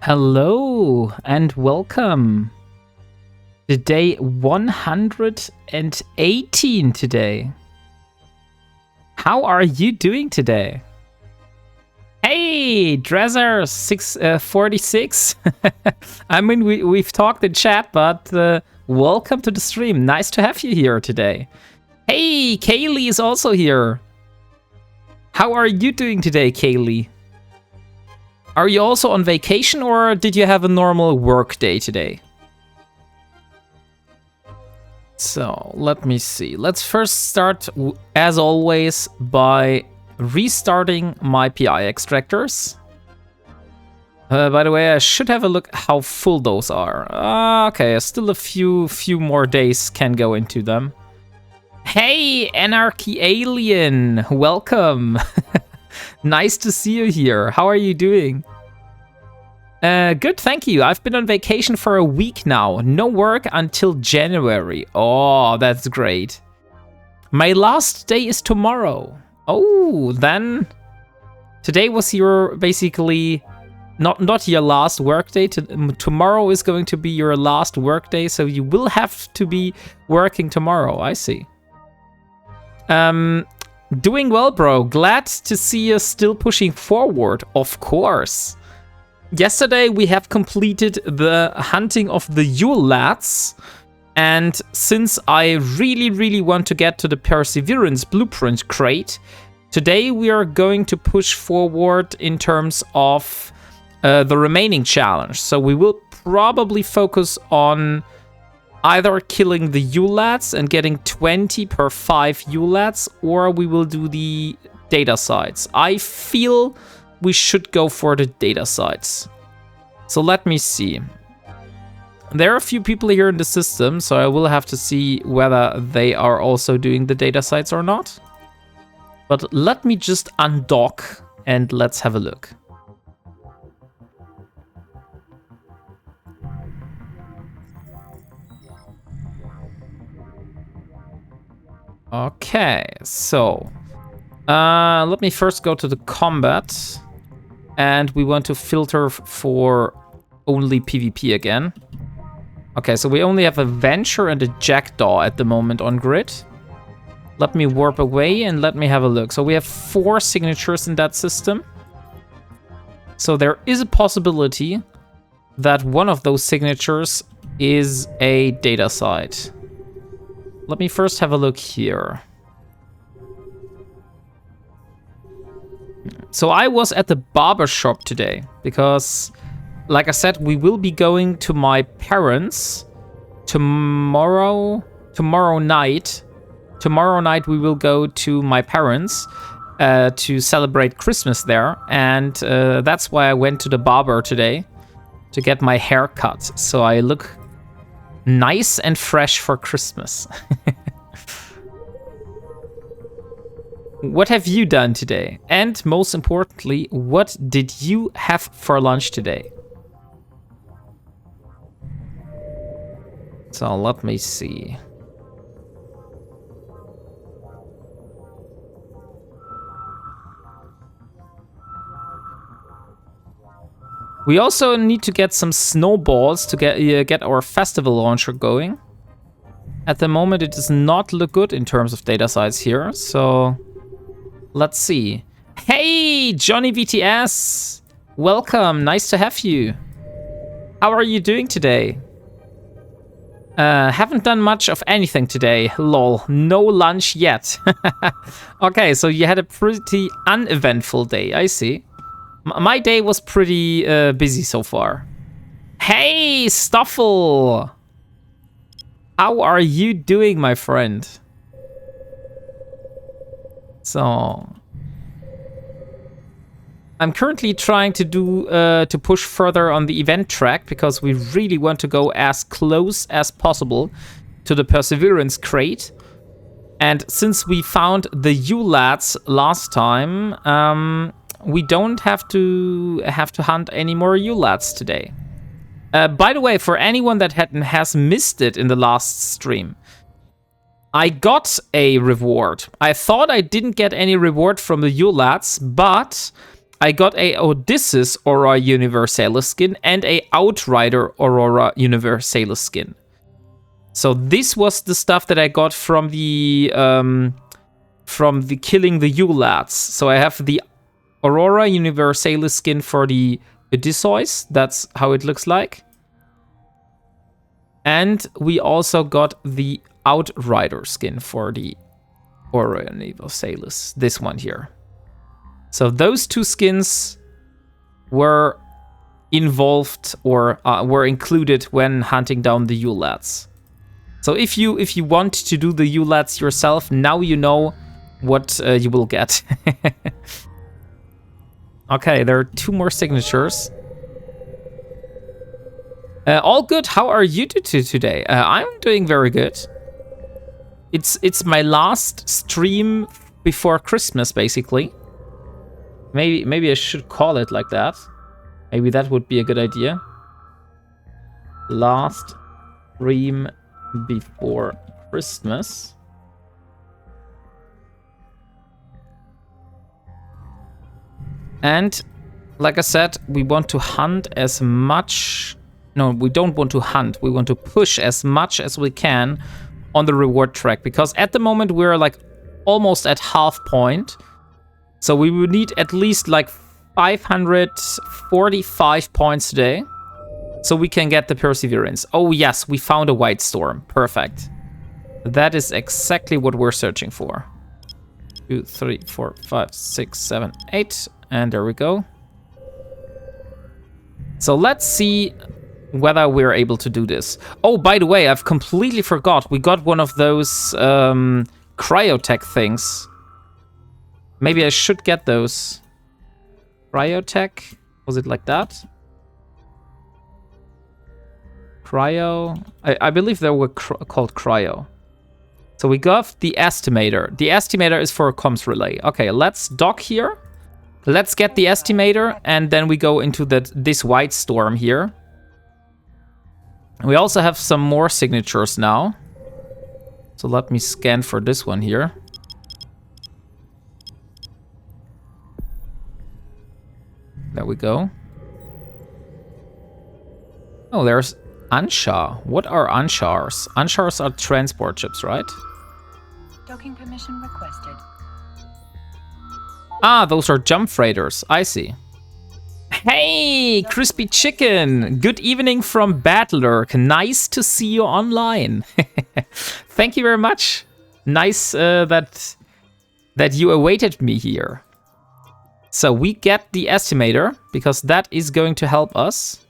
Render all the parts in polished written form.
Hello and welcome to day 118 today. How are you doing today? Hey, Dresser 646. I mean, we've talked in chat, but welcome to the stream. Nice to have you here today. Hey, Kaylee is also here. How are you doing today, Kaylee? Are you also on vacation or did you have a normal work day today? So, let me see. Let's first start, as always, by restarting my PI extractors. By the way, I should have a look how full those are. Okay, still a few more days can go into them. Hey, Anarchy Alien! Welcome! Nice to see you here. How are you doing? Good, thank you. I've been on vacation for a week now. No work until January. Oh, that's great. My last day is tomorrow. Oh, then today was your basically not your last work day. Tomorrow is going to be your last work day, so you will have to be working tomorrow. I see. Doing well, bro. Glad to see you still pushing forward, of course. Yesterday we have completed the hunting of the Yule lads, and since I really want to get to the Perseverance blueprint crate, today we are going to push forward in terms of the remaining challenge. So we will probably focus on either killing the Yule lads and getting 20 per 5 Yule lads, or we will do the data sites. I feel we should go for the data sites. So let me see. There are a few people here in the system, so I will have to see whether they are also doing the data sites or not. But let me just undock and let's have a look. Okay, so let me first go to the combat, and we want to filter for only PvP again. Okay, so we only have a Venture and a Jackdaw at the moment on grid. Let me warp away and let me have a look. So we have 4 signatures in that system. So there is a possibility that one of those signatures is a data site. Let me first have a look here. So I was at the barber shop today because, like I said, we will be going to my parents tomorrow night. Tomorrow night we will go to my parents to celebrate Christmas there, and that's why I went to the barber today to get my hair cut, so I look nice and fresh for Christmas. What have you done today? And most importantly, what did you have for lunch today? So let me see. We also need to get some snowballs to get our festival launcher going. At the moment, it does not look good in terms of data size here, so let's see. Hey, Johnny VTS! Welcome, nice to have you. How are you doing today? Haven't done much of anything today, lol. No lunch yet. Okay, so you had a pretty uneventful day, I see. My day was pretty busy so far. Hey, Stoffel! How are you doing, my friend? So, I'm currently trying to do to push further on the event track because we really want to go as close as possible to the Perseverance crate. And since we found the Yule lads last time, we don't have to hunt any more Yule lads today. By the way, for anyone that has missed it in the last stream, I got a reward. I thought I didn't get any reward from the Yule lads, but I got a Odysseus Aurora Universalis skin and a Outrider Aurora Universalis skin. So this was the stuff that I got from the killing the Yule lads. So I have the Aurora Universalis skin for the Odysseus. That's how it looks like. And we also got the Outrider skin for the Aurora Universalis. This one here. So those two skins were involved or were included when hunting down the Yule lads. So if you want to do the Yule lads yourself, now you know what you will get. Okay, there are 2 more signatures. All good. How are you today? I'm doing very good. It's my last stream before Christmas, basically. Maybe I should call it like that. Maybe that would be a good idea. Last stream before Christmas. And like I said, we want to hunt as much. No, we don't want to hunt. We want to push as much as we can on the reward track, because at the moment we're like almost at half point. So we would need at least like 545 points today so we can get the perseverance. Oh yes, we found a white storm. Perfect. That is exactly what we're searching for. 2, 3, 4, 5, 6, 7, 8. And there we go. So let's see whether we're able to do this. Oh, by the way, I've completely forgot. We got one of those cryotech things. Maybe I should get those. Cryotech? Was it like that? Cryo? I believe they were called cryo. So we got the estimator. The estimator is for a comms relay. Okay, let's dock here. Let's get the estimator, and then we go into this white storm here. We also have some more signatures now. So let me scan for this one here. There we go. Oh, there's Ansha. What are Anshars? Anshars are transport ships, right? Docking permission requested. Ah, those are jump freighters. I see. Hey, Crispy Chicken. Good evening from Badlurk. Nice to see you online. Thank you very much. Nice that you awaited me here. So we get the estimator, because that is going to help us.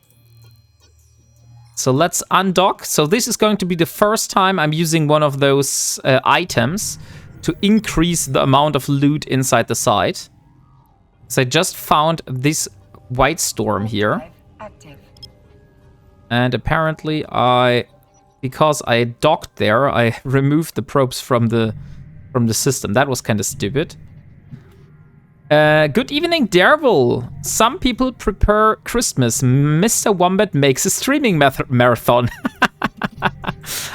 So let's undock. So this is going to be the first time I'm using one of those items to increase the amount of loot inside the site. So I just found this white storm here. And apparently because I docked there, I removed the probes from the system. That was kind of stupid. Good evening, Dervil. Some people prepare Christmas. Mr. Wombat makes a streaming marathon.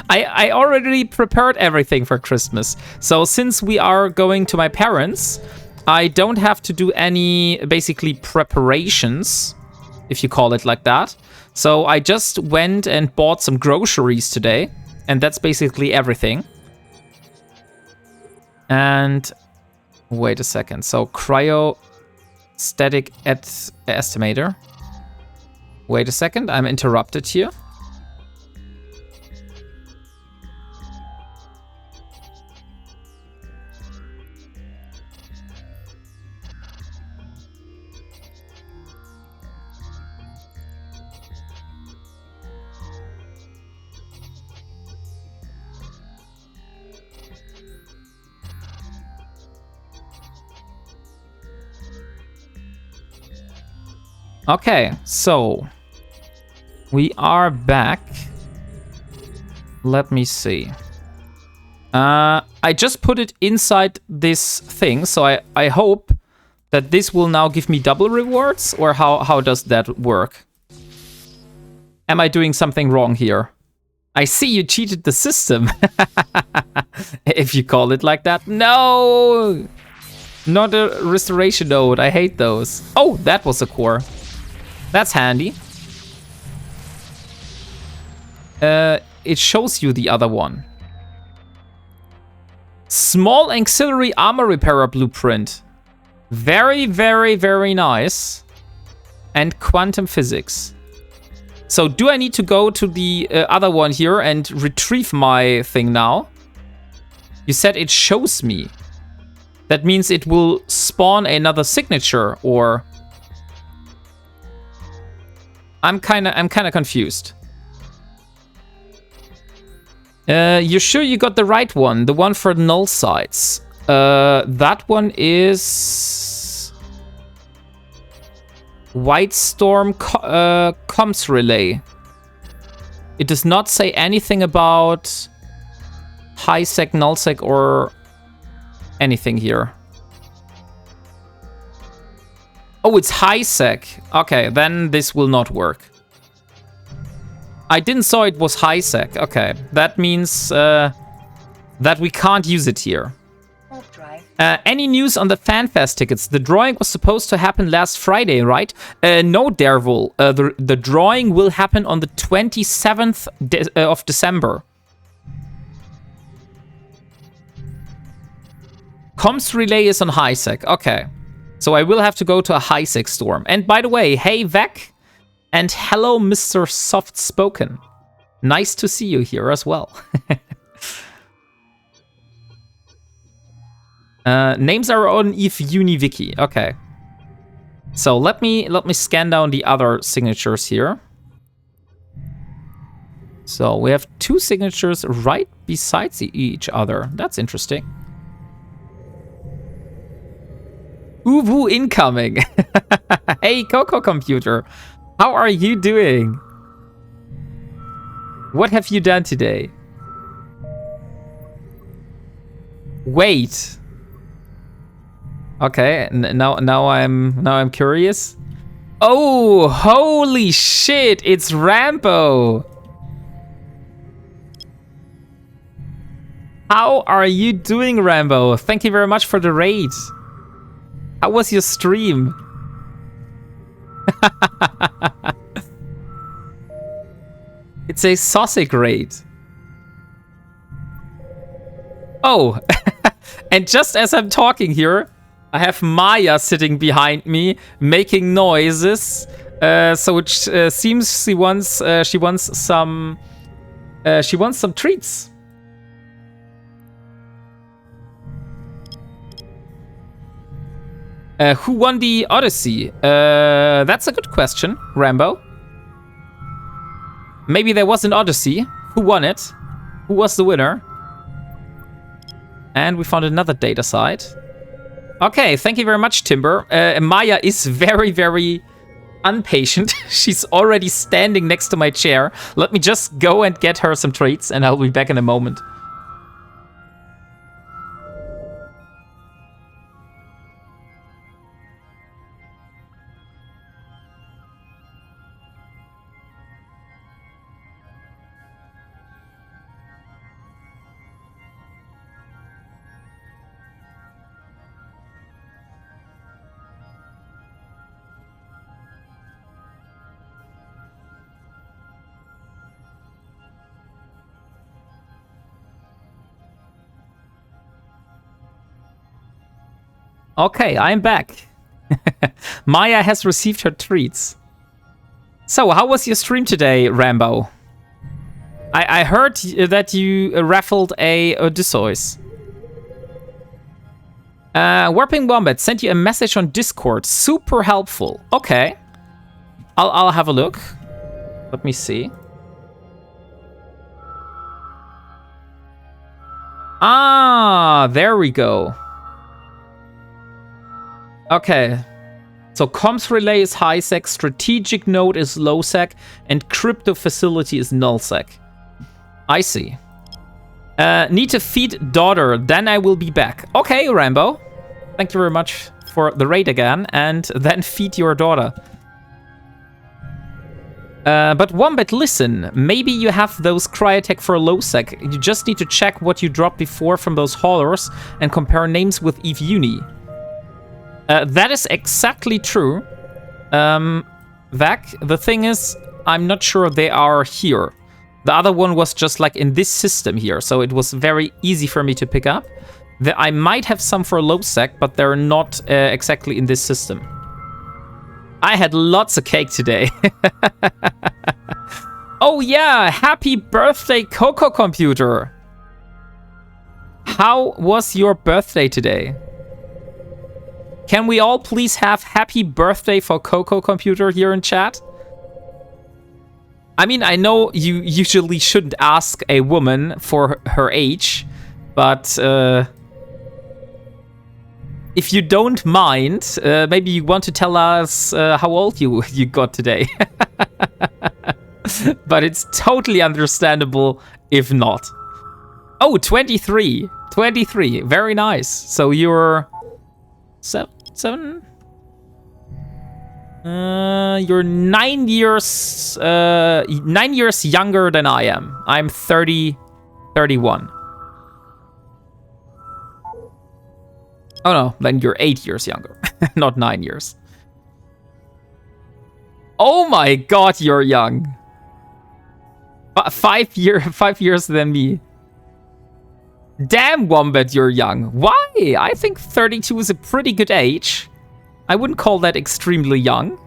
I already prepared everything for Christmas. So since we are going to my parents, I don't have to do any, basically, preparations, if you call it like that. So I just went and bought some groceries today, and that's basically everything. And wait a second. So cryostatic estimator. Wait a second. I'm interrupted here. Okay, so we are back. Let me see. I just put it inside this thing, so I hope that this will now give me double rewards, or how does that work? Am I doing something wrong here? I see you cheated the system. If you call it like that. No! Not a restoration node. I hate those. Oh, that was a core. That's handy. It shows you the other one. Small auxiliary armor repairer blueprint. Very, very, very nice. And quantum physics. So do I need to go to the other one here and retrieve my thing now? You said it shows me. That means it will spawn another signature, or... I'm kinda confused. You're sure you got the right one? The one for null sites. That one is... White Storm comms relay. It does not say anything about high sec, null sec, or anything here. Oh, it's high sec. Okay, then this will not work. I didn't saw it was high sec. Okay, that means that we can't use it here. Any news on the FanFest tickets? The drawing was supposed to happen last Friday, right? No, Dervil. The drawing will happen on the 27th of December. Comms relay is on high sec. Okay. So I will have to go to a high sec storm. And by the way, hey Vec, and hello Mr. Soft Spoken. Nice to see you here as well. Names are on Eve UniWiki. Okay. So let me scan down the other signatures here. So we have two signatures right besides each other. That's interesting. Uwu incoming. Hey Coco Computer. How are you doing? What have you done today? Wait. Okay, now I'm curious. Oh, holy shit! It's Rambo. How are you doing, Rambo? Thank you very much for the raid. How was your stream? It's a sausage raid. Oh, and just as I'm talking here, I have Maya sitting behind me making noises. So it seems she wants some treats. Who won the Odyssey? That's a good question, Rambo. Maybe there was an Odyssey. Who won it? Who was the winner? And we found another data site. Okay, thank you very much, Timber. Maya is very, very impatient. She's already standing next to my chair. Let me just go and get her some treats, and I'll be back in a moment. Okay, I'm back. Maya has received her treats. So, how was your stream today, Rambo? I heard that you raffled a Odysseus. WarpingWombat sent you a message on Discord. Super helpful. Okay. I'll have a look. Let me see. Ah, there we go. Okay, so comms relay is high sec, strategic node is low sec, and crypto facility is null sec. I see. Need to feed daughter, then I will be back. Okay, Rambo. Thank you very much for the raid again, and then feed your daughter. But Wombat, listen, maybe you have those cryotech for low sec. You just need to check what you dropped before from those haulers and compare names with Eve Uni. That is exactly true. Vac, the thing is, I'm not sure they are here. The other one was just like in this system here, so it was very easy for me to pick up. I might have some for Lobsec, but they're not exactly in this system. I had lots of cake today. Oh yeah, happy birthday, Coco Computer. How was your birthday today? Can we all please have happy birthday for Coco Computer here in chat? I mean, I know you usually shouldn't ask a woman for her age, but if you don't mind, maybe you want to tell us how old you got today. But it's totally understandable if not. Oh, 23. 23. Very nice. So you're... Seven? You're 9 years... 9 years younger than I am. I'm 31. Oh no, then you're 8 years younger. Not 9 years. Oh my god, you're young. 5 years than me. Damn, Wombat, you're young. Why? I think 32 is a pretty good age. I wouldn't call that extremely young.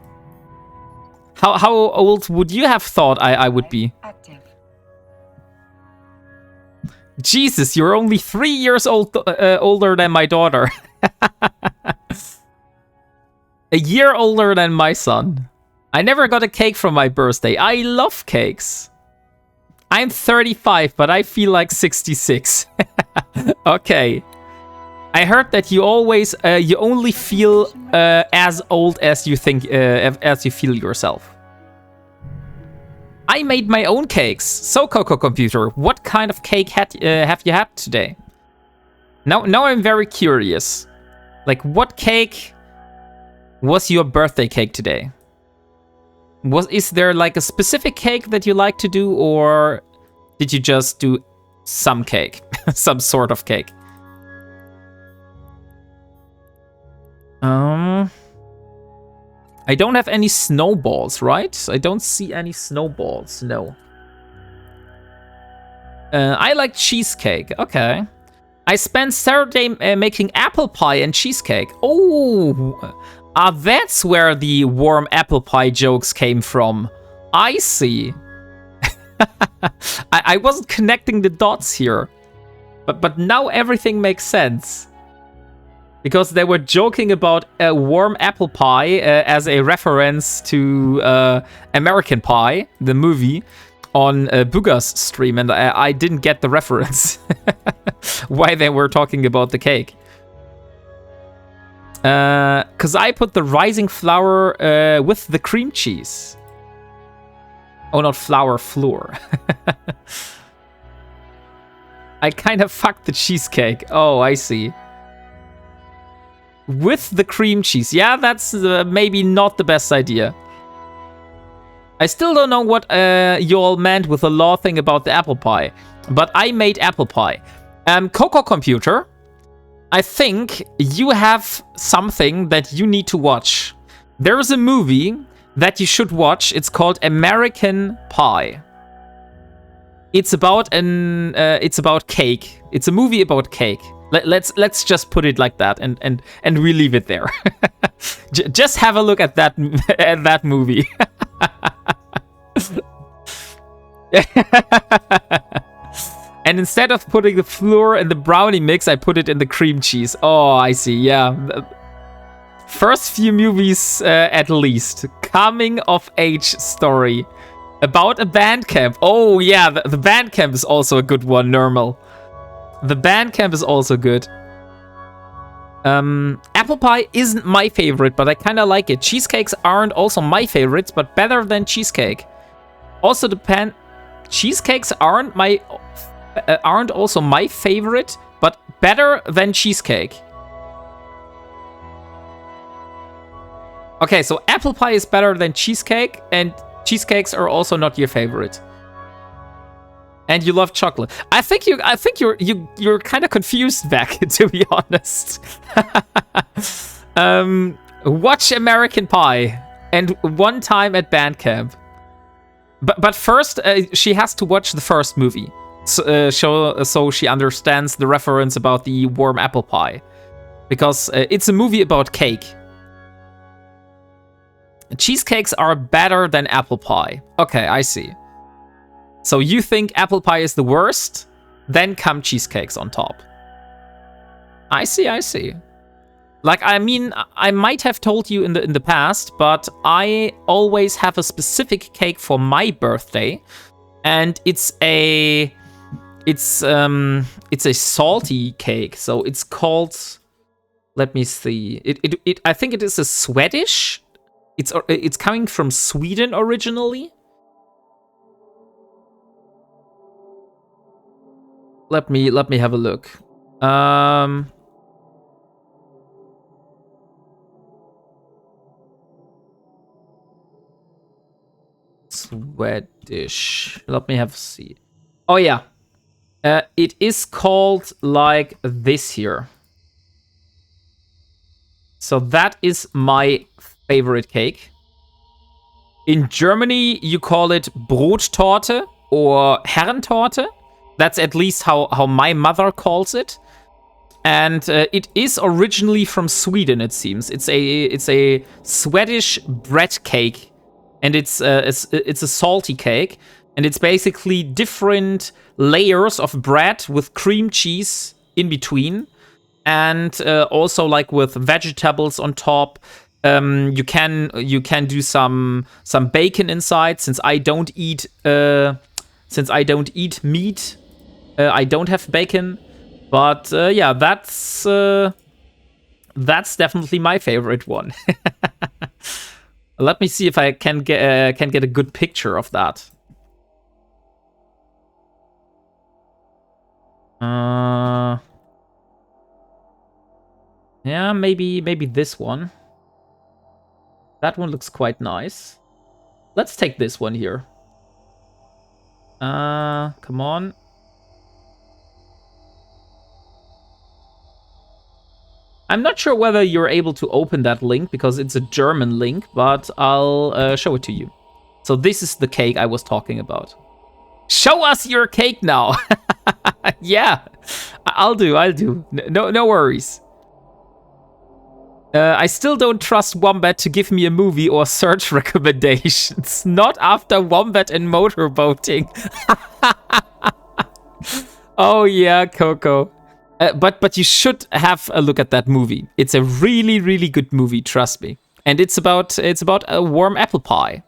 How old would you have thought I would be? Active. Jesus, you're only 3 years older than my daughter. A year older than my son. I never got a cake for my birthday. I love cakes. I'm 35, but I feel like 66. Okay. I heard that you always, you only feel as old as you think, as you feel yourself. I made my own cakes. So, Coco Computer, what kind of cake have you had today? Now I'm very curious. Like, what cake was your birthday cake today? Is there like a specific cake that you like to do, or did you just do some cake? Some sort of cake? I don't have any snowballs, right? I don't see any snowballs, no. I like cheesecake, okay. I spent Saturday making apple pie and cheesecake. Oh, that's where the warm apple pie jokes came from. I see. I wasn't connecting the dots here. But now everything makes sense. Because they were joking about a warm apple pie as a reference to American Pie, the movie, on Booga's stream, and I didn't get the reference. Why they were talking about the cake. Because I put the rising flour with the cream cheese. Oh, not flour, floor. I kind of fucked the cheesecake. Oh, I see. With the cream cheese. Yeah, that's maybe not the best idea. I still don't know what you all meant with the law thing about the apple pie. But I made apple pie. Coco Computer, I think you have something that you need to watch. There's a movie that you should watch. It's called American Pie. It's about cake. It's a movie about cake. Let's just put it like that, and we leave it there. Just have a look at that movie. And instead of putting the flour in the brownie mix, I put it in the cream cheese. Oh, I see. Yeah. First few movies, at least. Coming of age story about a band camp. Oh yeah, the band camp is also a good one. Normal. The band camp is also good. Apple pie isn't my favorite, but I kind of like it. Cheesecakes aren't also my favorites, but better than cheesecake. Also, cheesecakes aren't also my favorite, but better than cheesecake. Okay, so apple pie is better than cheesecake, and cheesecakes are also not your favorite. And you love chocolate. I think you're kind of confused, back, to be honest. Watch American Pie and one time at band camp. But first, she has to watch the first movie, so she understands the reference about the warm apple pie, because it's a movie about cake. Cheesecakes are better than apple pie. Okay, I see. So you think apple pie is the worst? Then come cheesecakes on top. I see. Like, I mean, I might have told you in the past, but I always have a specific cake for my birthday, and it's a salty cake. So it's called, let me see. I think it is a Swedish. It's coming from Sweden originally. Let me have a look. Swedish. Let me have a see. Oh yeah. It is called like this here. So that is my favorite cake. In Germany, you call it Brottorte or Herrentorte. That's at least how my mother calls it. And it is originally from Sweden, it seems. It's a Swedish bread cake. And it's a salty cake, and it's basically different layers of bread with cream cheese in between, and also like with vegetables on top. You can do some bacon inside. Since I don't eat meat, I don't have bacon. But yeah, that's definitely my favorite one. Let me see if I can get a good picture of that. Yeah, maybe this one. That one looks quite nice. Let's take this one here. Come on. I'm not sure whether you're able to open that link because it's a German link, but I'll show it to you. So this is the cake I was talking about. Show us your cake now. Yeah, I'll do. No worries. I still don't trust Wombat to give me a movie or search recommendations. Not after Wombat and motorboating. Oh yeah, Coco. But you should have a look at that movie. It's a really, really good movie, trust me. And it's about a warm apple pie.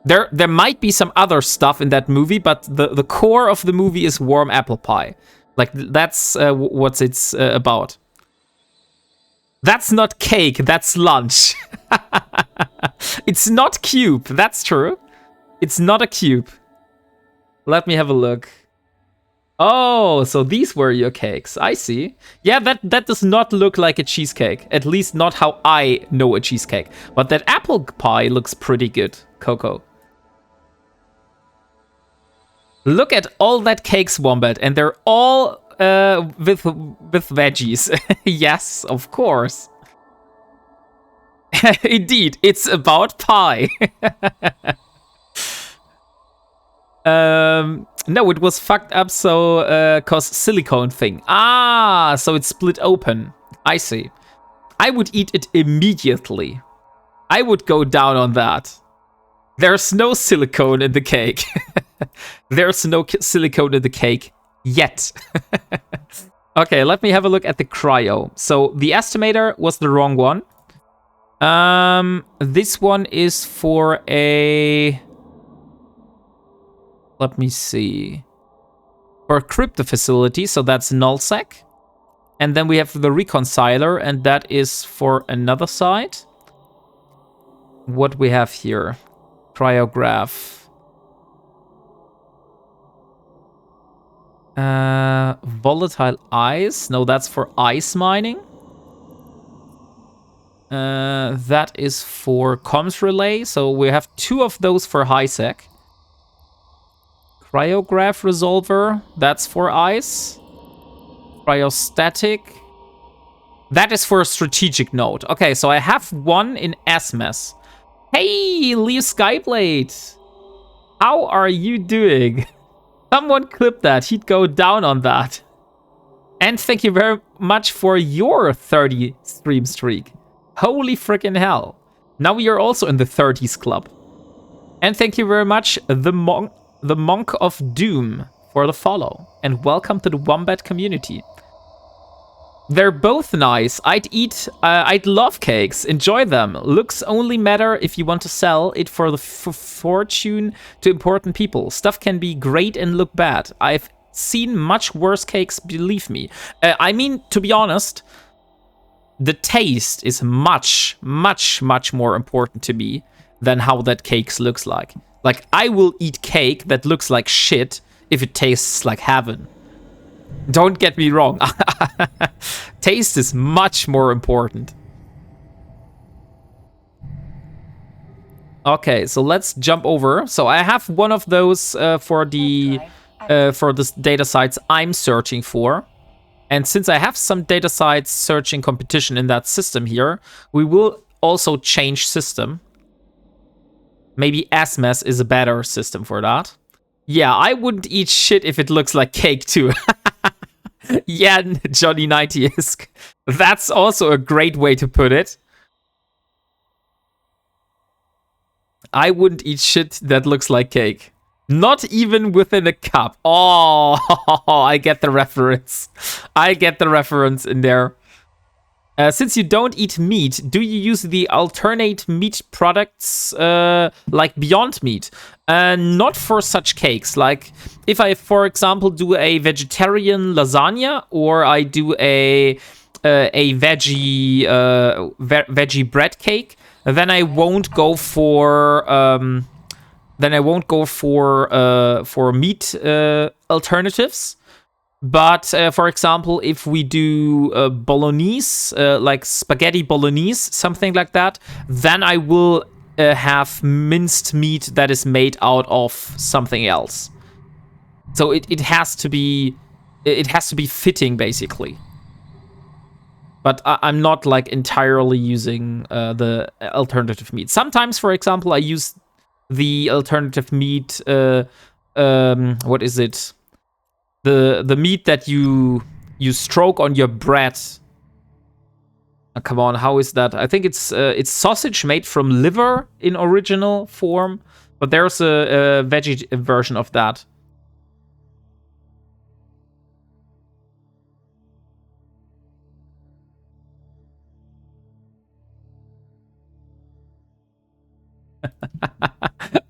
There might be some other stuff in that movie, but the core of the movie is warm apple pie. Like, that's what it's about. That's not cake, that's lunch. It's not cube, that's true. It's not a cube. Let me have a look. Oh, so these were your cakes. I see. Yeah, that does not look like a cheesecake. At least not how I know a cheesecake. But that apple pie looks pretty good, Coco. Look at all that cakes, Wombat, and they're all with veggies. Yes, of course. Indeed, it's about pie. No, it was fucked up, so cause silicone thing. Ah, so it's split open. I see. I would eat it immediately. I would go down on that. There's no silicone in the cake. There's no silicone in the cake yet. Okay, let me have a look at the cryo. So the estimator was the wrong one. This one is for a... Let me see. For a crypto facility, so that's nullsec. And then we have the reconciler, and that is for another side. What we have here? Cryograph. Volatile ice. No, that's for ice mining. That is for comms relay. So we have two of those for HiSec. Cryograph resolver. That's for ice. Cryostatic. That is for a strategic node. Okay, so I have one in SMS. Hey, Leo Skyblade. How are you doing? Someone clip that. He'd go down on that. And thank you very much for your 30 stream streak. Holy freaking hell. Now we are also in the 30s club. And thank you very much, the Monk of Doom, for the follow. And welcome to the Wombat community. They're both nice. I'd love cakes. Enjoy them. Looks only matter if you want to sell it for the fortune to important people. Stuff can be great and look bad. I've seen much worse cakes, believe me. I mean, to be honest, the taste is much, much, much more important to me than how that cake looks like. Like, I will eat cake that looks like shit if it tastes like heaven. Don't get me wrong. Taste is much more important. Okay, so let's jump over. So I have one of those for the data sites I'm searching for. And since I have some data sites searching competition in that system here, we will also change system. Maybe SMS is a better system for that. Yeah, I wouldn't eat shit if it looks like cake too. Yeah, Johnny 90 is. That's also a great way to put it. I wouldn't eat shit that looks like cake. Not even within a cup. Oh, I get the reference. I get the reference in there. Since you don't eat meat, do you use the alternate meat products like Beyond Meat? Not for such cakes. Like if I, for example, do a vegetarian lasagna or I do a veggie veggie bread cake, then I won't go for meat alternatives. But for example, if we do bolognese, like spaghetti bolognese, something like that, then I will have minced meat that is made out of something else. So it has to be fitting, basically. But I'm not like entirely using the alternative meat. Sometimes, for example, I use the alternative meat. What is it? The meat that you stroke on your bread. Oh, come on, how is that? I think it's sausage made from liver in original form, but there's a veggie version of that.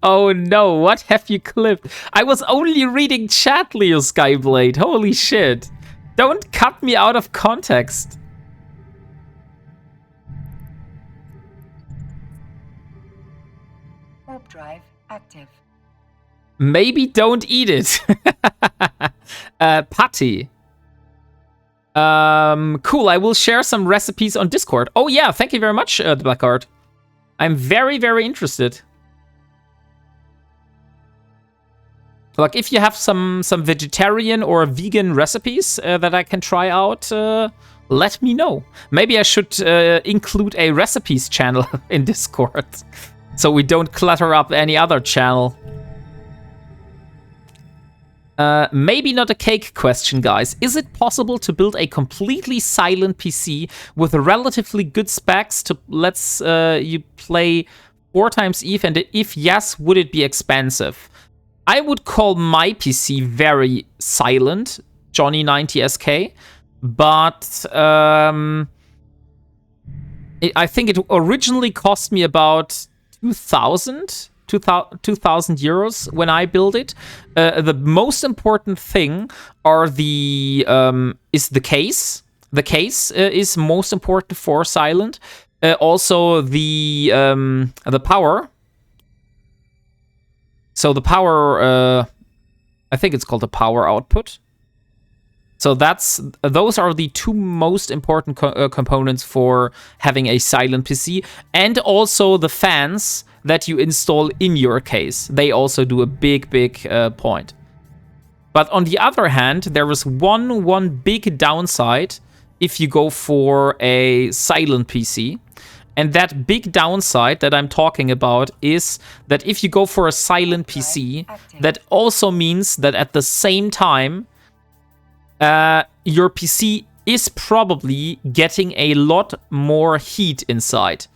Oh no, what have you clipped? I was only reading chat, Leo Skyblade. Holy shit. Don't cut me out of context. Warp drive active. Maybe don't eat it. Patty. Cool, I will share some recipes on Discord. Oh yeah, thank you very much, the Blackheart. I'm very, very interested. Like, if you have some vegetarian or vegan recipes that I can try out, let me know. Maybe I should include a recipes channel in Discord, so we don't clutter up any other channel. Maybe not a cake question, guys. Is it possible to build a completely silent PC with relatively good specs to let's you play 4x Eve? And if yes, would it be expensive? I would call my PC very silent, Johnny 90SK, but I think it originally cost me about 2,000 euros when I built it. The most important thing are is the case. The case is most important for silent. Also the power. So the power, I think it's called the power output. So those are the two most important components for having a silent PC, and also the fans that you install in your case. They also do a big point. But on the other hand, there is one big downside if you go for a silent PC. And that big downside that I'm talking about is that if you go for a silent PC, that also means that at the same time, your PC is probably getting a lot more heat inside.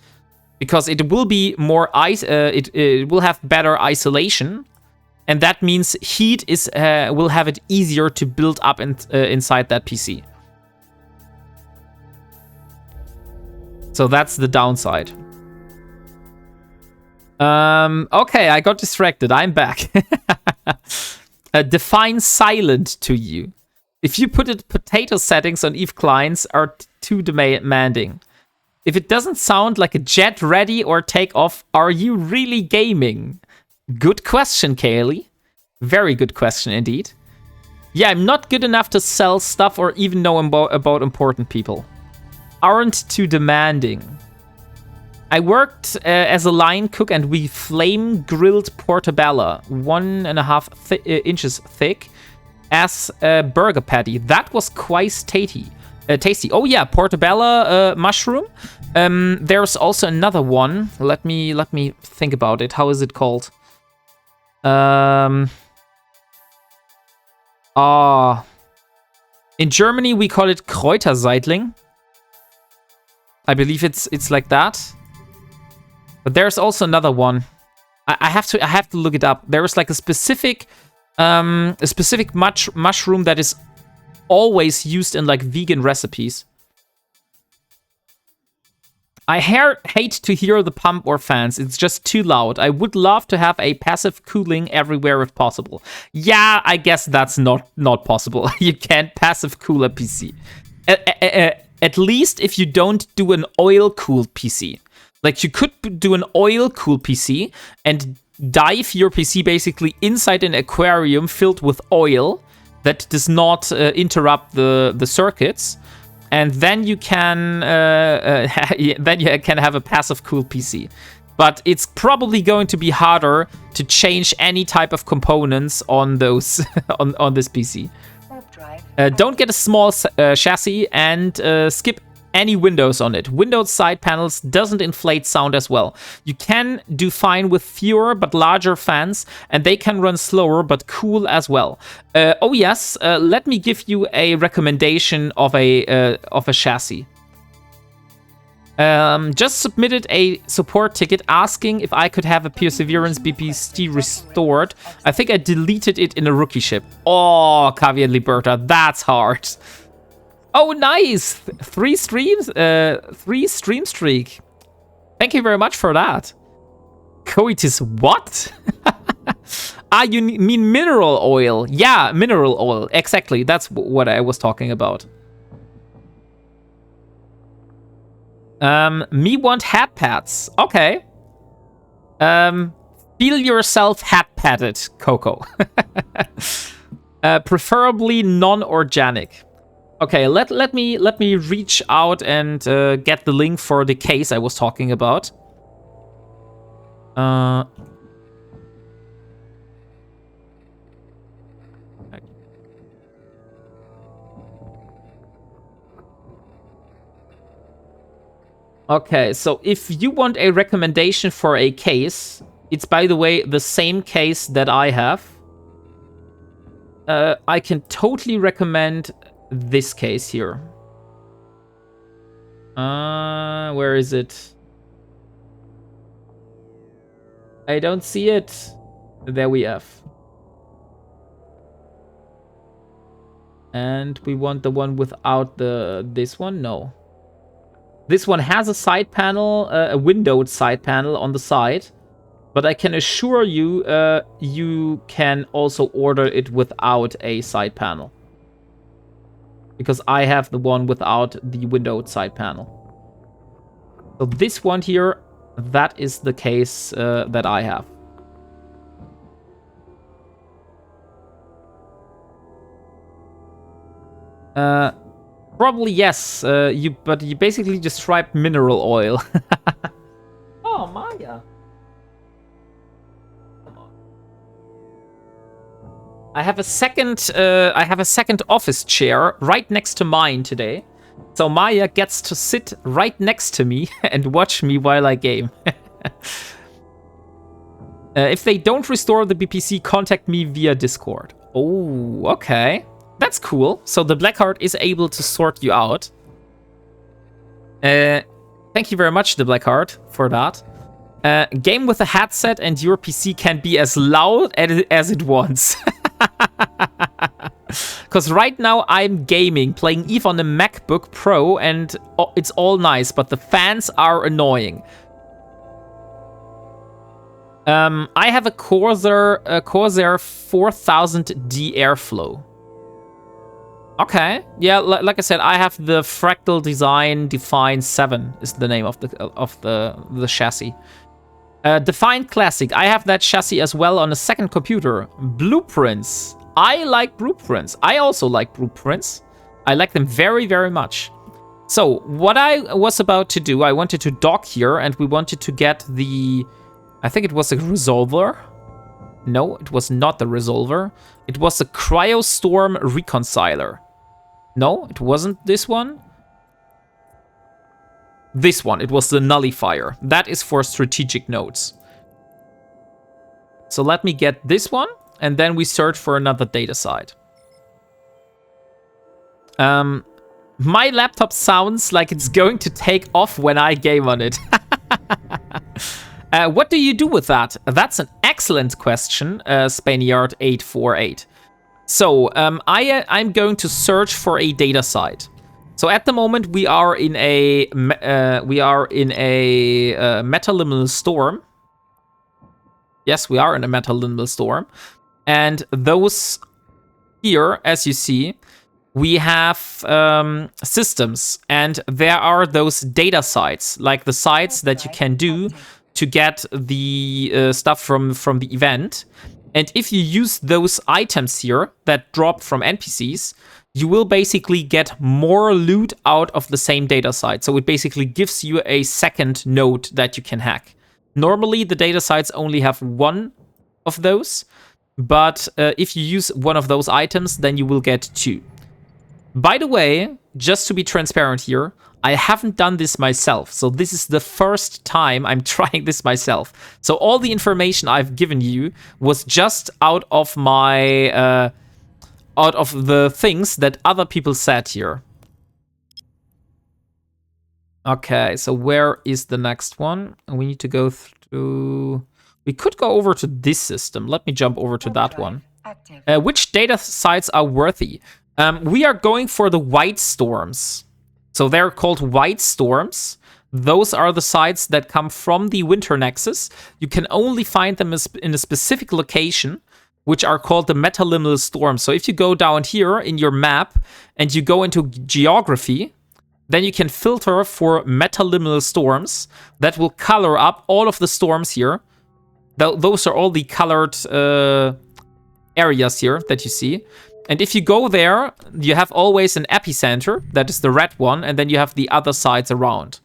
Because it will be more it will have better isolation. And that means heat will have it easier to build up inside that PC. So that's the downside. Okay, I got distracted. I'm back. Define silent to you. If you put it potato settings on Eve clients are too demanding. If it doesn't sound like a jet ready or take off, are you really gaming? Good question, Kaylee. Very good question indeed. Yeah, I'm not good enough to sell stuff or even know about important people. Aren't too demanding. I worked as a line cook and we flame grilled portobello, 1.5 inches thick, as a burger patty. That was quite tasty. Oh yeah, portobello mushroom. There's also another one. Let me think about it. How is it called? In Germany we call it Kräuterseitling. I believe it's like that. But there's also another one. I have to look it up. There is like a specific mushroom that is always used in like vegan recipes. I hate to hear the pump or fans. It's just too loud. I would love to have a passive cooling everywhere if possible. Yeah, I guess that's not possible. You can't passive cool a PC. At least if you don't do an oil-cooled PC. Like, you could do an oil-cooled PC and dive your PC basically inside an aquarium filled with oil that does not interrupt the circuits. And then you can have a passive cooled PC. But it's probably going to be harder to change any type of components on those on this PC. Don't get a small chassis and skip any windows on it. Windows side panels doesn't inflate sound as well. You can do fine with fewer but larger fans, and they can run slower but cool as well. Oh yes, let me give you a recommendation of a chassis. Just submitted a support ticket asking if I could have a Perseverance BPST restored. I think I deleted it in a rookie ship. Oh, Caveat Liberta, that's hard. Oh, nice! 3 streams, 3 stream streak. Thank you very much for that. Coitus what? You mean mineral oil? Yeah, mineral oil. Exactly, that's what I was talking about. Me want hat pads. Okay. Feel yourself hat padded, Coco. Preferably non-organic. Okay, let me reach out and get the link for the case I was talking about. Okay, so if you want a recommendation for a case, it's, by the way, the same case that I have. I can totally recommend this case here. Where is it? I don't see it. There we have. And we want the one without this one? No. This one has a side panel, a windowed side panel on the side. But I can assure you, you can also order it without a side panel. Because I have the one without the windowed side panel. So this one here, that is the case that I have. Probably yes, but you basically described mineral oil. Oh, Maya. I have a second office chair right next to mine today, So Maya gets to sit right next to me and watch me while I game. If they don't restore the BPC, contact me via Discord. Oh, okay. That's cool. So the Blackheart is able to sort you out. Thank you very much, the Blackheart, for that. Game with a headset and your PC can be as loud as it wants. Because right now I'm gaming, playing EVE on a MacBook Pro, and it's all nice, but the fans are annoying. I have a Corsair 4000D Airflow. Okay, yeah, like I said, I have the Fractal Design Define 7 is the name of the chassis. Define Classic, I have that chassis as well on a second computer. Blueprints, I like blueprints. I also like blueprints. I like them very, very much. So what I was about to do, I wanted to dock here, and we wanted to get the, I think it was a resolver. No, it was not the resolver. It was a Cryostorm Reconciler. No, it wasn't this one. This one, it was the Nullifier. That is for strategic nodes. So let me get this one, and then we search for another data site. My laptop sounds like it's going to take off when I game on it. What do you do with that? That's an excellent question, Spaniard848. So I'm going to search for a data site. So at the moment we are in a metaliminal storm. Yes, we are in a metaliminal storm, and those here, as you see, we have systems, and there are those data sites, like the sites that you can do to get the stuff from the event. And if you use those items here that drop from NPCs, you will basically get more loot out of the same data site. So it basically gives you a second node that you can hack. Normally, the data sites only have one of those, but if you use one of those items, then you will get two. By the way, just to be transparent here, I haven't done this myself, so this is the first time I'm trying this myself. So all the information I've given you was just out of my out of the things that other people said here. Okay, so where is the next one? We need to go through. We could go over to this system. Let me jump over to that one. Which data sites are worthy? We are going for the white storms. So they're called white storms. Those are the sites that come from the winter nexus. You can only find them in a specific location, which are called the metaliminal storms. So if you go down here in your map and you go into geography, then you can filter for metaliminal storms that will color up all of the storms here. Those are all the colored areas here that you see. And if you go there, you have always an epicenter, that is the red one, and then you have the other sides around.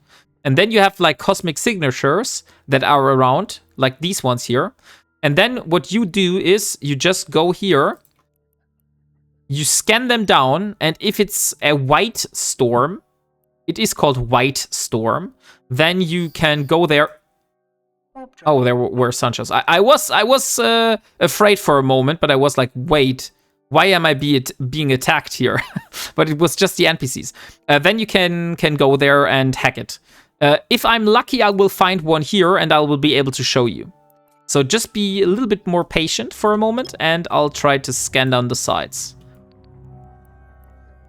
And then you have like cosmic signatures that are around, like these ones here. And then what you do is you just go here, you scan them down, and if it's a white storm, it is called white storm, then you can go there. Oh, there were Sanchos. I was afraid for a moment, but I was like, wait, why am I being attacked here? But it was just the NPCs. Then you can go there and hack it. If I'm lucky, I will find one here and I will be able to show you. So just be a little bit more patient for a moment and I'll try to scan down the sides.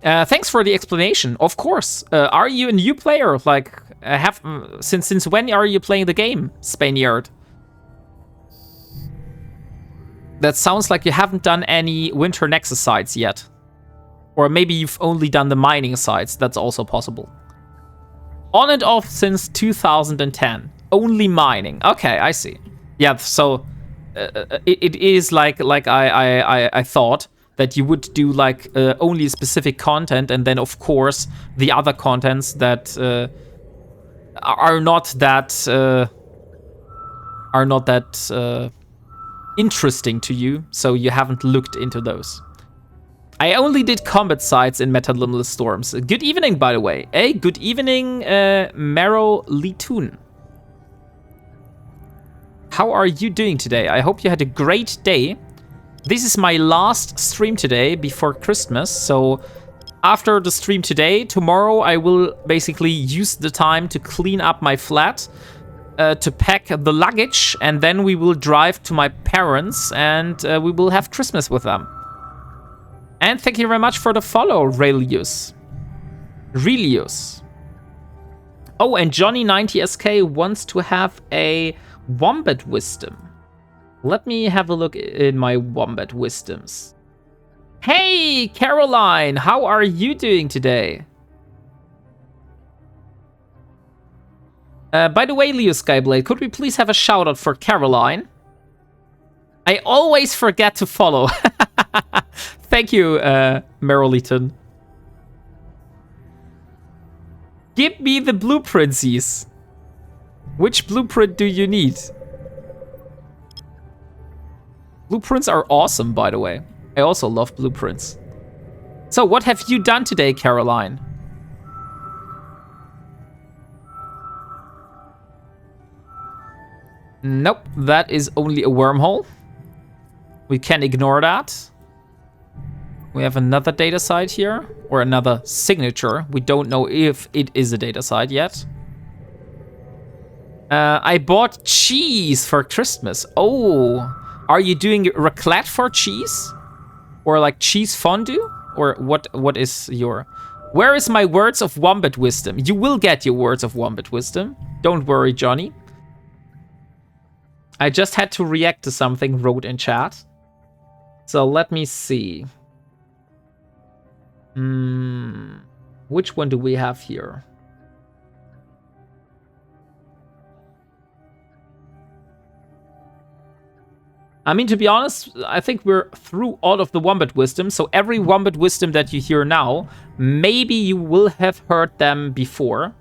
Thanks for the explanation. Of course. Are you a new player? Like, since when are you playing the game, Spaniard? That sounds like you haven't done any Winter Nexus sites yet. Or maybe you've only done the mining sites. That's also possible. On and off since 2010. Only mining. Okay, I see. Yeah, so it is like I thought that you would do like only specific content, and then of course the other contents that are not that interesting to you, so you haven't looked into those. I only did combat sites in Metalimitless Storms. Good evening, by the way. Hey, good evening, Mero Litun. How are you doing today? I hope you had a great day. This is my last stream today before Christmas, so after the stream today, tomorrow I will basically use the time to clean up my flat, to pack the luggage, and then we will drive to my parents and we will have Christmas with them. And thank you very much for the follow, Relius. Oh, and Johnny90SK wants to have a Wombat Wisdom. Let me have a look in my Wombat Wisdoms. Hey, Caroline, how are you doing today? By the way, Leo Skyblade, could we please have a shout out for Caroline? I always forget to follow. Thank you, Meriliton. Give me the blueprintsies. Which blueprint do you need? Blueprints are awesome, by the way. I also love blueprints. So, what have you done today, Caroline? Nope, that is only a wormhole. We can ignore that. We have another data site here, or another signature. We don't know if it is a data site yet. I bought cheese for Christmas. Oh, are you doing raclette for cheese? Or like cheese fondue? Or what is your... Where is my words of Wombat Wisdom? You will get your words of Wombat Wisdom. Don't worry, Johnny. I just had to react to something wrote in chat. So let me see. Which one do we have here? I mean, to be honest, I think we're through all of the Wombat Wisdom. So every Wombat Wisdom that you hear now, maybe you will have heard them before.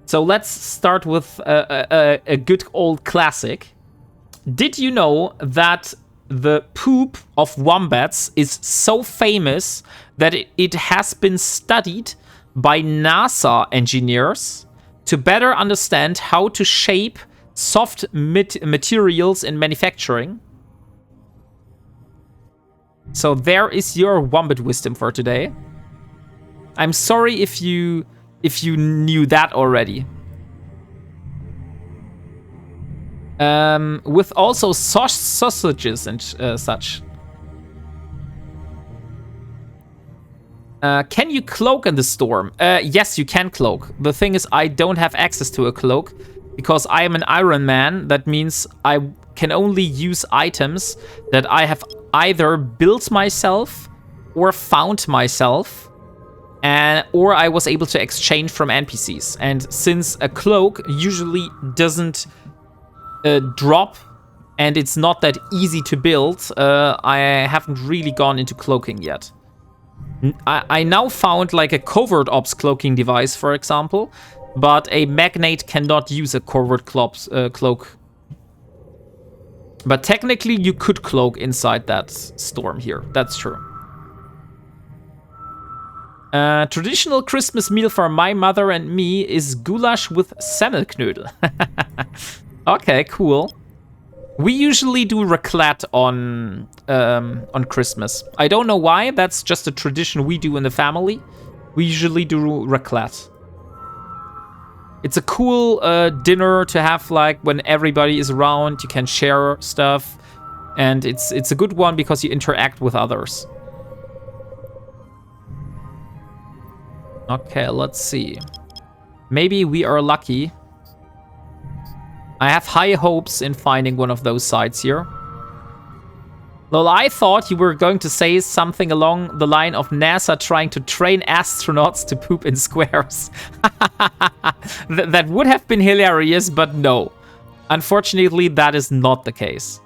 So let's start with a good old classic. Did you know that the poop of wombats is so famous that it has been studied by NASA engineers to better understand how to shape soft materials in manufacturing? So there is your Wombat Wisdom for today. I'm sorry if you knew that already. With also sausages and such. Can you cloak in the storm? Yes, you can cloak. The thing is, I don't have access to a cloak because I am an Ironman. That means I can only use items that I have either built myself or found myself, or I was able to exchange from NPCs. And since a cloak usually doesn't drop and it's not that easy to build, I haven't really gone into cloaking yet. I now found like a covert ops cloaking device, for example, but a magnate cannot use a covert cloak. But technically you could cloak inside that storm here. That's true. Traditional Christmas meal for my mother and me is goulash with semmelknödel. Okay, cool. We usually do raclette on Christmas. I don't know why. That's just a tradition we do in the family. We usually do raclette. It's a cool dinner to have, like, when everybody is around. You can share stuff, and it's a good one because you interact with others. Okay, let's see. Maybe we are lucky. I have high hopes in finding one of those sites here. Well, I thought you were going to say something along the line of NASA trying to train astronauts to poop in squares. That would have been hilarious, but no. Unfortunately, that is not the case.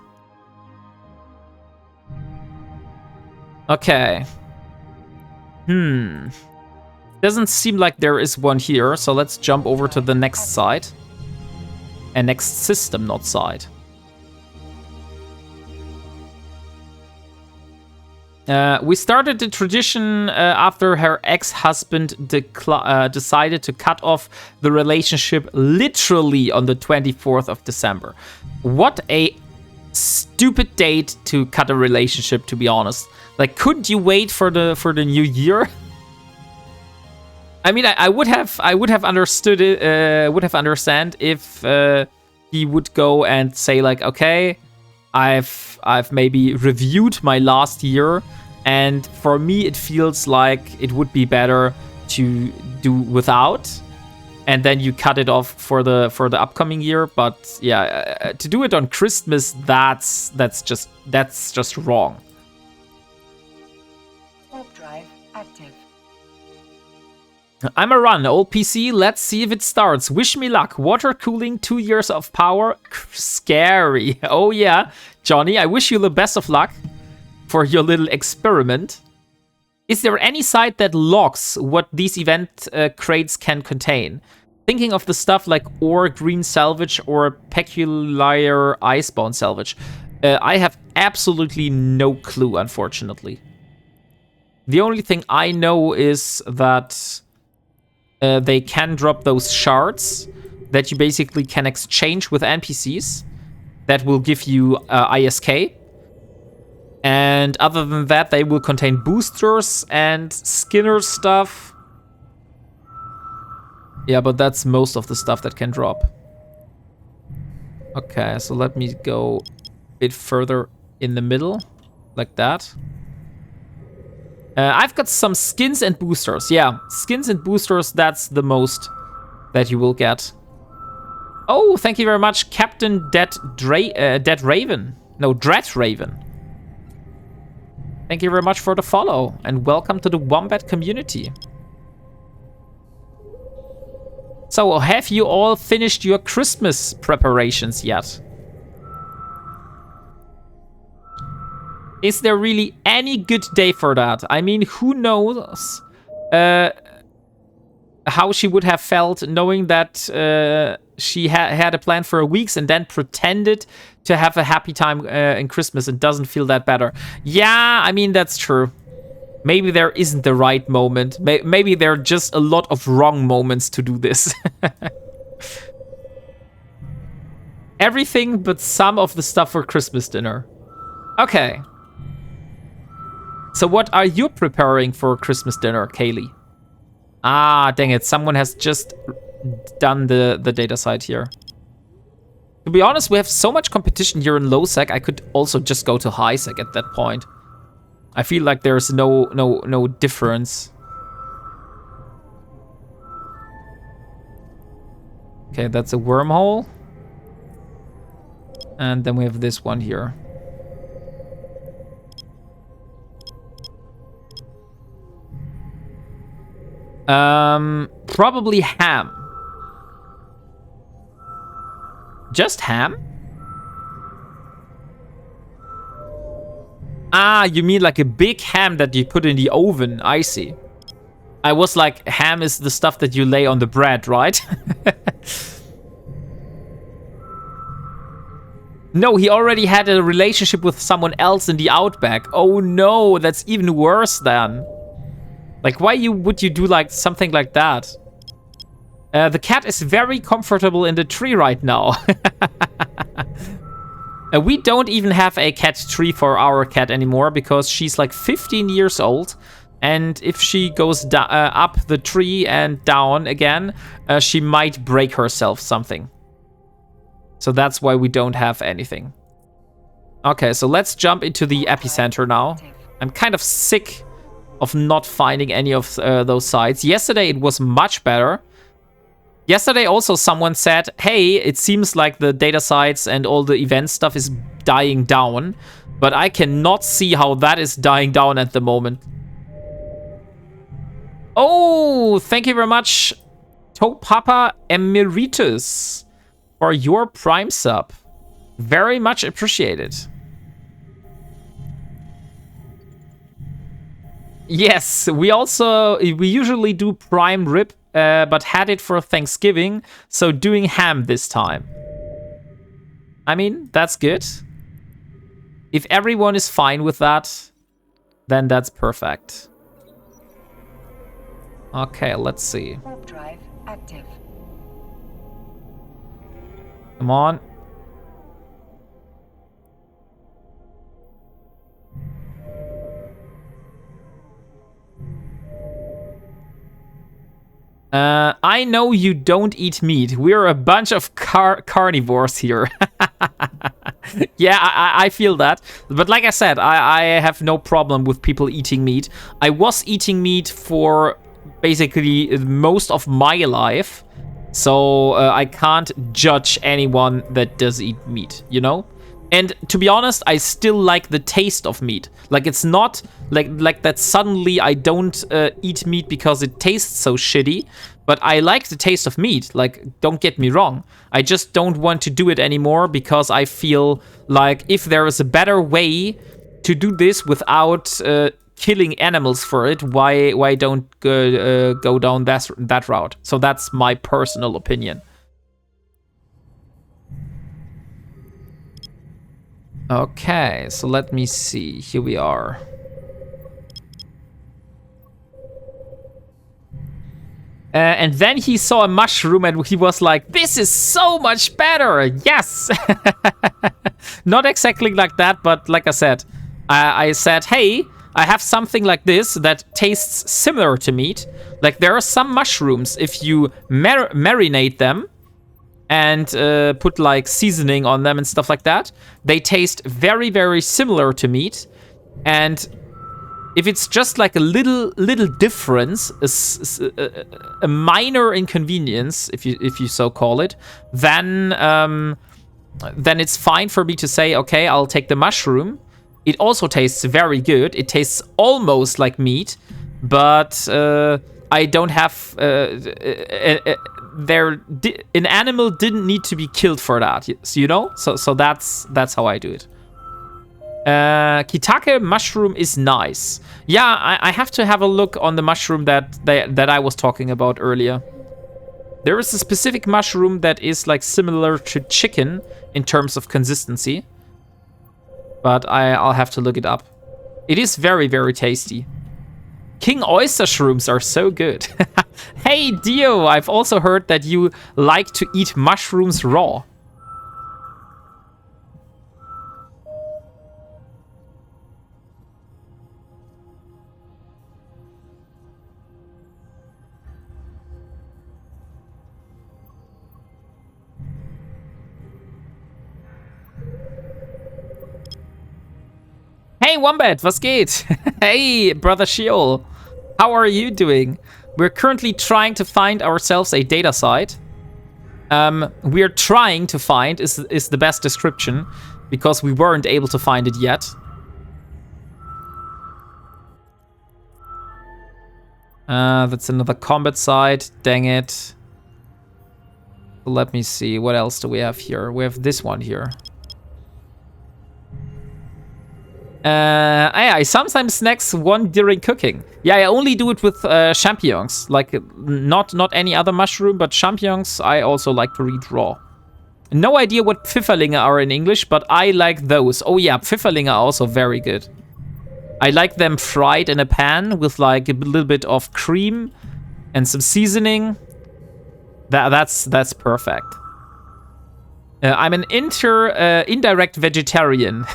Okay. Doesn't seem like there is one here, so let's jump over to the next site. And next system, not site. We started the tradition after her ex-husband decided to cut off the relationship literally on the 24th of December. What a stupid date to cut a relationship, to be honest. Like, couldn't you wait for the new year? I mean, I would have understood it. Would have understand if he would go and say like, okay, I've maybe reviewed my last year, and for me it feels like it would be better to do without, and then you cut it off for the upcoming year. But yeah, to do it on Christmas, that's just wrong. Warp drive active. I'm a run, old PC. Let's see if it starts. Wish me luck. Water cooling, 2 years of power. Scary. Oh yeah, Johnny, I wish you the best of luck for your little experiment. Is there any site that logs what these event crates can contain? Thinking of the stuff like ore green salvage or peculiar icebound salvage. I have absolutely no clue, unfortunately. The only thing I know is that they can drop those shards that you basically can exchange with NPCs that will give you ISK. And other than that, they will contain boosters and Skinner stuff. Yeah, but that's most of the stuff that can drop. Okay, so let me go a bit further in the middle, like that. I've got some skins and boosters. Yeah, skins and boosters, that's the most that you will get. Oh, thank you very much, Captain Raven. No, Dradimin. Thank you very much for the follow, and welcome to the Wombat community. So, have you all finished your Christmas preparations yet? Is there really any good day for that? I mean, who knows how she would have felt knowing that she had a plan for weeks and then pretended to have a happy time in Christmas and doesn't feel that better. Yeah, I mean, that's true. Maybe there isn't the right moment. Maybe there are just a lot of wrong moments to do this. Everything but some of the stuff for Christmas dinner. Okay. So what are you preparing for Christmas dinner, Kaylee? Ah, dang it. Someone has just done the data site here. To be honest, we have so much competition here in low sec, I could also just go to high sec at that point. I feel like there's no difference. Okay, that's a wormhole. And then we have this one here. Probably ham. Just ham? Ah, you mean like a big ham that you put in the oven. I see. I was like, ham is the stuff that you lay on the bread, right? No, he already had a relationship with someone else in the Outback. Oh no, that's even worse then. Like, why would you do like something like that? The cat is very comfortable in the tree right now. We don't even have a cat tree for our cat anymore because she's like 15 years old. And if she goes up the tree and down again, she might break herself something. So that's why we don't have anything. Okay, so let's jump into the epicenter now. I'm kind of sick of not finding any of those sites. Yesterday it was much better. Yesterday also someone said, hey, it seems like the data sites and all the event stuff is dying down, but I cannot see how that is dying down at the moment. Oh, thank you very much, Topapa Emeritus, for your Prime sub. Very much appreciated. Yes, we usually do prime rib, but had it for Thanksgiving, so doing ham this time. I mean, that's good. If everyone is fine with that, then that's perfect. Okay, let's see. Warp drive active. Come on. I know you don't eat meat. We're a bunch of carnivores here. Yeah, I feel that. But like I said, I have no problem with people eating meat. I was eating meat for basically most of my life. So I can't judge anyone that does eat meat, you know? And to be honest, I still like the taste of meat. Like, it's not like that suddenly I don't eat meat because it tastes so shitty. But I like the taste of meat. Like, don't get me wrong. I just don't want to do it anymore because I feel like if there is a better way to do this without killing animals for it, why don't go down that route? So that's my personal opinion. Okay, so let me see. Here we are. And then he saw a mushroom and he was like, this is so much better. Yes. Not exactly like that, but like I said, I said, hey, I have something like this that tastes similar to meat. Like, there are some mushrooms, if you marinate them and put like seasoning on them and stuff like that, they taste very, very similar to meat. And if it's just like a little difference, a minor inconvenience, if you so call it, then it's fine for me to say, okay, I'll take the mushroom. It also tastes very good. It tastes almost like meat, but I don't have an animal didn't need to be killed for that, so, you know. So that's how I do it. Kitake mushroom is nice. Yeah, I have to have a look on the mushroom that I was talking about earlier. There is a specific mushroom that is like similar to chicken in terms of consistency, but I'll have to look it up. It is very, very tasty. King oyster shrooms are so good. Hey Dio, I've also heard that you like to eat mushrooms raw. Hey Wombat, was geht? Hey brother Sheol, how are you doing? We're currently trying to find ourselves a data site. We're trying to find is the best description, because we weren't able to find it yet. That's another combat site, dang it. Let me see, what else do we have here? We have this one here. I sometimes snacks one during cooking. Yeah, I only do it with champignons. Like, not any other mushroom, but champignons I also like to eat raw. No idea what Pfifferlinge are in English, but I like those. Oh yeah, Pfifferlinge are also very good. I like them fried in a pan with like a little bit of cream and some seasoning. That's perfect. I'm an indirect vegetarian.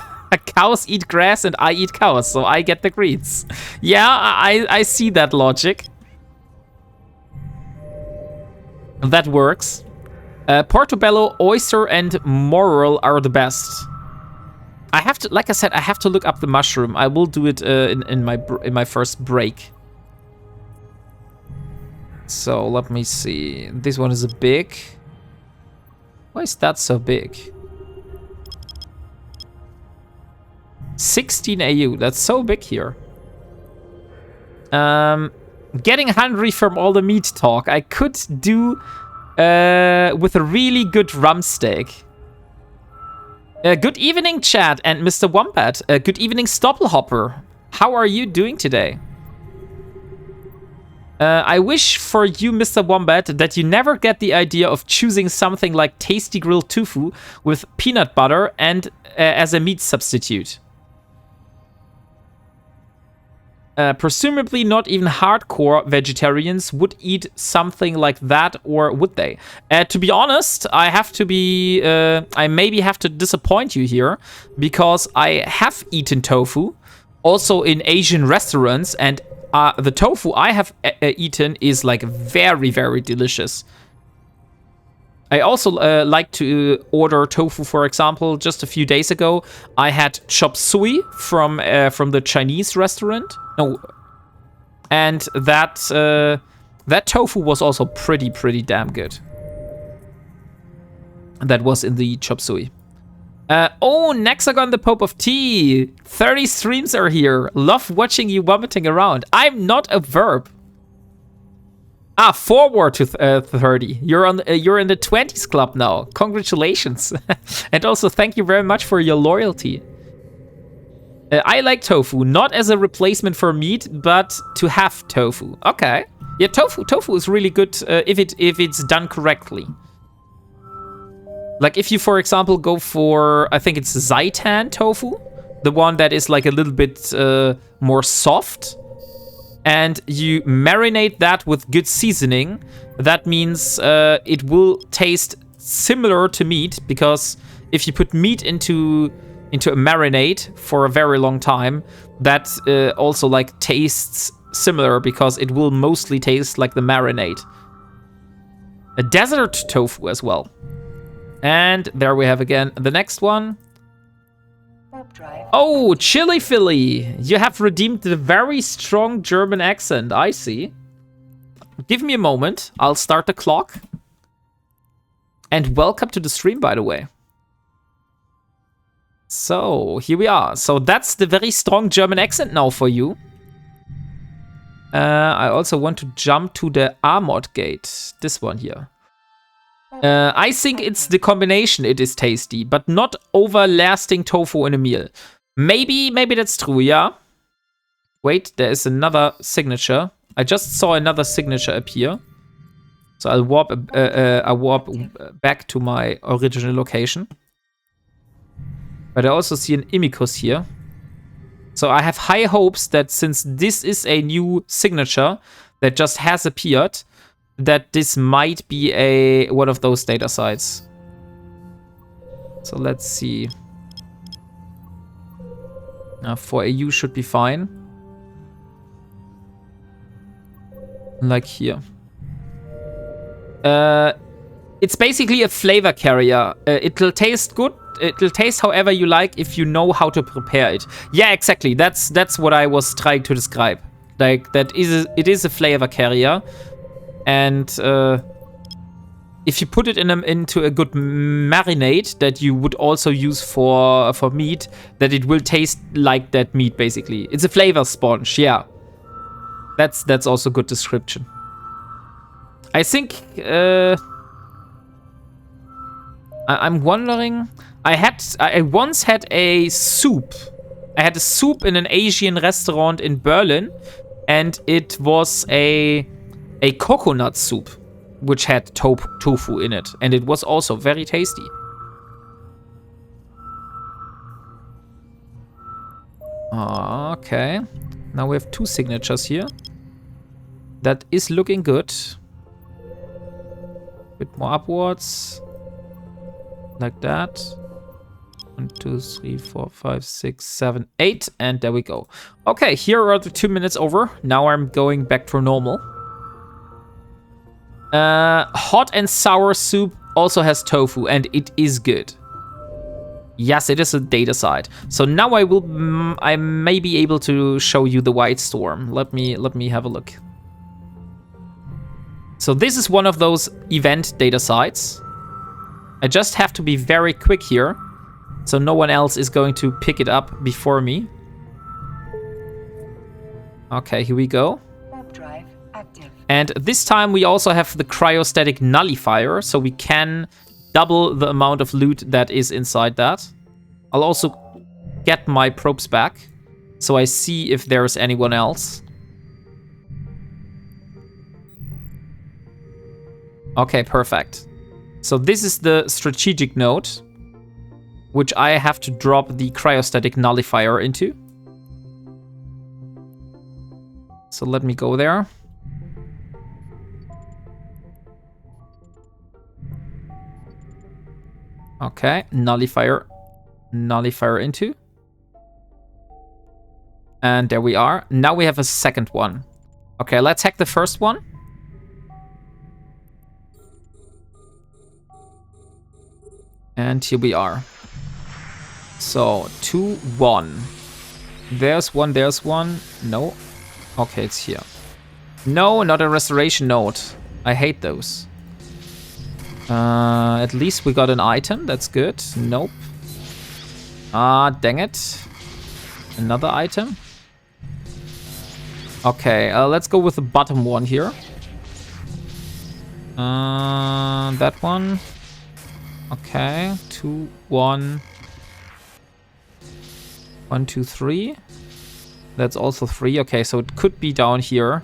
Cows eat grass and I eat cows, so I get the greens. Yeah, I see that logic. That works. Portobello, oyster, and morel are the best. I have to, like I said, I have to look up the mushroom. I will do it in my first break. So let me see. This one is a big. Why is that so big? 16 AU, that's so big here. Getting hungry from all the meat talk. I could do with a really good rump steak. Good evening, chat, and Mr. Wombat. Good evening, Stoppelhopper. How are you doing today? I wish for you, Mr. Wombat, that you never get the idea of choosing something like tasty grilled tofu with peanut butter and as a meat substitute. Presumably not even hardcore vegetarians would eat something like that, or would they? To be honest, I maybe have to disappoint you here, because I have eaten tofu, also in Asian restaurants, and the tofu I have eaten is like very, very delicious. I also like to order tofu, for example. Just a few days ago, I had chop suey from the Chinese restaurant. No, and that tofu was also pretty damn good. That was in the chop suey. Oh, Nexagon, the Pope of Tea. 30 streams are here. Love watching you vomiting around. I'm not a verb. Forward to 30. You're in the 20s club now. Congratulations. And also thank you very much for your loyalty. I like tofu, not as a replacement for meat, but to have tofu. Okay. Yeah, tofu is really good if it's done correctly. Like if you, for example, go for, I think it's seitan tofu, the one that is like a little bit more soft, and you marinate that with good seasoning, that means it will taste similar to meat, because if you put meat into a marinade for a very long time, that also like tastes similar, because it will mostly taste like the marinade. A desert tofu as well. And there we have again the next one. Oh, Chili Philly! You have redeemed the very strong German accent, I see. Give me a moment, I'll start the clock. And welcome to the stream, by the way. So, here we are. So that's the very strong German accent now for you. I also want to jump to the Armored Gate, this one here. I think it's the combination it is tasty, but not overlasting tofu in a meal. Maybe that's true, yeah? Wait, there is another signature. I just saw another signature appear. So I'll warp back to my original location. But I also see an Imicus here. So I have high hopes that since this is a new signature that just has appeared, that this might be one of those data sites. So let's see. For AU should be fine. Like here. It's basically a flavor carrier. It'll taste good. It'll taste however you like if you know how to prepare it. Yeah, exactly. That's what I was trying to describe. Like it is a flavor carrier. And if you put it into a good marinade that you would also use for meat, that it will taste like that meat, basically. It's a flavor sponge, yeah. That's also a good description. I think I'm wondering. I once had a soup. I had a soup in an Asian restaurant in Berlin, and it was a coconut soup, which had tofu in it, and it was also very tasty. Okay, now we have 2 signatures here. That is looking good. Bit more upwards, like that. 1, 2, 3, 4, 5, 6, 7, 8, and there we go. Okay, here are the 2 minutes over. Now I'm going back to normal. Hot and sour soup also has tofu, and it is good. Yes, it is a data site. So now I may be able to show you the White Storm. Let me have a look. So this is one of those event data sites. I just have to be very quick here, so no one else is going to pick it up before me. Okay, here we go. And this time we also have the cryostatic nullifier, so we can double the amount of loot that is inside that. I'll also get my probes back, so I see if there's anyone else. Okay, perfect. So this is the strategic node, which I have to drop the cryostatic nullifier into. So let me go there. Okay, nullifier. Nullifier into. And there we are. Now we have a second one. Okay, let's hack the first one. And here we are. So, 2, 1. There's one, there's one. No. Okay, it's here. No, not a restoration node. I hate those. At least we got an item. That's good. Nope. Ah, dang it. Another item. Okay, let's go with the bottom one here. That one. Okay, 2, 1. 1, 2, 3. That's also 3. Okay, so it could be down here.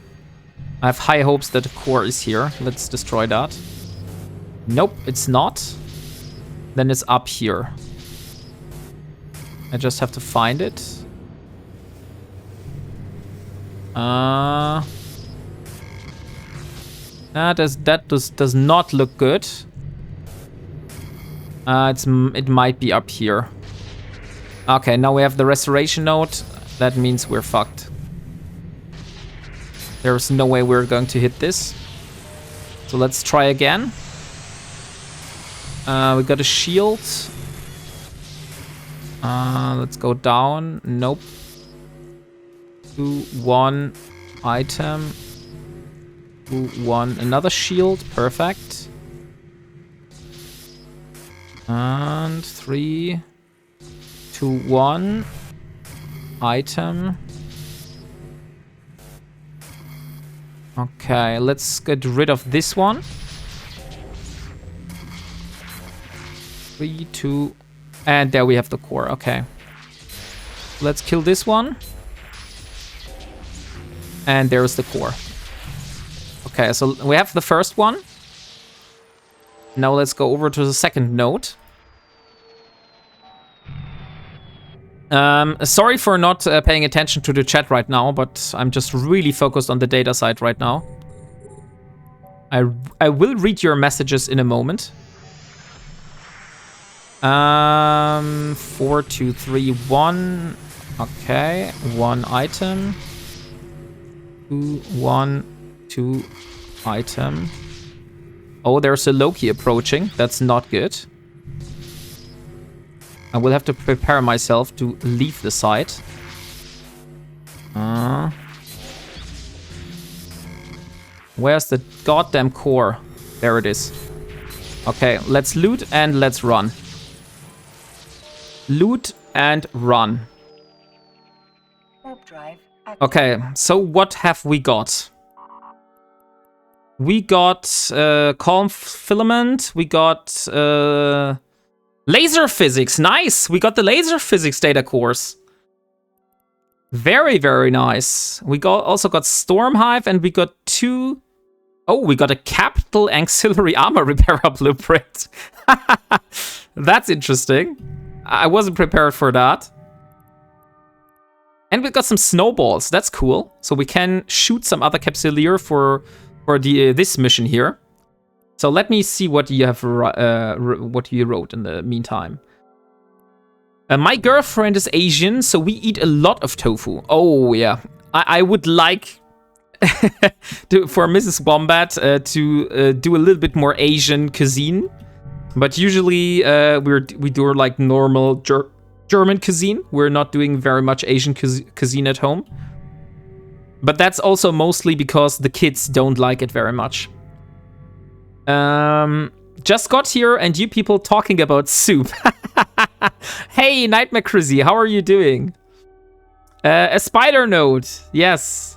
I have high hopes that the core is here. Let's destroy that. Nope, it's not. Then it's up here. I just have to find it. That does not look good. It might be up here. Okay, now we have the restoration node. That means we're fucked. There's no way we're going to hit this. So let's try again. We got a shield. Let's go down. Nope. 2, 1 item. 2, 1 another shield. Perfect. And 3, 2, 1 item. Okay, let's get rid of this one. 3, 2, and there we have the core. Okay, let's kill this one. And there's the core. Okay, so we have the first one. Now let's go over to the second node. Sorry for not paying attention to the chat right now, but I'm just really focused on the data side right now. I will read your messages in a moment. 4, 2, 3, 1. Okay, 1 item. 2, 1, 2 item. Oh, there's a Loki approaching. That's not good. I will have to prepare myself to leave the site. Where's the goddamn core? There it is. Okay, let's loot and let's run. Loot and run. Warp drive active. Okay, so what have we got? We got calm filament. We got laser physics. Nice. We got the laser physics data cores. Very, very nice. We also got storm hive, and we got 2. Oh, we got a capital auxiliary armor repairer blueprint. That's interesting. I wasn't prepared for that. And we got some snowballs. That's cool. So we can shoot some other capsuleer for this mission here. So let me see what you have what you wrote in the meantime. My girlfriend is Asian, so we eat a lot of tofu. Oh yeah, I would like for Mrs. Wombat to do a little bit more Asian cuisine, but usually we do like normal German cuisine. We're not doing very much Asian cuisine at home. But that's also mostly because the kids don't like it very much. Just got here and you people talking about soup. Hey, Nightmare Crizzy, how are you doing? A spider node, yes.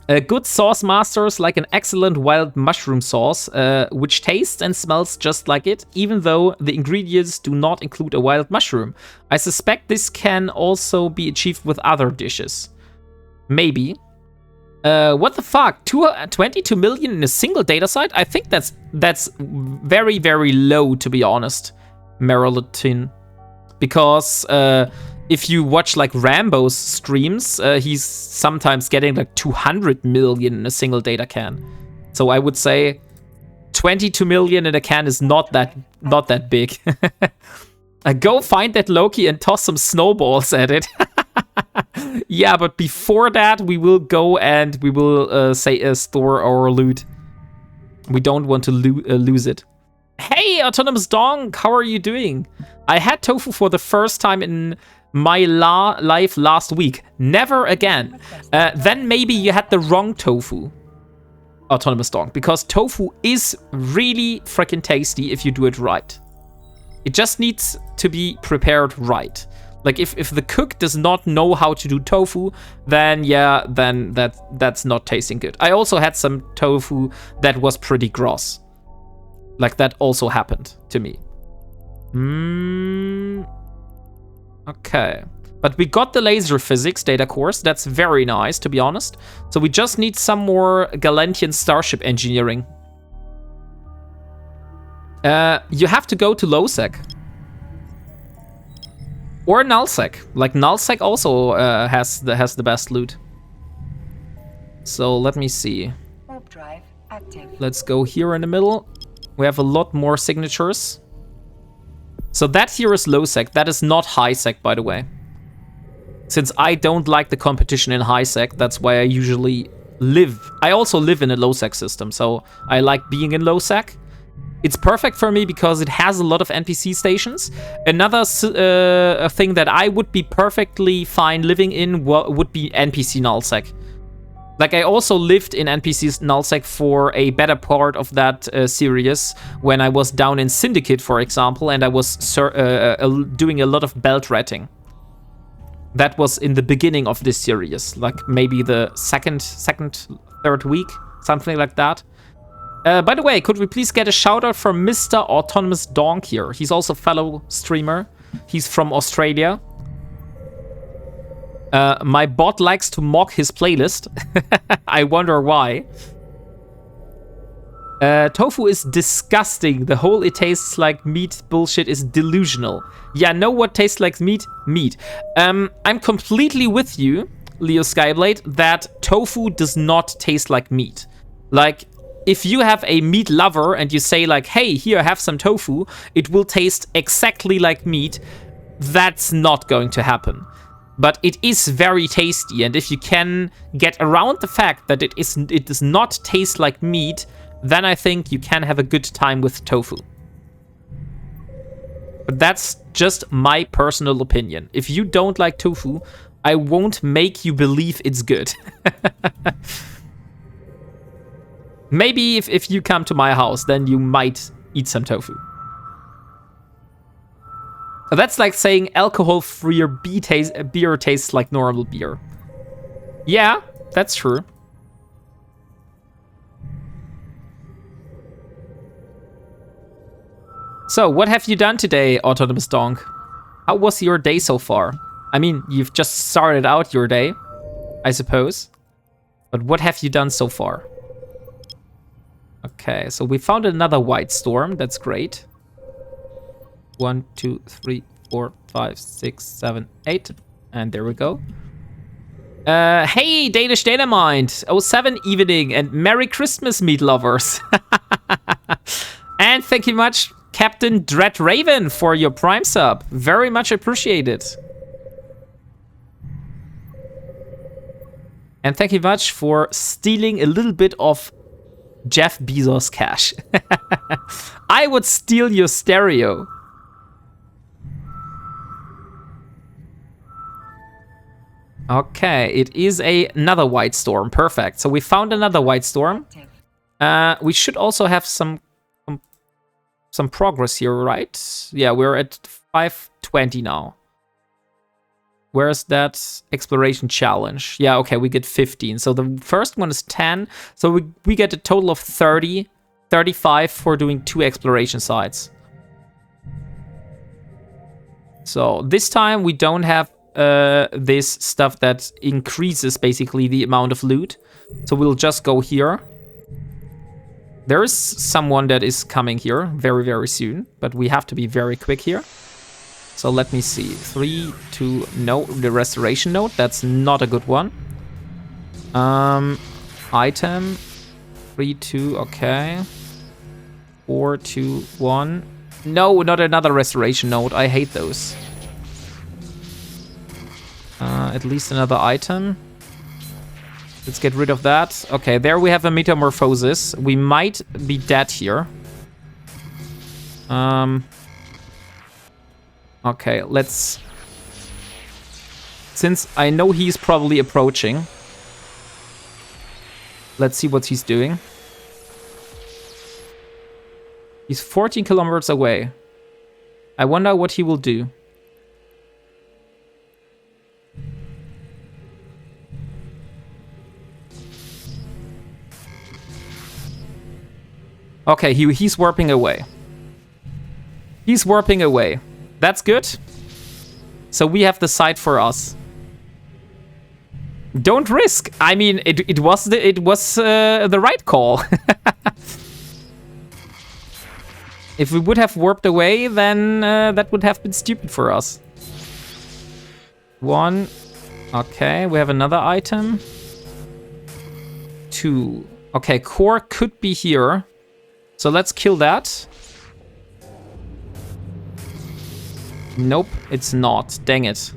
Good sauce masters like an excellent wild mushroom sauce, which tastes and smells just like it, even though the ingredients do not include a wild mushroom. I suspect this can also be achieved with other dishes. Maybe. What the fuck? 22 million in a single data site? I think that's very, very low, to be honest, Marilatin. Because if you watch like Rambo's streams, he's sometimes getting like 200 million in a single data can. So I would say 22 million in a can is not that big. Go find that Loki and toss some snowballs at it. Yeah, but before that, we will go and we will store our loot. We don't want to lose it. Hey, Autonomous Donk, how are you doing? I had tofu for the first time in my life last week. Never again. Then maybe you had the wrong tofu, Autonomous Donk, because tofu is really freaking tasty if you do it right. It just needs to be prepared right. Like if the cook does not know how to do tofu, then yeah, then that's not tasting good. I also had some tofu that was pretty gross. Like that also happened to me. Okay. But we got the laser physics data course. That's very nice, to be honest. So we just need some more Galantian starship engineering. You have to go to Lowsec. Or Nullsec. Like Nullsec also has the best loot. So let me see. Warp drive active. Let's go here in the middle. We have a lot more signatures. So that here is Lowsec. That is not Highsec, by the way. Since I don't like the competition in Highsec, that's why I usually live. I also live in a Lowsec system, so I like being in Lowsec. It's perfect for me because it has a lot of NPC stations. Another thing that I would be perfectly fine living in would be NPC Nullsec. Like, I also lived in NPC Nullsec for a better part of that series when I was down in Syndicate, for example, and I was doing a lot of belt ratting. That was in the beginning of this series, like maybe the third week, something like that. By the way, could we please get a shout out from Mr. Autonomous Donk here? He's also a fellow streamer. He's from Australia. My bot likes to mock his playlist. I wonder why. Tofu is disgusting. The whole "it tastes like meat" bullshit is delusional. Yeah, know what tastes like meat? Meat. I'm completely with you, Leo Skyblade, that tofu does not taste like meat. Like, if you have a meat lover and you say like, hey, here, have some tofu, it will taste exactly like meat. That's not going to happen. But it is very tasty, and if you can get around the fact that it does not taste like meat, then I think you can have a good time with tofu. But that's just my personal opinion. If you don't like tofu, I won't make you believe it's good. Maybe if you come to my house, then you might eat some tofu. That's like saying alcohol-free beer tastes like normal beer. Yeah, that's true. So, what have you done today, Autonomous Donk? How was your day so far? I mean, you've just started out your day, I suppose. But what have you done so far? Okay, so we found another white storm. That's great. 1, 2, 3, 4, 5, 6, 7, 8. And there we go. Hey, Danish Dynamite. 07 evening and Merry Christmas, meat lovers. And thank you much, Captain Dradimin, for your Prime sub. Very much appreciated. And thank you much for stealing a little bit of Jeff Bezos cash. I would steal your stereo. Okay, it is another white storm. Perfect. So we found another white storm. We should also have some progress here, right? Yeah, we're at 520 now. Where's that exploration challenge? Yeah, okay, we get 15. So the first one is 10. So we get a total of 30, 35 for doing 2 exploration sites. So this time we don't have this stuff that increases basically the amount of loot. So we'll just go here. There is someone that is coming here very, very soon, but we have to be very quick here. So let me see. 3, 2, no, the restoration node. That's not a good one. Item. 3, 2, okay. 4, 2, 1. No, not another restoration node. I hate those. At least another item. Let's get rid of that. Okay, there we have a metamorphosis. We might be dead here. Okay, let's... Since I know he's probably approaching, let's see what he's doing. He's 14 kilometers away. I wonder what he will do. Okay, he's warping away. He's warping away. That's good. So we have the site for us. Don't risk. I mean, it was the right call. If we would have warped away, then that would have been stupid for us. 1. Okay, we have another item. 2. Okay, core could be here. So let's kill that. Nope, it's not. Dang it.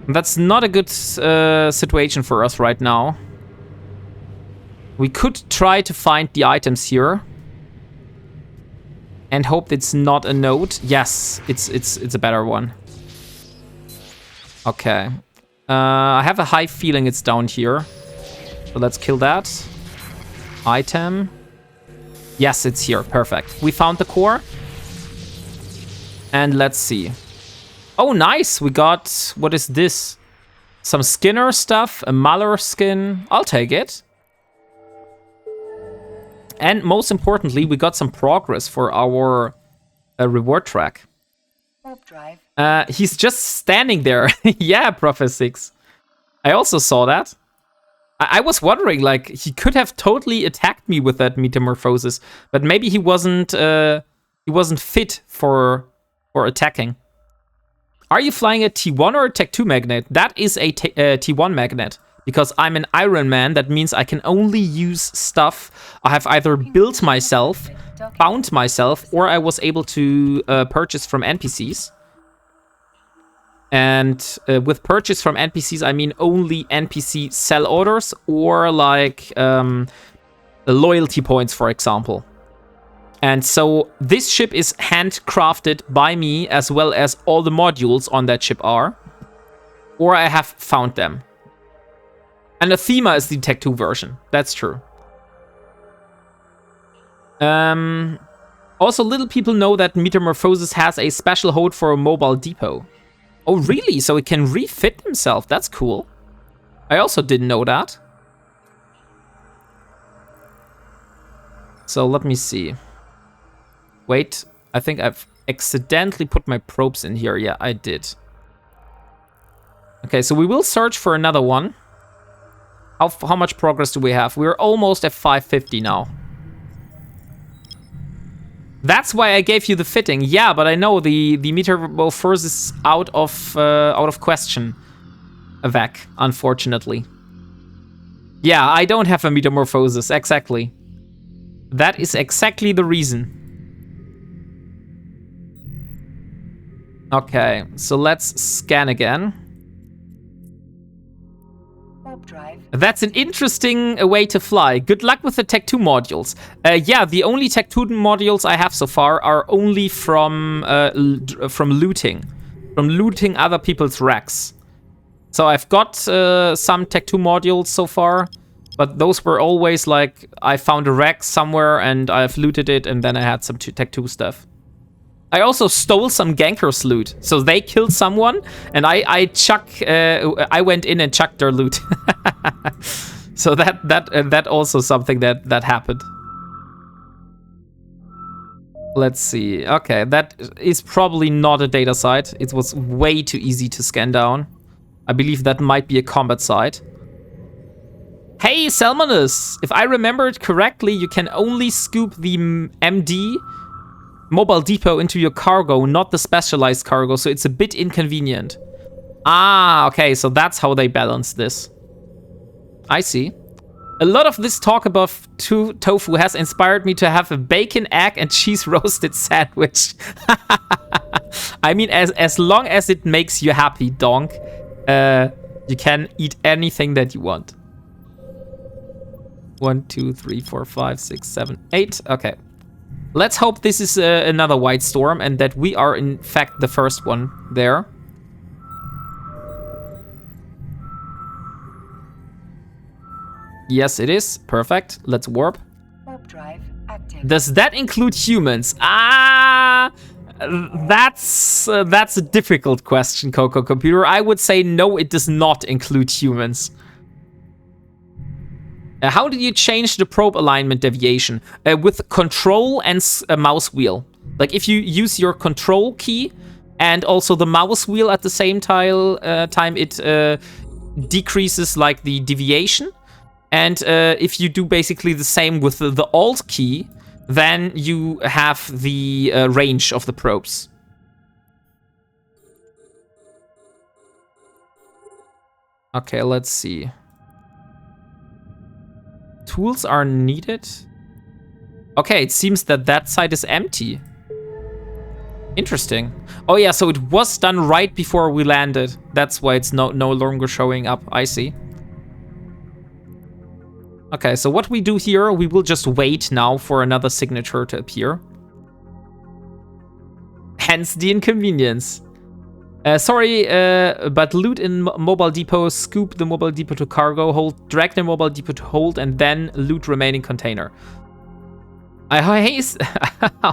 That's not a good situation for us right now. We could try to find the items here. And hope it's not a node. Yes, it's a better one. Okay. I have a high feeling it's down here. So let's kill that. Item. Yes, it's here. Perfect. We found the core. And let's see. Oh, nice. We got... What is this? Some Skinner stuff. A Muller skin. I'll take it. And most importantly, we got some progress for our reward track. Warp drive. He's just standing there. Yeah, Prophet 6. I also saw that. I was wondering, like, he could have totally attacked me with that metamorphosis, but maybe he wasn't fit for attacking. Are you flying a T1 or a Tech 2 magnet? That is a T1 magnet, because I'm an Ironman. That means I can only use stuff I have either built myself, found myself, or I was able to purchase from NPCs. And with purchase from NPCs, I mean only NPC sell orders or like loyalty points, for example. And so this ship is handcrafted by me, as well as all the modules on that ship are. Or I have found them. And Athema is the Tech 2 version. That's true. Also, little people know that Metamorphosis has a special hold for a mobile depot. Oh, really? So it can refit himself. That's cool. I also didn't know that. So let me see. Wait, I think I've accidentally put my probes in here. Yeah, I did. Okay, so we will search for another one. How much progress do we have? We're almost at 550 now. That's why I gave you the fitting. Yeah, but I know the metamorphosis is out of question. Vec, unfortunately. Yeah, I don't have a metamorphosis. Exactly. That is exactly the reason. Okay, so let's scan again. Drive. That's an interesting way to fly. Good luck with the Tech 2 modules. Yeah, the only Tech 2 modules I have so far are only from looting. From looting other people's racks. So I've got some Tech 2 modules so far, but those were always like, I found a rack somewhere and I've looted it, and then I had some Tech 2 stuff. I also stole some gankers' loot. So they killed someone, and I went in and chucked their loot. So that also something that happened. Let's see. Okay, that is probably not a data site. It was way too easy to scan down. I believe that might be a combat site. Hey, Salmonus! If I remembered correctly, you can only scoop the MD mobile depot into your cargo, not the specialized cargo, so it's a bit inconvenient. Ah, okay, so that's how they balance this. I see. A lot of this talk about tofu has inspired me to have a bacon, egg, and cheese roasted sandwich. I mean, as long as it makes you happy, Donk, you can eat anything that you want. 1, 2, 3, 4, 5, 6, 7, 8. Okay. Let's hope this is another white storm and that we are, in fact, the first one there. Yes, it is. Perfect. Let's warp. Warp drive active. Does that include humans? Ah, that's a difficult question, Coco Computer. I would say no, it does not include humans. How did you change the probe alignment deviation? With control and a mouse wheel. Like if you use your control key and also the mouse wheel at the same time, it decreases like the deviation. And if you do basically the same with the Alt key, then you have the range of the probes. Okay, let's see. Tools are needed. Okay, it seems that that side is empty. Interesting. Oh yeah, so it was done right before we landed. That's why it's no longer showing up. I see. Okay, so what we do here, we will just wait now for another signature to appear. Hence the inconvenience. Sorry, but loot in mobile depot, scoop the mobile depot to cargo, drag the mobile depot to hold, and then loot remaining container.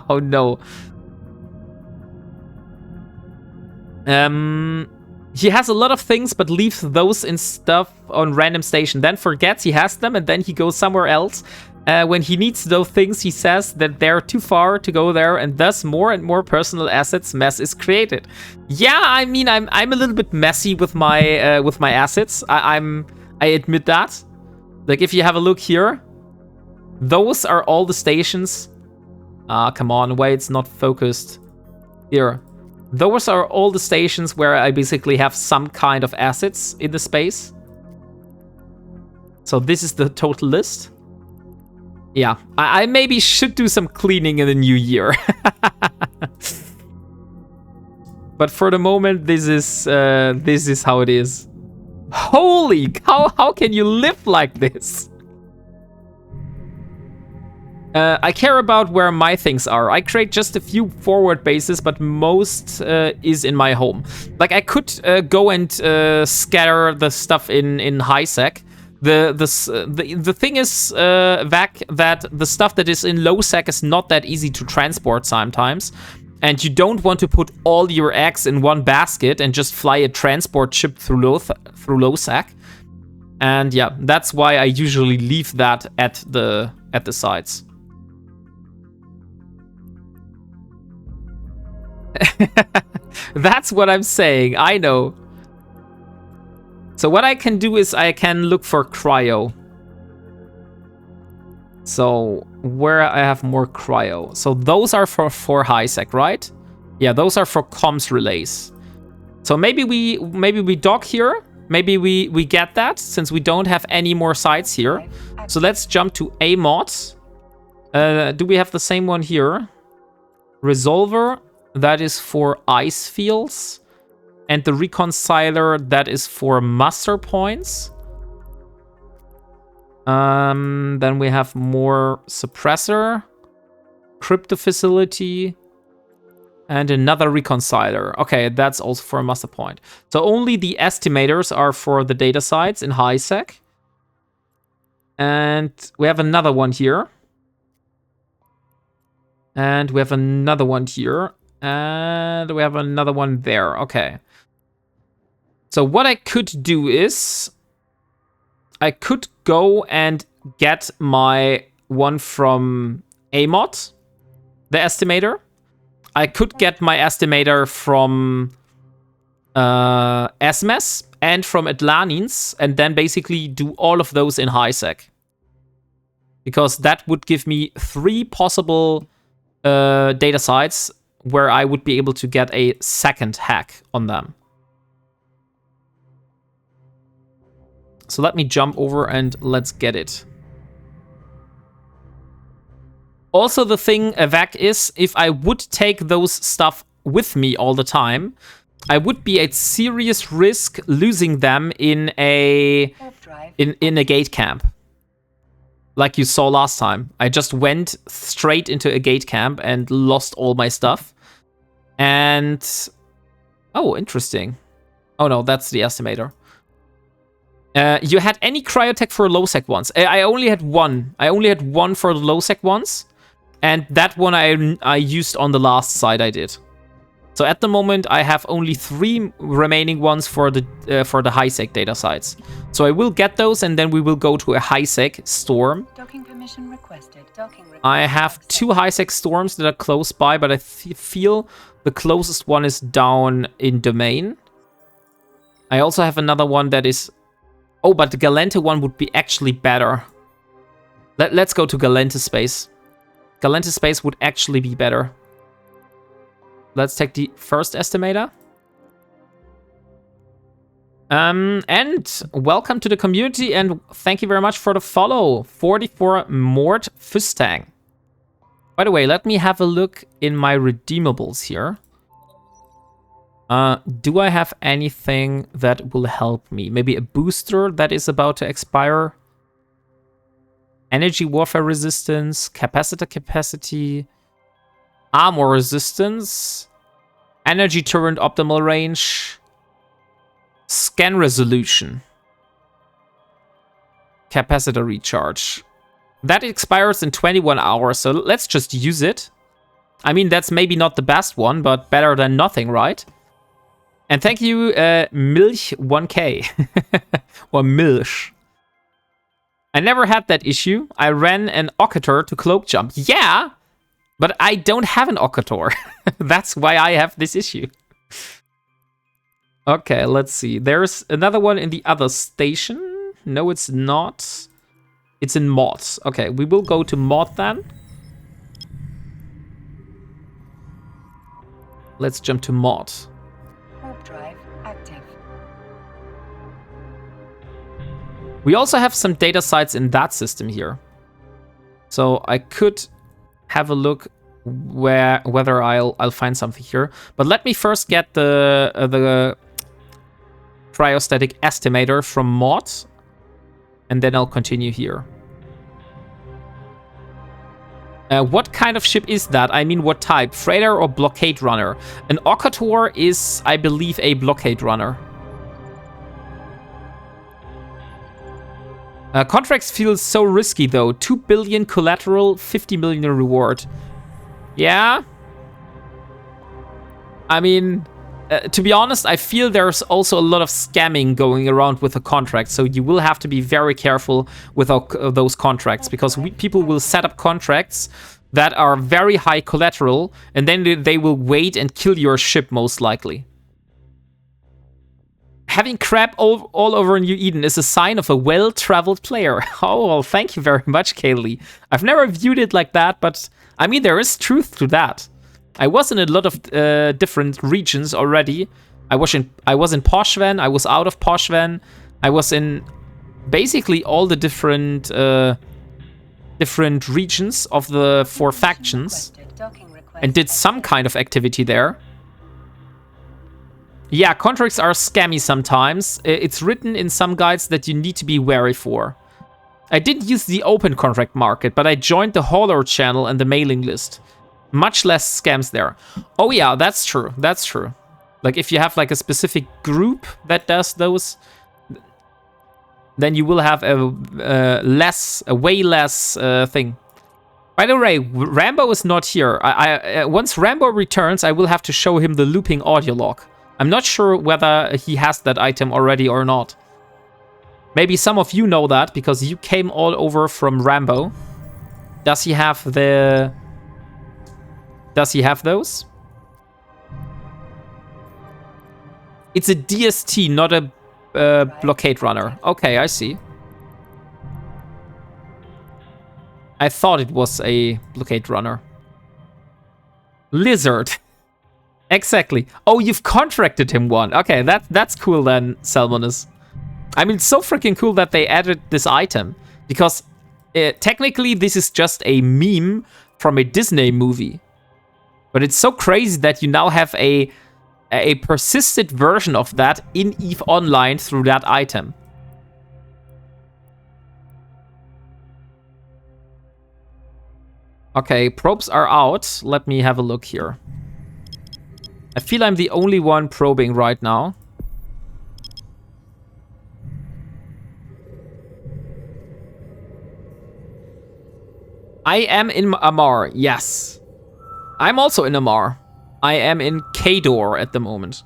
Oh no. He has a lot of things, but leaves those in stuff on random station. Then forgets he has them, and then he goes somewhere else. When he needs those things, he says that they're too far to go there, and thus more and more personal assets mess is created. Yeah, I mean, I'm a little bit messy with my assets. I admit that. Like if you have a look here, those are all the stations. Ah, come on, why it's not focused here. Those are all the stations where I basically have some kind of assets in the space. So this is the total list. Yeah, I maybe should do some cleaning in the new year. But for the moment, this is how it is. Holy cow, how can you live like this? I care about where my things are. I create just a few forward bases, but most is in my home. Like I could go and scatter the stuff in high sec. The thing is, Vac, that the stuff that is in low sec is not that easy to transport sometimes. And you don't want to put all your eggs in one basket and just fly a transport ship through low sec. And yeah, that's why I usually leave that at the sides. That's what I'm saying. I know. So what I can do is I can look for cryo. So where I have more cryo. So those are for high sec, right? Yeah, those are for comms relays. So maybe we dock here. Maybe we get that since we don't have any more sites here. So let's jump to a mod. Do we have the same one here? Resolver. That is for ice fields. And the reconciler, that is for muster points. Then we have more suppressor, crypto facility, and another reconciler. Okay, that's also for a muster point. So only the estimators are for the data sites in high sec. And we have another one here. And we have another one here. And we have another one there. Okay. So what I could do is I could go and get my one from AMOD, the estimator. I could get my estimator from SMES and from Atlanins, and then basically do all of those in high sec. Because that would give me 3 possible data sites where I would be able to get a second hack on them. So let me jump over and let's get it. Also, the thing, Vec, is if I would take those stuff with me all the time, I would be at serious risk losing them in a gate camp. Like you saw last time. I just went straight into a gate camp and lost all my stuff. And... oh, interesting. Oh no, that's the estimator. You had any cryotech for low sec ones? I only had one. I only had one for the low sec ones. And that one I used on the last side I did. So at the moment, I have only 3 remaining ones for the high-sec data sites. So I will get those, and then we will go to a high-sec storm. Docking permission requested. I have 2 high-sec storms that are close by, but I feel the closest one is down in domain. I also have another one that is... oh, but the Galente one would be actually better. Let's go to Galente space. Galente space would actually be better. Let's take the first estimator. And welcome to the community, and thank you very much for the follow. 44 Mort Fustang. By the way, let me have a look in my redeemables here. Do I have anything that will help me? Maybe a booster that is about to expire? Energy warfare resistance, capacitor capacity... armor resistance, energy turret optimal range, scan resolution, capacitor recharge. That expires in 21 hours, so let's just use it. I mean, that's maybe not the best one, but better than nothing, right? And thank you, Milch1K, or Milch. I never had that issue. I ran an Occator to cloak jump. Yeah! But I don't have an Occator. That's why I have this issue. Okay, let's see. There's another one in the other station. No, it's not. It's in Mod. Okay, we will go to Mod then. Let's jump to Mod. Warp drive active. We also have some data sites in that system here. So I could... have a look whether I'll find something here. But let me first get the cryostatic estimator from Mod, and then I'll continue here. What kind of ship is that? I mean, what type? Freighter or blockade runner? An Occator is, I believe, a blockade runner. Contracts feel so risky, though. 2 billion collateral, 50 million reward. Yeah? I mean, to be honest, I feel there's also a lot of scamming going around with the contract, so you will have to be very careful with those contracts, because people will set up contracts that are very high collateral, and then they will wait and kill your ship, most likely. Having crap all over New Eden is a sign of a well-traveled player. Oh, well, thank you very much, Kaylee. I've never viewed it like that, but I mean, there is truth to that. I was in a lot of different regions already. I was in Poshven, I was out of Poshven, I was in basically all the different regions of the 4 factions, and did some kind of activity there. Yeah, contracts are scammy sometimes. It's written in some guides that you need to be wary for. I didn't use the open contract market, but I joined the hauler channel and the mailing list. Much less scams there. Oh yeah, that's true. That's true. Like if you have like a specific group that does those, then you will have a way less thing. By the way, Rambo is not here. Once Rambo returns, I will have to show him the looping audio log. I'm not sure whether he has that item already or not. Maybe some of you know that, because you came all over from Rambo. Does he have the... Does he have those? It's a DST, not a blockade runner. Okay, I see. I thought it was a blockade runner. Lizard. Exactly. Oh, you've contracted him one. Okay, that's cool then, Salmonus. I mean, it's so freaking cool that they added this item. Because technically this is just a meme from a Disney movie. But it's so crazy that you now have a persistent version of that in EVE Online through that item. Okay, probes are out. Let me have a look here. I feel I'm the only one probing right now. I am in Amar, yes. I'm also in Amar. I am in Kador at the moment.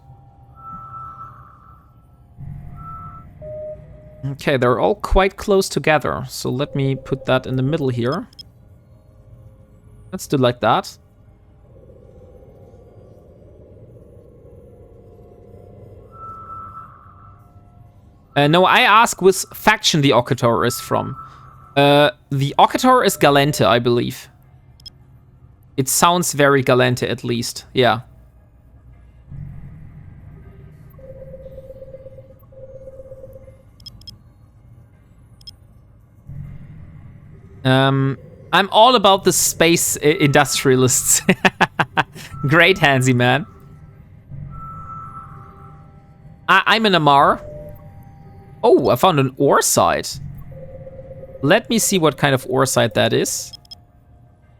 Okay, they're all quite close together. So let me put that in the middle here. Let's do like that. No, I ask which faction the Okator is from. The Okator is Galente, I believe. It sounds very Galente, at least. Yeah. I'm all about the space industrialists. Great, Hansi, man. I'm in Amar. Oh, I found an ore site. Let me see what kind of ore site that is.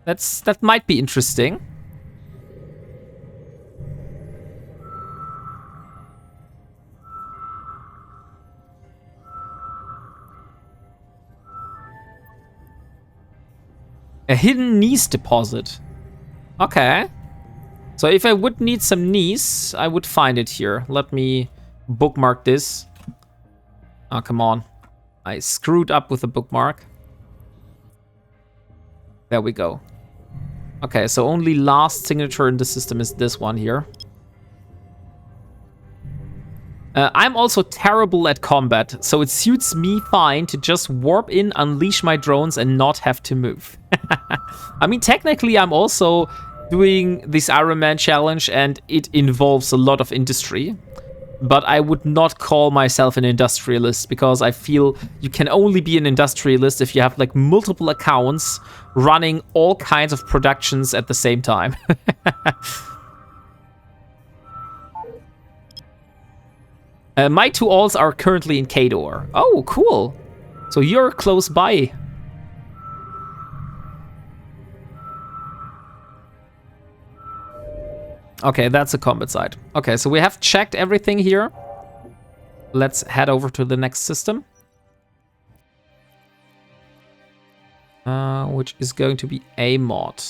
That might be interesting. A hidden gneiss deposit. Okay. So if I would need some gneiss, I would find it here. Let me bookmark this. Oh, come on. I screwed up with the bookmark. There we go. Okay, so only last signature in the system is this one here. I'm also terrible at combat, so it suits me fine to just warp in, unleash my drones, and not have to move. I mean, technically, I'm also doing this Ironman challenge, and it involves a lot of industry. But I would not call myself an industrialist, because I feel you can only be an industrialist if you have like multiple accounts running all kinds of productions at the same time. My two alts are currently in Kador. Oh, cool. So you're close by. Okay, that's a combat site. Okay, so we have checked everything here. Let's head over to the next system. Which is going to be a mod.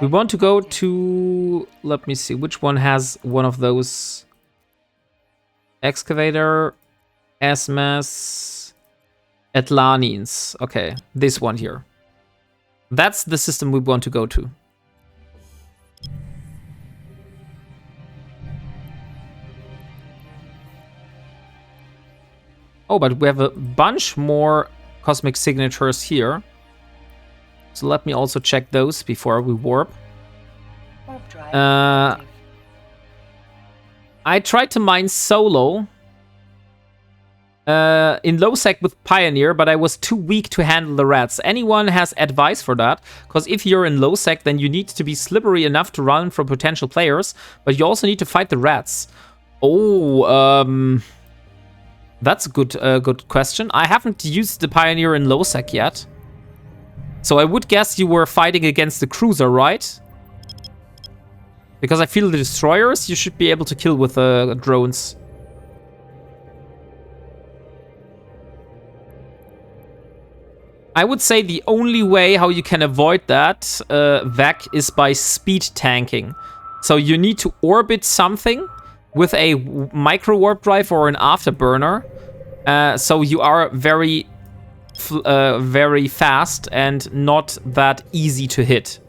We want to go to... Let me see, which one has one of those... Excavator, Asmas, Atlanines. Okay, this one here. That's the system we want to go to. Oh, but we have a bunch more cosmic signatures here. So let me also check those before we warp. I tried to mine solo in low sec with Pioneer, but I was too weak to handle the rats. Anyone has advice for that? Because if you're in low sec, then you need to be slippery enough to run from potential players, but you also need to fight the rats. Oh, that's a good question. I haven't used the Pioneer in low sec yet. So I would guess you were fighting against the cruiser, right? Because I feel the destroyers you should be able to kill with drones. I would say the only way how you can avoid that, VAC, is by speed tanking. So you need to orbit something with a micro warp drive or an afterburner. So you are very fast and not that easy to hit.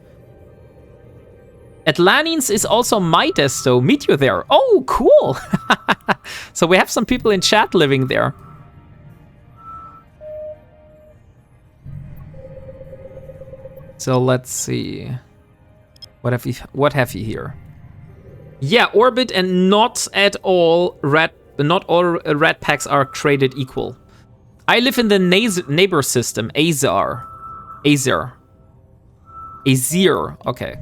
Atlanines is also Midas, though. Meet you there. Oh, cool. So we have some people in chat living there. So let's see. What have you here? Yeah, orbit and not all red packs are created equal. I live in the neighbor system, Azir. Okay.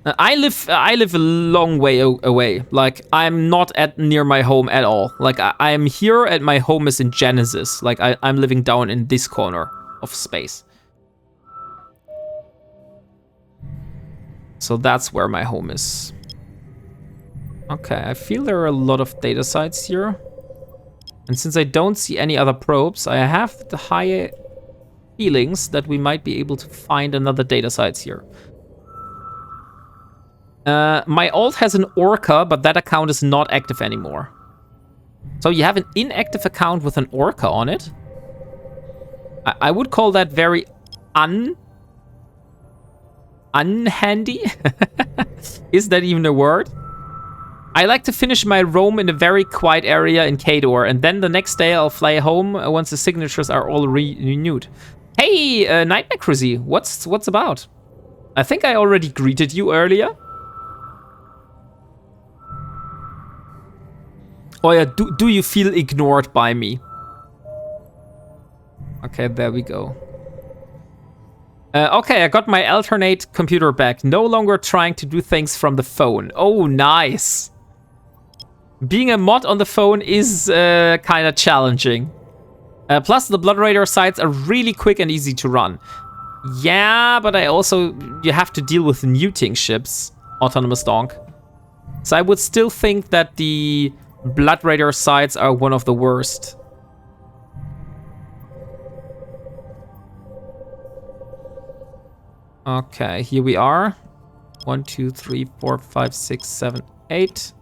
I live a long way away. Like, I'm not near my home at all. Like, I am here and my home is in Genesis. Like, I'm living down in this corner of space. So that's where my home is. Okay, I feel there are a lot of data sites here. And since I don't see any other probes, I have the high feelings that we might be able to find another data sites here. My alt has an Orca, but that account is not active anymore. So you have an inactive account with an Orca on it? I would call that very unhandy? Is that even a word? I like to finish my roam in a very quiet area in Kador, and then the next day I'll fly home once the signatures are all renewed. Hey, Nightmare Cruzy, what's about? I think I already greeted you earlier. Oh yeah, do you feel ignored by me? Okay, there we go. Okay, I got my alternate computer back. No longer trying to do things from the phone. Oh, nice. Being a mod on the phone is kind of challenging. Plus, the Blood Raider sites are really quick and easy to run. Yeah, but you have to deal with muting ships, Autonomous Donk. So I would still think that the Blood Raider sites are one of the worst. Okay, here we are. 1, 2, 3, 4, 5, 6, 7, 8.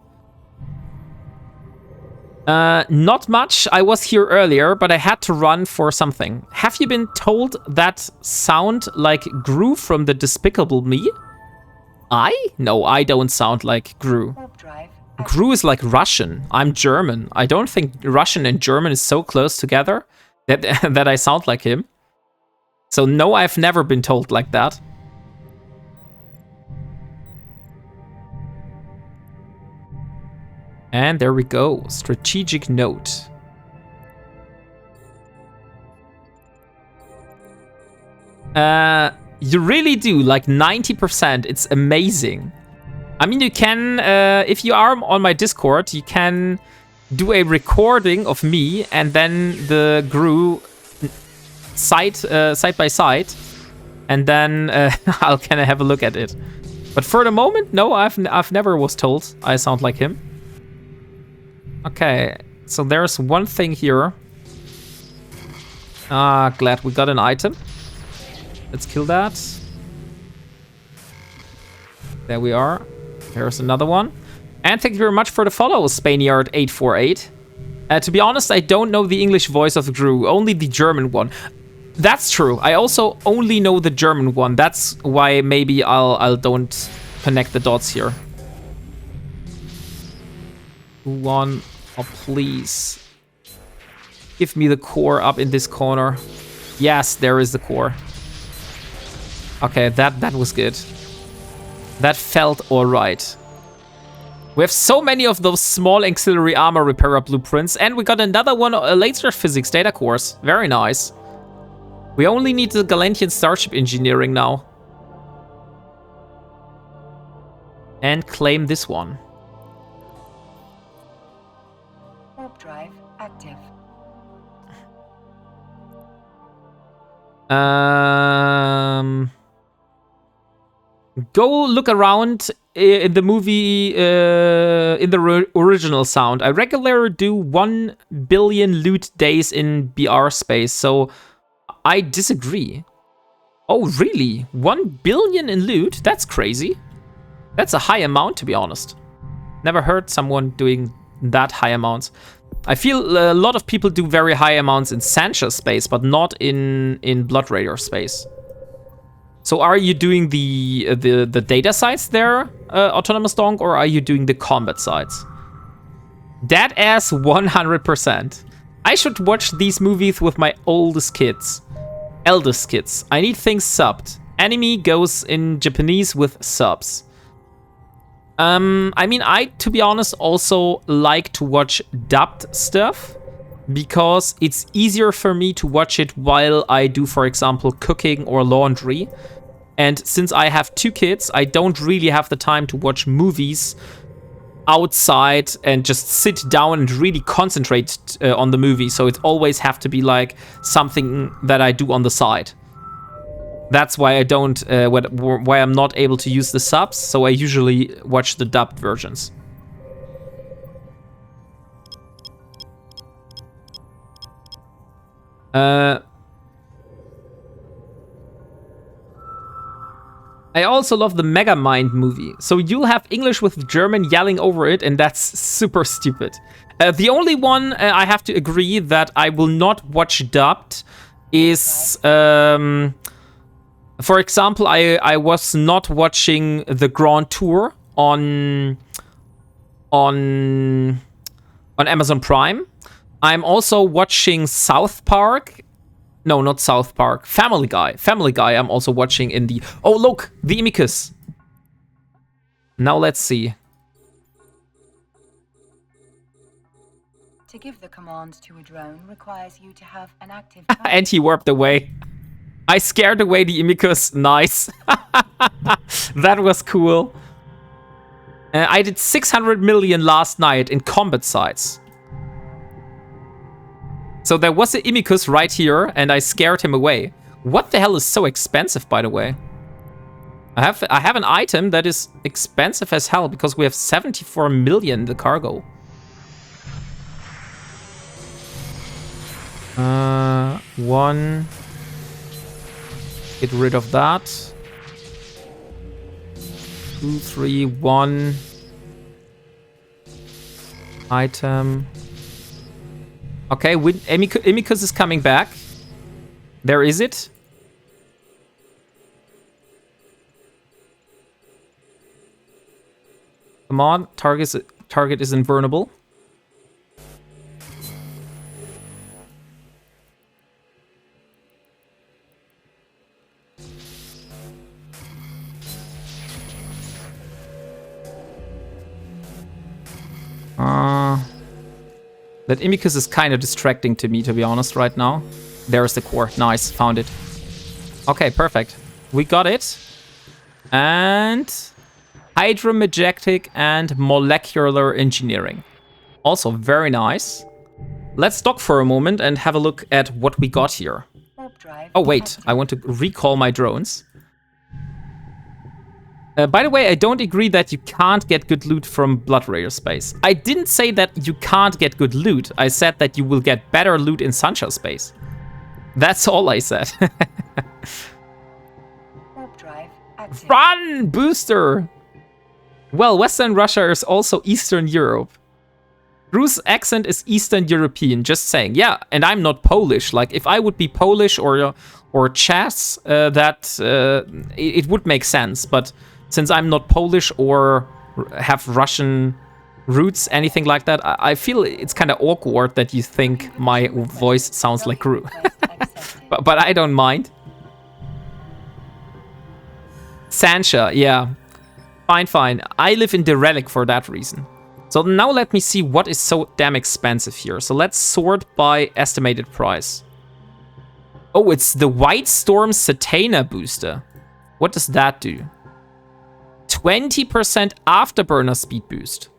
Not much. I was here earlier, but I had to run for something. Have you been told that sound like Gru from the Despicable Me? No, I don't sound like Gru. Gru is like Russian. I'm German. I don't think Russian and German is so close together that, that I sound like him. So no, I've never been told like that. And there we go. Strategic note. You really do, like 90%. It's amazing. I mean, you can, if you are on my Discord, you can do a recording of me and then the Gru side by side, and then I'll kind of have a look at it. But for the moment, no, I've never was told I sound like him. Okay, so there's one thing here. Glad we got an item. Let's kill that. There we are. There's another one. And thank you very much for the follow, Spaniard848. To be honest, I don't know the English voice of Gru, only the German one. That's true. I also only know the German one. That's why maybe I'll don't connect the dots here. One, oh please. Give me the core up in this corner. Yes, there is the core. Okay, that was good. That felt alright. We have so many of those small auxiliary armor repairer blueprints, and we got another one, a laser physics data course. Very nice. We only need the Galantian starship engineering now. And claim this one. Warp drive active. Go look around in the movie, in the original sound. I regularly do 1 billion loot days in BR space, so I disagree. Oh, really? 1 billion in loot? That's crazy. That's a high amount, to be honest. Never heard someone doing that high amounts. I feel a lot of people do very high amounts in Sancha space, but not in Blood Raider space. So are you doing the data sites there, Autonomous Donk, or are you doing the combat sites? That ass 100%. I should watch these movies with my oldest kids. Eldest kids. I need things subbed. Anime goes in Japanese with subs. I mean, to be honest, also like to watch dubbed stuff because it's easier for me to watch it while I do, for example, cooking or laundry. And since I have 2 kids, I don't really have the time to watch movies outside and just sit down and really concentrate on the movie. So it always have to be like something that I do on the side. That's why I don't, why I'm not able to use the subs, so I usually watch the dubbed versions. I also love the Megamind movie. So you'll have English with German yelling over it, and that's super stupid. The only one I have to agree that I will not watch dubbed is... for example, I was not watching the Grand Tour on Amazon Prime. I'm also watching South Park. No, not South Park. Family Guy. Family Guy I'm also watching in the... Oh, look! The Imicus. Now let's see. To give the command to a drone requires you to have an active... And he warped away. I scared away the Imicus. Nice. That was cool. I did 600 million last night in combat sites. So there was an Imicus right here, and I scared him away. What the hell is so expensive, by the way? I have an item that is expensive as hell because we have 74 million in the cargo. One. Get rid of that. 2, 3, 1. Item. Okay, Imicus is coming back. There is it. Come on, target is invulnerable. That Imicus is kind of distracting to me, to be honest, right now. There's the core. Nice, found it. Okay, perfect. We got it. And hydromagetic and molecular engineering. Also very nice. Let's dock for a moment and have a look at what we got here. Oh, wait. I want to recall my drones. By the way, I don't agree that you can't get good loot from Blood Raider space. I didn't say that you can't get good loot. I said that you will get better loot in Sunshine space. That's all I said. Run, booster! Well, Western Russia is also Eastern Europe. Drew's accent is Eastern European, just saying. Yeah, and I'm not Polish. Like, if I would be Polish or Czech, it would make sense. But since I'm not Polish or have Russian roots, anything like that, I feel it's kind of awkward that you think my voice sounds like Drew. but I don't mind. Sancha, yeah. Fine. I live in Derelic for that reason. So now let me see what is so damn expensive here. So let's sort by estimated price. Oh, it's the White Storm Satana booster. What does that do? 20% afterburner speed boost.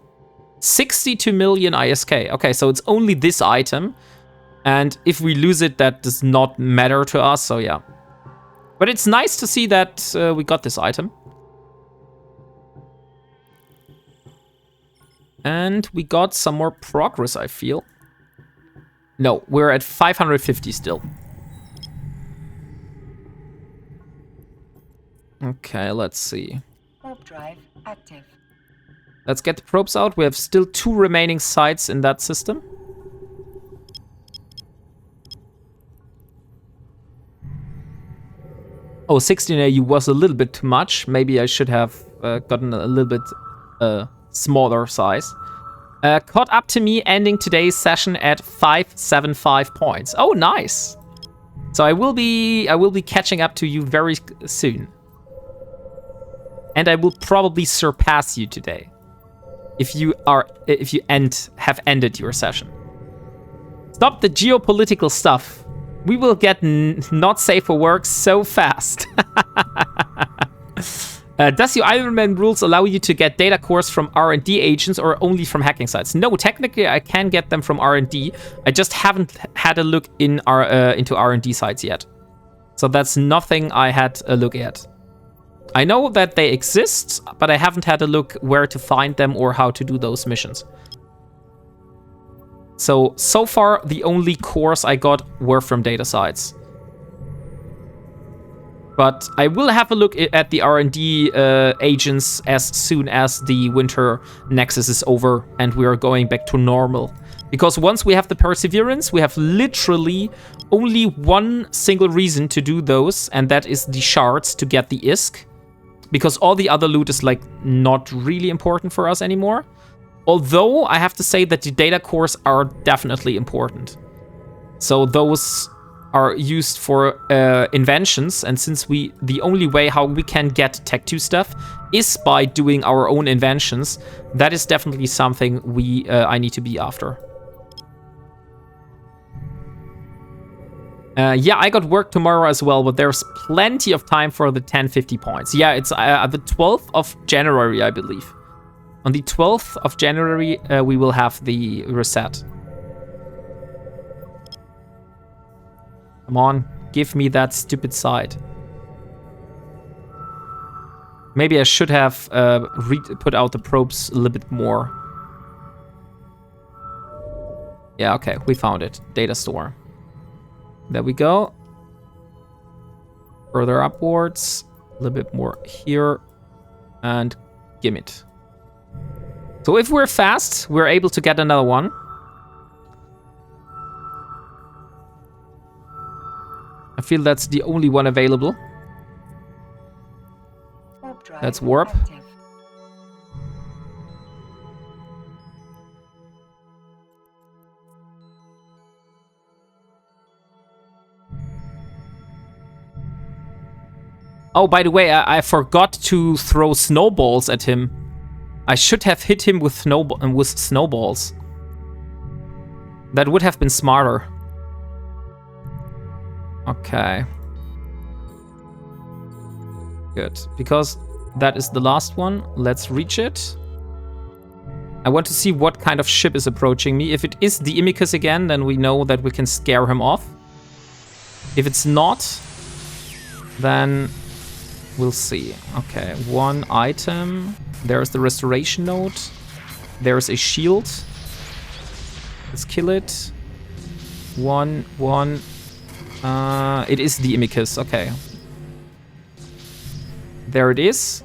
62 million ISK. Okay, so it's only this item. And if we lose it, that does not matter to us, so yeah. But it's nice to see that we got this item. And we got some more progress, I feel. No, we're at 550 still. Okay, let's see. Warp drive active. Let's get the probes out. We have still 2 remaining sites in that system. Oh, 16 AU was a little bit too much. Maybe I should have gotten a little bit smaller size. Caught up to me, ending today's session at 575 points. Oh, nice. So I will be catching up to you very soon. And I will probably surpass you today. If you have ended your session. Stop the geopolitical stuff. We will get not safe for work so fast. Does your Ironman rules allow you to get data cores from R&D agents or only from hacking sites? No, technically I can get them from R&D. I just haven't had a look in into R&D sites yet. So that's nothing I had a look at. I know that they exist, but I haven't had a look where to find them or how to do those missions. So far, the only cores I got were from data sites. But I will have a look at the R&D agents as soon as the winter Nexus is over and we are going back to normal. Because once we have the Perseverance, we have literally only one single reason to do those, and that is the shards to get the ISK. Because all the other loot is like not really important for us anymore. Although I have to say that the data cores are definitely important. So those are used for inventions, and since the only way how we can get Tech 2 stuff is by doing our own inventions, that is definitely something I need to be after. Yeah, I got work tomorrow as well, but there's plenty of time for the 1050 points. Yeah, it's the 12th of January, I believe. On the 12th of January, we will have the reset. Come on, give me that stupid side. Maybe I should have put out the probes a little bit more. Yeah, okay, we found it. Data store. There we go. Further upwards. A little bit more here. And gimme. So if we're fast, we're able to get another one. I feel that's the only one available. That's warp. Active. Oh, by the way, I forgot to throw snowballs at him. I should have hit him with snowballs. That would have been smarter. Okay. Good. Because that is the last one. Let's reach it. I want to see what kind of ship is approaching me. If it is the Imicus again, then we know that we can scare him off. If it's not, then we'll see. Okay, one item. There's the restoration node. There's a shield. Let's kill it. One. It is the Imicus. Okay. There it is.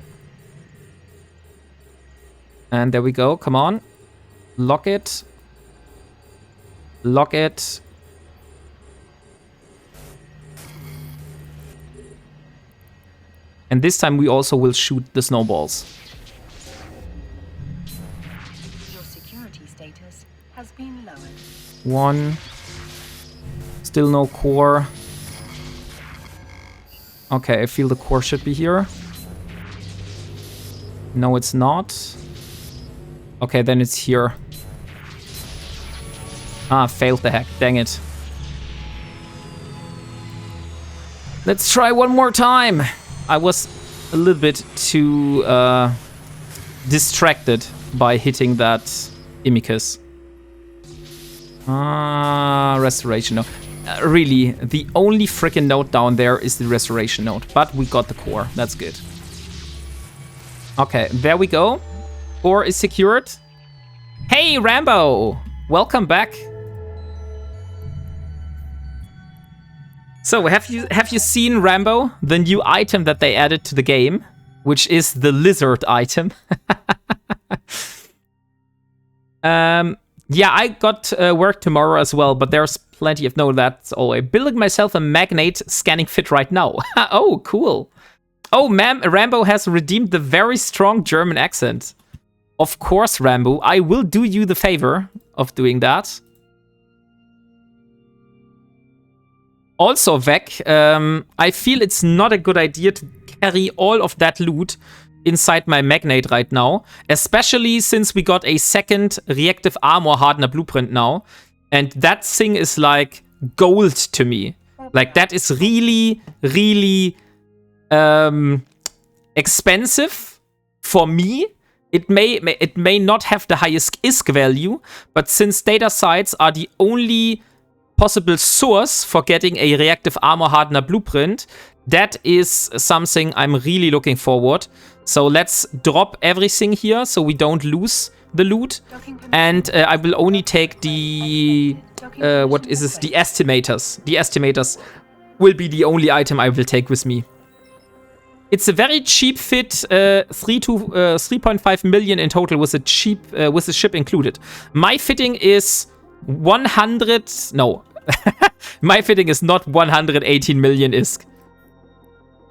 And there we go. Come on. Lock it. Lock it. And this time we also will shoot the snowballs. Your security status has been lowered. One. Still no core. Okay, I feel the core should be here. No, it's not. Okay, then it's here. Ah, failed the hack. Dang it. Let's try one more time. I was a little bit too distracted by hitting that Imicus. Restoration node. Really, the only freaking node down there is the restoration node. But we got the core. That's good. Okay, there we go. Core is secured. Hey, Rambo! Welcome back. So, have you seen, Rambo, the new item that they added to the game, which is the lizard item? Yeah, I got work tomorrow as well, but there's plenty of... No, that's all. I'm building myself a magnet scanning fit right now. Oh, cool. Oh, Rambo has redeemed the very strong German accent. Of course, Rambo. I will do you the favor of doing that. Also, Vec, I feel it's not a good idea to carry all of that loot inside my Magnate right now. Especially since we got a second reactive armor hardener blueprint now. And that thing is like gold to me. Like, that is really, really expensive for me. It may not have the highest ISK value, but since data sites are the only possible source for getting a reactive armor hardener blueprint, that is something I'm really looking forward. So let's drop everything here so we don't lose the loot. And I will only take the what is this? The estimators. The estimators will be the only item I will take with me. It's a very cheap fit, 3.5 million in total with the ship included. My fitting is 100. No, my fitting is not 118 million ISK.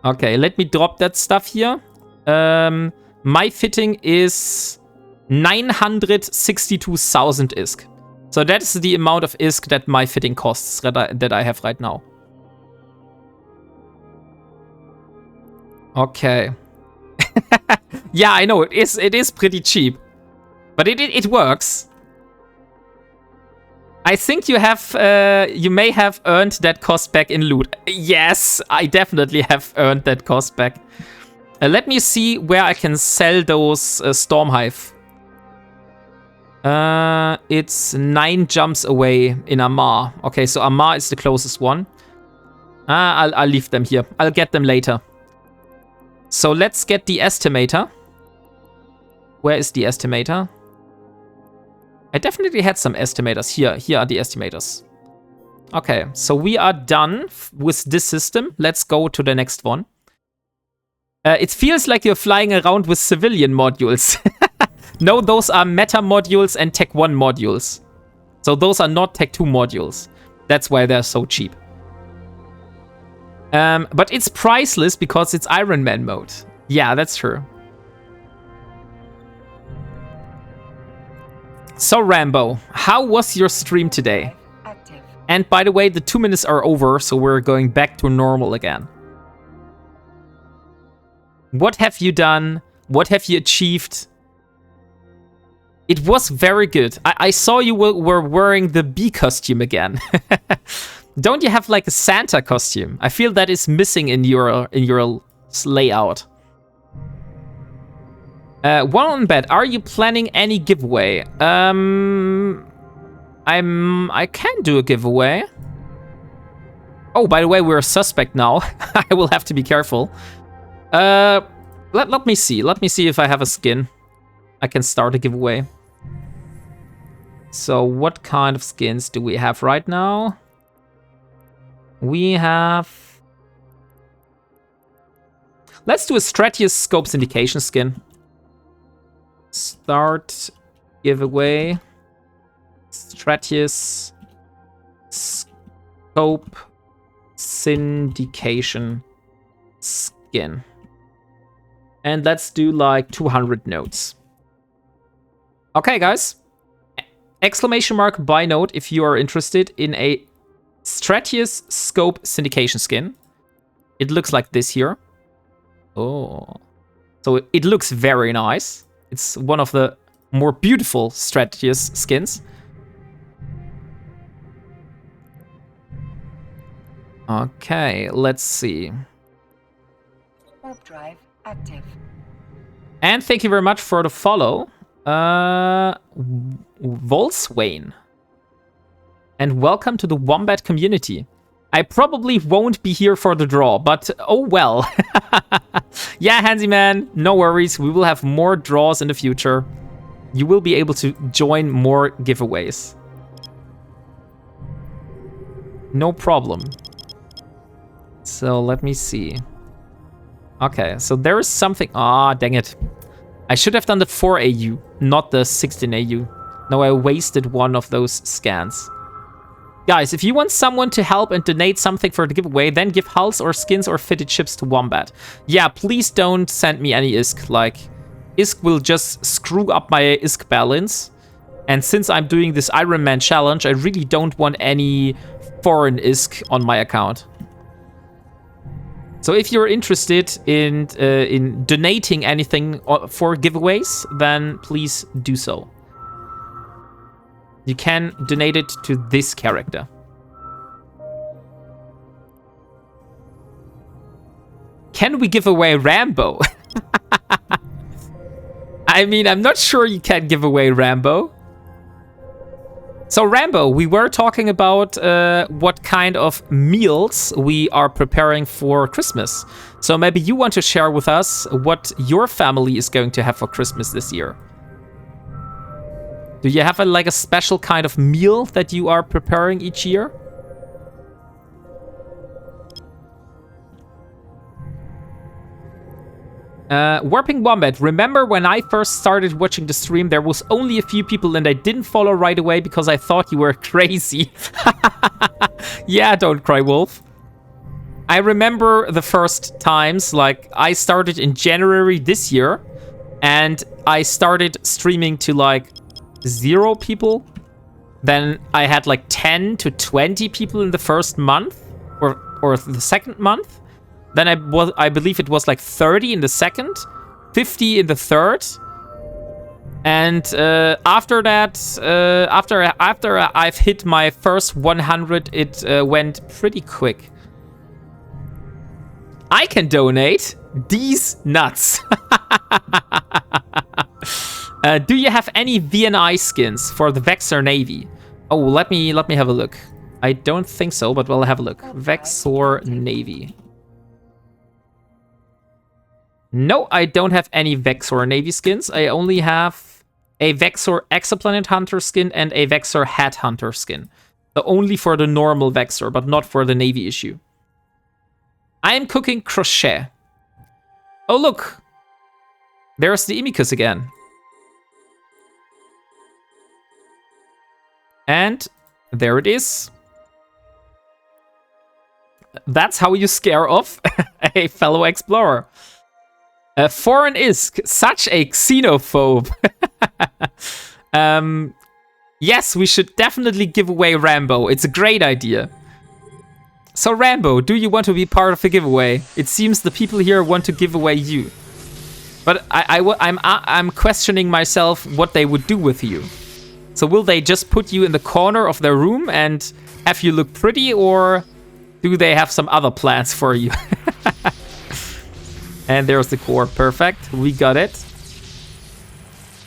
Okay, let me drop that stuff here. My fitting is 962,000 ISK. So that is the amount of ISK that my fitting costs that I have right now. Okay. Yeah, I know, it is pretty cheap. But it works. I think you may have earned that cost back in loot. Yes, I definitely have earned that cost back. Let me see where I can sell those Stormhive. It's 9 jumps away in Amar. Okay, so Amar is the closest one. I'll leave them here. I'll get them later. So let's get the estimator. Where is the estimator? I definitely had some estimators. Here are the estimators. Okay, so we are done with this system. Let's go to the next one. It feels like you're flying around with civilian modules. No, those are meta modules and Tech 1 modules. So those are not Tech 2 modules. That's why they're so cheap. But it's priceless because it's Ironman mode. Yeah, that's true. So, Rambo, how was your stream today? Active. And by the way, the 2 minutes are over, so we're going back to normal again. What have you done? What have you achieved? It was very good. I saw you were wearing the bee costume again. Don't you have like a Santa costume? I feel that is missing in your layout. WarpingWombat, are you planning any giveaway? I can do a giveaway. Oh, by the way, we're a suspect now. I will have to be careful. Let me see. Let me see if I have a skin. I can start a giveaway. So what kind of skins do we have right now? We have... Let's do a Stratius Scope Syndication skin. Start giveaway. Stratius Scope Syndication skin. And let's do like 200 notes. Okay, guys. Exclamation mark buy note if you are interested in a Stratius Scope Syndication skin. It looks like this here. Oh. So it looks very nice. It's one of the more beautiful Stratius skins. Okay, let's see. Warp drive active. And thank you very much for the follow. Volswain. And welcome to the Wombat community. I probably won't be here for the draw, but oh well. Yeah, Hansi man, no worries. We will have more draws in the future. You will be able to join more giveaways. No problem. So let me see. Okay, so there is something. Ah, dang it. I should have done the 4 AU, not the 16 AU. No, I wasted one of those scans. Guys, if you want someone to help and donate something for the giveaway, then give hulls or skins or fitted ships to Wombat. Yeah, please don't send me any ISK. Like, ISK will just screw up my ISK balance. And since I'm doing this Ironman challenge, I really don't want any foreign ISK on my account. So if you're interested in donating anything for giveaways, then please do so. You can donate it to this character. Can we give away Rambo? I mean, I'm not sure you can give away Rambo. So Rambo, we were talking about what kind of meals we are preparing for Christmas. So maybe you want to share with us what your family is going to have for Christmas this year. Do you have like a special kind of meal that you are preparing each year? WarpingWombat, remember when I first started watching the stream, there was only a few people and I didn't follow right away because I thought you were crazy. Yeah, don't cry, Wolf. I remember the first times, like, I started in January this year, and I started streaming to, like, 0 people. Then I had, like, 10 to 20 people in the first month, or the second month. Then I believe it was like 30 in the second, 50 in the third, and after that, after I've hit my first 100, it went pretty quick. I can donate these nuts. Do you have any VNI skins for the Vexor Navy? Oh, let me have a look. I don't think so, but we'll have a look. Vexor Navy. No, I don't have any Vexor Navy skins. I only have a Vexor Exoplanet Hunter skin and a Vexor Hat Hunter skin. So only for the normal Vexor, but not for the Navy issue. I am cooking crochet. Oh, look. There's the Imicus again. And there it is. That's how you scare off a fellow explorer. A foreign ISK, such a xenophobe. Yes, we should definitely give away Rambo. It's a great idea. So Rambo, do you want to be part of the giveaway? It seems the people here want to give away you. But I'm questioning myself what they would do with you. So will they just put you in the corner of their room and have you look pretty, or do they have some other plans for you? And there's the core. Perfect. We got it.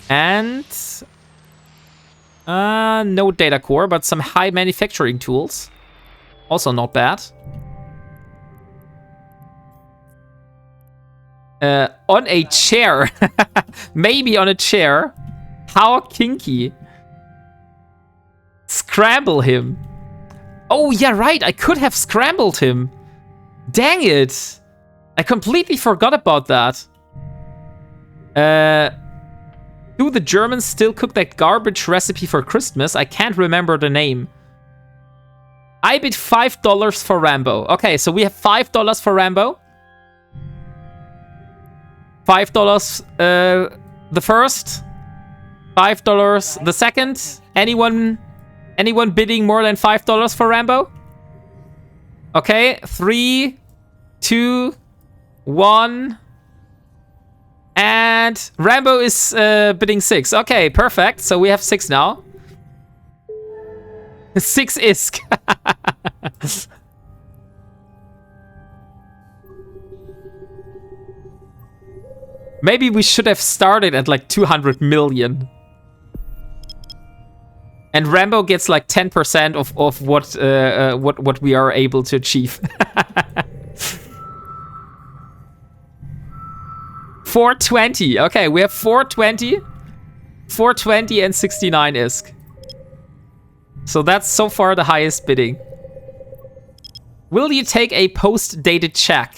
And no data core, but some high manufacturing tools. Also not bad. On a chair. Maybe on a chair. How kinky. Scramble him. Oh, yeah, right. I could have scrambled him. Dang it. I completely forgot about that. Do the Germans still cook that garbage recipe for Christmas? I can't remember the name. I bid $5 for Rambo. Okay, so we have $5 for Rambo. $5 the first. $5 the second. Anyone bidding more than $5 for Rambo? Okay, 3, 2, 1. And Rambo is bidding 6. Okay, perfect. So we have 6 now. 6 ISK. Maybe we should have started at like 200 million. And Rambo gets like 10% of what we are able to achieve. 420. Okay, we have 420. 420 and 69 ISK. So that's so far the highest bidding. Will you take a post-dated check?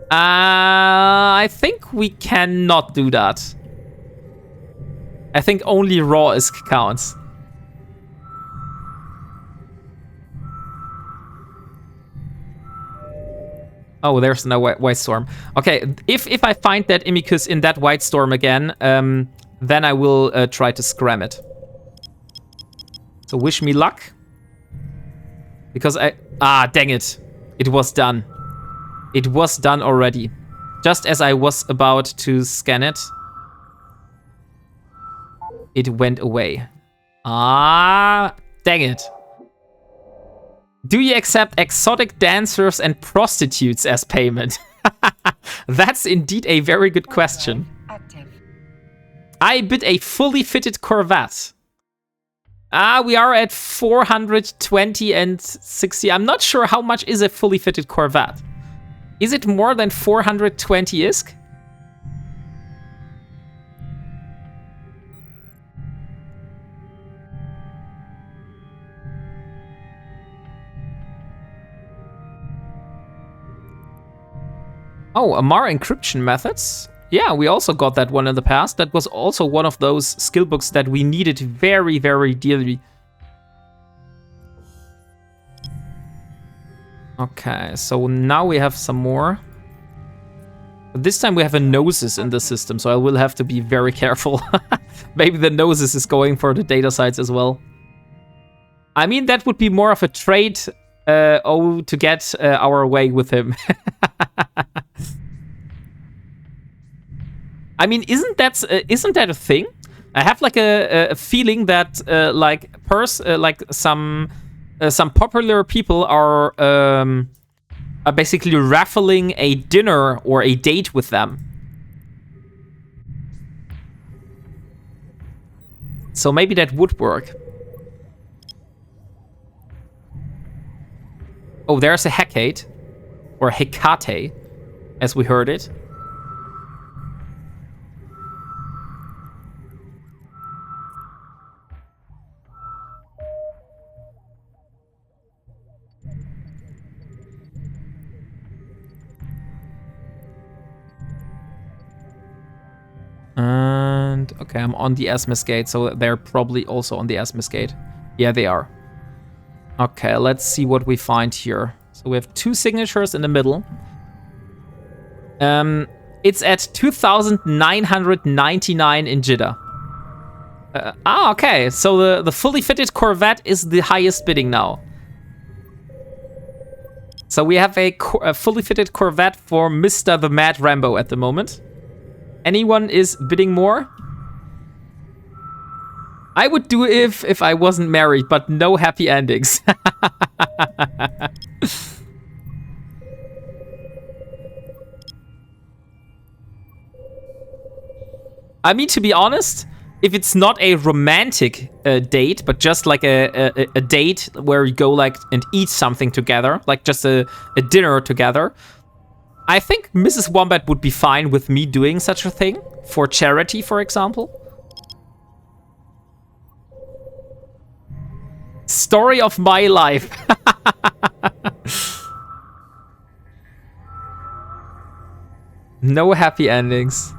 I think we cannot do that. I think only raw ISK counts. Oh, there's no white storm. Okay, if I find that Imicus in that white storm again, then I will try to scram it. So wish me luck. Because dang it. It was done. It was done already. Just as I was about to scan it, it went away. Dang it. Do you accept exotic dancers and prostitutes as payment? That's indeed a very good question. Active. I bid a fully fitted Corvette. We are at 420 and 60. I'm not sure how much is a fully fitted Corvette. Is it more than 420 ISK? Oh, Amar encryption methods. Yeah, we also got that one in the past. That was also one of those skill books that we needed very, very dearly. Okay, so now we have some more. This time we have a Gnosis in the system, so I will have to be very careful. Maybe the Gnosis is going for the data sites as well. I mean, that would be more of a trade to get our way with him. I mean, isn't that a thing? I have like a feeling that some popular people are basically raffling a dinner or a date with them. So maybe that would work. Oh, there's a Hecate, or Hecate, as we heard it. And okay, I'm on the Asmus gate, so they're probably also on the Asmus gate. Yeah, they are. Okay, let's see what we find here. So we have 2 signatures in the middle. It's at 2,999 in Jeddah. Okay, so the fully fitted Corvette is the highest bidding now. So we have a fully fitted Corvette for Mr. the Mad Rambo at the moment. Anyone is bidding more? I would do if I wasn't married, but no happy endings. I mean, to be honest, if it's not a romantic date, but just like a date where you go like and eat something together, like just a dinner together, I think Mrs. Wombat would be fine with me doing such a thing for charity, for example. Story of my life. No happy endings.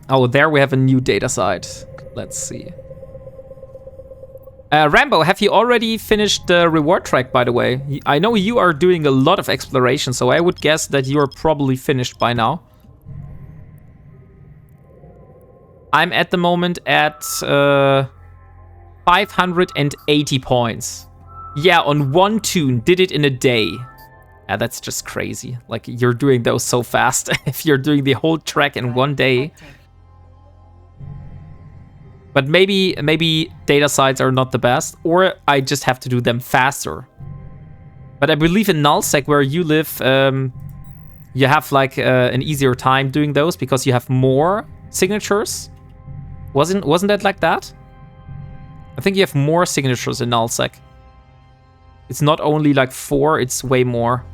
Oh, there we have a new data site. Let's see. Rambo, have you already finished the reward track, by the way? I know you are doing a lot of exploration, so I would guess that you are probably finished by now. I'm at the moment at 580 points. Yeah, on one tune, did it in a day. Yeah, that's just crazy. Like, you're doing those so fast. If you're doing the whole track in one day. But maybe data sites are not the best, or I just have to do them faster. But I believe in Nullsec, where you live, you have like an easier time doing those because you have more signatures. Wasn't that like that? I think you have more signatures in Nullsec. It's not only like 4, it's way more.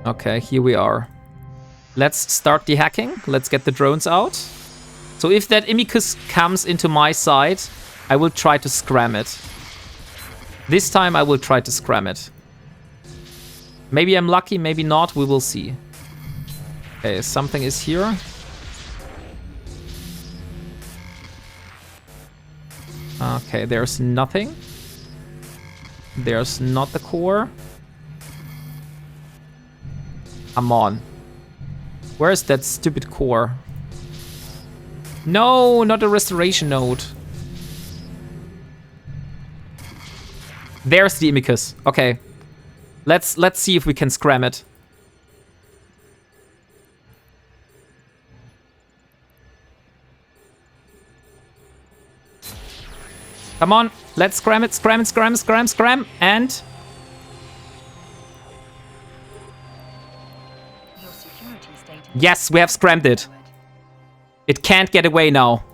Okay, here we are. Let's start the hacking. Let's get the drones out. So if that Imicus comes into my side, I will try to scram it. This time I will try to scram it. Maybe I'm lucky, maybe not, we will see. Okay, something is here. Okay, there's nothing. There's not the core. Come on. Where is that stupid core? No, not a restoration node. There's the Imicus. Okay. Let's see if we can scram it. Come on, let's scram it, scram, and... Yes, we have scrammed it. It can't get away now.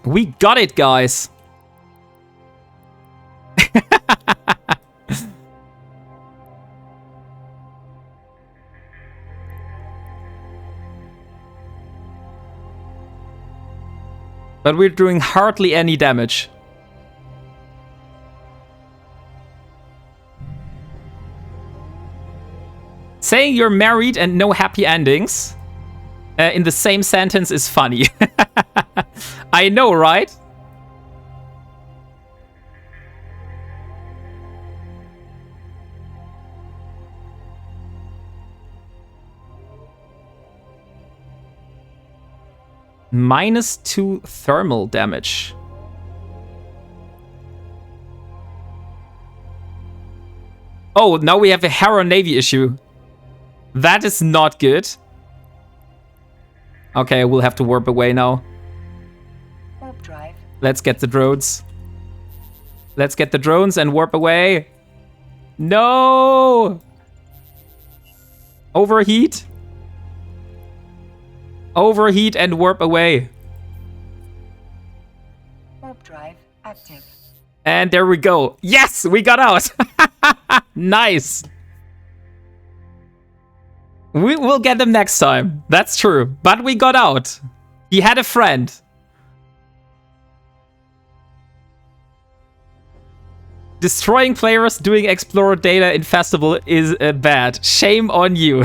We got it, guys. But we're doing hardly any damage. Saying you're married and no happy endings in the same sentence is funny. I know, right? -2 thermal damage. Oh, now we have a Hera Navy issue. That is not good. Okay, we'll have to warp away now. Warp drive. Let's get the drones. Let's get the drones and warp away. No! Overheat. Overheat and warp away. Warp drive active. And there we go. Yes, we got out. Nice. We will get them next time. That's true. But we got out. He had a friend. Destroying players doing Explorer data in Festival is bad. Shame on you.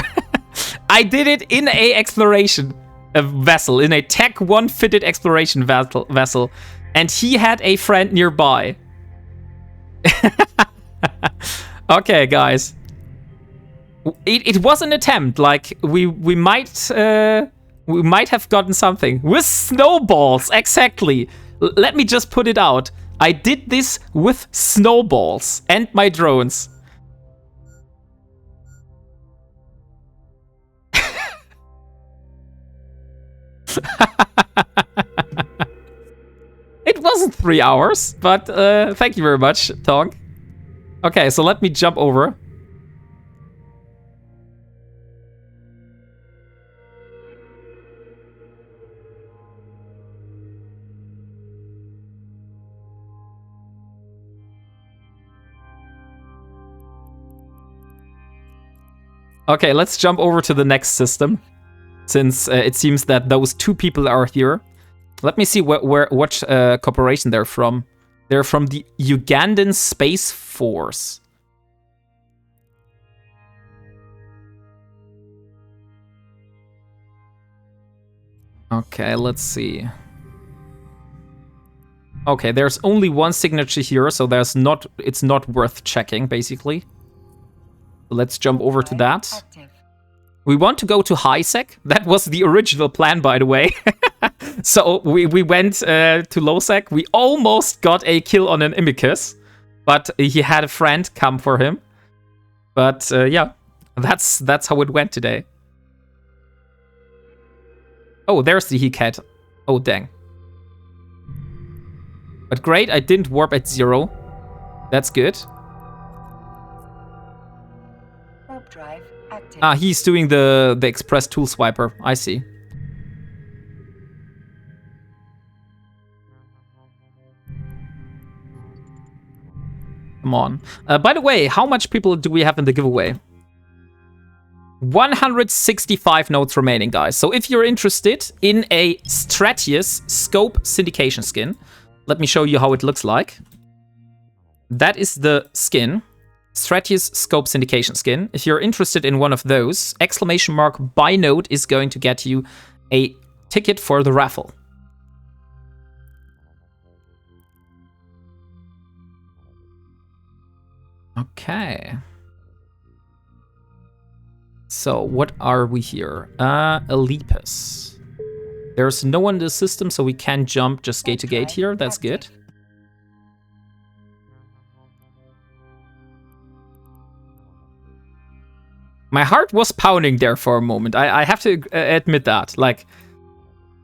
I did it in a exploration vessel, in a Tech 1 fitted exploration vessel. And he had a friend nearby. Okay, guys. It was an attempt. Like we might have gotten something with snowballs. Exactly. Let me just put it out. I did this with snowballs and my drones. It wasn't 3 hours, but thank you very much, Tong. Okay, so let me jump over. Okay, let's jump over to the next system, since it seems that those 2 people are here. Let me see what corporation they're from. They're from the Ugandan Space Force. Okay, let's see. Okay, there's only 1 signature here, so it's not worth checking, basically. Let's jump over to that. Active. We want to go to high-sec. That was the original plan, by the way. So we went to low-sec. We almost got a kill on an Imicus, but he had a friend come for him. But yeah, that's how it went today. Oh, there's the He-Cat. Oh, dang. But great, I didn't warp at 0. That's good. Drive active. Ah, he's doing the express tool swiper. I see. Come on. By the way, how much people do we have in the giveaway? 165 nodes remaining, guys. So if you're interested in a Stratius scope syndication skin, let me show you how it looks like. That is the skin. Stratius Scope Syndication skin. If you're interested in one of those, ! buy node is going to get you a ticket for the raffle. Okay. So what are we here? Olympus. There's no one in the system, so we can jump just gate to gate here. That's good. My heart was pounding there for a moment. I have to admit that. Like,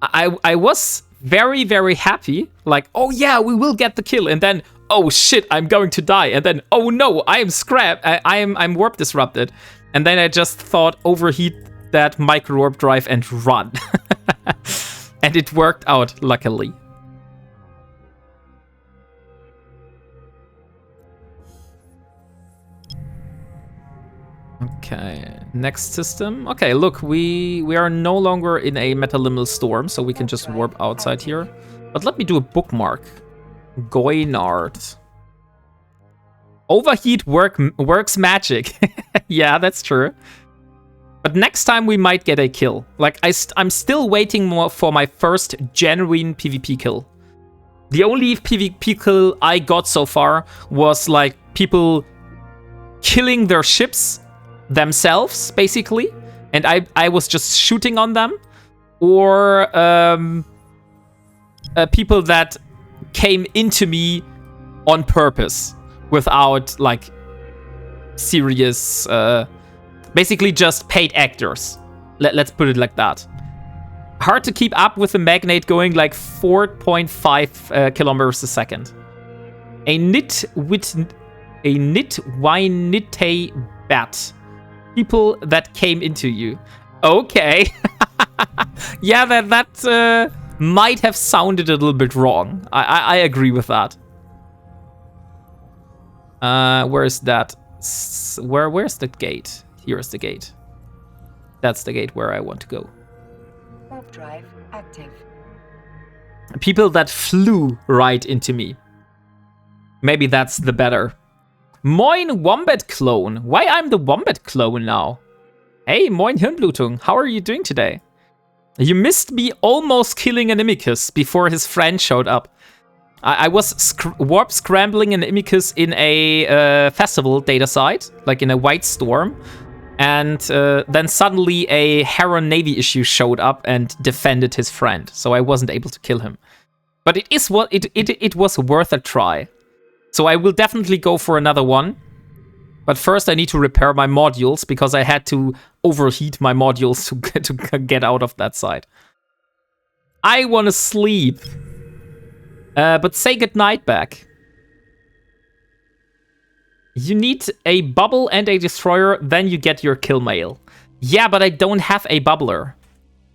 I was very, very happy. Like, oh yeah, we will get the kill. And then, oh shit, I'm going to die. And then, oh no, I am scrapped. I'm warp disrupted. And then I just thought, overheat that micro warp drive and run. And it worked out, luckily. Okay, next system. Okay, look, we are no longer in a metaliminal storm, so we can just warp outside here. But let me do a bookmark. Goynard. Overheat works magic. Yeah, that's true. But next time we might get a kill. Like, I'm still waiting for my first genuine PvP kill. The only PvP kill I got so far was like people killing their ships themselves, basically. And I was just shooting on them. Or people that came into me on purpose without like serious... basically just paid actors. Let's put it like that. Hard to keep up with the magnate going like 4.5 kilometers a second. A nitwinite bat. People that came into you. Okay. Yeah, that might have sounded a little bit wrong. I agree with that. Where is that? Where's the gate? Here's the gate. That's the gate where I want to go. Warp drive active. People that flew right into me. Maybe that's the better. Moin Wombat clone. Why I'm the Wombat clone now? Hey, Moin Hirnblutung. How are you doing today? You missed me almost killing an Imicus before his friend showed up. I was warp scrambling an Imicus in a festival data site, like in a white storm. And then suddenly a Heron Navy issue showed up and defended his friend. So I wasn't able to kill him. But it was worth a try. So I will definitely go for another one. But first I need to repair my modules, because I had to overheat my modules to get out of that side. I want to sleep. But say goodnight back. You need a bubble and a destroyer, then you get your kill mail. Yeah, but I don't have a bubbler.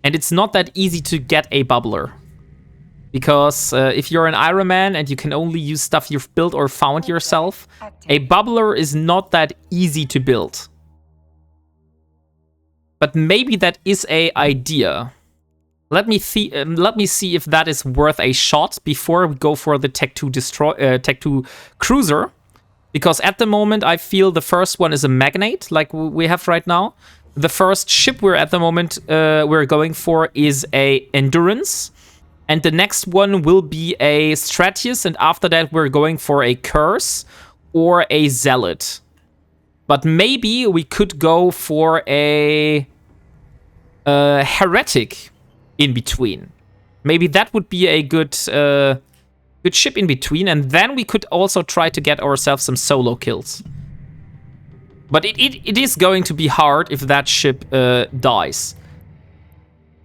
And it's not that easy to get a bubbler. Because if you're an Ironman and you can only use stuff you've built or found yourself, a bubbler is not that easy to build. But maybe that is an idea. Let me see if that is worth a shot before we go for the Tech 2 cruiser. Because at the moment, I feel the first one is a magnate, like we have right now. The first ship we're at the moment we're going for is a endurance. And the next one will be a Stratius. And after that, we're going for a curse or a zealot. But maybe we could go for a heretic in between. Maybe that would be a good ship in between, and then we could also try to get ourselves some solo kills. But it is going to be hard if that ship dies.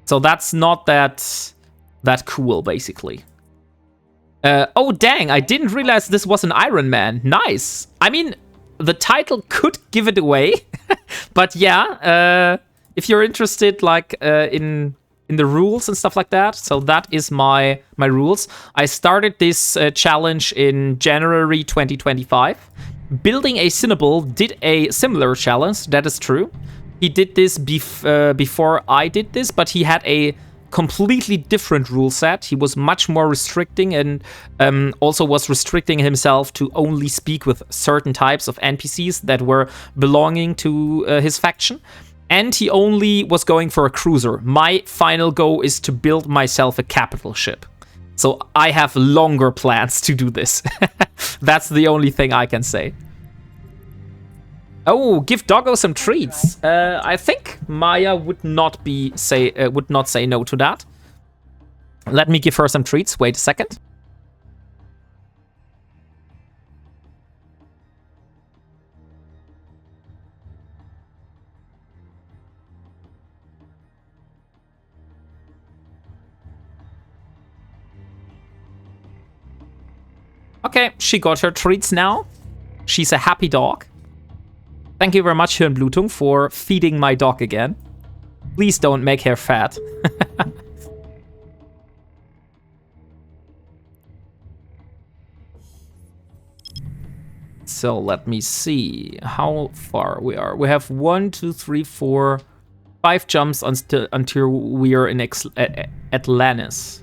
So that's not that cool, basically. Oh, dang, I didn't realize this was an Ironman. Nice. I mean, the title could give it away. But yeah, if you're interested, like, in the rules and stuff like that. So that is my rules. I started this challenge in January 2025. Building a Cinnaball did a similar challenge, that is true. He did this before I did this, but he had a completely different rule set. He was much more restricting and also was restricting himself to only speak with certain types of NPCs that were belonging to his faction. And he only was going for a cruiser. My final goal is to build myself a capital ship. So I have longer plans to do this. That's the only thing I can say. Oh, give Doggo some treats. I think Maya would not say no to that. Let me give her some treats. Wait a second. Okay, she got her treats now. She's a happy dog. Thank you very much, Hirnblutung, for feeding my dog again. Please don't make her fat. So let me see how far we are. We have 1, 2, 3, 4, 5 jumps until we are in Atlantis.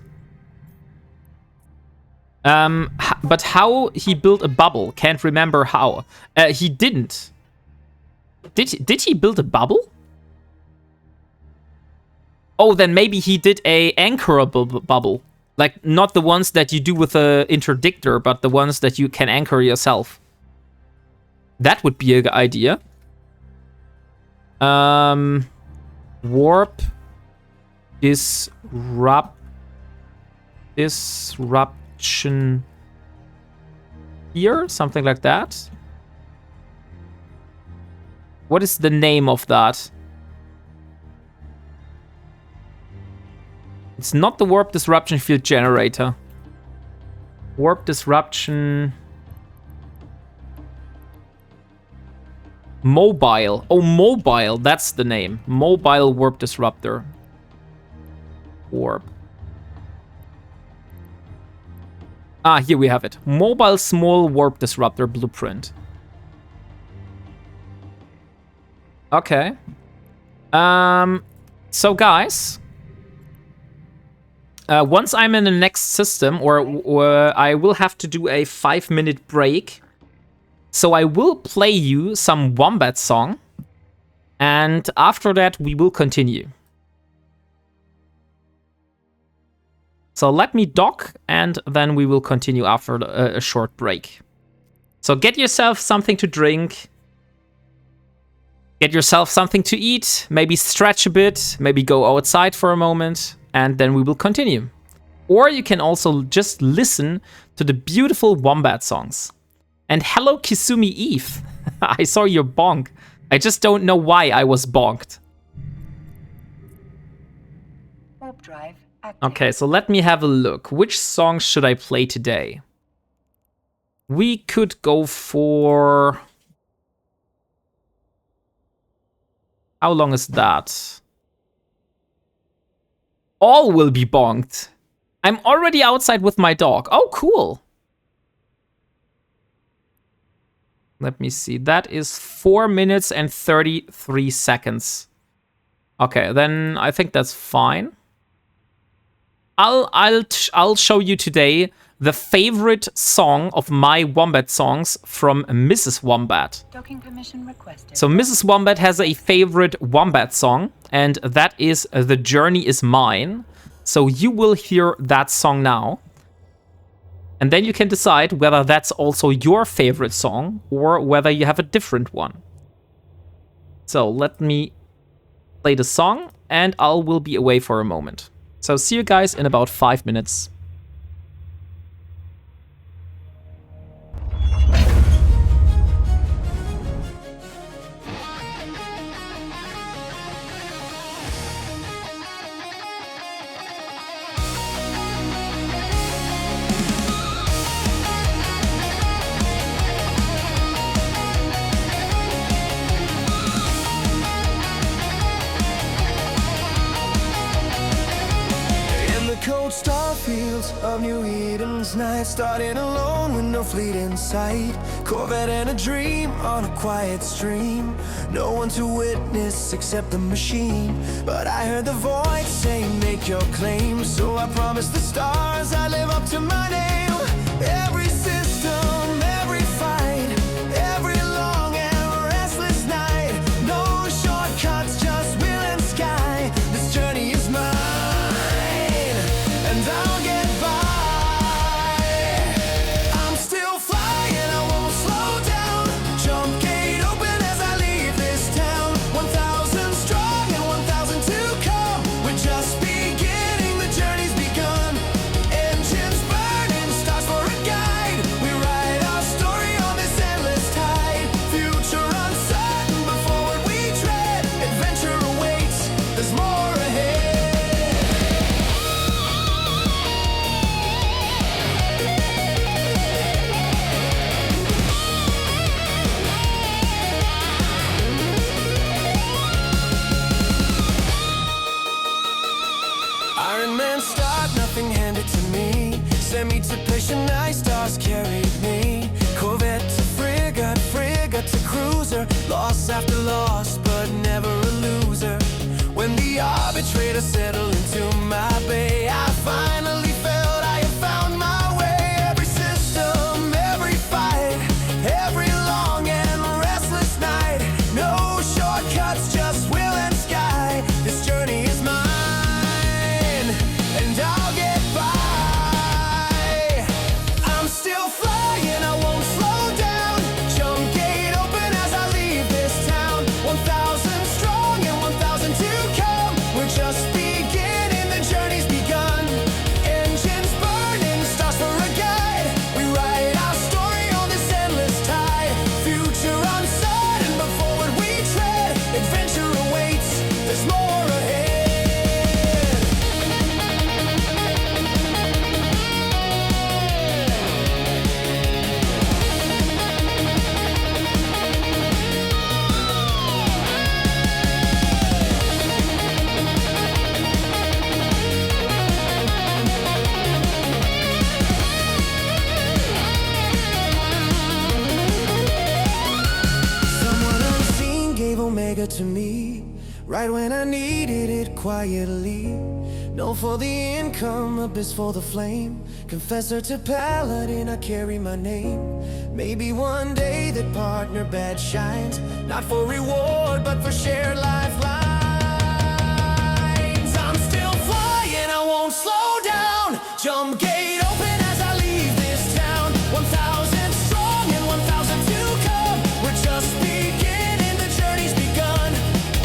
But how he built a bubble? Can't remember how. He didn't. Did he build a bubble? Oh, then maybe he did a anchorable bubble. Like, not the ones that you do with a interdictor, but the ones that you can anchor yourself. That would be a good idea. Warp disruption here, something like that. What is the name of that? It's not the warp disruption field generator. Warp disruption mobile. Oh, mobile, that's the name. Mobile warp disruptor. Warp. Ah, here we have it. Mobile small warp disruptor blueprint. Okay. So guys, once I'm in the next system, or I will have to do a 5-minute break. So I will play you some Wombat song, and after that we will continue. So let me dock, and then we will continue after a short break. So get yourself something to drink. Get yourself something to eat. Maybe stretch a bit. Maybe go outside for a moment. And then we will continue. Or you can also just listen to the beautiful Wombat songs. And hello, Kisumi Eve. I saw your bonk. I just don't know why I was bonked. Warp drive active. Okay, so let me have a look. Which song should I play today? We could go for... How long is that? All will be bonked. I'm already outside with my dog. Oh, cool. Let me see. That is 4 minutes and 33 seconds. Okay, then I think that's fine. I'll show you today the favorite song of my Wombat songs from Mrs. Wombat. Docking permission requested. So Mrs. Wombat has a favorite Wombat song, and that is The Journey Is Mine. So you will hear that song now. And then you can decide whether that's also your favorite song or whether you have a different one. So let me play the song, and I will be away for a moment. So see you guys in about 5 minutes. Of New Eden's night, starting alone with no fleet in sight. Corvette and a dream on a quiet stream. No one to witness except the machine. But I heard the voice saying, make your claim. So I promised the stars I'd live up to my name. Every system, every fight, every long and restless night. No shortcuts, just will and sky. This journey is mine, and I'll get by. Beginning, the journey's begun. Anticipation, night stars carried me. Corvette to frigate, frigate to cruiser. Loss after loss, but never a loser. When the arbitrator settled into my bay, I finally felt I had found my way. Every system, every fight, every long and restless night. No shortcuts, just will and sky. This journey is mine, and I'll get by. I'm still flying, I won't slow down. Jump gate open as I leave this town. 1,000 strong and 1,000 to come. We're just beginning, the journey's begun. Engines burning, stars for a guide. We write our story on this endless tide. Future uncertain, but forward we tread. Adventure awaits, there's more ahead. Someone unseen gave Omega to me, right when I needed it quietly. Known for the income, abyss for the flame. Confessor to paladin, I carry my name. Maybe one day that partner badge shines, not for reward, but for shared lifelines. I'm still flying, I won't slow down. Jump gate open as I leave this town. 1,000 strong and 1,000 to come. We're just beginning, the journey's begun.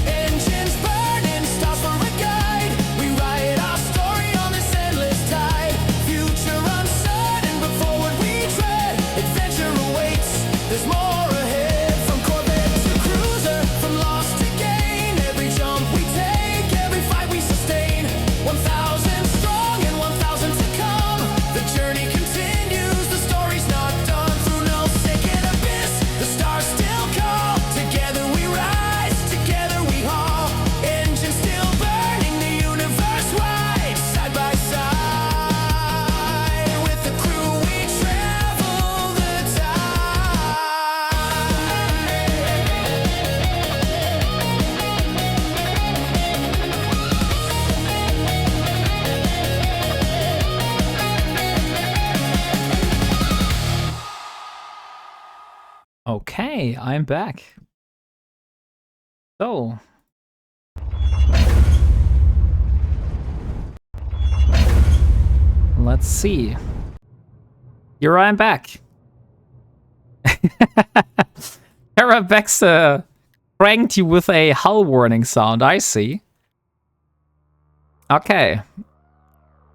Engines burning, stars for a guide. We write our story on this endless tide. Future uncertain, but forward we tread. Adventure awaits, there's more ahead. From Corvette to cruiser, from loss to gain. Every jump we take, every fight we sustain. 1,000 strong and 1,000 to come. The journey continues, the story's not done. Through no second abyss, the stars still call. Together we rise, together we haul. Engines still burning, the universe wide. Side by side, with the crew we travel the Okay, I'm back. So. Let's see. Here I'm back. Parabex pranked you with a hull warning sound, I see. Okay.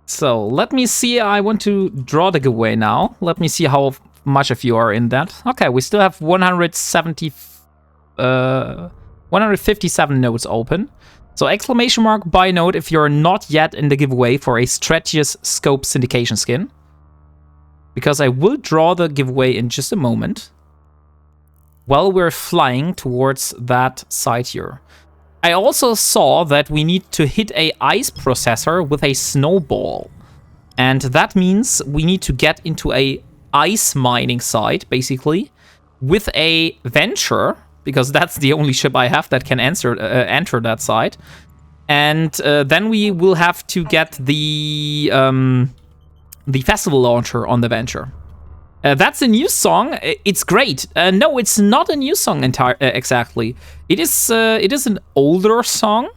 So, let me see, I want to draw the giveaway now. Let me see how much of you are in that. Okay, we still have 157 nodes open. So exclamation mark buy node if you're not yet in the giveaway for a Strategious Scope Syndication skin. Because I will draw the giveaway in just a moment. While we're flying towards that site here. I also saw that we need to hit a ice processor with a snowball. And that means we need to get into a ice mining site, basically, with a Venture, because that's the only ship I have that can enter that site. And then we will have to get the festival launcher on the Venture. That's a new song. It's great. No, it's not a new song exactly. It is an older song.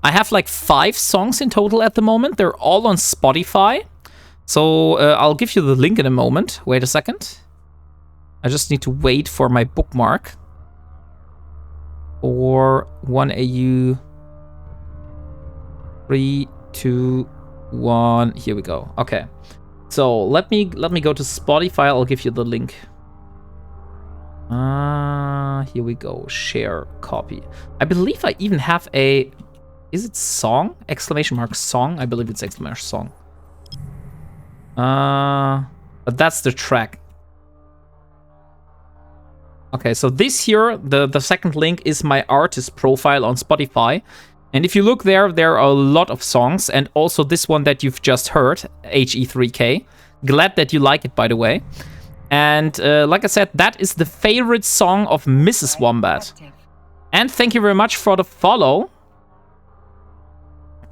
I have like 5 songs in total at the moment. They're all on Spotify. So I'll give you the link in a moment. Wait a second. I just need to wait for my bookmark. For 1AU. 3, 2, 1. Here we go. Okay. So let me go to Spotify. I'll give you the link. Here we go. Share copy. I believe I even have a. Is it song? Exclamation mark song. I believe it's exclamation song. But that's the track. Okay, so this here, the second link is my artist profile on Spotify. And if you look there are a lot of songs, and also this one that you've just heard, HE3K. Glad that you like it, by the way. And like I said, that is the favorite song of Mrs. Wombat. And thank you very much for the follow,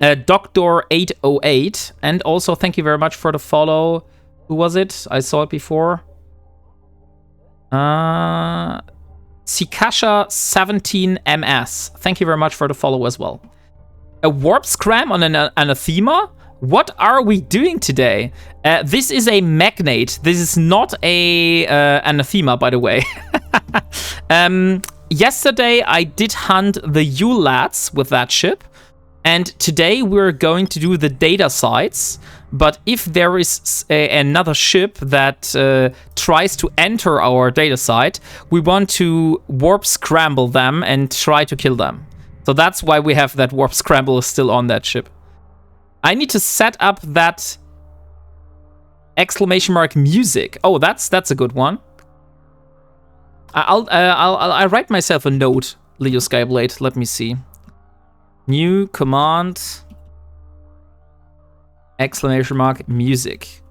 Doctor808. And also thank you very much for the follow. Who was it? I saw it before. Sikasha17MS. Thank you very much for the follow as well. A warp scram on an anathema? What are we doing today? This is a magnate. This is not a anathema, by the way. Yesterday, I did hunt the ULATs with that ship. And today, we're going to do the data sites. But if there is another ship that tries to enter our data site, we want to warp scramble them and try to kill them. So that's why we have that warp scramble still on that ship. I need to set up that exclamation mark music. Oh, that's a good one. I'll write myself a note, Leo Skyblade. Let me see. New command. Exclamation mark music.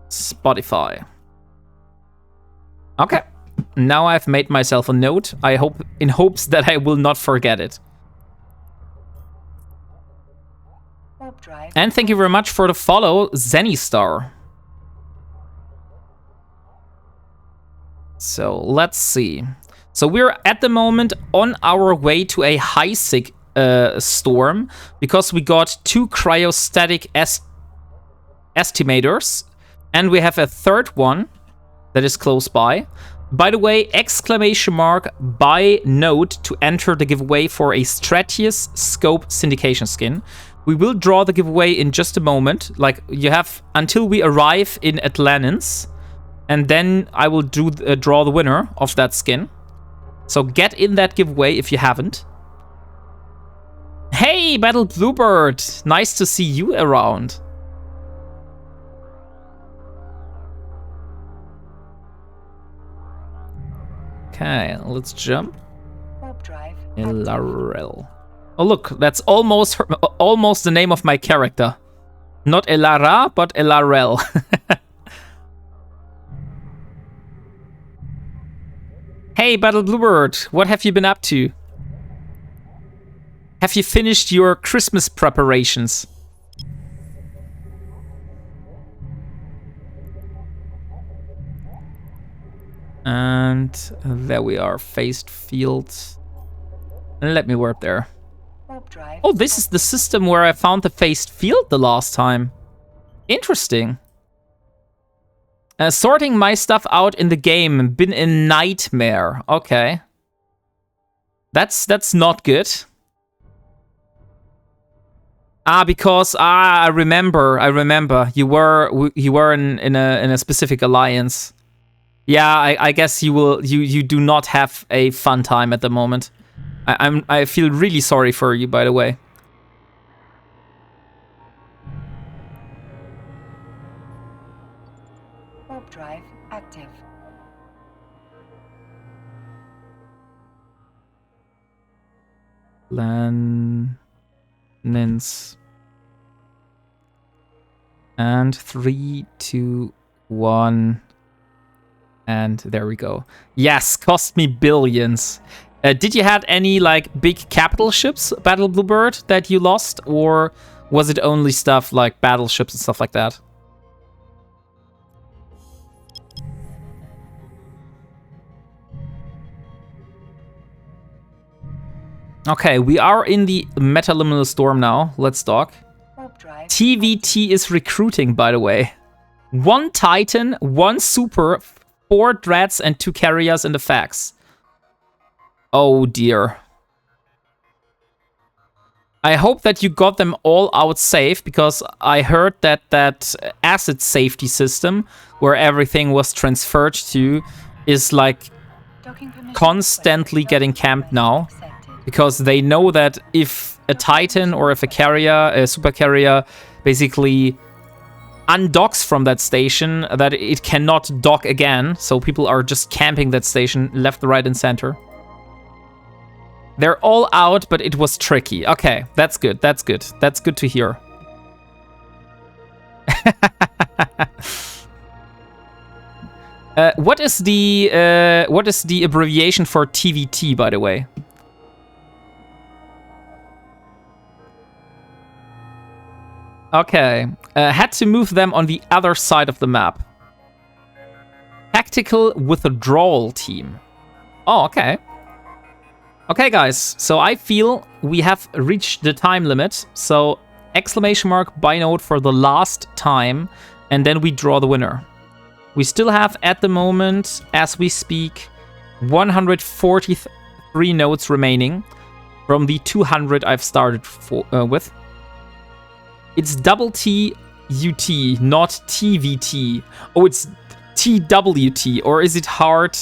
Spotify. Okay. Now I've made myself a note. I hope in hopes that I will not forget it. And thank you very much for the follow, Zenistar. So let's see. So we're at the moment on our way to a high-sig storm because we got 2 cryostatic estimators and we have a third one that is close by. By the way, exclamation mark buy node to enter the giveaway for a Stratius Scope syndication skin. We will draw the giveaway in just a moment. Like, you have until we arrive in Atlantis, and then I will draw the winner of that skin. So get in that giveaway if you haven't. Hey, Battle Bluebird! Nice to see you around. Okay, let's jump. Elarel. Oh look, that's almost the name of my character. Not Elara, but Elarel. Hey, Battle Bluebird, what have you been up to? Have you finished your Christmas preparations? And there we are, phased field. Let me warp there. Oh, this is the system where I found the phased field the last time. Interesting. Sorting my stuff out in the game, been a nightmare. Okay. That's not good. Because I remember. You were in a specific alliance. Yeah, I guess you do not have a fun time at the moment. I feel really sorry for you, by the way. Warp drive active. Nins. And 3, 2, 1. And there we go. Yes, cost me billions. Did you have any like big capital ships, Battle Bluebird, that you lost? Or was it only stuff like battleships and stuff like that? Okay, we are in the metaliminal storm now. Let's dock. TVT is recruiting, by the way. 1 Titan, 1 Super, 4 Dreads, and 2 Carriers in the fax. Oh dear. I hope that you got them all out safe, because I heard that that asset safety system, where everything was transferred to, is like constantly getting camped now. Because they know that if a Titan or if a carrier, a super carrier, basically undocks from that station, that it cannot dock again. So people are just camping that station left, right, and center. They're all out, but it was tricky. Okay, that's good. That's good. That's good to hear. What is the abbreviation for TVT, by the way? Okay. Had to move them on the other side of the map. Tactical withdrawal team. Oh, okay. Okay, guys. So I feel we have reached the time limit. So exclamation mark binode for the last time. And then we draw the winner. We still have, at the moment, as we speak, 143 nodes remaining from the 200 I've started with. It's double TUT, not TVT. Oh, it's TWT, or is it hard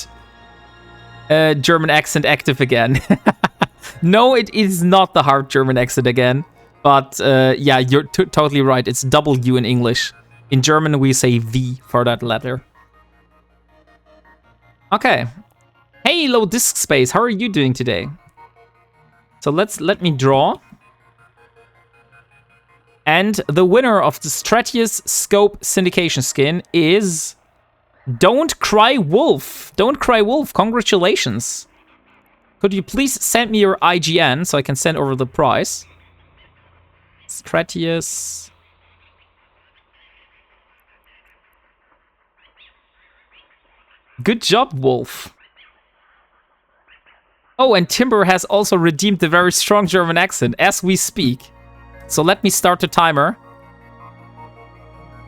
German accent active again? No, it is not the hard German accent again. But yeah, you're totally right. It's W in English. In German, we say V for that letter. Okay. Hey, low disk space. How are you doing today? So let me draw. And the winner of the Stratius Scope Syndication skin is Don't Cry Wolf. Don't Cry Wolf. Congratulations. Could you please send me your IGN so I can send over the prize? Stratius. Good job, Wolf. Oh, and Timber has also redeemed the very strong German accent as we speak. So let me start the timer.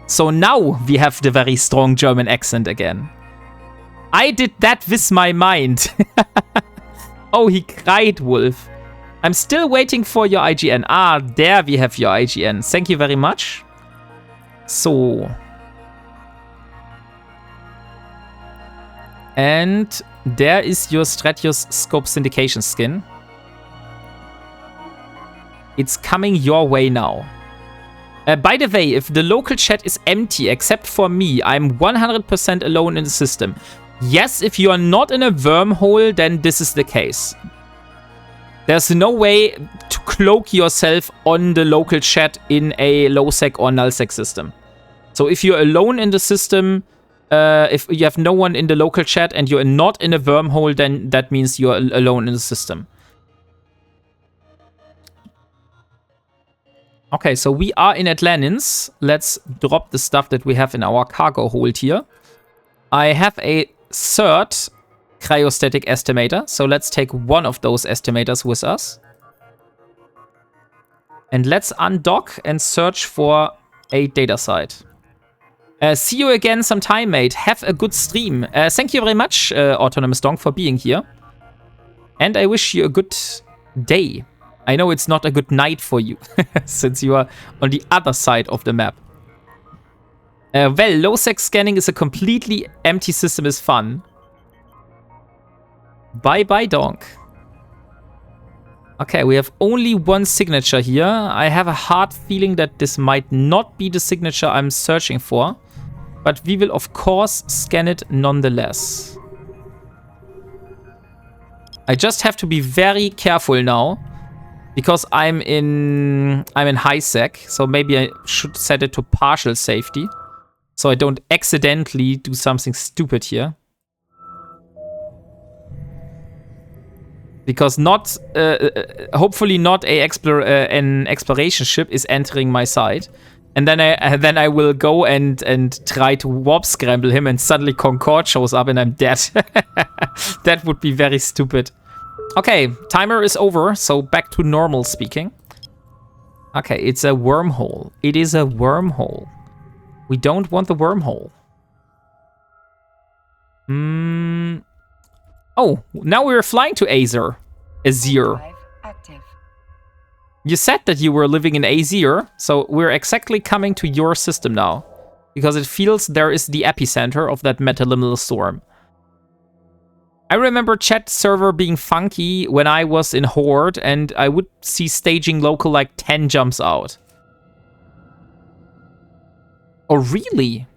So now we have the very strong German accent again. I did that with my mind. Oh, he cried, Wolf. I'm still waiting for your IGN. Ah, there we have your IGN. Thank you very much. So. And there is your Stratius Scope Syndication skin. It's coming your way now. By the way, if the local chat is empty except for me, I'm 100% alone in the system. Yes, if you are not in a wormhole, then this is the case. There's no way to cloak yourself on the local chat in a low-sec or null-sec system. So if you're alone in the system, if you have no one in the local chat and you're not in a wormhole, then that means you're alone in the system. Okay, so we are in Atlantis. Let's drop the stuff that we have in our cargo hold here. I have a third cryostatic estimator, so let's take one of those estimators with us. And let's undock and search for a data site. See you again sometime, mate. Have a good stream. Thank you very much, Autonomous Donk, for being here. And I wish you a good day. I know it's not a good night for you, since you are on the other side of the map. Well, low-sec scanning is a completely empty system is fun. Bye-bye, Donk. Okay, we have only one signature here. I have a hard feeling that this might not be the signature I'm searching for. But we will, of course, scan it nonetheless. I just have to be very careful now. Because I'm in high sec, so maybe I should set it to partial safety. So I don't accidentally do something stupid here. Because not, hopefully not an exploration ship is entering my site. And then I will go and try to warp scramble him and suddenly Concorde shows up and I'm dead. That would be very stupid. Okay, timer is over, so back to normal speaking. Okay, it's a wormhole. It is a wormhole. We don't want the wormhole. Oh, now we're flying to Azir. Azir. Active. You said that you were living in Azir, so we're exactly coming to your system now. Because it feels there is the epicenter of that metaliminal storm. I remember chat server being funky when I was in Horde and I would see staging local like 10 jumps out. Oh, really?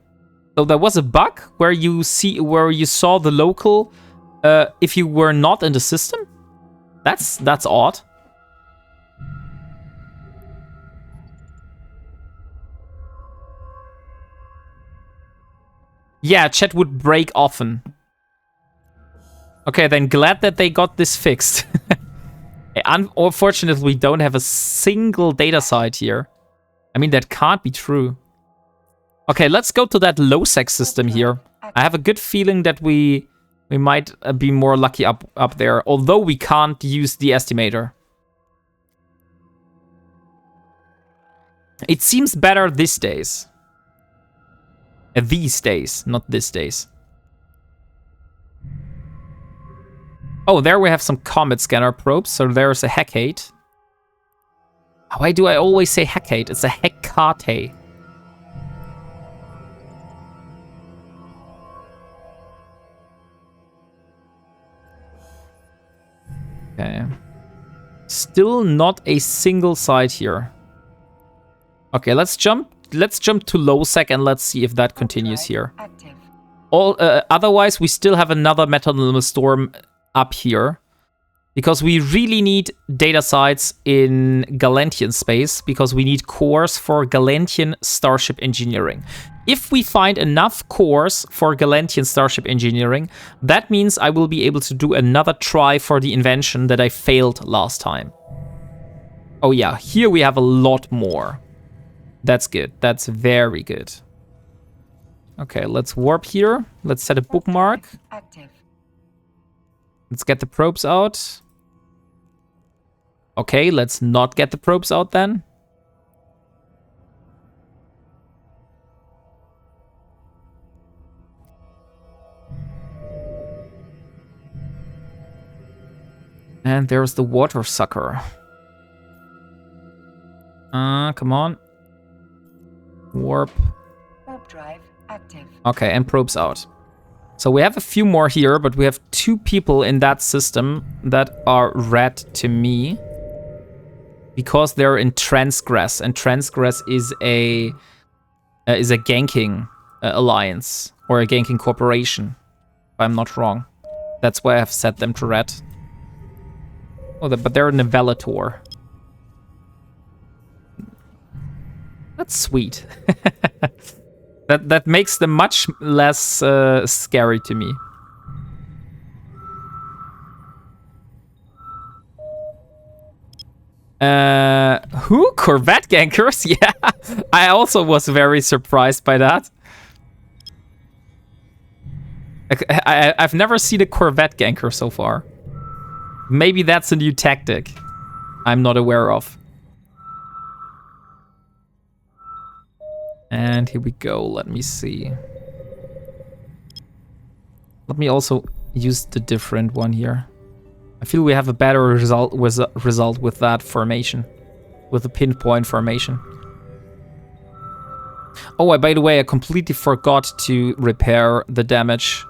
So there was a bug where you saw the local if you were not in the system? That's odd. Yeah, chat would break often. Okay, then glad that they got this fixed. Unfortunately, we don't have a single data site here. I mean, that can't be true. Okay, let's go to that low-sec system here. I have a good feeling that we might be more lucky up there, although we can't use the estimator. It seems better these days. These days, not these days. Oh, there we have some comet scanner probes, so there's a Hecate. Why do I always say Hecate? It's a Hecate. Okay. Still not a single site here. Okay, let's jump to low sec and let's see if that continues here. Otherwise, we still have another Metanomal Storm up here, because we really need data sites in Galantian space, because we need cores for Galantian starship engineering. If we find enough cores for Galantian starship engineering, that means I will be able to do another try for the invention that I failed last time. Oh yeah, here we have a lot more. That's good. That's very good. Okay, let's warp here. Let's set a bookmark. Active. Let's get the probes out. Okay, let's not get the probes out then. And there's the water sucker. Come on. Warp. Warp drive active. Okay, and probes out. So we have a few more here, but we have 2 people in that system that are red to me, because they're in Transgress, and Transgress is a ganking alliance, or a ganking corporation, if I'm not wrong. That's why I've set them to red. Oh, but they're a Nivelator. That's sweet. That makes them much less scary to me. Who? Corvette gankers? Yeah, I also was very surprised by that. I've never seen a Corvette ganker so far. Maybe that's a new tactic I'm not aware of. And here we go. Let me see. Let me also use the different one here. I feel we have a better result with that formation, with the pinpoint formation. Oh, by the way, I completely forgot to repair the damage.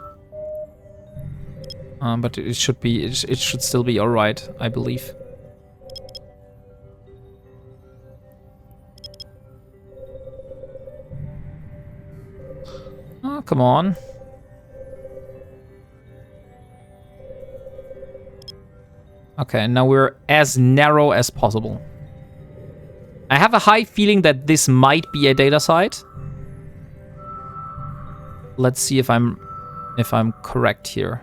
But it should still be all right, I believe. Oh, come on. Okay, now we're as narrow as possible. I have a high feeling that this might be a data site. Let's see if I'm correct here.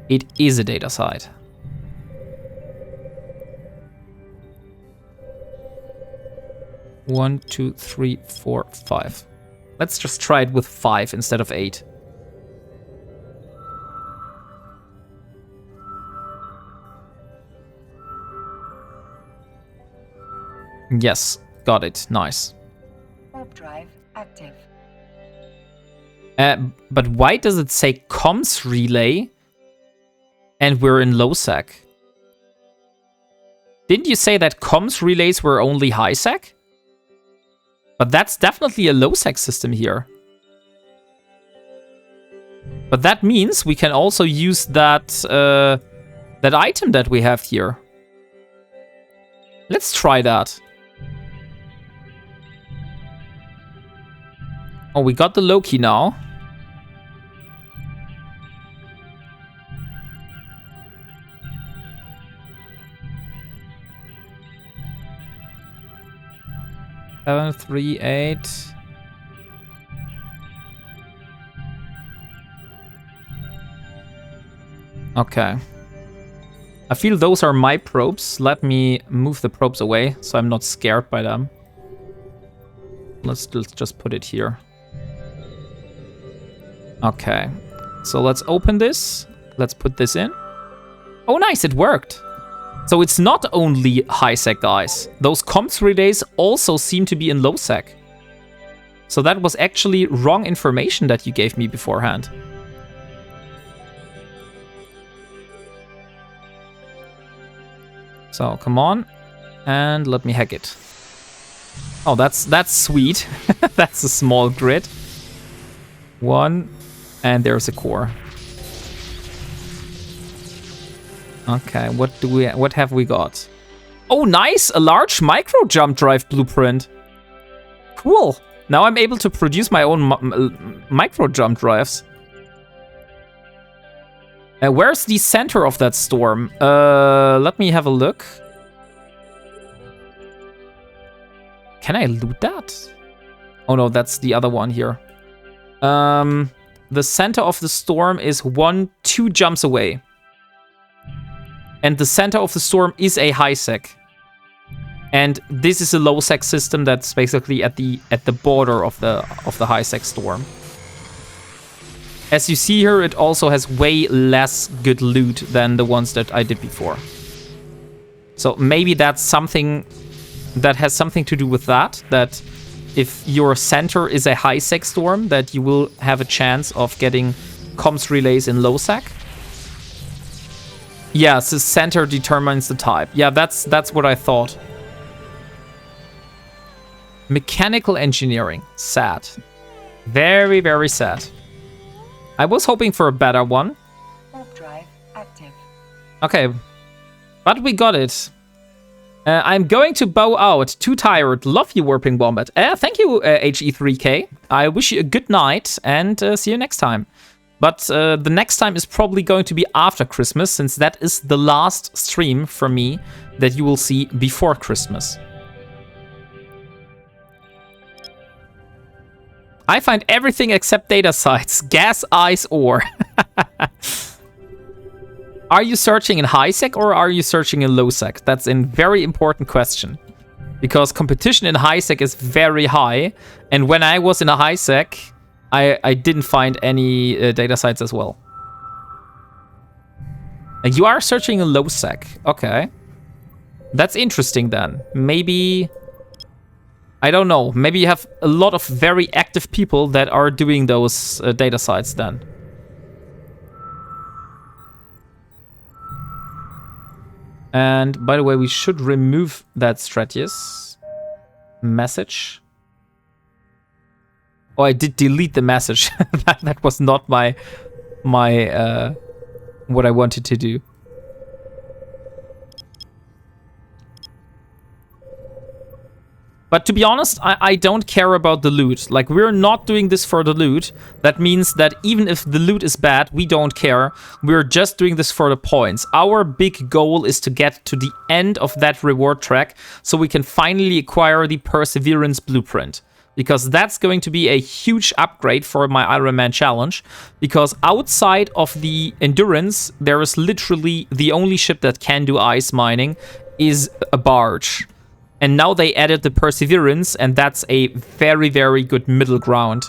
It is a data site. One, two, three, four, 5. Let's just try it with 5 instead of 8. Yes, got it. Nice. Warp drive active. But why does it say comms relay and we're in low sec? Didn't you say that comms relays were only high sec? But that's definitely a low sec system here. But that means we can also use that that item that we have here. Let's try that. Oh, we got the Loki now. Seven, 3, 8. Okay. I feel those are my probes. Let me move the probes away so I'm not scared by them. Let's just put it here. Okay. So let's open this. Let's put this in. Oh, nice, it worked. So it's not only high sec, guys. Those comms relays also seem to be in low sec. So that was actually wrong information that you gave me beforehand. So come on, and let me hack it. Oh, that's sweet. That's a small grid. One, and there's a core. Okay, what have we got? Oh, nice! A large micro jump drive blueprint. Cool. Now I'm able to produce my own micro jump drives. Where's the center of that storm? Let me have a look. Can I loot that? Oh no, that's the other one here. The center of the storm is 2 jumps away. And the center of the storm is a high sec. And this is a low sec system that's basically at the border of the high sec storm. As you see here, it also has way less good loot than the ones that I did before. So maybe that's something that has something to do with that. That if your center is a high sec storm, that you will have a chance of getting comms relays in low sec. Yes, the center determines the type. Yeah, that's what I thought. Mechanical engineering. Sad. Very, very sad. I was hoping for a better one. Warp drive active. Okay. But we got it. I'm going to bow out. Too tired. Love you, WarpingWombat. Thank you, HE3K. I wish you a good night and see you next time. But the next time is probably going to be after Christmas, since that is the last stream from me that you will see before Christmas. I find everything except data sites. Gas, ice, ore. Are you searching in high sec or are you searching in low sec? That's a very important question. Because competition in high sec is very high. And when I was in a high sec, I didn't find any data sites as well. And you are searching in low sec. Okay. That's interesting then. Maybe... I don't know. Maybe you have a lot of very active people that are doing those data sites then. And by the way, we should remove that Stratius message. Oh, I did delete the message. that was not my what I wanted to do. But to be honest, I don't care about the loot. Like, we're not doing this for the loot. That means that even if the loot is bad, we don't care. We're just doing this for the points. Our big goal is to get to the end of that reward track so we can finally acquire the Perseverance Blueprint. Because that's going to be a huge upgrade for my Ironman challenge. Because outside of the Endurance, there is literally the only ship that can do ice mining is a barge. And now they added the Perseverance, and that's a very, very good middle ground.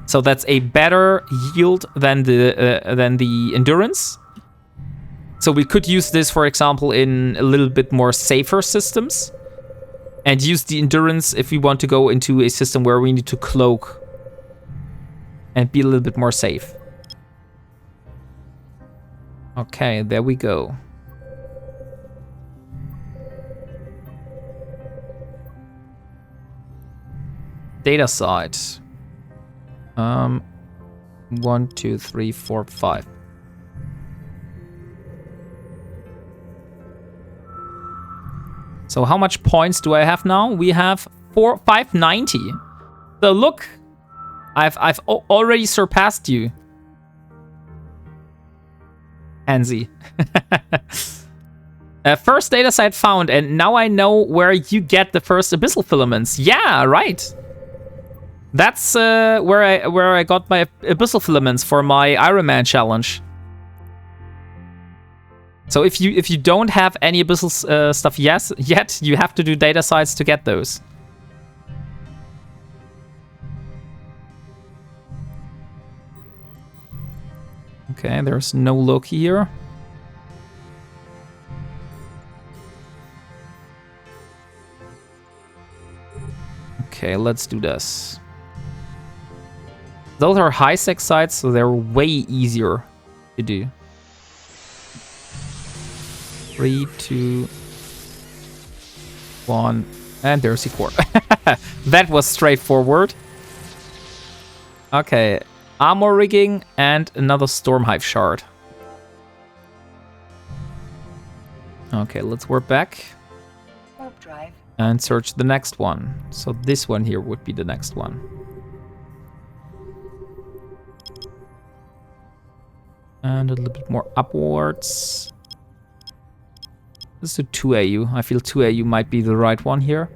So that's a better yield than the Endurance. So we could use this, for example, in a little bit more safer systems. And use the Endurance if we want to go into a system where we need to cloak. And be a little bit more safe. Okay, there we go. Data site. 1, 2, 3, 4, 5. So how much points do I have now? We have 590. So look, I've already surpassed you, Hansi. First data site found, and now I know where you get the first abyssal filaments. Yeah, right. That's where I got my abyssal filaments for my Ironman challenge. So if you don't have any abyssal stuff yet, you have to do data sites to get those. Okay, there's no Loki here. Okay, let's do this. Those are high-sec sites, so they're way easier to do. 3, 2, 1, and there's the core. That was straightforward. Okay, armor rigging and another Stormhive shard. Okay, let's warp back. Warp drive. And search the next one. So this one here would be the next one. And a little bit more upwards. Let's do 2AU. I feel 2AU might be the right one here.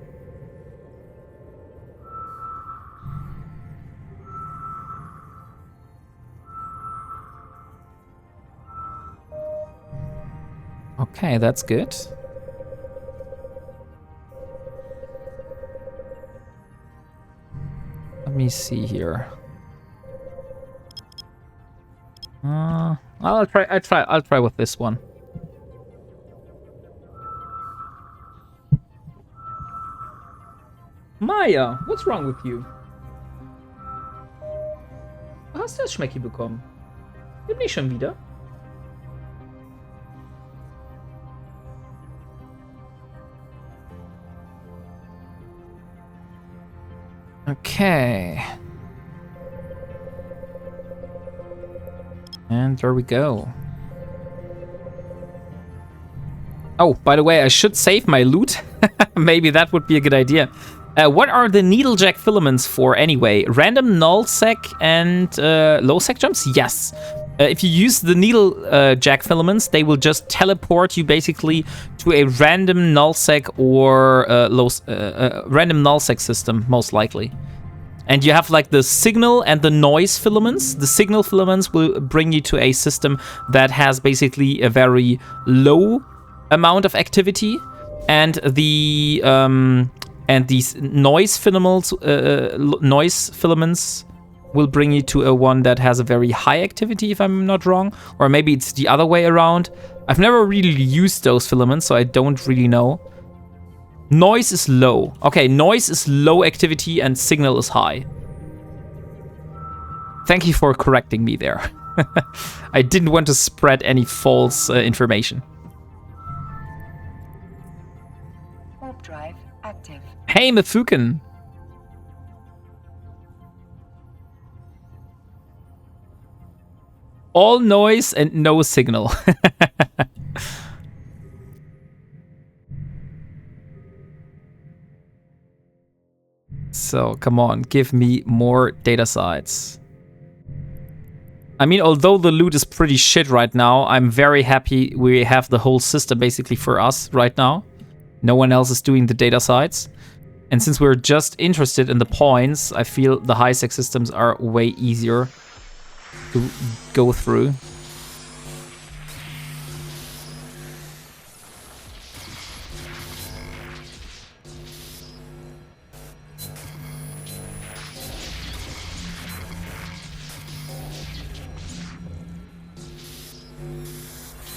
Okay, that's good. Let me see here. I'll try with this one. Maya, what's wrong with you? Hast du das Schmecki bekommen? Gib nicht schon wieder. Okay. And there we go. Oh, by the way, I should save my loot. Maybe that would be a good idea. What are the needlejack filaments for anyway? Random null-sec and low-sec jumps? Yes. If you use the needlejack filaments, they will just teleport you basically to a random null-sec or random null-sec system, most likely. And you have like the signal and the noise filaments. The signal filaments will bring you to a system that has basically a very low amount of activity, and the these noise filaments will bring you to a one that has a very high activity, if I'm not wrong, or maybe it's the other way around. I've never really used those filaments, so I don't really know. Noise is low. Okay, noise is low activity and signal is high. Thank you for correcting me there. I didn't want to spread any false information. Warp drive active. Hey, Mifuken. All noise and no signal. So, come on, give me more data sites. I mean, although the loot is pretty shit right now, I'm very happy we have the whole system basically for us right now. No one else is doing the data sites. And since we're just interested in the points, I feel the high-sec systems are way easier to go through.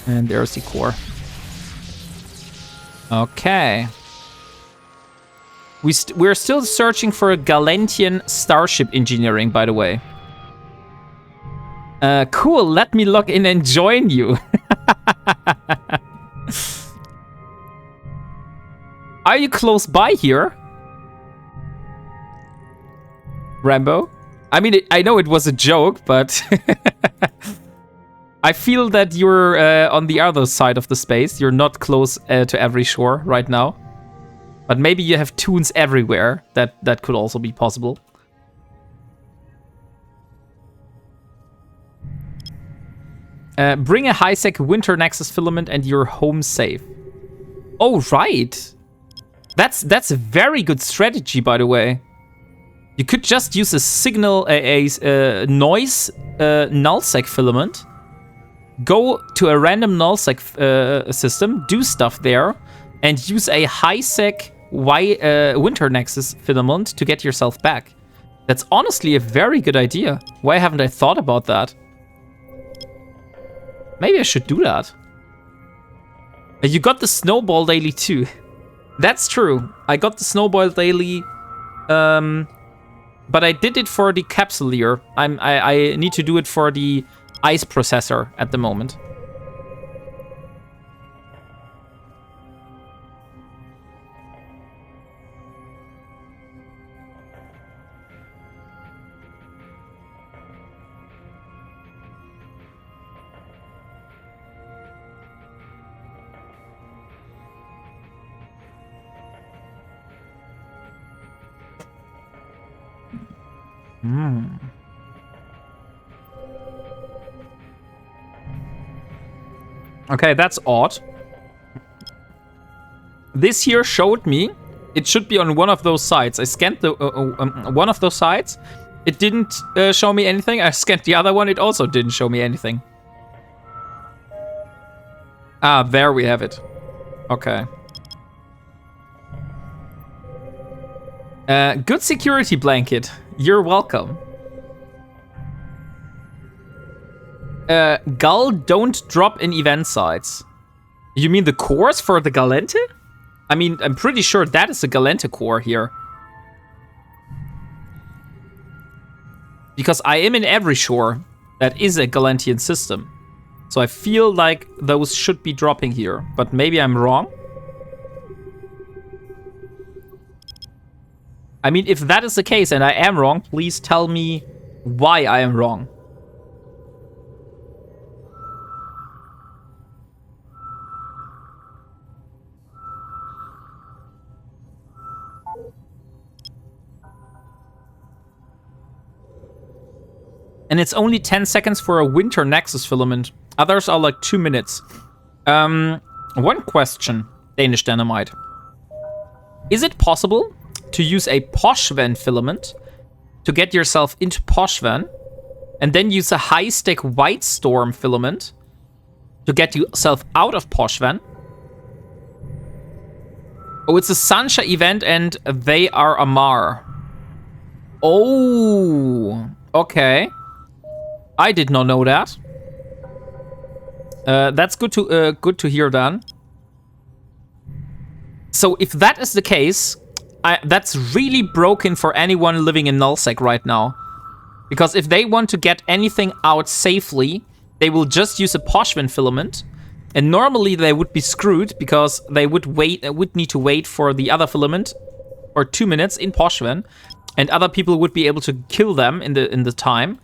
And there's the core. Okay. We're still searching for a Galentian starship engineering, by the way. Cool, let me log in and join you. Are you close by here? Rambo? I mean, I know it was a joke, but... I feel that you're on the other side of the space. You're not close to every shore right now. But maybe you have tunes everywhere. That could also be possible. Bring a high-sec winter Nexus filament and you're home safe. Oh, right. That's a very good strategy, by the way. You could just use a signal, a noise null-sec filament. go to a random nullsec system, do stuff there, and use a high-sec winter nexus filament to get yourself back. That's honestly a very good idea. Why haven't I thought about that? Maybe I should do that. You got the snowball daily too. That's true. I got the snowball daily, but I did it for the capsuleer. I need to do it for the ice processor at the moment. Okay, that's odd. This here showed me it should be on one of those sides. I scanned the one of those sides. It didn't show me anything. I scanned the other one. It also didn't show me anything. Ah, there we have it. Okay. Good security blanket. You're welcome. Gull don't drop in event sites. You mean the cores for the Galente? I mean, I'm pretty sure that is a Galente core here. Because I am in every shore that is a Galentian system. So I feel like those should be dropping here. But maybe I'm wrong. I mean, if that is the case and I am wrong, please tell me why I am wrong. And it's only 10 seconds for a winter nexus filament. Others are like 2 minutes. One question, Danish Dynamite. Is it possible to use a Poshven filament to get yourself into Poshven and then use a high-stack White Storm filament to get yourself out of Poshven? Oh, it's a Sancha event and they are Amar. Oh, okay. I did not know that. That's good to hear then. So if that is the case, that's really broken for anyone living in nullsec right now. Because if they want to get anything out safely, they will just use a Poshven filament. And normally they would be screwed because they would need to wait for the other filament for 2 minutes in Poshven, and other people would be able to kill them in the time.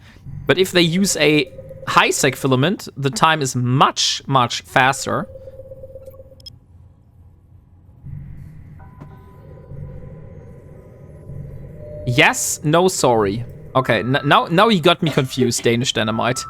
But if they use a high-sec filament, the time is much, much faster. Yes, no, sorry. Okay, now you got me confused, Danish Dynamite.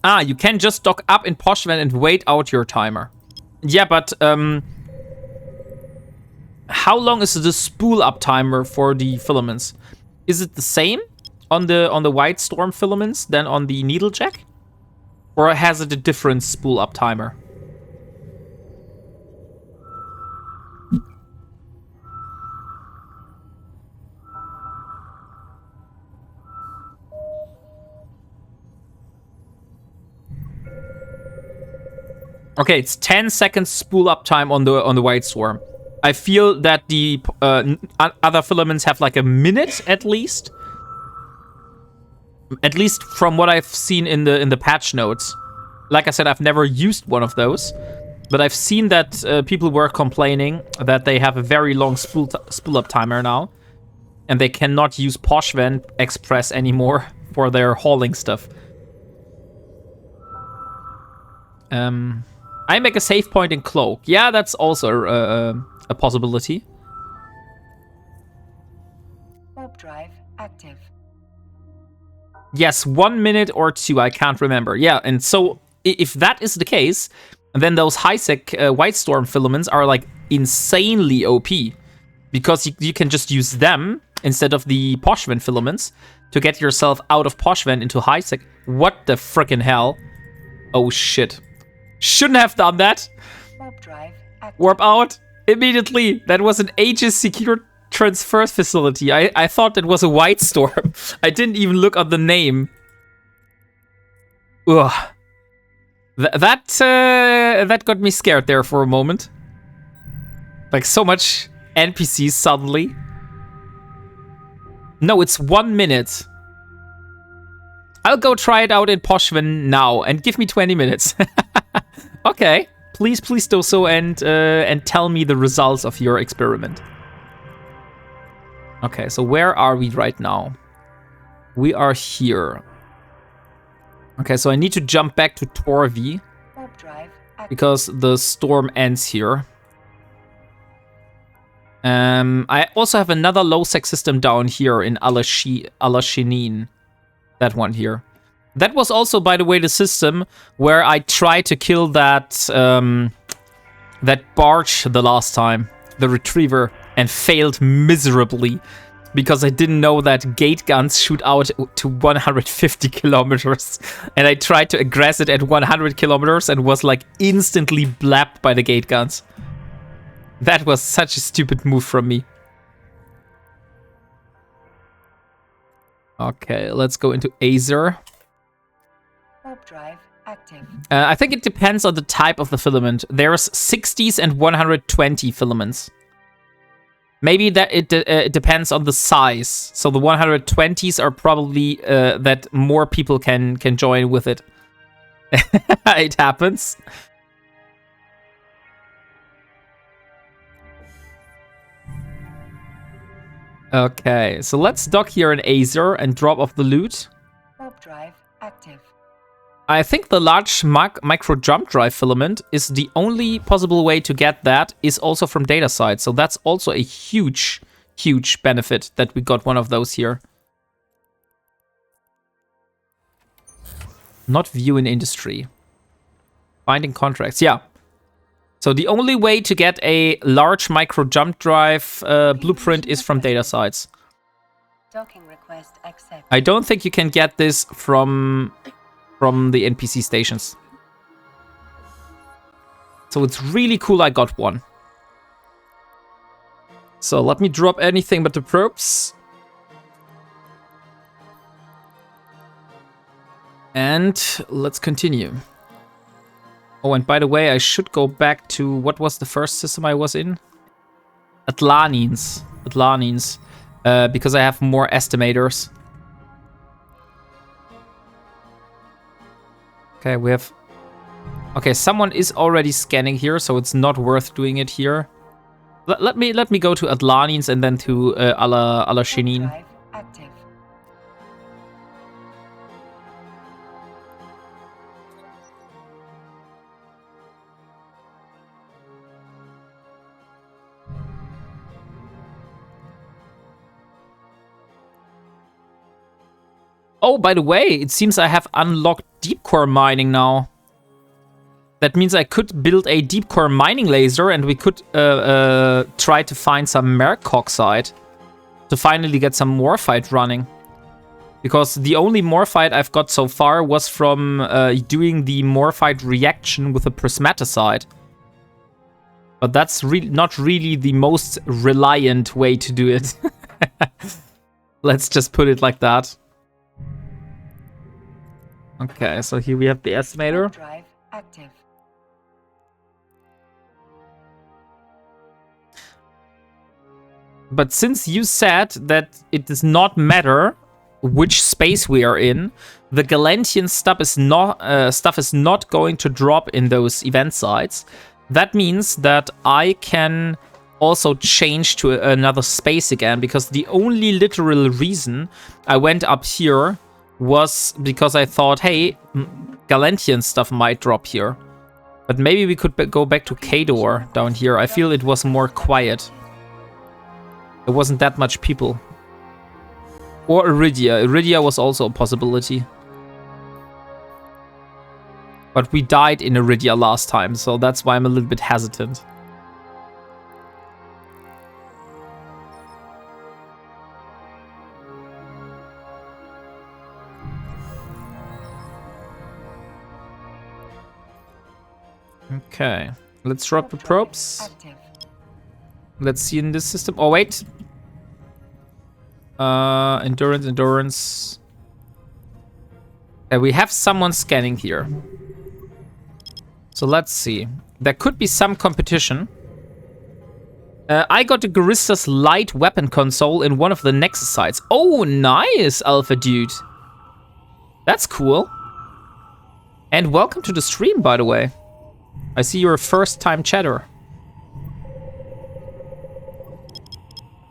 Ah, you can just dock up in Poshven and wait out your timer. Yeah, but how long is the spool up timer for the filaments? Is it the same on the White Storm filaments than on the Needlejack? Or has it a different spool up timer? Okay, it's 10 seconds spool up time on the White Storm. I feel that the other filaments have like a minute at least. At least from what I've seen in the patch notes. Like I said, I've never used one of those, but I've seen that people were complaining that they have a very long spool up timer now, and they cannot use Poshven Express anymore for their hauling stuff. I make a save point in Cloak. Yeah, that's also a possibility. Warp drive active. Yes, 1 minute or 2. I can't remember. Yeah, and so if that is the case, then those high-sec White Storm filaments are like insanely OP. Because you can just use them instead of the Poshven filaments to get yourself out of Poshven into high-sec. What the frickin' hell? Oh shit. Shouldn't have done that. Warp drive active. Warp out immediately. That was an Aegis secure transfer facility. I thought it was a White Storm. I didn't even look at the name. Ugh. That got me scared there for a moment. Like so much NPCs suddenly. No, it's 1 minute. I'll go try it out in Poshven now and give me 20 minutes. Okay, please do so and tell me the results of your experiment. Okay, so where are we right now? We are here. Okay, so I need to jump back to Torvi Warp drive active. because the storm ends here. I also have another low-sec system down here in Alashinin. That one here. That was also, by the way, the system where I tried to kill that that barge the last time, the retriever, and failed miserably because I didn't know that gate guns shoot out to 150 kilometers, and I tried to aggress it at 100 kilometers and was like instantly blapped by the gate guns. That was such a stupid move from me. Okay, let's go into Azer. Warp drive active. I think it depends on the type of the filament. There's 60s and 120 filaments. Maybe that it depends on the size. So the 120s are probably that more people can join with it. It happens. Okay, so let's dock here in Azer and drop off the loot. Warp drive active. I think the large micro jump drive filament is the only possible way to get that is also from data side. So that's also a huge benefit that we got one of those here. Not view in industry. Finding contracts, yeah. So the only way to get a large micro jump drive blueprint is from data sites. Docking request accept. I don't think you can get this from the NPC stations. So it's really cool I got one. So let me drop anything but the probes. And let's continue. Oh, and by the way, I should go back to... What was the first system I was in? Atlanines. Because I have more estimators. Okay, we have... Okay, someone is already scanning here, so it's not worth doing it here. Let me go to Atlanines and then to Alashinin. Drive active. Oh, by the way, it seems I have unlocked deep core mining now. That means I could build a deep core mining laser and we could try to find some mercoxide to finally get some morphite running. Because the only morphite I've got so far was from doing the morphite reaction with a prismaticide. But that's not really the most reliant way to do it. Let's just put it like that. Okay, so here we have the estimator. Warp drive active. But since you said that it does not matter which space we are in, the Galantian stuff is not going to drop in those event sites. That means that I can also change to another space again, because the only literal reason I went up here was because I thought, hey, Galantian stuff might drop here. But maybe we could go back to Kador down here. I feel it was more quiet. There wasn't that much people. Or Iridia. Iridia was also a possibility. But we died in Iridia last time, so that's why I'm a little bit hesitant. Okay, let's drop the probes. Let's see in this system. Oh, wait. Endurance. We have someone scanning here. So let's see. There could be some competition. I got the Garista's light weapon console in one of the Nexus sites. Oh, nice, Alpha Dude. That's cool. And welcome to the stream, by the way. I see you're a first-time chatter.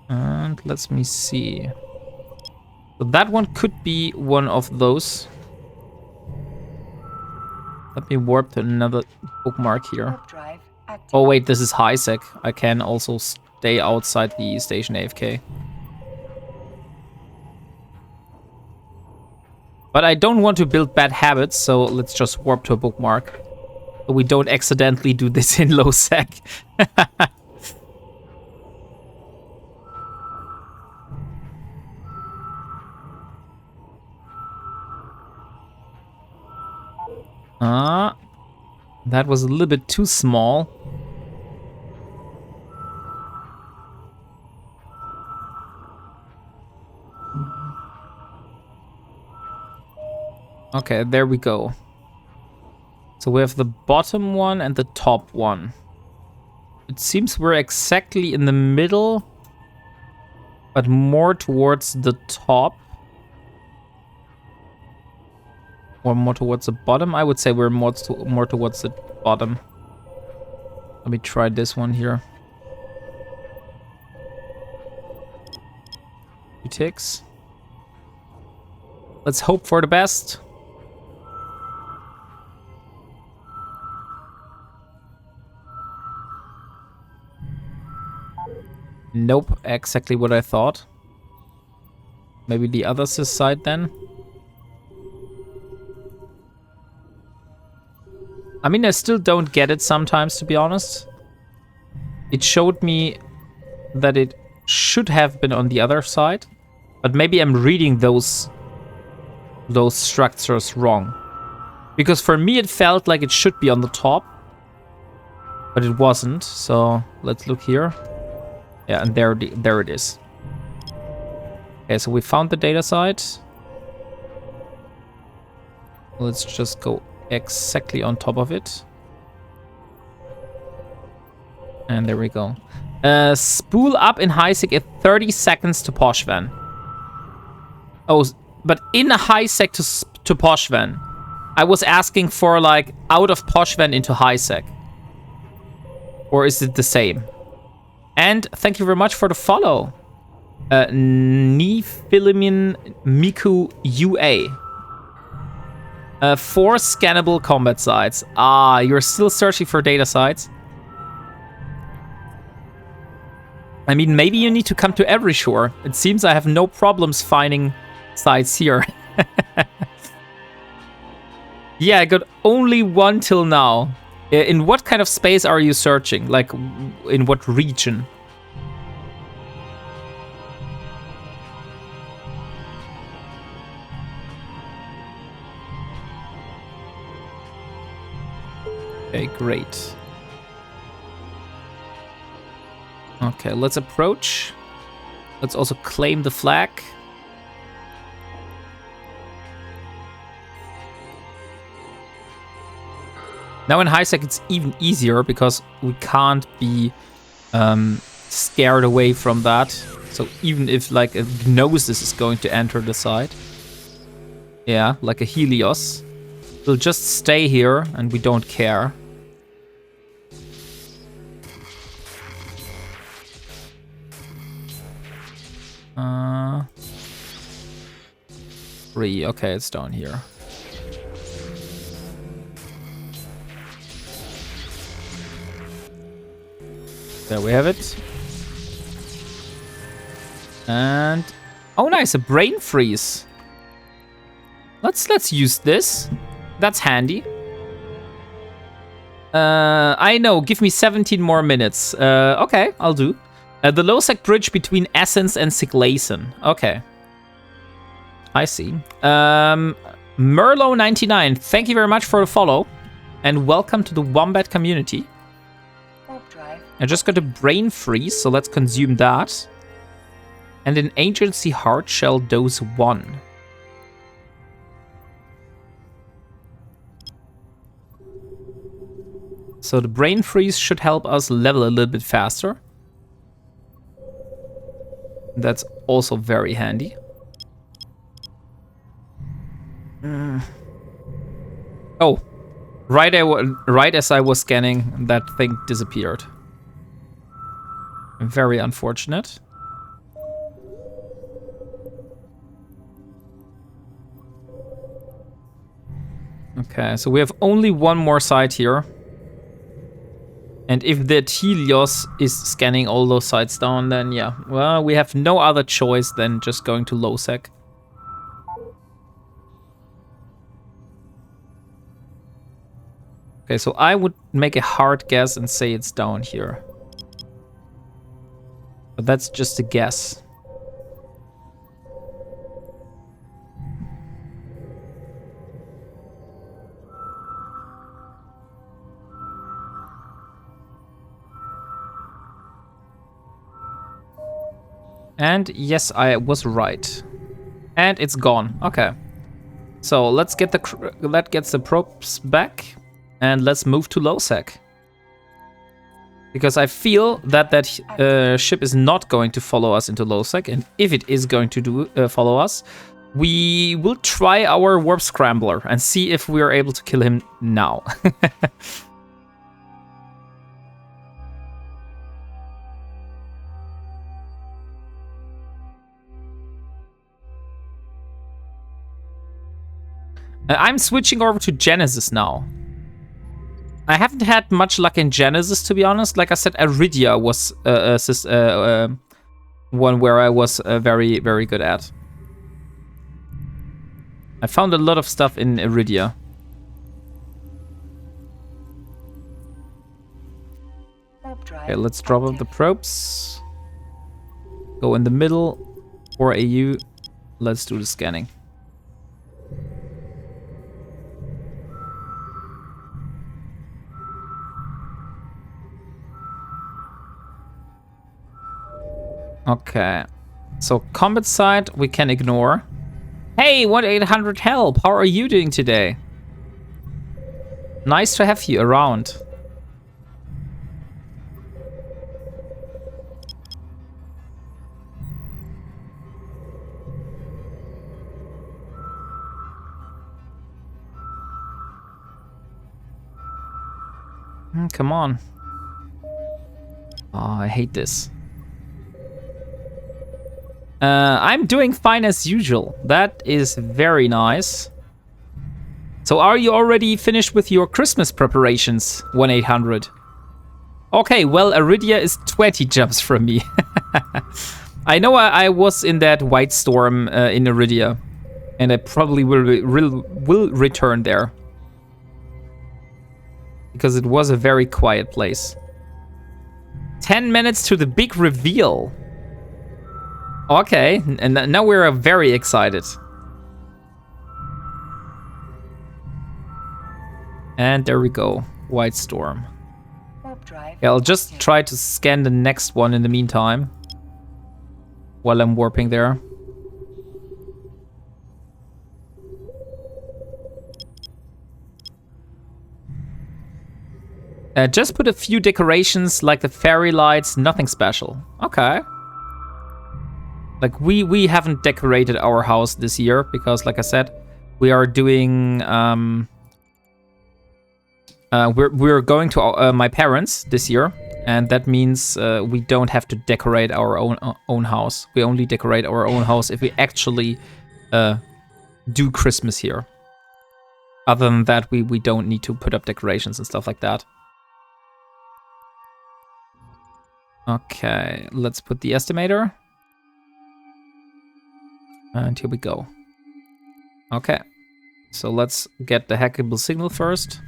And let me see. So that one could be one of those. Let me warp to another bookmark here. Oh wait, this is high sec. I can also stay outside the station AFK. But I don't want to build bad habits, so let's just warp to a bookmark. So we don't accidentally do this in low sec. That was a little bit too small. Okay, there we go. So we have the bottom one and the top one. It seems we're exactly in the middle, but more towards the top. Or more towards the bottom. I would say we're more towards the bottom. Let me try this one here. 2 ticks. Let's hope for the best. Nope, exactly what I thought. Maybe the other side then. I mean, I still don't get it sometimes, to be honest. It showed me that it should have been on the other side, but maybe I'm reading those structures wrong. Because for me, it felt like it should be on the top, but it wasn't. So let's look here. Yeah, and there it is. Okay, so we found the data site. Let's just go exactly on top of it. And there we go. Spool up in high sec at 30 seconds to Poshvan. Oh, but in a high sec to Poshvan. I was asking for like out of Poshvan into high sec. Or is it the same? And thank you very much for the follow. Nifilimin Miku UA. 4 scannable combat sites. Ah, you're still searching for data sites? I mean, maybe you need to come to every shore. It seems I have no problems finding sites here. Yeah, I got only one till now. In what kind of space are you searching? Like, in what region? Okay, great. Okay, let's approach. Let's also claim the flag. Now in high sec it's even easier because we can't be scared away from that. So even if like a Gnosis is going to enter the site, yeah, like a Helios, we'll just stay here and we don't care. Three. Okay, it's down here. There we have it. And oh, nice, a brain freeze. Let's use this. That's handy. I know, give me 17 more minutes. Okay, I'll do. The Losec bridge between Essence and Siglason. Okay. I see. Merlo99, thank you very much for the follow. And welcome to the Wombat community. I just got a brain freeze, so let's consume that. And an agency hard shell dose 1. So the brain freeze should help us level a little bit faster. That's also very handy. Oh, right as I was scanning, that thing disappeared. Very unfortunate. Okay, so we have only one more site here. And if the Helios is scanning all those sites down, then yeah, well, we have no other choice than just going to Losec. Okay, so I would make a hard guess and say it's down here. But that's just a guess. And yes, I was right. And it's gone. Okay. So let's get that gets the probes back, and let's move to Losec. Because I feel that ship is not going to follow us into Losec, and if it is going to follow us, we will try our warp scrambler and see if we are able to kill him now. I'm switching over to Genesis now. I haven't had much luck in Genesis, to be honest. Like I said, Iridia was one where I was very, very good at. I found a lot of stuff in Iridia. Okay, let's drop off the probes. Go in the middle. Or AU. Let's do the scanning. Okay, so combat side we can ignore. Hey, 1-800 help! How are you doing today? Nice to have you around. Come on. Oh, I hate this. I'm doing fine as usual. That is very nice. So are you already finished with your Christmas preparations, 1-800? Okay, well, Iridia is 20 jumps from me. I know I was in that white storm in Iridia, and I probably will return there. Because it was a very quiet place. 10 minutes to the big reveal. Okay, and now we're very excited. And there we go, White Storm. Yeah, I'll just try to scan the next one in the meantime. While I'm warping there. Just put a few decorations like the fairy lights, nothing special. Okay. Like, we haven't decorated our house this year because, like I said, we are doing... we're going to my parents this year, and that means we don't have to decorate our own house. We only decorate our own house if we actually do Christmas here. Other than that, we don't need to put up decorations and stuff like that. Okay, let's put the estimator. And here we go. Okay, so let's get the hackable signal first.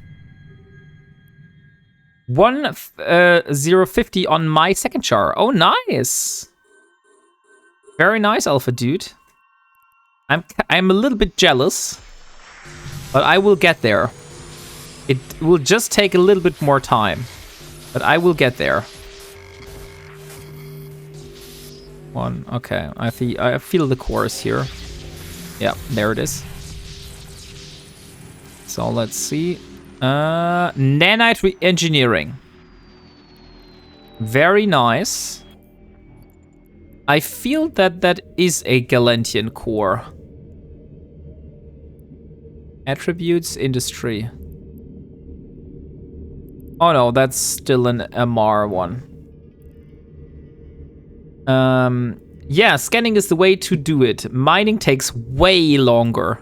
050 on my second char. Oh, nice. Very nice, Alpha Dude. I'm a little bit jealous, but I will get there. It will just take a little bit more time, but I will get there. One, okay. I feel the chorus here. Yeah, there it is. So let's see. Nanite re-engineering. Very nice. I feel that is a Galantian core. Attributes, industry. Oh no, that's still an MR one. Yeah, scanning is the way to do it. Mining takes way longer.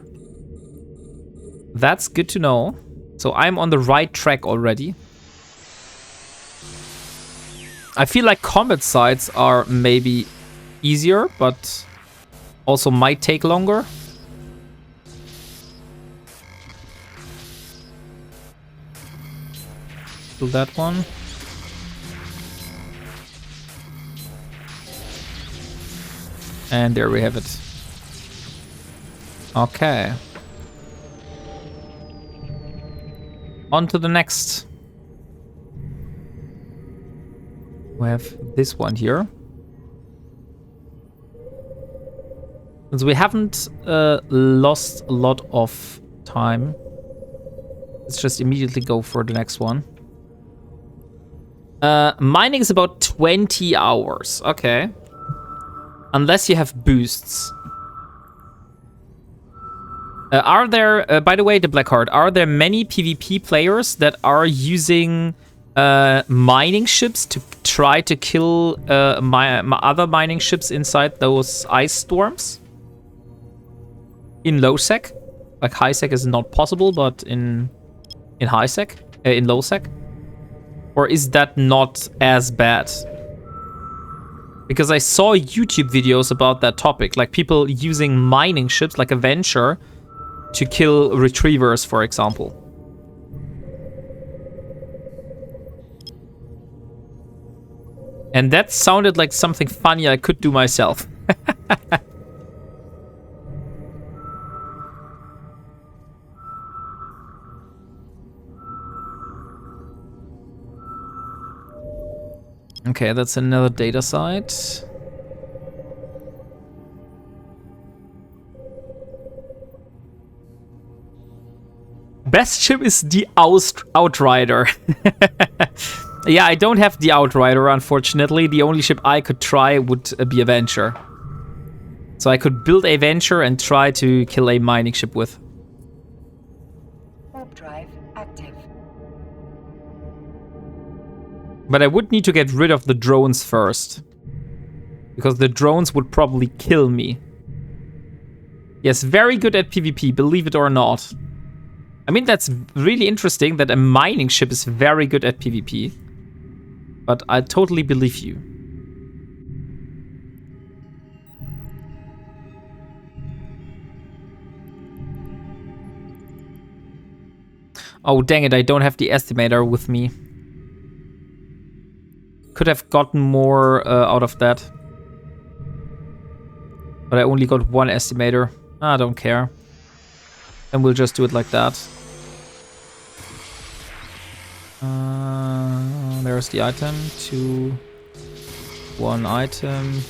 That's good to know. So I'm on the right track already. I feel like combat sites are maybe easier, but also might take longer. Do that one. And there we have it. Okay. On to the next. We have this one here. Since we haven't lost a lot of time, let's just immediately go for the next one. Mining is about 20 hours. Okay. Unless you have boosts. Are there, by the way, the Blackheart, are there many PvP players that are using mining ships to try to kill my other mining ships inside those ice storms? In low sec? Like high sec is not possible, but in high sec? In low sec? Or is that not as bad? Because I saw YouTube videos about that topic, like people using mining ships, like a Venture, to kill retrievers, for example. And that sounded like something funny I could do myself. Okay, that's another data site. Best ship is the Outrider. Yeah, I don't have the Outrider, unfortunately. The only ship I could try would be a Venture. So I could build a Venture and try to kill a mining ship with. Warp drive active. But I would need to get rid of the drones first. Because the drones would probably kill me. Yes, very good at PvP, believe it or not. I mean, that's really interesting that a mining ship is very good at PvP. But I totally believe you. Oh, dang it, I don't have the estimator with me. Could have gotten more out of that. But I only got one estimator. I don't care. And we'll just do it like that. There's the item. 2, 1 item.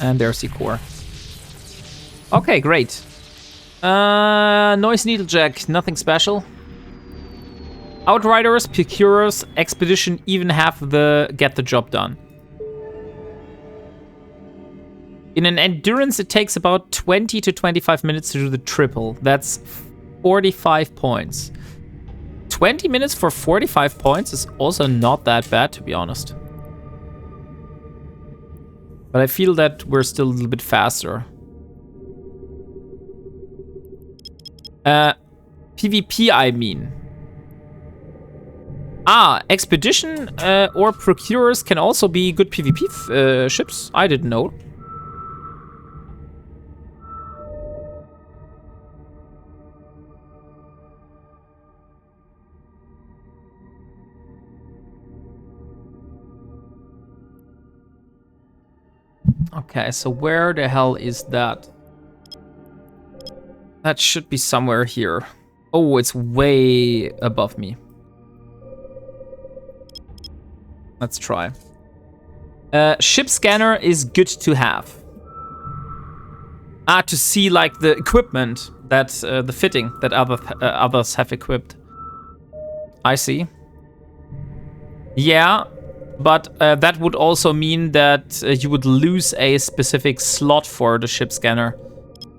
And there's the core. Okay, great. Noise Needlejack, nothing special. Outriders, Procurers, Expedition even have the get the job done. In an endurance, it takes about 20 to 25 minutes to do the triple. That's 45 points. 20 minutes for 45 points is also not that bad, to be honest. But I feel that we're still a little bit faster. PvP, I mean. Expedition or Procurers can also be good PvP ships. I didn't know. Okay, so where the hell is that? That should be somewhere here. Oh, it's way above me. Let's try. Ship scanner is good to have. To see like the equipment that the fitting that others have equipped. I see. Yeah, but that would also mean that you would lose a specific slot for the ship scanner.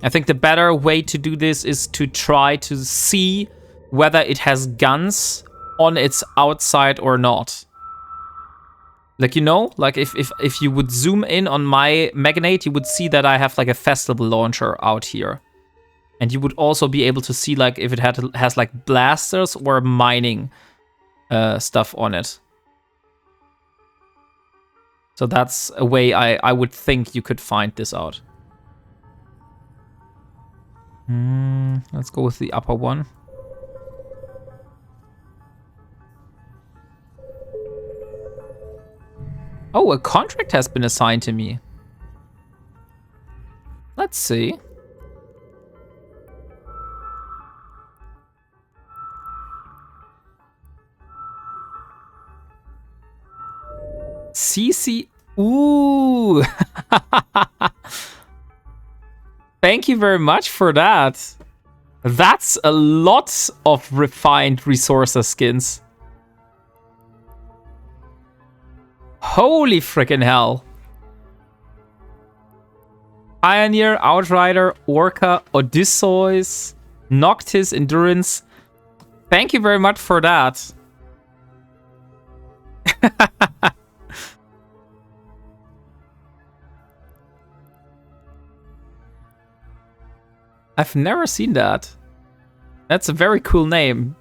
I think the better way to do this is to try to see whether it has guns on its outside or not. Like, you know, like if you would zoom in on my Magnate, you would see that I have like a festival launcher out here. And you would also be able to see like if it has like blasters or mining stuff on it. So that's a way I would think you could find this out. Let's go with the upper one. Oh, a contract has been assigned to me. Let's see. CC. Ooh. Thank you very much for that. That's a lot of refined resources skins. Holy freaking hell. Pioneer, Outrider, Orca, Odysseus, Noctis, Endurance. Thank you very much for that. I've never seen that. That's a very cool name.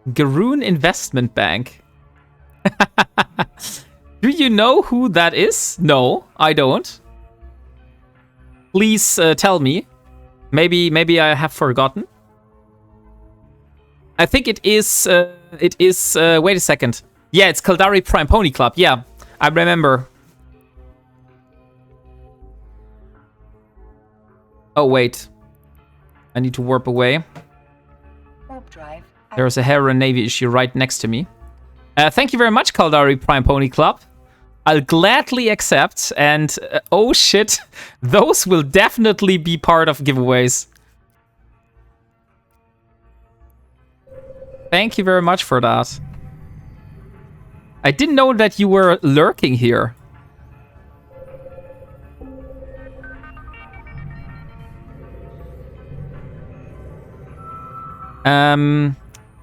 Garoon Investment Bank. Do you know who that is? No, I don't. Please tell me. Maybe I have forgotten. I think it is. Wait a second. Yeah, it's Caldari Prime Pony Club. Yeah, I remember. Oh wait, I need to warp away. Warp drive. There's a Heron Navy issue right next to me. Thank you very much, Caldari Prime Pony Club. I'll gladly accept, and oh shit, those will definitely be part of giveaways. Thank you very much for that. I didn't know that you were lurking here.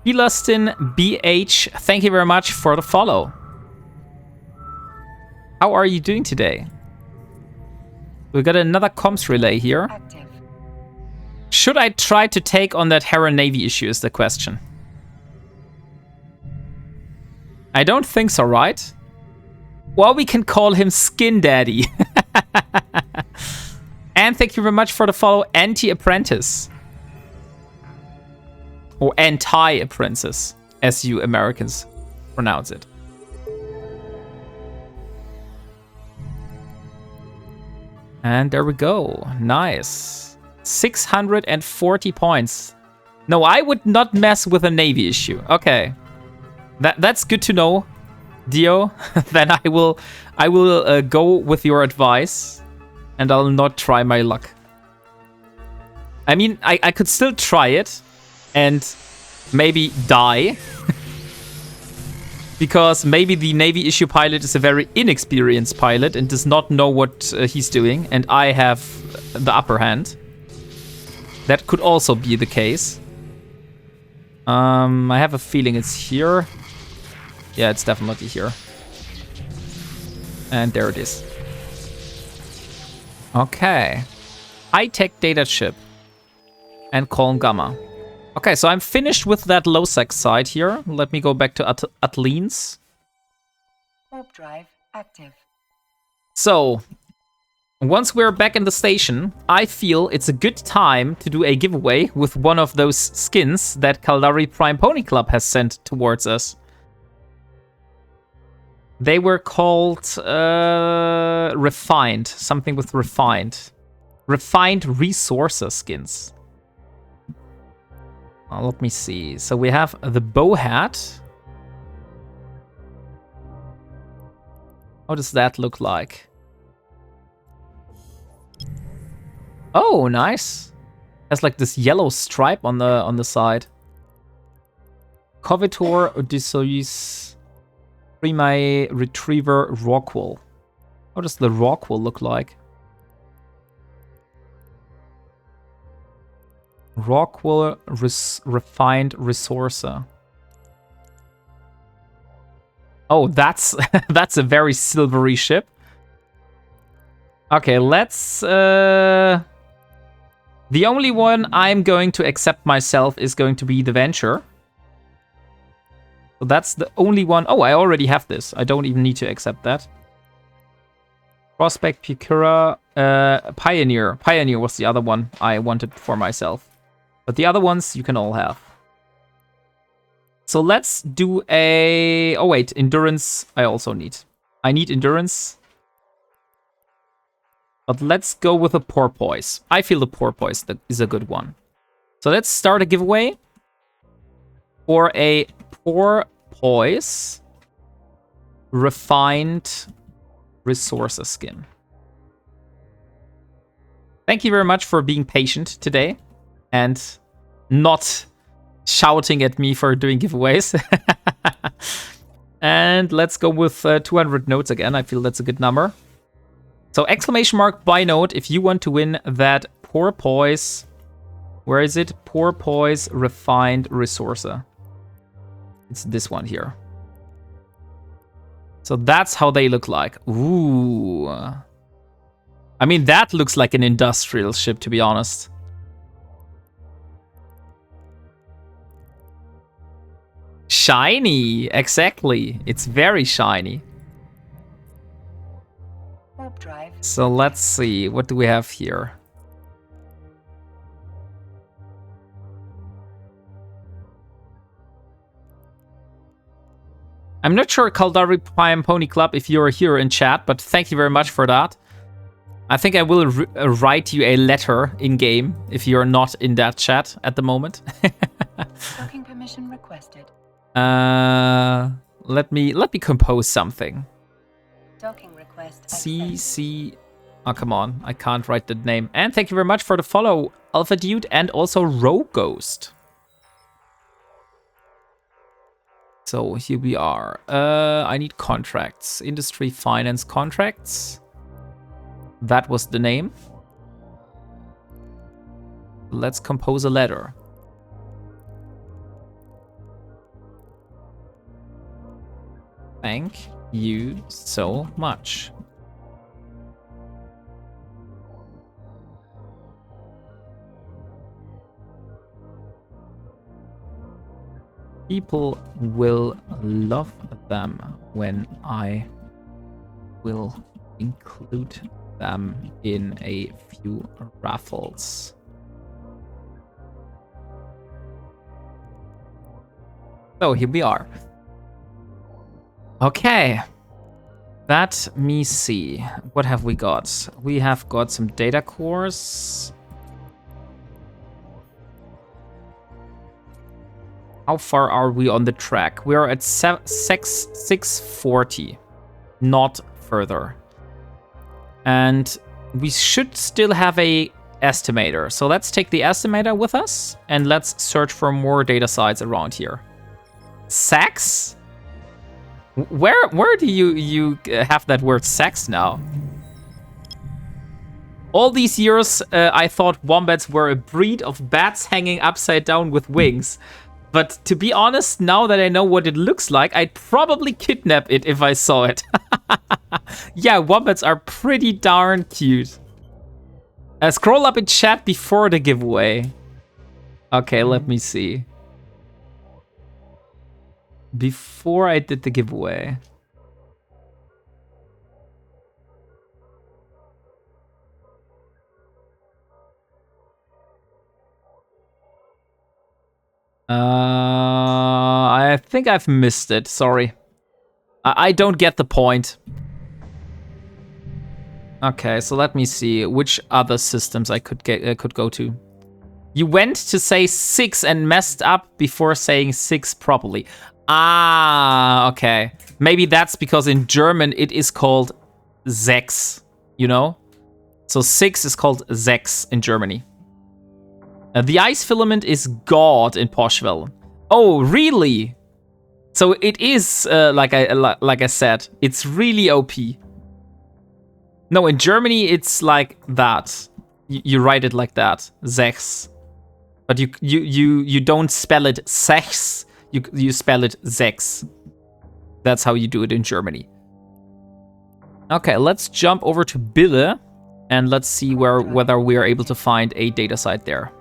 Elastin BH, thank you very much for the follow. How are you doing today? We got another comms relay here. Active. Should I try to take on that Heron Navy issue is the question. I don't think so, right? Well, we can call him Skin Daddy. And thank you very much for the follow, Anti-Apprentice. Or Anti-Apprentice, as you Americans pronounce it. And there we go. Nice. 640 points. No, I would not mess with a Navy issue. Okay. That's good to know, Dio. Then I will go with your advice. And I'll not try my luck. I mean, I could still try it. And maybe die. Because maybe the Navy issue pilot is a very inexperienced pilot and does not know what he's doing. And I have the upper hand. That could also be the case. I have a feeling it's here. Yeah, it's definitely here. And there it is. Okay. High-tech data chip. And column gamma. Okay, so I'm finished with that low-sec side here. Let me go back to Atleens. Warp drive active. So, once we're back in the station, I feel it's a good time to do a giveaway with one of those skins that Caldari Prime Pony Club has sent towards us. They were called refined. Something with refined. Refined resources skins. Let me see. So we have the bow hat. How does that look like? Oh, nice. Has like this yellow stripe on the side. Covitor Odysseus Primae Retriever Rockwell. How does the Rockwell look like? Rockwell Refined Resourcer. Oh, that's that's a very silvery ship. Okay, let's the only one I'm going to accept myself is going to be the Venture. So that's the only one. Oh, I already have this. I don't even need to accept that. Prospect, Picura, Pioneer. Pioneer was the other one I wanted for myself. But the other ones you can all have. So let's do a... Oh wait, Endurance I also need. I need Endurance. But let's go with a Porpoise. I feel the Porpoise is a good one. So let's start a giveaway for a Porpoise Refined Resources skin. Thank you very much for being patient today and not shouting at me for doing giveaways. And let's go with 200 notes again. I feel that's a good number. So exclamation mark buy note if you want to win that Porpoise. Where is it? Porpoise Refined Resourcer. It's this one here. So that's how they look like. Ooh. I mean, that looks like an industrial ship, to be honest. Shiny, exactly. It's very shiny. Warp drive. So let's see, what do we have here? I'm not sure, Kaldari Prime Pony Club, if you're here in chat, but thank you very much for that. I think I will write you a letter in-game if you're not in that chat at the moment. Docking permission requested. Let me compose something. Docking request CC. Oh, come on. I can't write the name. And thank you very much for the follow, Alpha Dude, and also Rogue Ghost. So here we are. I need contracts. Industry finance contracts. That was the name. Let's compose a letter. Thank you so much. People will love them when I will include them in a few raffles. So here we are. Okay. Let me see. What have we got? We have got some data cores. How far are we on the track? We are at 640, not further. And we should still have a estimator. So let's take the estimator with us and let's search for more data sites around here. Sex? Where do you have that word sex now? All these years, I thought wombats were a breed of bats hanging upside down with wings. But to be honest, now that I know what it looks like, I'd probably kidnap it if I saw it. Yeah, wombats are pretty darn cute. Scroll up in chat before the giveaway. Okay, let me see. Before I did the giveaway. I think I've missed it. Sorry. I don't get the point. Okay, so let me see which other systems I could go to. You went to say 6 and messed up before saying 6 properly. Ah, okay. Maybe that's because in German it is called sechs, you know? So 6 is called sechs in Germany. The ice filament is God in Portugal. Oh, really? So it is, like I said, it's really OP. No, in Germany it's like that. You write it like that, sechs. But you don't spell it sechs. You spell it sechs. That's how you do it in Germany. Okay, let's jump over to Bille and let's see whether we are able to find a data site there.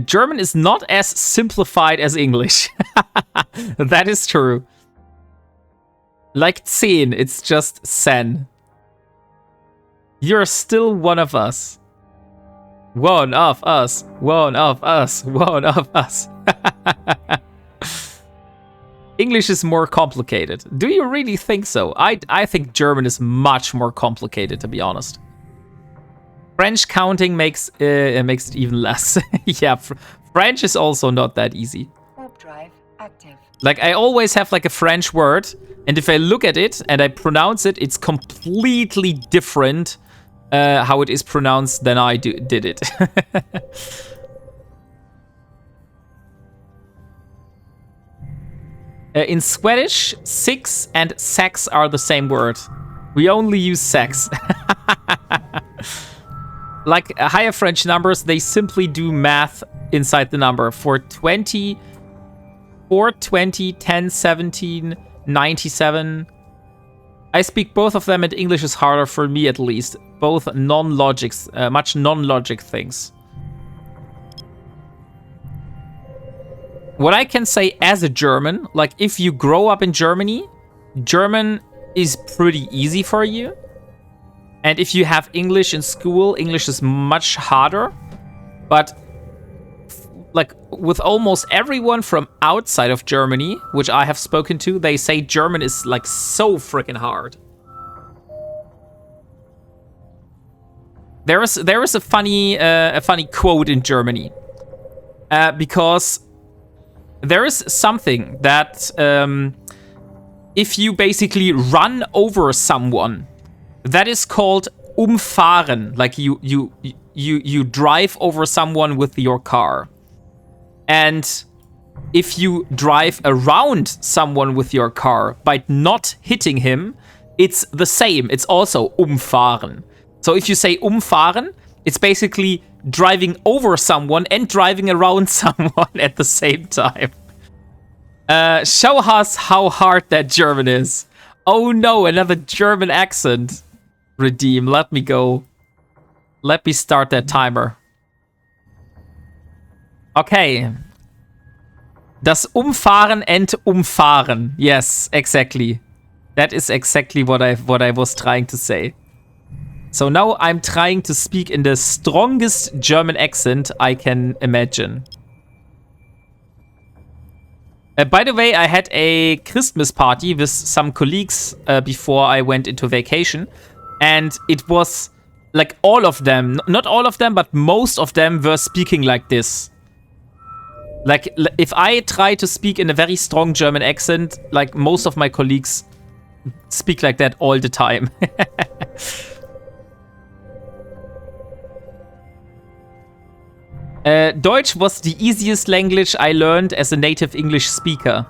German is not as simplified as English. That is true. Like 10, it's just sen. You're still one of us. One of us. One of us. One of us. English is more complicated. Do you really think so? I think German is much more complicated, to be honest. French counting makes it even less. Yeah, French is also not that easy. Warp drive active. Like, I always have like a French word, and if I look at it and I pronounce it, it's completely different how it is pronounced than I did it. In Swedish, 6 and sex are the same word. We only use sex. Like higher French numbers, they simply do math inside the number. 420, 420, 10, 17, 97. I speak both of them, and English is harder for me at least. Both non-logics, much non-logic things. What I can say as a German, like if you grow up in Germany, German is pretty easy for you. And if you have English in school, English is much harder. But like with almost everyone from outside of Germany, which I have spoken to, they say German is like so freaking hard. There is a funny quote in Germany, because there is something that if you basically run over someone, that is called umfahren. Like you drive over someone with your car. And if you drive around someone with your car by not hitting him, it's the same. It's also umfahren. So if you say umfahren, it's basically driving over someone and driving around someone at the same time. Show us how hard that German is. Oh no, another German accent. Redeem, let me go. Let me start that timer. Okay. Das Umfahren and Umfahren. Yes, exactly. That is exactly what I was trying to say. So now I'm trying to speak in the strongest German accent I can imagine. By the way, I had a Christmas party with some colleagues before I went into vacation. And it was like all of them, not all of them, but most of them were speaking like this. Like if I try to speak in a very strong German accent, like most of my colleagues speak like that all the time. Deutsch was the easiest language I learned as a native English speaker.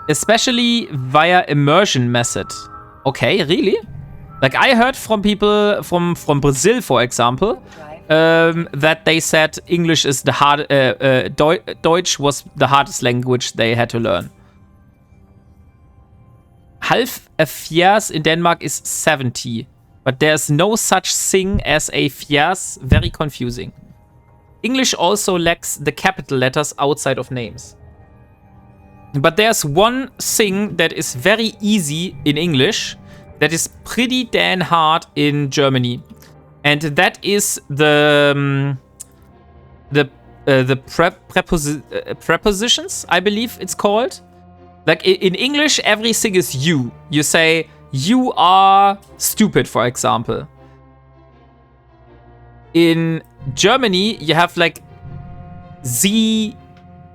Especially via immersion method. Okay, really? Like I heard from people from Brazil, for example, that they said English is the hard, Deutsch was the hardest language they had to learn. Half a fjers in Denmark is 70, but there's no such thing as a fjers. Very confusing. English also lacks the capital letters outside of names. But there's one thing that is very easy in English that is pretty damn hard in Germany. And that is the prepositions, I believe it's called. Like in English, everything is you. You say, you are stupid, for example. In Germany, you have like sie,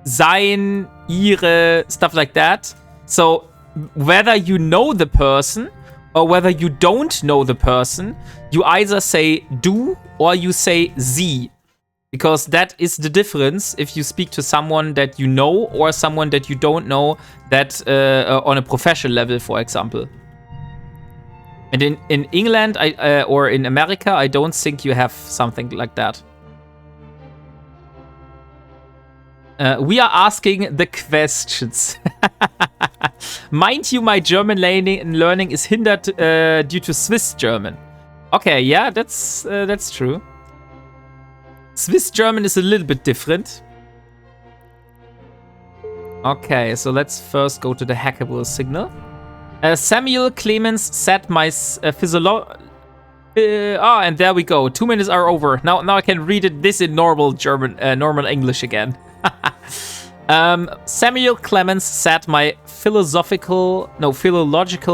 sein, ihre, stuff like that. So whether you know the person or whether you don't know the person, you either say du or you say sie. Because that is the difference if you speak to someone that you know or someone that you don't know, that on a professional level, for example. And in England or in America, I don't think you have something like that. We are asking the questions. Mind you, my German learning is hindered due to Swiss German. Okay, yeah, that's true. Swiss German is a little bit different. Okay, so let's first go to the hackable signal. Samuel Clemens said my and there we go. 2 minutes are over. Now I can read this in normal German, normal English again. Samuel Clemens said my philological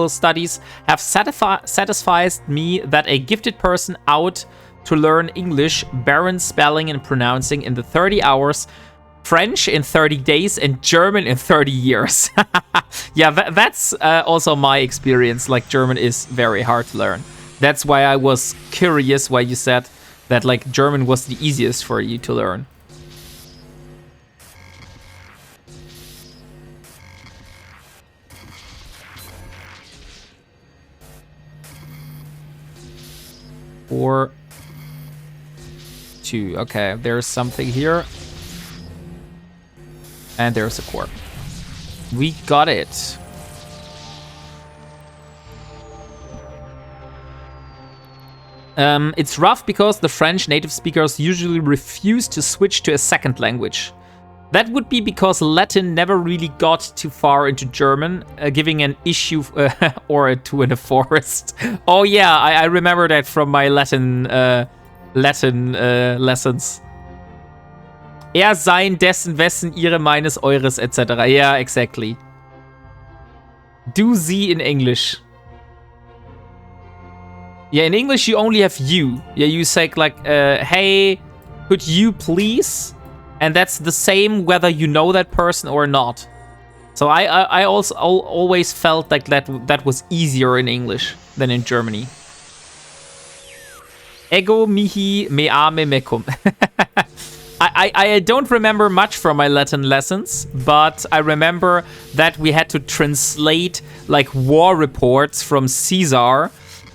studies have satisfied me that a gifted person out to learn English, barren spelling and pronouncing in the 30 hours, French in 30 days, and German in 30 years. Yeah, that's also my experience. Like, German is very hard to learn. That's why I was curious why you said that, like, German was the easiest for you to learn. Or 2. Okay, there's something here. And there's a core. We got it. It's rough because the French native speakers usually refuse to switch to a second language. That would be because Latin never really got too far into German, giving an issue or a two in a forest. Oh yeah, I remember that from my Latin lessons. Er, sein, dessen, wessen, ihre, meines, eures, etc. Yeah, exactly. Do sie in English. Yeah, in English you only have you. Yeah, you say like, hey, could you please? And that's the same whether you know that person or not. So I also always felt like that was easier in English than in Germany. Ego mihi me ame mecum. I don't remember much from my Latin lessons, but I remember that we had to translate like war reports from Caesar,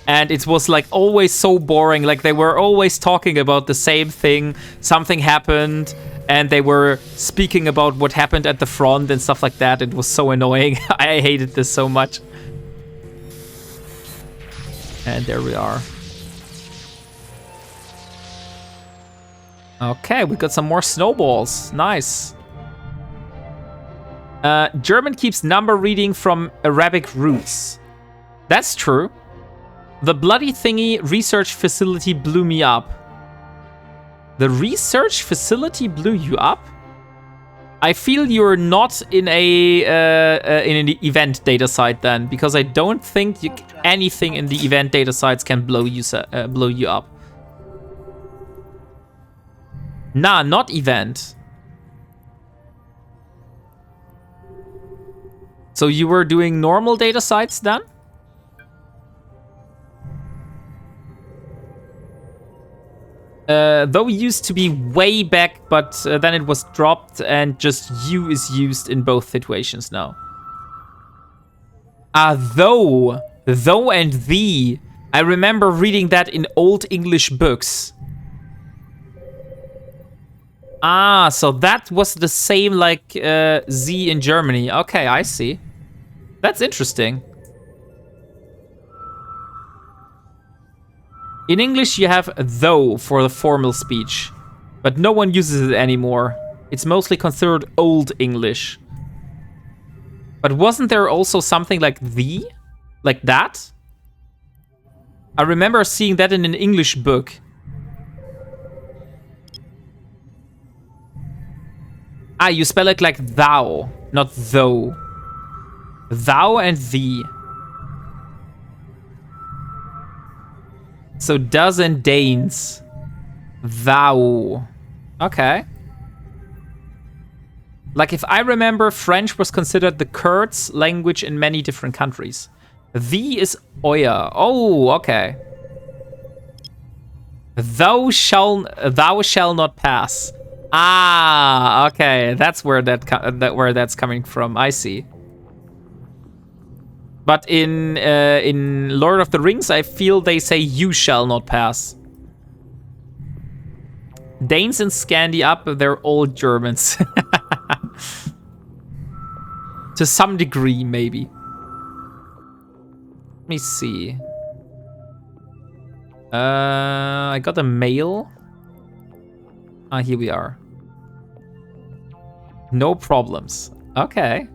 and it was like always so boring. Like they were always talking about the same thing. Something happened, and they were speaking about what happened at the front and stuff like that. It was so annoying. I hated this so much. And there we are. Okay, we got some more snowballs. Nice. German keeps number reading from Arabic roots. That's true. The bloody thingy research facility blew me up. The research facility blew you up? I feel you're not in an event data site then, because I don't think anything in the event data sites can blow you up. Nah, not event. So you were doing normal data sites then? Though used to be way back, but then it was dropped and just you is used in both situations now. Though and the. I remember reading that in old English books. So that was the same like Z in Germany. Okay, I see. That's interesting. In English, you have though for the formal speech, but no one uses it anymore. It's mostly considered Old English. But wasn't there also something like the? Like that? I remember seeing that in an English book. Ah, you spell it like thou, not though. Thou and thee. So does and Danes. Thou. Okay. Like, if I remember, French was considered the Kurds language in many different countries. Thee is Oya. Oh, okay. Thou shall not pass. Ah, okay. That's where that's coming from. I see. But in Lord of the Rings, I feel they say you shall not pass. Danes and Scandi up, they're all Germans. To some degree, maybe. Let me see. I got a mail. Ah, here we are. No problems. Okay.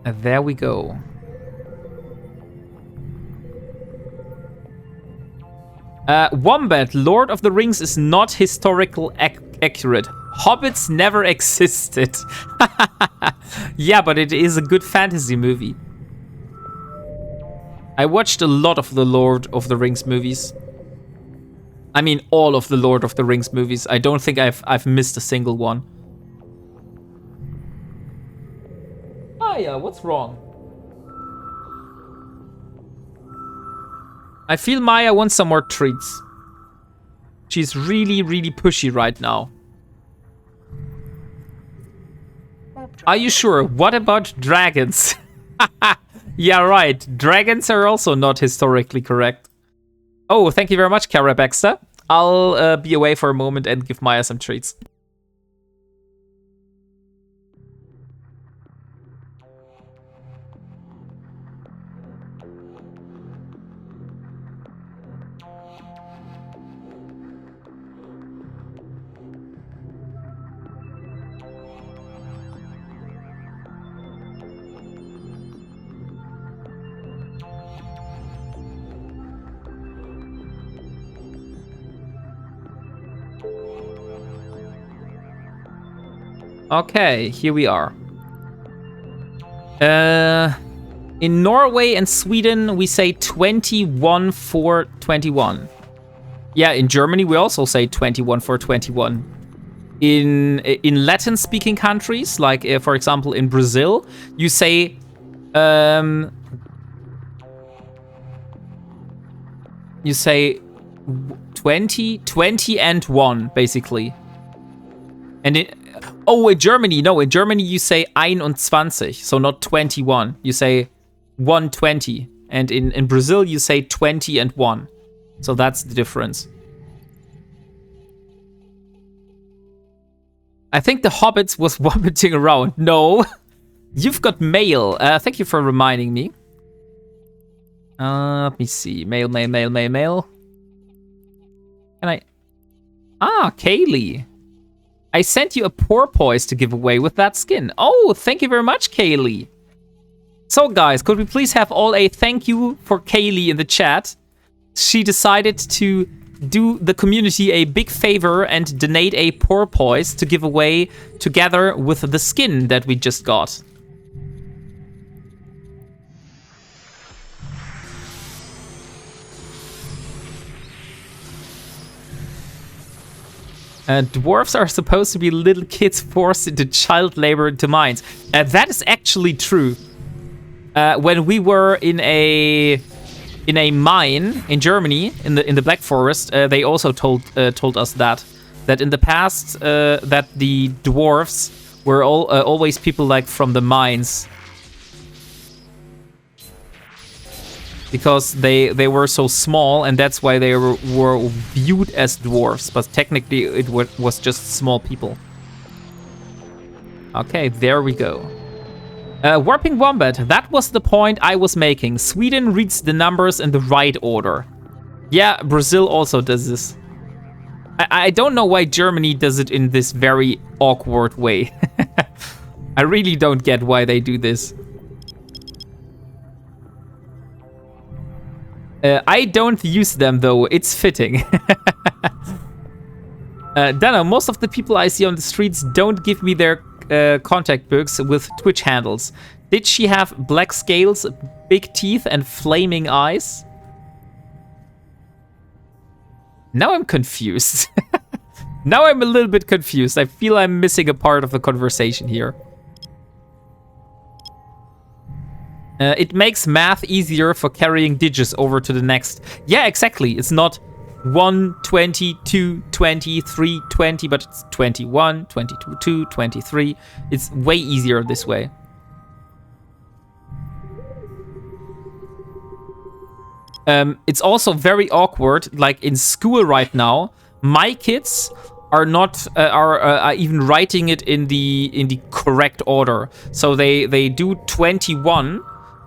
And there we go. Wombat, Lord of the Rings is not historical accurate. Hobbits never existed. Yeah, but it is a good fantasy movie. I watched a lot of the Lord of the Rings movies. I mean, all of the Lord of the Rings movies. I don't think I've missed a single one. Maya, what's wrong? I feel Maya wants some more treats. She's really, really pushy right now. Are you sure? What about dragons? Yeah, right. Dragons are also not historically correct. Oh, thank you very much, Kara Baxter. I'll be away for a moment and give Maya some treats. Okay, here we are. In Norway and Sweden, we say 21 for 21. Yeah, in Germany, we also say 21 for 21. In Latin-speaking countries, like, for example, in Brazil, you say... you say 20 and 1, basically. And oh, in Germany, no, in Germany you say 21, so not 21. You say 120. And in Brazil you say 20 and 1. So that's the difference. I think the Hobbits was wombating around. No. You've got mail. Thank you for reminding me. Let me see. Mail. Can I... Ah, Kaylee. I sent you a porpoise to give away with that skin. Oh, thank you very much, Kaylee. So, guys, could we please have all a thank you for Kaylee in the chat? She decided to do the community a big favor and donate a porpoise to give away together with the skin that we just got. Dwarves are supposed to be little kids forced into child labor into mines. That is actually true. When we were in a mine in Germany, in the Black Forest, they also told us that in the past that the dwarves were always people like from the mines. Because they were so small, and that's why they were viewed as dwarves. But technically, it was just small people. Okay, there we go. WarpingWombat, that was the point I was making. Sweden reads the numbers in the right order. Yeah, Brazil also does this. I don't know why Germany does it in this very awkward way. I really don't get why they do this. I don't use them, though. It's fitting. Dana, most of the people I see on the streets don't give me their contact books with Twitch handles. Did she have black scales, big teeth, and flaming eyes? Now I'm confused. Now I'm a little bit confused. I feel I'm missing a part of the conversation here. It makes math easier for carrying digits over to the next. Yeah, exactly. It's not 1, 20, 2, 20, 3, 20, but it's 21, 22, 2, 23. It's way easier this way. It's also very awkward, like in school right now, my kids are not are even writing it in the correct order. So they do 21,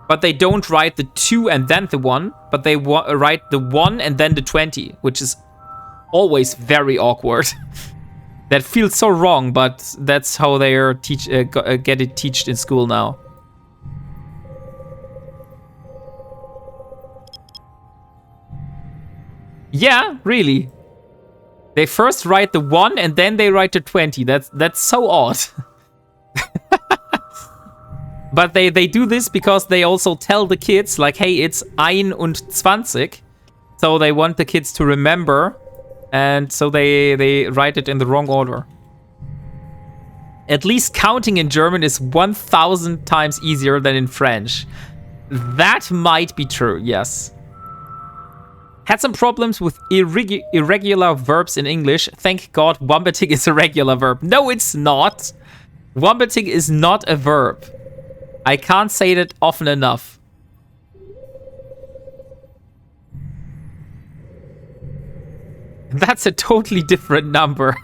but they don't write the 2 and then the 1, but they write the 1 and then the 20, which is always very awkward. That feels so wrong, but that's how they are get it taught in school now. Yeah, really. They first write the 1 and then they write the 20. That's so odd. But they do this because they also tell the kids, like, hey, it's 21. So they want the kids to remember. And so they write it in the wrong order. At least counting in German is 1,000 times easier than in French. That might be true, yes. Had some problems with irregular verbs in English. Thank God wombating is a regular verb. No, it's not. Wombating is not a verb. I can't say that often enough. That's a totally different number.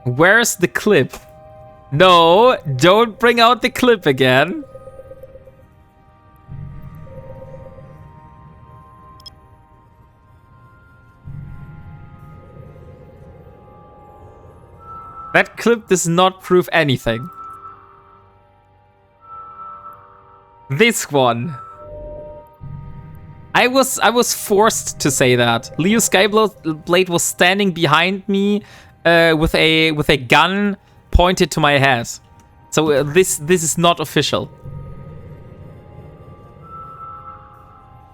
Where's the clip? No, don't bring out the clip again. That clip does not prove anything. This one. I was forced to say that. Leo Skyblade was standing behind me with a gun pointed to my head. So this is not official.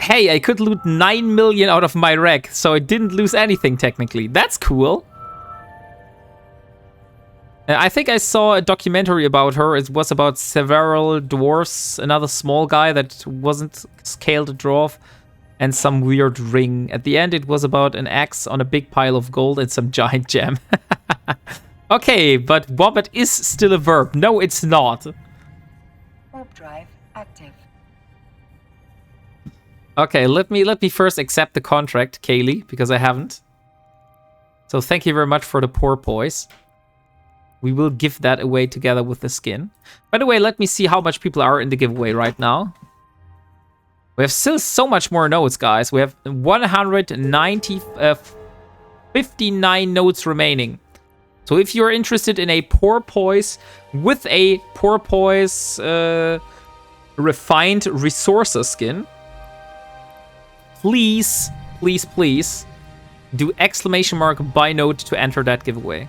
Hey, I could loot 9 million out of my wreck, so I didn't lose anything technically. That's cool. I think I saw a documentary about her. It was about several dwarfs, another small guy that wasn't scaled dwarf, and some weird ring. At the end, it was about an axe on a big pile of gold and some giant gem. Okay, but wombat is still a verb. No, it's not. Warp drive active. Okay, let me first accept the contract, Kaylee, because I haven't. So thank you very much for the porpoise. We will give that away together with the skin. By the way, let me see how much people are in the giveaway right now. We have still so much more notes, guys. We have 59 notes remaining. So if you're interested in a porpoise with a porpoise refined resources skin, please do ! buy note to enter that giveaway.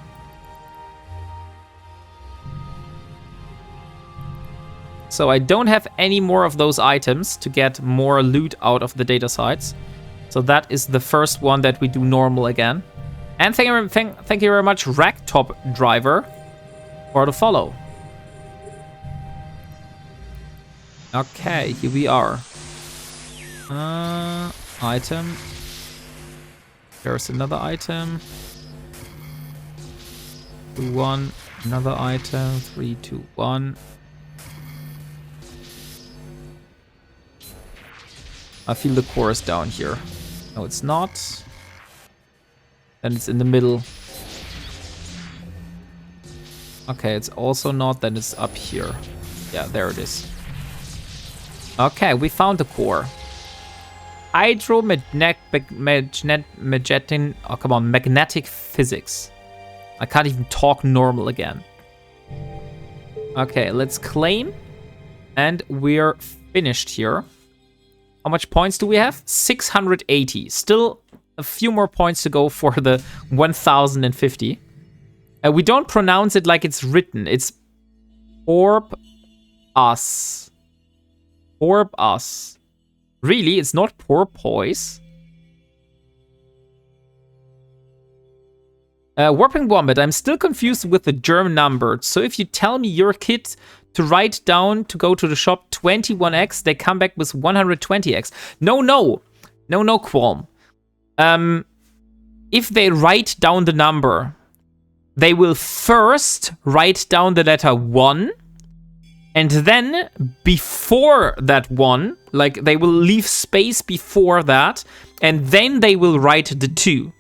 So I don't have any more of those items to get more loot out of the data sites. So that is the first one that we do normal again. And thank you very much, Racktop Driver, for the follow. Okay, here we are. Item. There's another item. 2, 1. Another item. 3, 2, 1. I feel the chorus down here. No, it's not. Then it's in the middle. Okay, it's also not. Then it's up here. Yeah, there it is. Okay, we found the core. Magnetic physics. I can't even talk normal again. Okay, let's claim. And we're finished here. How much points do we have? 680. Still a few more points to go for the 1050. We don't pronounce it like it's written. It's Orb Us. Orb Us. Really? It's not porpoise? WarpingWombat, I'm still confused with the German number. So if you tell me your kid to write down to go to the shop 21x, they come back with 120x. No, Qualm. If they write down the number, they will first write down the letter 1, and then before that 1, like they will leave space before that, and then they will write the 2.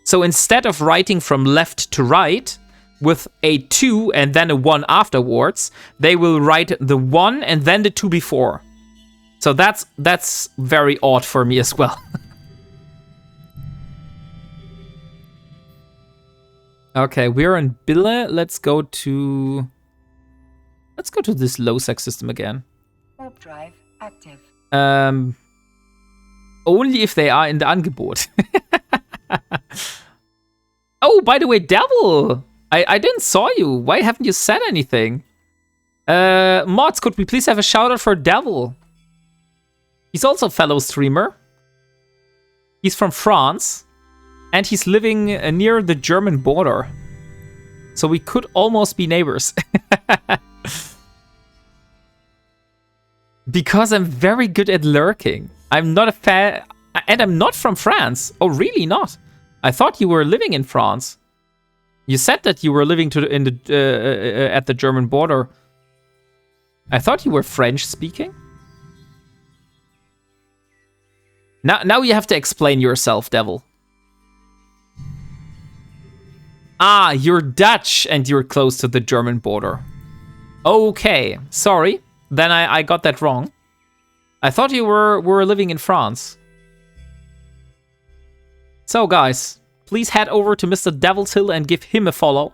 So instead of writing from left to right with a 2 and then a 1 afterwards, they will write the 1 and then the 2 before. So that's very odd for me as well. Okay, we're in Bille. Let's go to this low sec system again. Warp drive active. Only if they are in the Angebot. Oh, by the way, Devil! I didn't saw you. Why haven't you said anything? Mods, could we please have a shout out for Devil? He's also a fellow streamer. He's from France. And he's living near the German border. So we could almost be neighbors. Because I'm very good at lurking. I'm not a fan, and I'm not from France. Oh, really not? I thought you were living in France. You said that you were living at the German border. I thought you were French speaking. Now you have to explain yourself, Devil. Ah, you're Dutch and you're close to the German border. Okay, sorry. Then I got that wrong. I thought you were living in France. So guys, please head over to Mr. Devil's Hill and give him a follow.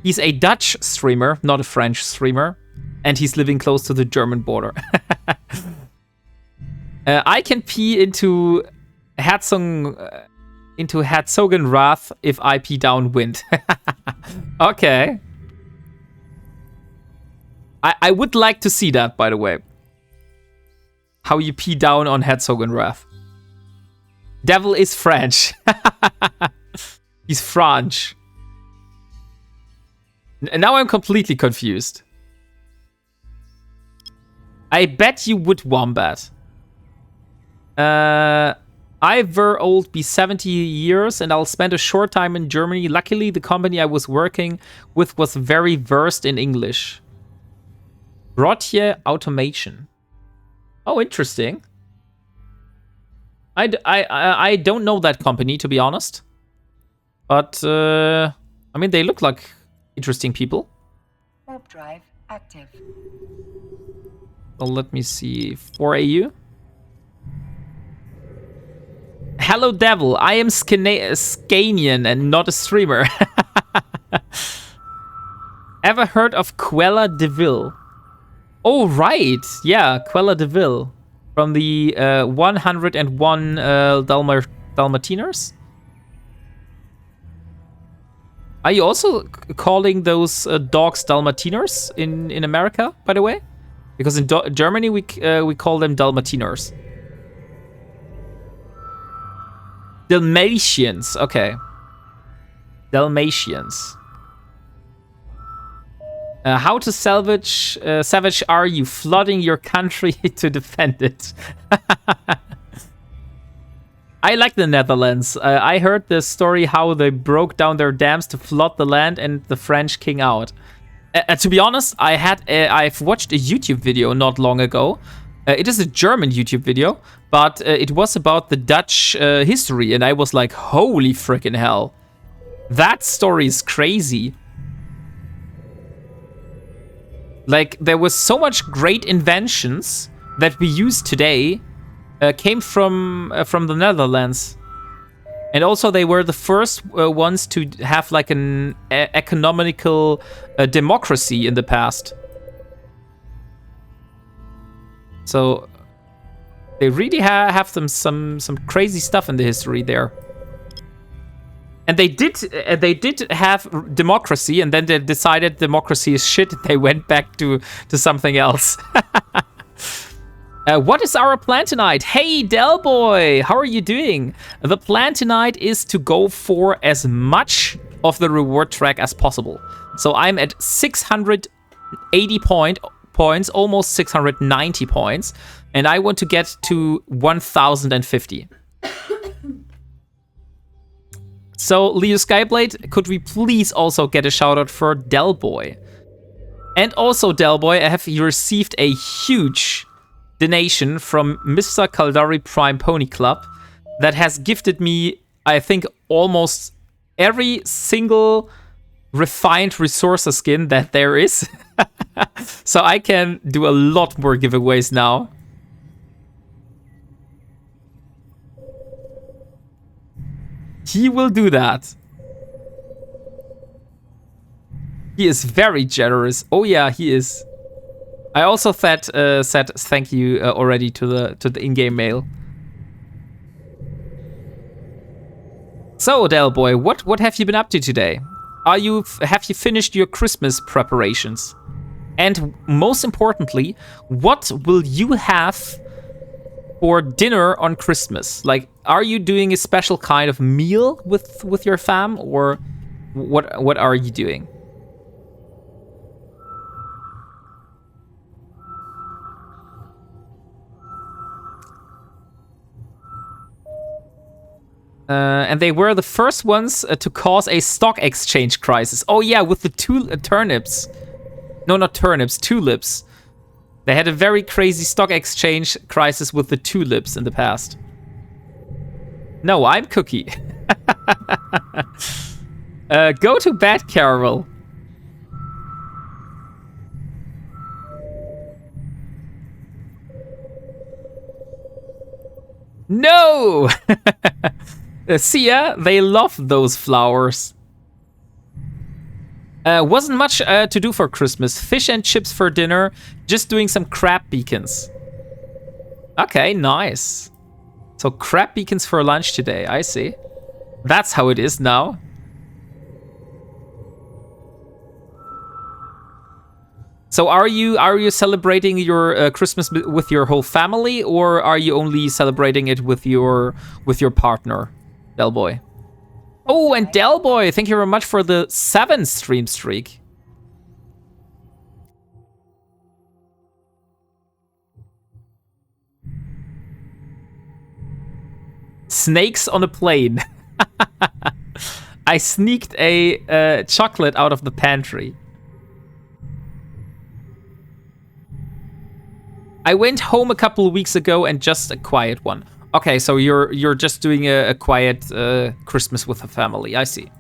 He's a Dutch streamer, not a French streamer. And he's living close to the German border. I can pee into Herzogenrath if I pee downwind. Okay. I would like to see that, by the way. How you pee down on Herzogenrath. Devil is French. He's French. Now I'm completely confused. I bet you would Wombat. I were old be 70 years and I'll spend a short time in Germany. Luckily, the company I was working with was very versed in English. Rotje Automation. Oh, interesting. I don't know that company, to be honest. But, I mean, they look like interesting people. Warp drive active. Well, let me see. 4AU. Hello, Devil. I am Scanian and not a streamer. Ever heard of Quella de Vil? Oh, right. Yeah, Quella de Vil. From the 101 Dalmatianers? Are you also calling those dogs Dalmatianers in America, by the way? Because in Germany, we call them Dalmatianers. Dalmatians, okay. Dalmatians. How to savage are you? Flooding your country to defend it. I like the Netherlands. I heard the story how they broke down their dams to flood the land and the French king out. To be honest, I've watched a YouTube video not long ago. It is a German YouTube video, but it was about the Dutch history, and I was like, holy freaking hell. That story is crazy. Like, there was so much great inventions that we use today came from the Netherlands. And also, they were the first ones to have like an economical democracy in the past. So, They really have some crazy stuff in the history there. And they did have democracy, and then they decided democracy is shit. They went back to something else. What is our plan tonight? Hey, Del Boy, how are you doing? The plan tonight is to go for as much of the reward track as possible. So I'm at 680 points, almost 690 points, and I want to get to 1050. So, Leo Skyblade, could we please also get a shout out for Del Boy? And also, Del Boy, I have received a huge donation from Mr. Caldari Prime Pony Club that has gifted me, I think, almost every single refined resource skin that there is. So I can do a lot more giveaways now. He will do that. He is very generous. Oh yeah, he is. I also said thank you already to the in-game mail. So, Del Boy, what have you been up to today? Have you finished your Christmas preparations? And most importantly, what will you have for dinner on Christmas? Like, are you doing a special kind of meal with your fam, or what are you doing? And they were the first ones to cause a stock exchange crisis. Oh yeah, with the turnips. No, not turnips, tulips. They had a very crazy stock exchange crisis with the tulips in the past. No, I'm Cookie. Go to bed, Carol. No! See ya, they love those flowers. Wasn't much to do for Christmas. Fish and chips for dinner. Just doing some crab beacons. Okay, nice. So crab beacons for lunch today, I see. That's how it is now. So are you celebrating your Christmas with your whole family, or are you only celebrating it with your partner, Del Boy? Oh, and Del Boy, thank you very much for the 7 stream streak. Snakes on a plane. I sneaked a chocolate out of the pantry. I went home a couple of weeks ago and just a quiet one. Okay, so you're just doing a quiet Christmas with the family. I see.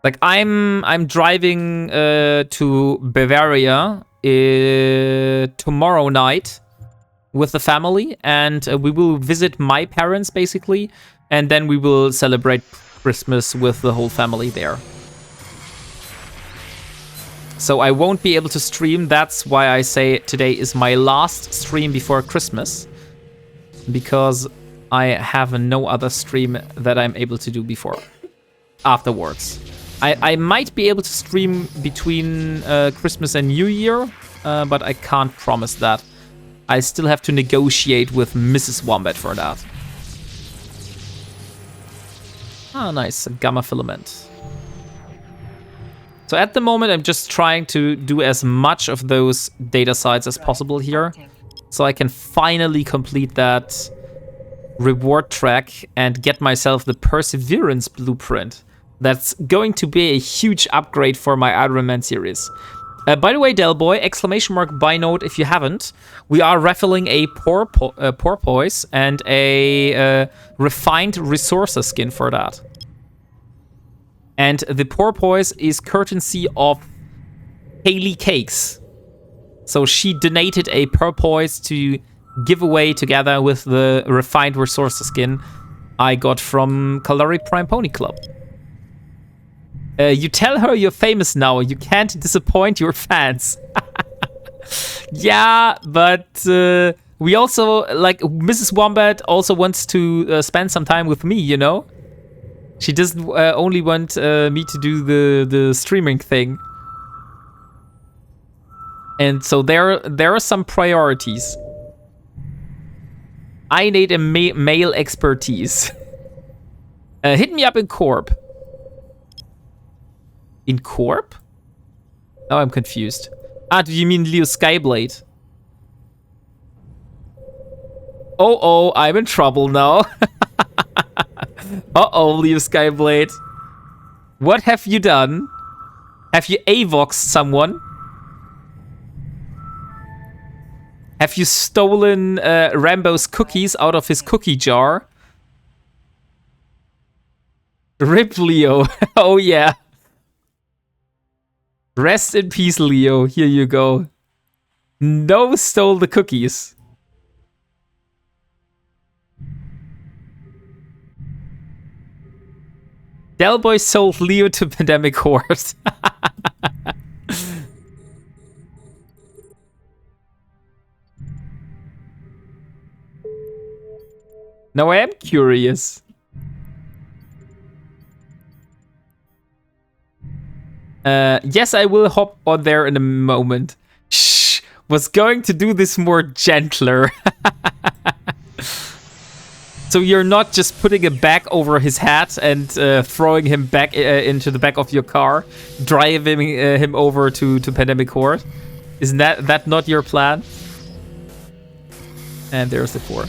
Like I'm driving to Bavaria tomorrow night with the family, and we will visit my parents basically, and then we will celebrate Christmas with the whole family there. So I won't be able to stream. That's why I say today is my last stream before Christmas, because I have no other stream that I'm able to do afterwards. I might be able to stream between Christmas and New Year, but I can't promise that. I still have to negotiate with Mrs. Wombat for that. Ah, nice, a gamma filament. So at the moment, I'm just trying to do as much of those data sites as possible here, so I can finally complete that reward track and get myself the Perseverance blueprint. That's going to be a huge upgrade for my Ironman series. By the way, Del Boy, exclamation mark buy note if you haven't. We are raffling a porpoise and a refined resources skin for that. And the porpoise is courtesy of Haley Cakes. So she donated a porpoise to give away together with the refined resources skin I got from Caloric Prime Pony Club. You tell her you're famous now. You can't disappoint your fans. Yeah, but We also, like, Mrs. Wombat also wants to spend some time with me, you know? She doesn't only want me to do the streaming thing. And so there are some priorities. I need a male expertise. Hit me up in Corp. In Corp? Now I'm confused. Ah, do you mean Leo Skyblade? Oh, I'm in trouble now. Uh-oh, Leo Skyblade. What have you done? Have you avoxed someone? Have you stolen Rambo's cookies out of his cookie jar? Rip Leo. Oh yeah. Rest in peace, Leo. Here you go. No stole the cookies. Delboy sold Leo to Pandemic Horde. Now I am curious. Yes, I will hop on there in a moment. Shh, was going to do this more gentler. So you're not just putting a bag over his head and throwing him back into the back of your car, driving him over to Pandemic Horde? Isn't that not your plan? And there's the 4.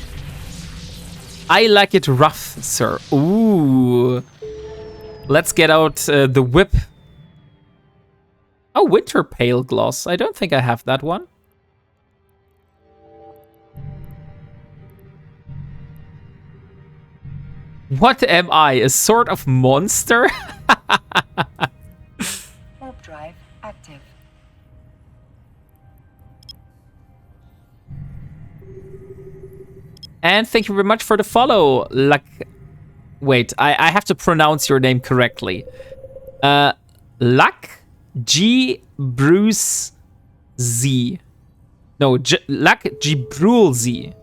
I like it rough, sir. Ooh. Let's get out the whip. Oh, Winter Pale Gloss. I don't think I have that one. What am I? A sort of monster? Warp drive active. And thank you very much for the follow. Wait, I have to pronounce your name correctly. Luck G. Bruce Z. No, Luck Gibrulzi.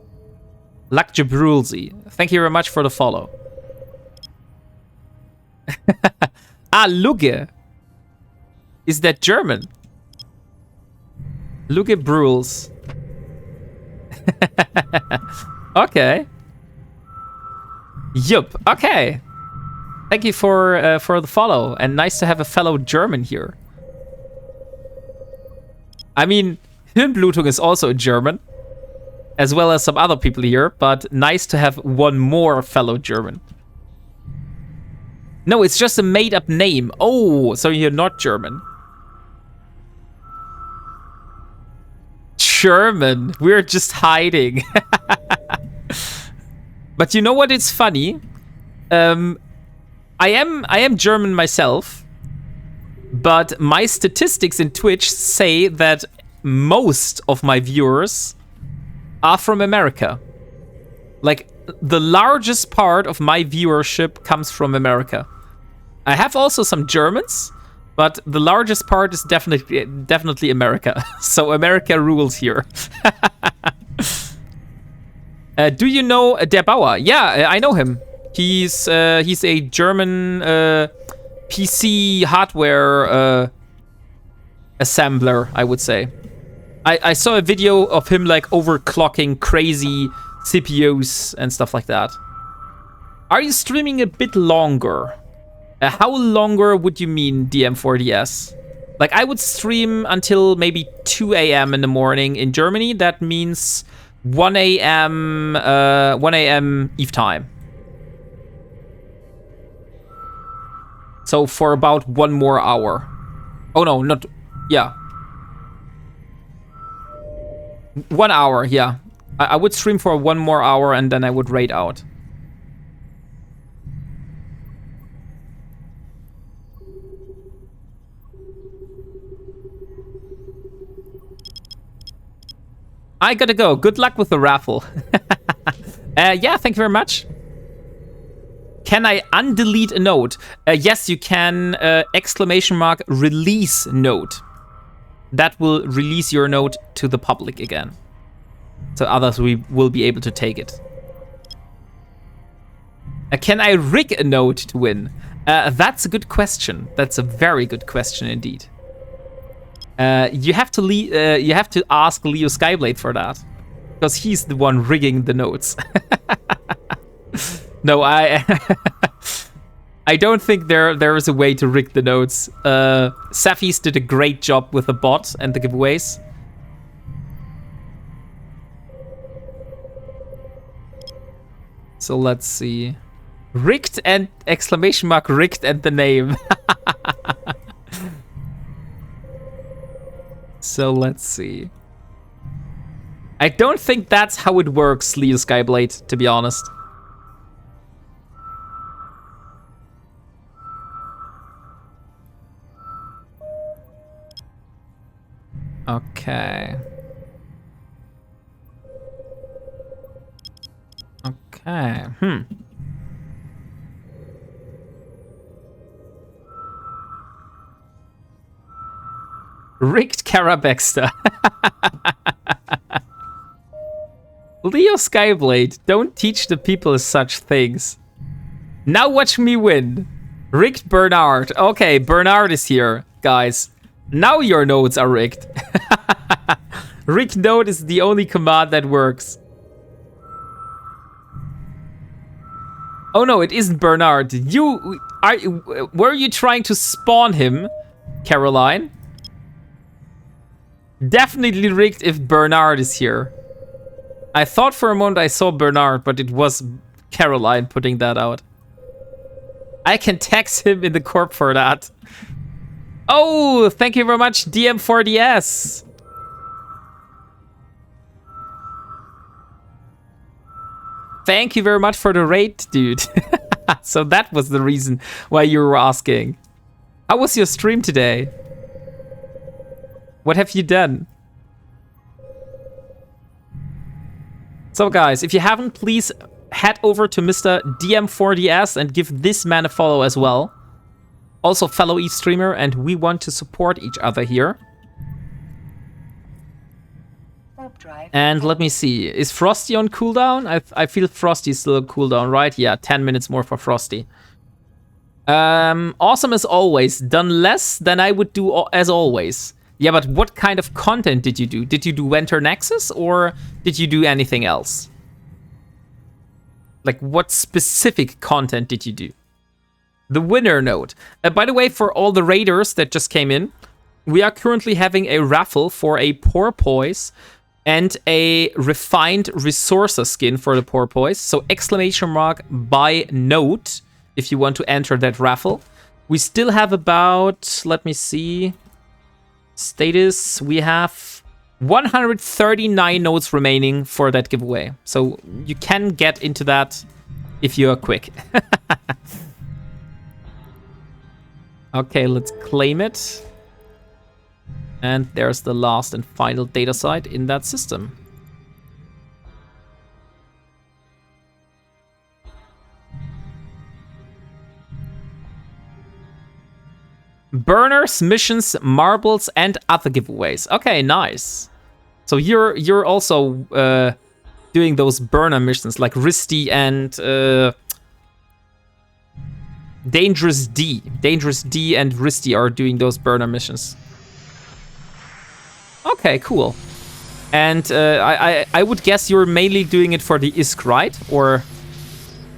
Luck Gibrulzi. Thank you very much for the follow. Ah, Lugge. Is that German? Lugge Brules. Okay. Yup. Okay. Thank you for the follow, and nice to have a fellow German here. I mean, Hirnblutung is also a German, as well as some other people here, but nice to have one more fellow German. No, it's just a made-up name. Oh, so you're not German. German. We're just hiding. But you know what? It's funny. I am German myself, but my statistics in Twitch say that most of my viewers are from America. Like, the largest part of my viewership comes from America. I have also some Germans, but the largest part is definitely America. So America rules here. Do you know Der Bauer? Yeah, I know him. He's a German PC hardware assembler, I would say. I saw a video of him like overclocking crazy CPUs and stuff like that. Are you streaming a bit longer? How longer would you mean, DM4DS? Like, I would stream until maybe 2 a.m. in the morning in Germany. That means 1 a.m. Eve time. So for about 1 more hour. Oh no, not... Yeah. 1 hour, yeah. I would stream for 1 more hour and then I would raid out. I gotta go. Good luck with the raffle. Yeah, thank you very much. Can I undelete a node? Yes, you can. ! Release node. That will release your node to the public again. So others will be able to take it. Can I rig a node to win? That's a good question. That's a very good question indeed. You have to ask Leo Skyblade for that, because he's the one rigging the nodes. No, I don't think there is a way to rig the nodes. Safis did a great job with the bot and the giveaways. So let's see. Rigged and exclamation mark rigged and the name. So let's see. I don't think that's how it works, Leo Skyblade, to be honest. Okay. Okay. Rigged Carabexter. Leo Skyblade, don't teach the people such things. Now watch me win. Rigged Bernard. Okay, Bernard is here, guys. Now your nodes are rigged. Rigged node is the only command that works. Oh no, it isn't Bernard. Were you trying to spawn him, Caroline? Definitely rigged if Bernard is here. I thought for a moment I saw Bernard, but it was Caroline putting that out. I can text him in the corp for that. Oh, thank you very much, DM4DS. Thank you very much for the raid, dude. So that was the reason why you were asking. How was your stream today? What have you done? So guys, if you haven't, please head over to Mr. DM4DS and give this man a follow as well. Also fellow Eve streamer, and we want to support each other here. And let me see, is Frosty on cooldown? I feel Frosty's still on cooldown, right? Yeah, 10 minutes more for Frosty. Awesome as always. Done less than I would do as always. Yeah, but what kind of content did you do? Did you do Winter Nexus or did you do anything else? Like, what specific content did you do? The winner node. By the way, for all the raiders that just came in, we are currently having a raffle for a porpoise and a refined resources skin for the porpoise. So exclamation mark by node if you want to enter that raffle. We still have about, let me see, status, we have 139 nodes remaining for that giveaway. So you can get into that if you are quick. Okay, let's claim it. And there's the last and final data site in that system. Burners, missions, marbles, and other giveaways. Okay, nice. So you're also doing those burner missions like Risty and Dangerous D. Dangerous D and Risty are doing those burner missions. Okay, cool. And I would guess you're mainly doing it for the ISK, right? Or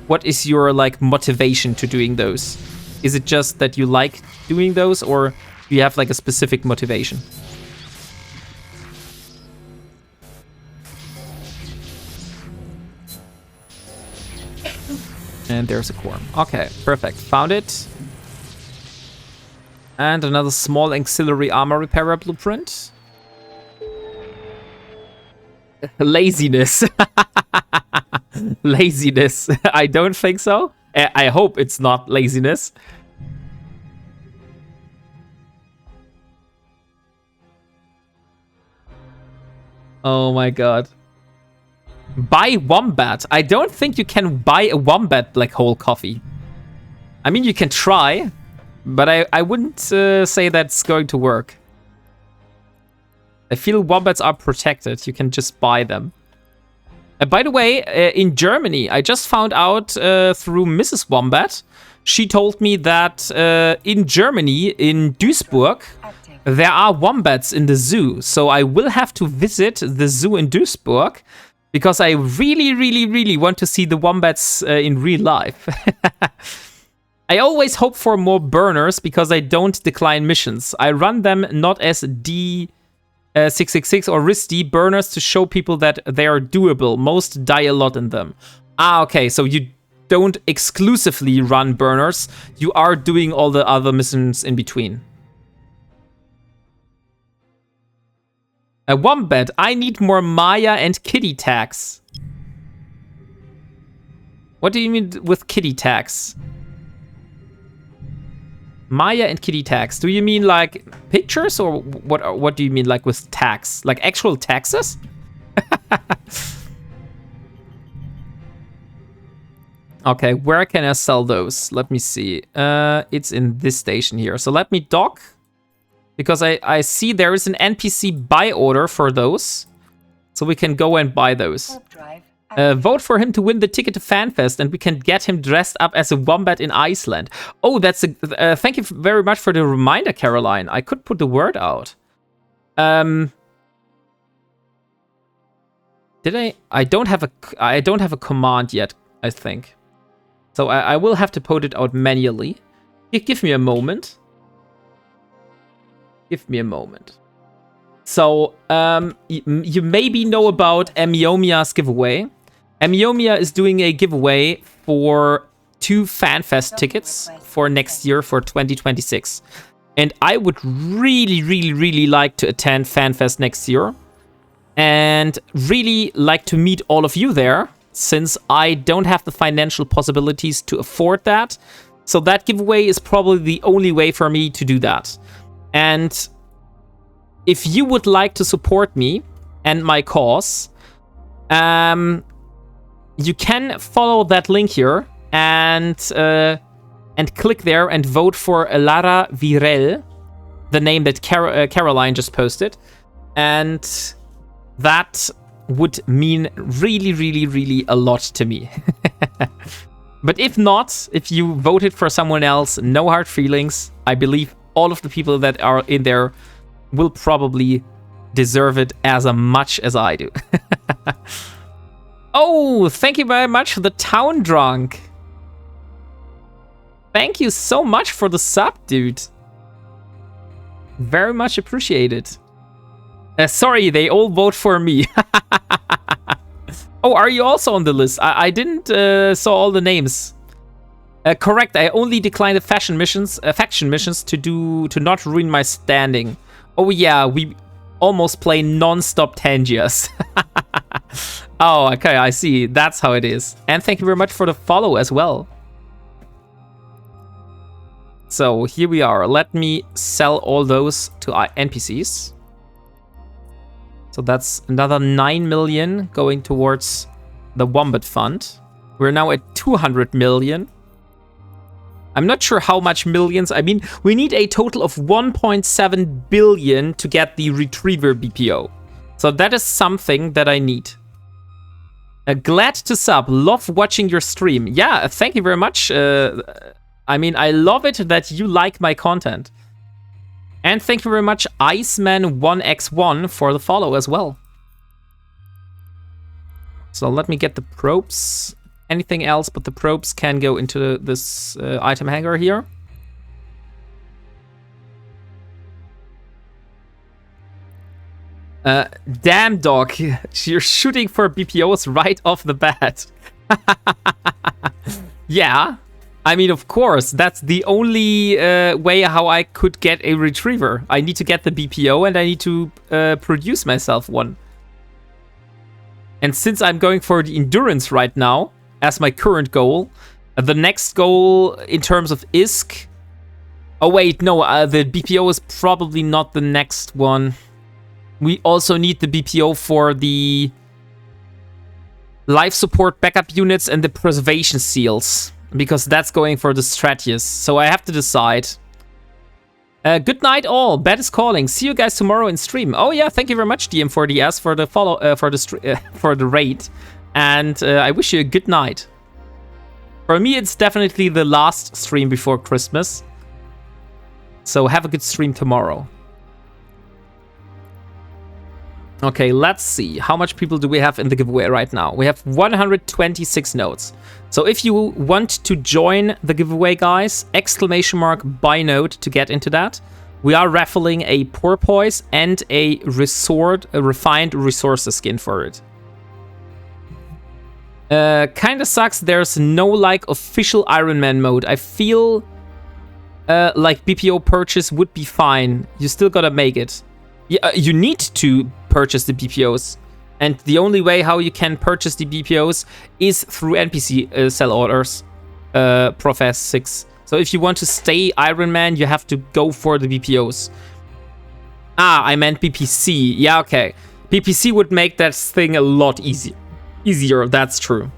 what is your like motivation to doing those? Is it just that you like doing those, or do you have like a specific motivation? And there's a quorum. Okay, perfect. Found it. And another small auxiliary armor repairer blueprint. Laziness. Laziness. I don't think so. I hope it's not laziness. Oh my god. Buy Wombat. I don't think you can buy a Wombat black hole coffee. I mean, you can try, but I wouldn't say that's going to work. I feel Wombats are protected. You can just buy them. By the way, in Germany, I just found out through Mrs. Wombat. She told me that in Germany, in Duisburg, there are wombats in the zoo. So I will have to visit the zoo in Duisburg because I really, really, really want to see the wombats in real life. I always hope for more burners because I don't decline missions. I run them not as D666 or RISD burners to show people that they are doable. Most die a lot in them. Ah, okay, so you don't exclusively run burners. You are doing all the other missions in between. A wombat, I need more Maya and kitty tags. What do you mean with kitty tags? Maya and kitty tags. Do you mean like pictures or what do you mean like with tags? Like actual taxes? Okay, where can I sell those? Let me see. It's in this station here. So let me dock. Because I see there is an NPC buy order for those. So we can go and buy those. Vote for him to win the ticket to FanFest, and we can get him dressed up as a wombat in Iceland. Oh, that's a... thank you very much for the reminder, Caroline. I could put the word out. Did I? I don't have a command yet, I think. So I will have to put it out manually. Give me a moment. Give me a moment. So, you maybe know about Amiomia's giveaway. Amiomia is doing a giveaway for 2 FanFest tickets for next year, for 2026. And I would really, really, really like to attend FanFest next year. And really like to meet all of you there, since I don't have the financial possibilities to afford that. So that giveaway is probably the only way for me to do that. And if you would like to support me and my cause, you can follow that link here and click there and vote for Lara Virel, the name that Caroline just posted. And that would mean really, really, really a lot to me. But if not, if you voted for someone else, no hard feelings. I believe all of the people that are in there will probably deserve it as much as I do. Oh, thank you very much for the Town Drunk. Thank you so much for the sub, dude. Very much appreciated. Sorry, they all vote for me. Oh, are you also on the list? I didn't saw all the names. Correct, I only declined the faction missions to not ruin my standing. Oh yeah, we almost play non-stop Tangiers. Oh, okay, I see. That's how it is. And thank you very much for the follow as well. So here we are. Let me sell all those to NPCs. So that's another 9 million going towards the Wombat Fund. We're now at 200 million. I'm not sure how much millions. I mean, we need a total of 1.7 billion to get the Retriever BPO. So that is something that I need. Glad to sub. Love watching your stream. Yeah, thank you very much. I mean, I love it that you like my content. And thank you very much, Iceman1x1, for the follow as well. So let me get the probes. Anything else but the probes can go into this item hangar here. Damn, dog. You're shooting for BPOs right off the bat. Yeah. I mean, of course, that's the only way how I could get a retriever. I need to get the BPO and I need to produce myself one. And since I'm going for the endurance right now, as my current goal, the next goal in terms of ISK... Oh wait, no, the BPO is probably not the next one. We also need the BPO for the life support backup units and the preservation seals, because that's going for the Stratius. So I have to decide. Good night, all. Bed is calling. See you guys tomorrow in stream. Oh yeah, thank you very much, DM4DS, for the follow, for the raid. And I wish you a good night. For me, it's definitely the last stream before Christmas. So have a good stream tomorrow. Okay, let's see. How much people do we have in the giveaway right now? We have 126 notes. So if you want to join the giveaway, guys, !by note to get into that. We are raffling a porpoise and a refined resources skin for it. Kinda sucks there's no like official Ironman mode. I feel like BPO purchase would be fine. You still gotta make it. Yeah, you need to purchase the BPOs. And the only way how you can purchase the BPOs is through NPC sell orders. Profess 6. So if you want to stay Ironman, you have to go for the BPOs. Ah, I meant BPC. Yeah, okay. BPC would make that thing a lot easier, that's true.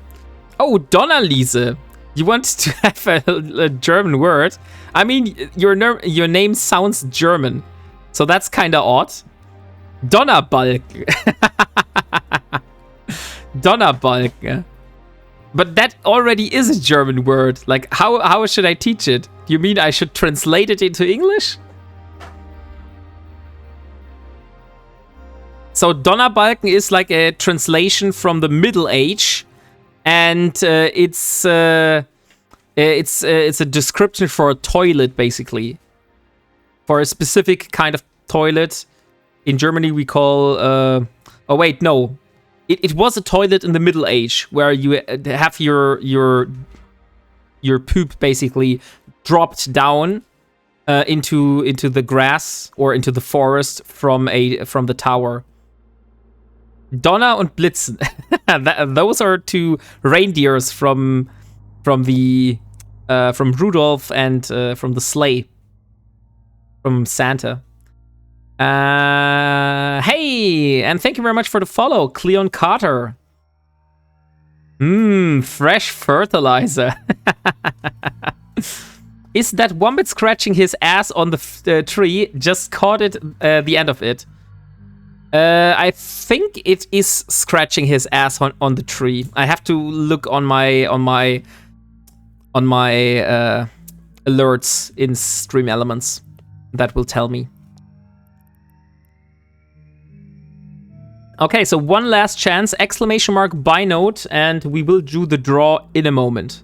Oh, Donnerliese. You want to have a German word? I mean, your name sounds German. So that's kind of odd. Donnerbalk. Donnerbalk. But that already is a German word. Like, how should I teach it? You mean I should translate it into English? So Donnerbalken is like a translation from the Middle Age, and it's a description for a toilet, basically, for a specific kind of toilet. In Germany, we call. Oh wait, no. It was a toilet in the Middle Age where you have your poop basically dropped down into the grass or into the forest from the tower. Donner und Blitzen. Those are two reindeers from Rudolph and from the sleigh from Santa. Hey, and thank you very much for the follow, Cleon Carter. Fresh fertilizer. Is that Wombat scratching his ass on the tree? Just caught it, the end of it. I think it is scratching his ass on the tree. I have to look on my alerts in Stream Elements. That will tell me. Okay, so one last chance, !by note, and we will do the draw in a moment.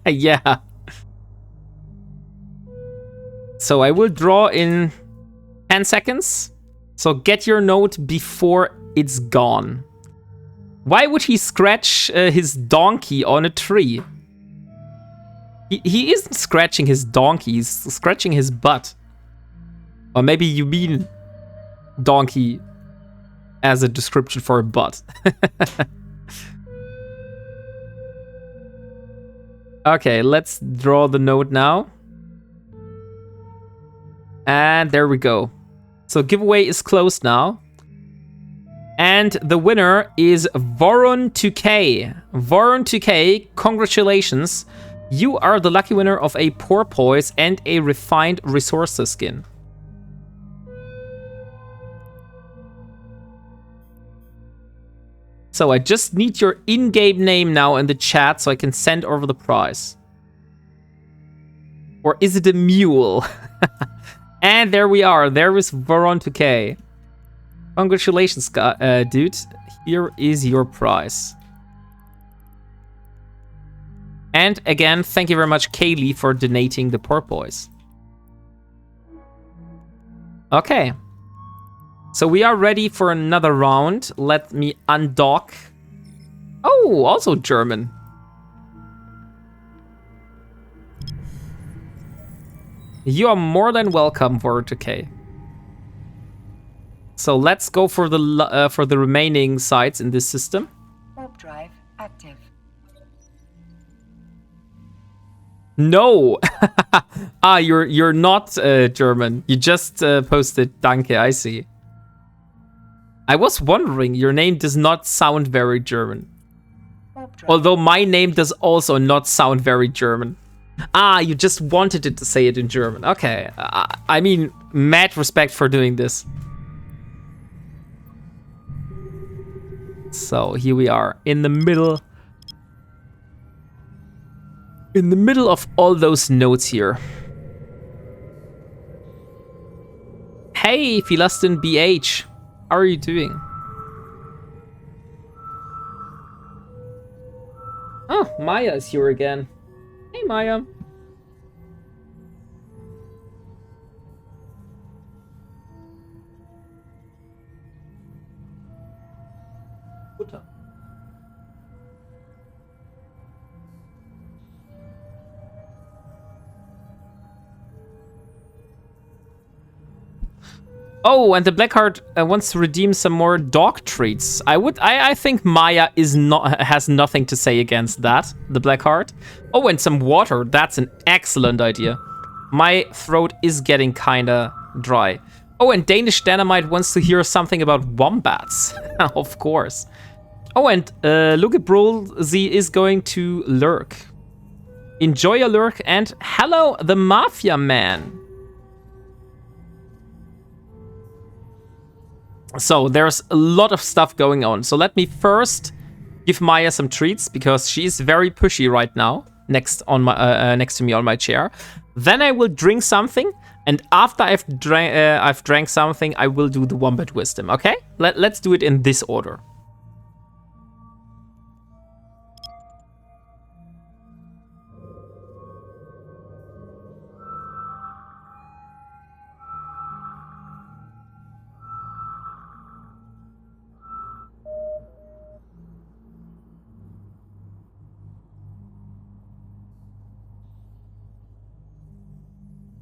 Yeah. So I will draw in 10 seconds. So get your note before it's gone. Why would he scratch his donkey on a tree? He isn't scratching his donkey, he's scratching his butt. Or maybe you mean donkey as a description for a butt. Okay, let's draw the note now. And there we go. So giveaway is closed now. And the winner is Vorun2K. Vorun2K, congratulations. You are the lucky winner of a porpoise and a refined resources skin. So I just need your in-game name now in the chat so I can send over the prize. Or is it a mule? And there we are. There is Vorun2K. Congratulations, dude. Here is your prize. And again, thank you very much, Kaylee, for donating the porpoise. Okay. So we are ready for another round. Let me undock. Oh, also German. You are more than welcome, Vorun2K. So let's go for the remaining sites in this system. Warp drive active. No. Ah, you're not German. You just posted Danke. I see. I was wondering. Your name does not sound very German. Although my name does also not sound very German. Ah, you just wanted it to say it in German. Okay. I mean, mad respect for doing this. So here we are in the middle. In the middle of all those nodes here. Hey, Philastin BH. How are you doing? Oh, Maya is here again. Hey, Maya. Butter. Oh, and the Blackheart wants to redeem some more dog treats. I think Maya has nothing to say against that. The Blackheart. Oh, and some water. That's an excellent idea. My throat is getting kinda dry. Oh, and Danish Dynamite wants to hear something about wombats. Of course. Oh, and look at Brulzy is going to lurk. Enjoy your lurk, and hello, the Mafia Man. So there's a lot of stuff going on. So let me first give Maya some treats because she's very pushy right now next to me on my chair. Then I will drink something, and after I've drank something, I will do the Wombat Wisdom. Okay? Let's do it in this order.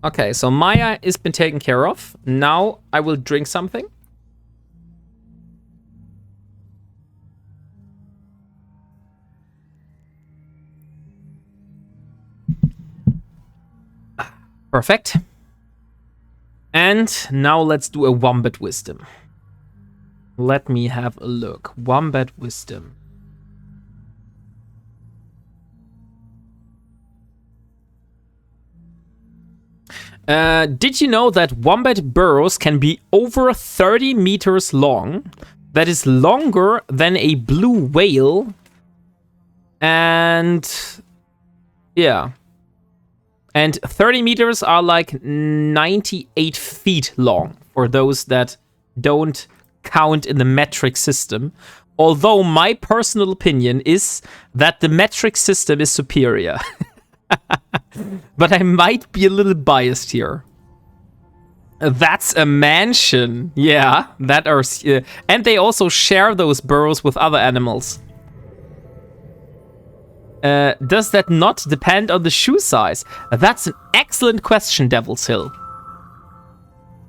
Okay, so Maya has been taken care of. Now I will drink something. Perfect. And now let's do a Wombat Wisdom. Let me have a look. Wombat Wisdom. Did you know that wombat burrows can be over 30 meters long? That is longer than a blue whale. And yeah. And 30 meters are like 98 feet long for those that don't count in the metric system. Although my personal opinion is that the metric system is superior. But I might be a little biased here. That's a mansion. Yeah, that are... and they also share those burrows with other animals. Does that not depend on the shoe size? That's an excellent question, Devil's Hill.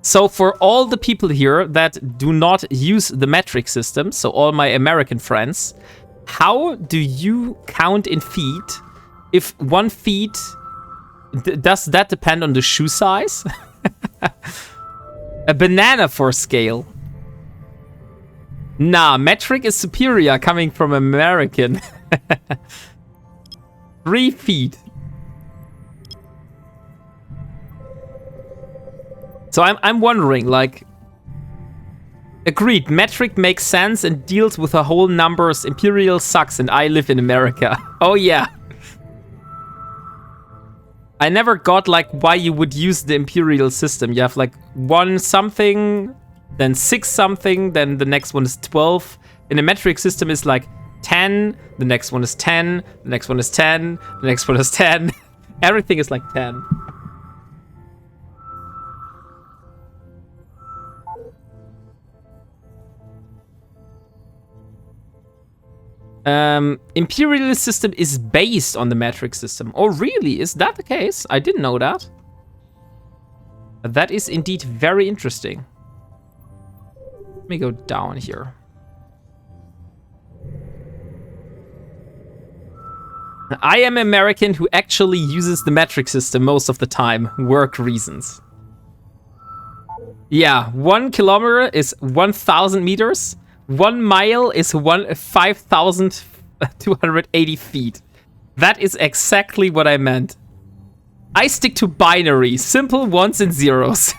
So for all the people here that do not use the metric system, so all my American friends, how do you count in feet? If 1 feet... does that depend on the shoe size? A banana for scale. Nah, metric is superior coming from American. 3 feet. So I'm wondering, like... Agreed, metric makes sense and deals with the whole numbers. Imperial sucks and I live in America. Oh yeah. I never got like why you would use the imperial system. You have like 1 something, then 6 something, then the next one is 12. In the metric system is like 10, the next one is 10, the next one is 10, the next one is 10. Everything is like 10. Imperial system is based on the metric system. Oh, really? Is that the case? I didn't know that. That is indeed very interesting. Let me go down here. I am American who actually uses the metric system most of the time. Work reasons. Yeah, 1 kilometer is 1,000 meters. 1 mile is 5,280 feet. That is exactly what I meant. I stick to binary, simple ones and zeros.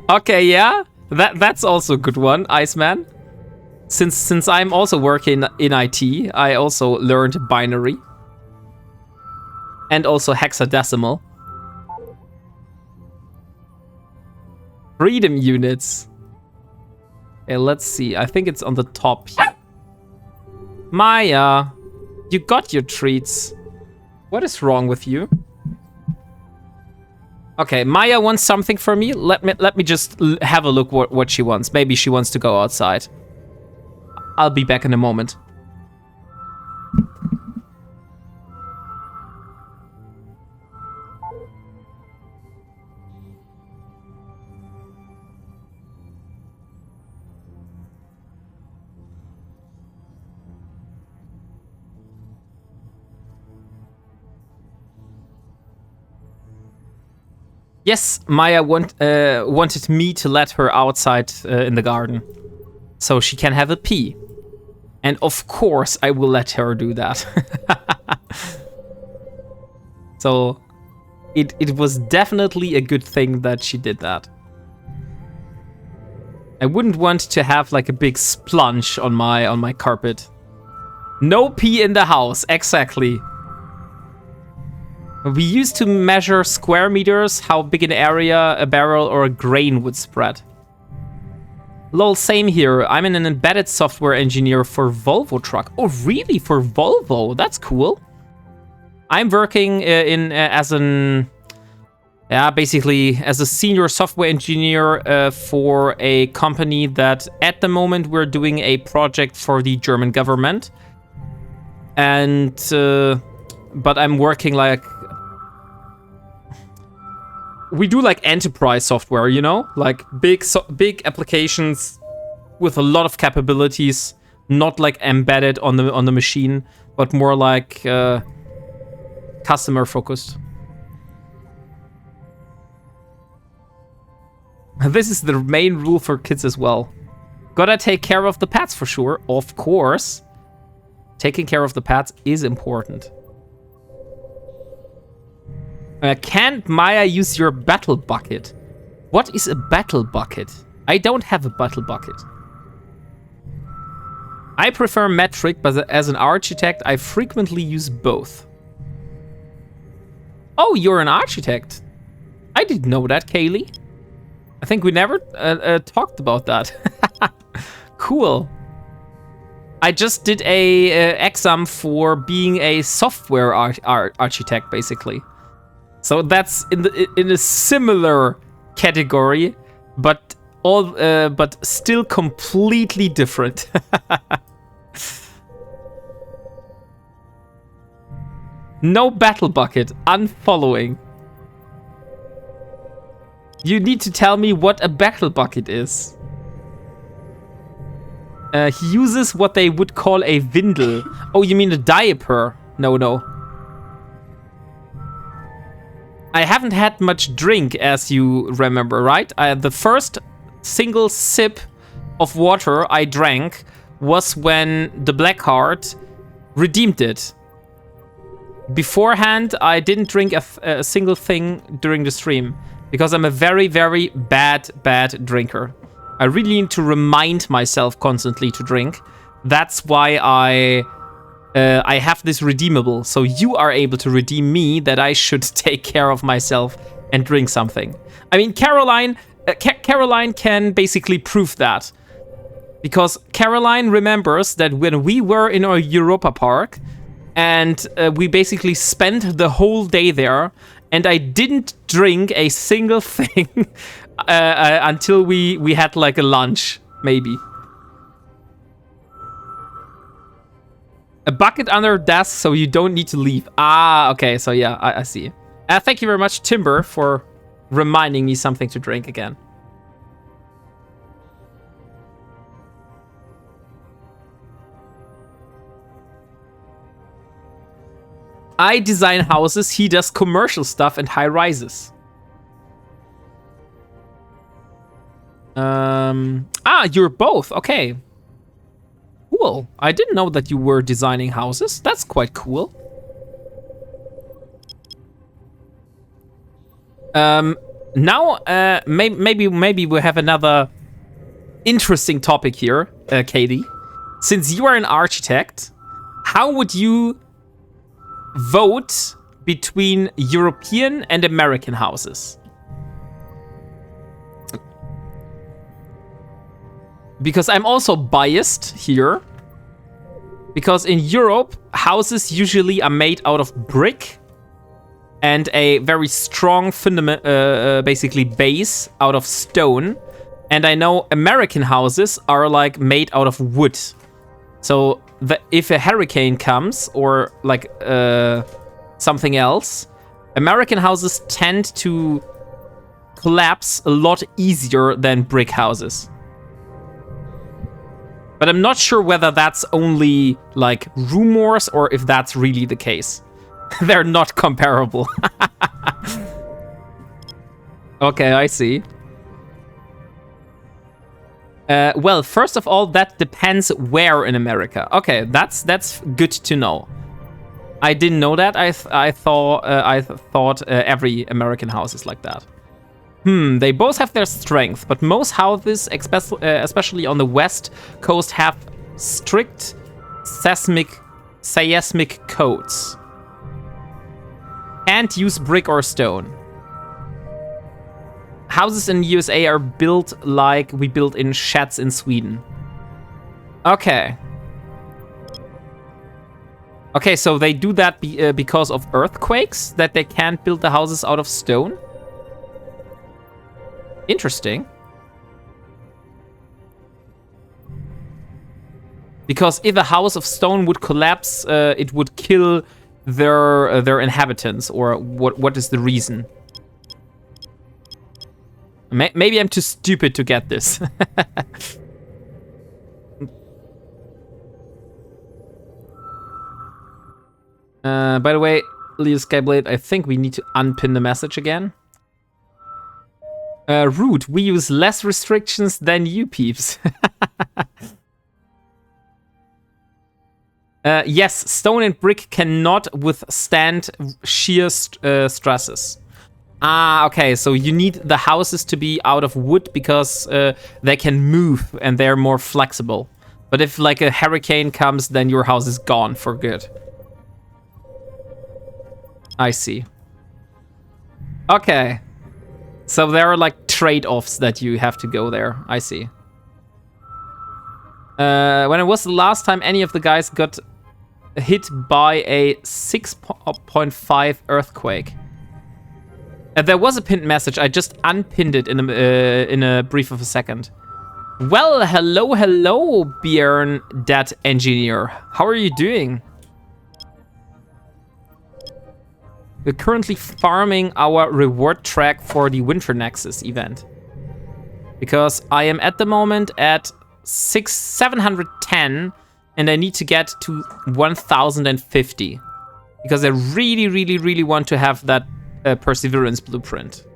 Okay, yeah, that's also a good one, Iceman. Since I'm also working in IT, I also learned binary. And also hexadecimal. Freedom units. Okay, let's see. I think it's on the top here. Maya, you got your treats. What is wrong with you? Okay, Maya wants something from me. Let me just have a look what she wants. Maybe she wants to go outside. I'll be back in a moment. Yes, Maya wanted me to let her outside in the garden. So she can have a pee. And of course, I will let her do that. So it was definitely a good thing that she did that. I wouldn't want to have like a big splunge on my carpet. No pee in the house, exactly. We used to measure square meters, how big an area a barrel or a grain would spread. Lol, same here. I'm an embedded software engineer for Volvo truck. Oh, really? For Volvo? That's cool. I'm working basically as a senior software engineer for a company that at the moment we're doing a project for the German government. And, but I'm working like, we do like enterprise software, you know, like big applications with a lot of capabilities, not like embedded on the machine, but more like customer focused. This is the main rule for kids as well. Gotta take care of the pets for sure, of course. Taking care of the pets is important. Can't Maya use your battle bucket? What is a battle bucket? I don't have a battle bucket. I prefer metric, but as an architect, I frequently use both. Oh, you're an architect. I didn't know that, Kaylee. I think we never talked about that. Cool. I just did a exam for being a software architect, basically. So that's in a similar category, but still completely different. No battle bucket. Unfollowing. You need to tell me what a battle bucket is. He uses what they would call a Windel. Oh, you mean a diaper? No. I haven't had much drink, as you remember, right? The first single sip of water I drank was when the Blackheart redeemed it. Beforehand, I didn't drink a single thing during the stream because I'm a very, very bad drinker. I really need to remind myself constantly to drink. That's why I have this redeemable, so you are able to redeem me that I should take care of myself and drink something. I mean, Caroline can basically prove that. Because Caroline remembers that when we were in our Europa Park, and we basically spent the whole day there, and I didn't drink a single thing until we had like a lunch, maybe. A bucket under desk so you don't need to leave. Ah, okay, so yeah, I see. Thank you very much, Timber, for reminding me something to drink again. I design houses, he does commercial stuff and high rises. You're both, okay. Cool. I didn't know that you were designing houses. That's quite cool. Now, maybe we have another interesting topic here, Katie. since you are an architect, how would you vote between European and American houses? Because I'm also biased here. Because in Europe, houses usually are made out of brick and a very strong fundament, basically base out of stone. And I know American houses are like made out of wood. So if a hurricane comes or like something else, American houses tend to collapse a lot easier than brick houses. But I'm not sure whether that's only like rumors or if that's really the case. They're not comparable. Okay, I see. Well, first of all, that depends where in America. Okay, that's good to know. I didn't know that. I thought every American house is like that. They both have their strength, but most houses, especially on the west coast, have strict seismic codes. Can't use brick or stone. Houses in the USA are built like we build in sheds in Sweden. Okay. Okay, so they do that because of earthquakes, that they can't build the houses out of stone? Interesting. Because if a house of stone would collapse, it would kill their inhabitants, or what is the reason? Maybe I'm too stupid to get this. By the way, Leo Skyblade, I think we need to unpin the message again. Rude, we use less restrictions than you peeps. Yes, stone and brick cannot withstand shear stresses. Ah, okay, so you need the houses to be out of wood because they can move and they're more flexible. But if like a hurricane comes, then your house is gone for good. I see. Okay. So there are like trade-offs that you have to go there. I see. When it was the last time any of the guys got hit by a 6.5 earthquake? There was a pinned message. I just unpinned it in a brief of a second. Well, hello, Bjorn, that engineer. How are you doing? We're currently farming our reward track for the Winter Nexus event. Because I am at the moment at 710 and I need to get to 1050. Because I really want to have that Perseverance blueprint.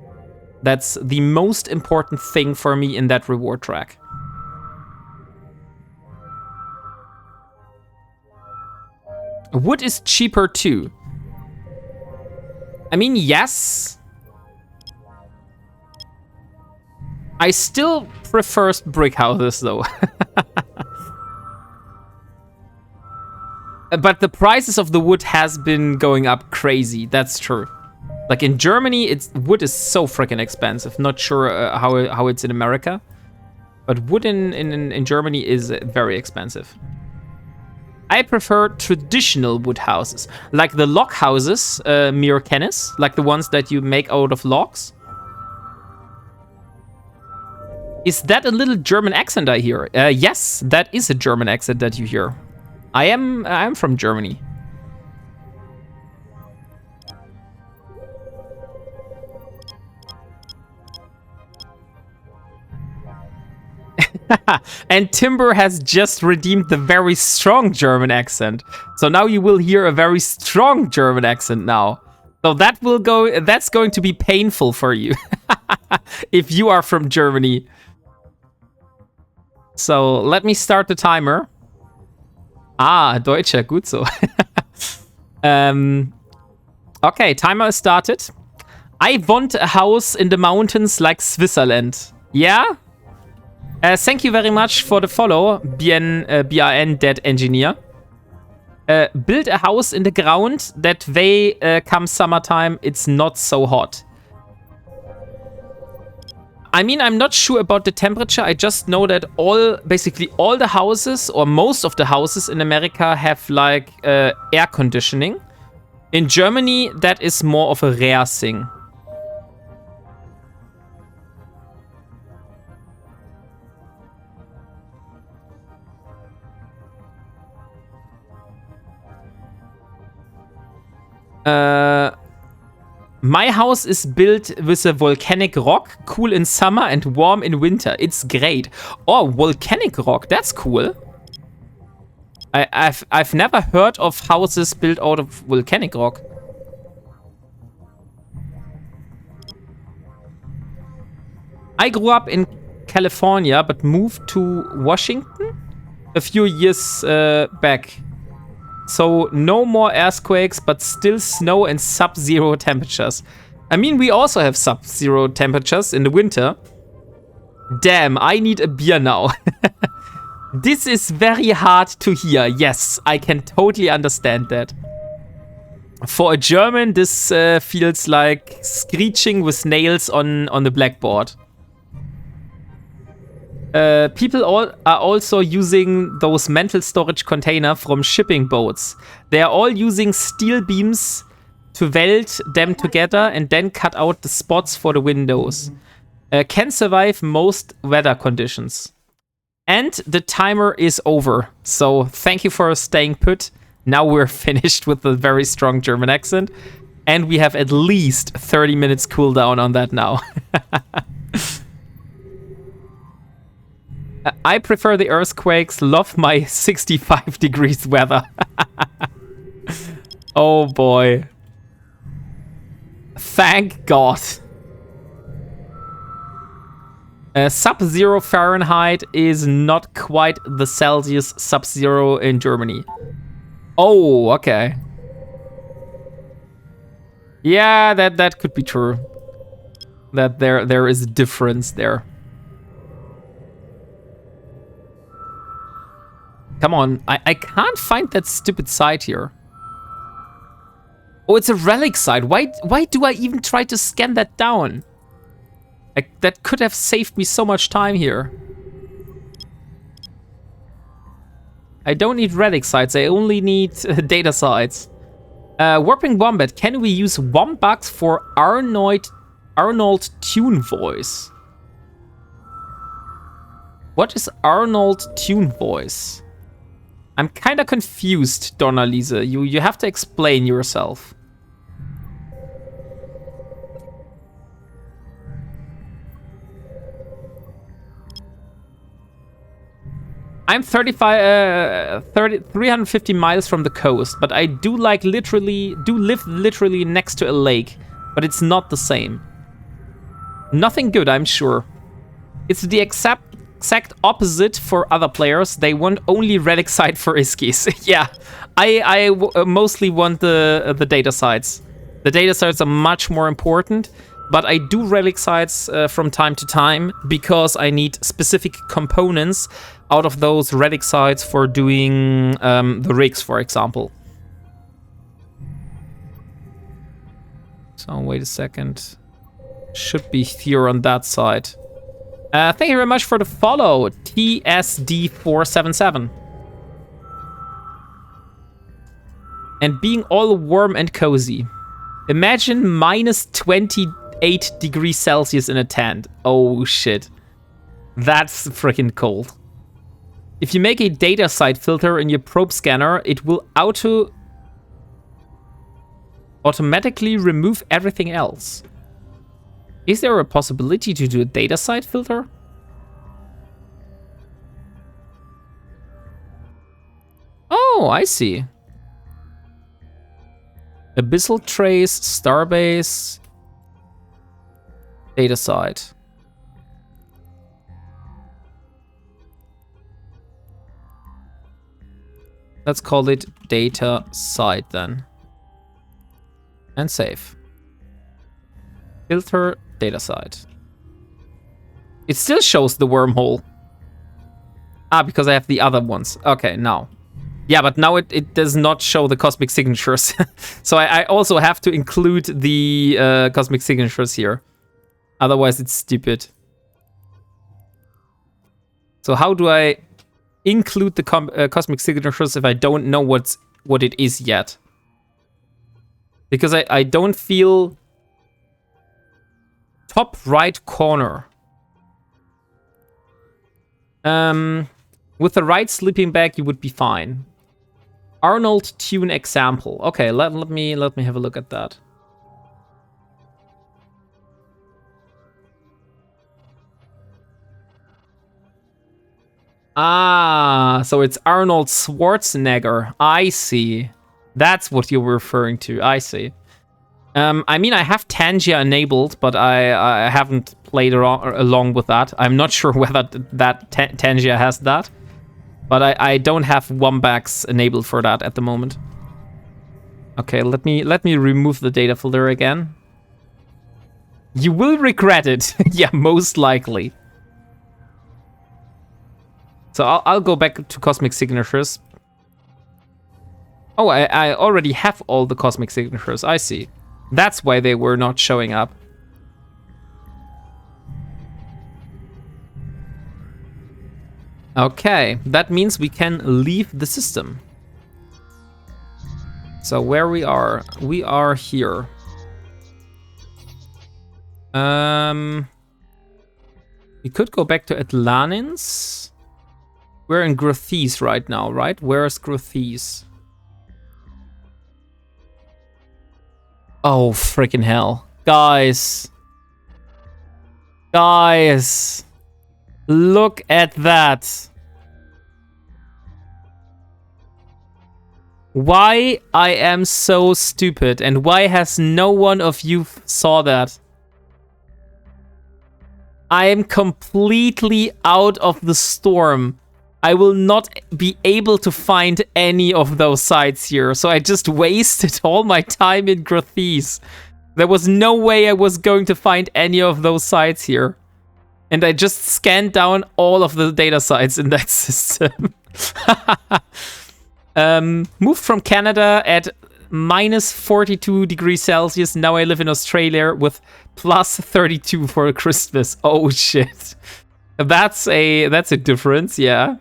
That's the most important thing for me in that reward track. Wood is cheaper too. I mean, yes. I still prefer brick houses, though. But the prices of the wood has been going up crazy. That's true. Like in Germany, wood is so freaking expensive. Not sure how it's in America. But wood in Germany is very expensive. I prefer traditional wood houses, like the log houses, Mir Kennis, like the ones that you make out of logs. Is that a little German accent I hear? Yes, that is a German accent that you hear. I'm from Germany. And Timber has just redeemed the very strong German accent. So now you will hear a very strong German accent now. So that's going to be painful for you. If you are from Germany. So let me start the timer. Ah, Deutscher, gut so. Okay, timer is started. I want a house in the mountains like Switzerland. Yeah? Thank you very much for the follow, BRN Dead Engineer. Build a house in the ground. That way, come summertime, it's not so hot. I mean, I'm not sure about the temperature. I just know that basically all the houses, or most of the houses in America have like air conditioning. In Germany, that is more of a rare thing. My house is built with a volcanic rock, cool in summer and warm in winter. It's great. Oh, volcanic rock, that's cool. I've never heard of houses built out of volcanic rock. I grew up in California, but moved to Washington a few years back. So no more earthquakes, but still snow and sub-zero temperatures. I mean, we also have sub-zero temperatures in the winter. Damn, I need a beer now. This is very hard to hear. Yes, I can totally understand that. For a German, this feels like screeching with nails on the blackboard. People are also using those mental storage container from shipping boats. They are all using steel beams to weld them together and then cut out the spots for the windows. Can survive most weather conditions. And the timer is over. So thank you for staying put. Now we're finished with a very strong German accent. And we have at least 30 minutes cooldown on that now. I prefer the earthquakes, love my 65 degrees weather. Oh boy. Thank God. Sub-zero Fahrenheit is not quite the Celsius sub-zero in Germany. Oh, okay. Yeah, that could be true. That there is a difference there. Come on, I can't find that stupid site here. Oh, it's a relic site. Why do I even try to scan that down? That could have saved me so much time here. I don't need relic sites, I only need data sites. WarpingWombat, can we use Wombucks for Arnold Tune Voice? What is Arnold Tune Voice? I'm kinda confused, Donalise. You have to explain yourself. I'm 350 miles from the coast, but I do live literally next to a lake, but it's not the same. Nothing good, I'm sure. It's the exact opposite for other players. They want only relic site for Iskis. Yeah, I mostly want the data sites. The data sites are much more important, but I do relic sites from time to time because I need specific components out of those relic sites for doing the rigs, for example. So wait a second. Should be here on that side. Thank you very much for the follow, TSD477. And being all warm and cozy. Imagine minus 28 degrees Celsius in a tent. Oh shit. That's freaking cold. If you make a data site filter in your probe scanner, it will automatically remove everything else. Is there a possibility to do a data site filter? Oh, I see. Abyssal trace, starbase, data site. Let's call it data site then. And save. Filter data site. It still shows the wormhole. Ah, because I have the other ones. Okay, now. Yeah, but now it does not show the cosmic signatures. So I also have to include the cosmic signatures here. Otherwise, it's stupid. So how do I include the cosmic signatures if I don't know what it is yet? Because I don't feel... Top right corner. With the right sleeping bag, you would be fine. Arnold tune example. Okay, let me have a look at that. Ah, so it's Arnold Schwarzenegger. I see. That's what you're referring to. I see. I mean, I have Tangia enabled, but I haven't played along with that. I'm not sure whether that Tangia has that. But I don't have Wombax enabled for that at the moment. Okay, let me remove the data folder again. You will regret it. Yeah, most likely. So I'll go back to cosmic signatures. Oh, I already have all the cosmic signatures. I see. That's why they were not showing up. Okay, that means we can leave the system. So where we are here. We could go back to Atlanins. We're in Grothes right now, right? Where is Grothes? Oh, freaking hell. Guys. Guys. Look at that. Why I am so stupid and why has no one of you saw that? I am completely out of the storm. I will not be able to find any of those sites here. So I just wasted all my time in Grothes. There was no way I was going to find any of those sites here. And I just scanned down all of the data sites in that system. Moved from Canada at minus 42 degrees Celsius. Now I live in Australia with plus 32 for Christmas. Oh shit. That's a difference, yeah.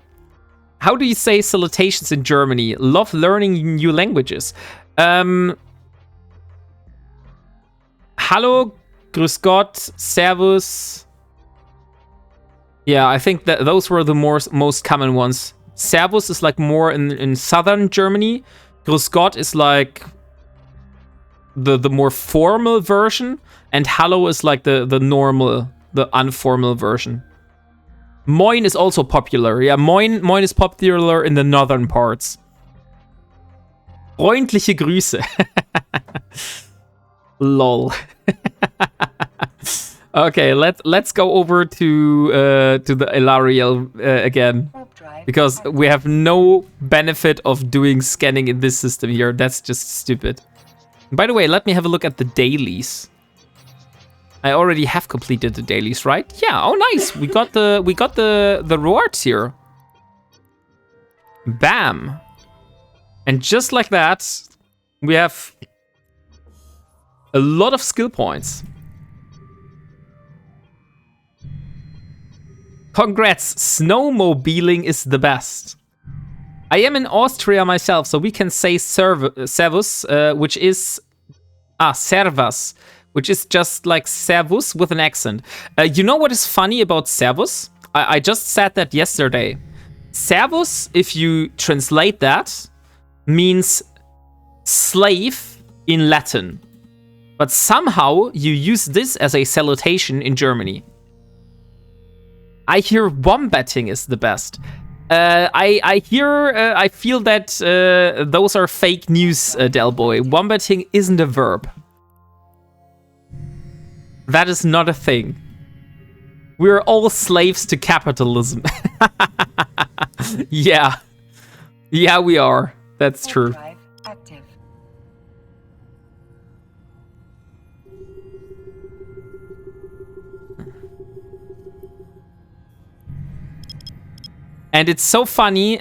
How do you say salutations in Germany? Love learning new languages. Hallo, grüß Gott, servus. Yeah, I think that those were the most common ones. Servus is like more in southern Germany. Grüß Gott is like the more formal version. And Hallo is like the normal, the informal version. Moin is also popular. Yeah, Moin is popular in the northern parts. Freundliche Grüße. Lol. Okay, let's go over to the Ilariel again. Because we have no benefit of doing scanning in this system here. That's just stupid. By the way, let me have a look at the dailies. I already have completed the dailies, right? Yeah. Oh, nice. We got the rewards here. Bam. And just like that, we have a lot of skill points. Congrats. Snowmobiling is the best. I am in Austria myself, so we can say servus, which is servus. Which is just like servus with an accent. You know what is funny about servus? I just said that yesterday. Servus, if you translate that, means slave in Latin. But somehow you use this as a salutation in Germany. I hear wombatting is the best. I feel that those are fake news, Delboy. Wombatting isn't a verb. That is not a thing. We're all slaves to capitalism. Yeah. Yeah, we are. That's true. Active. And it's so funny.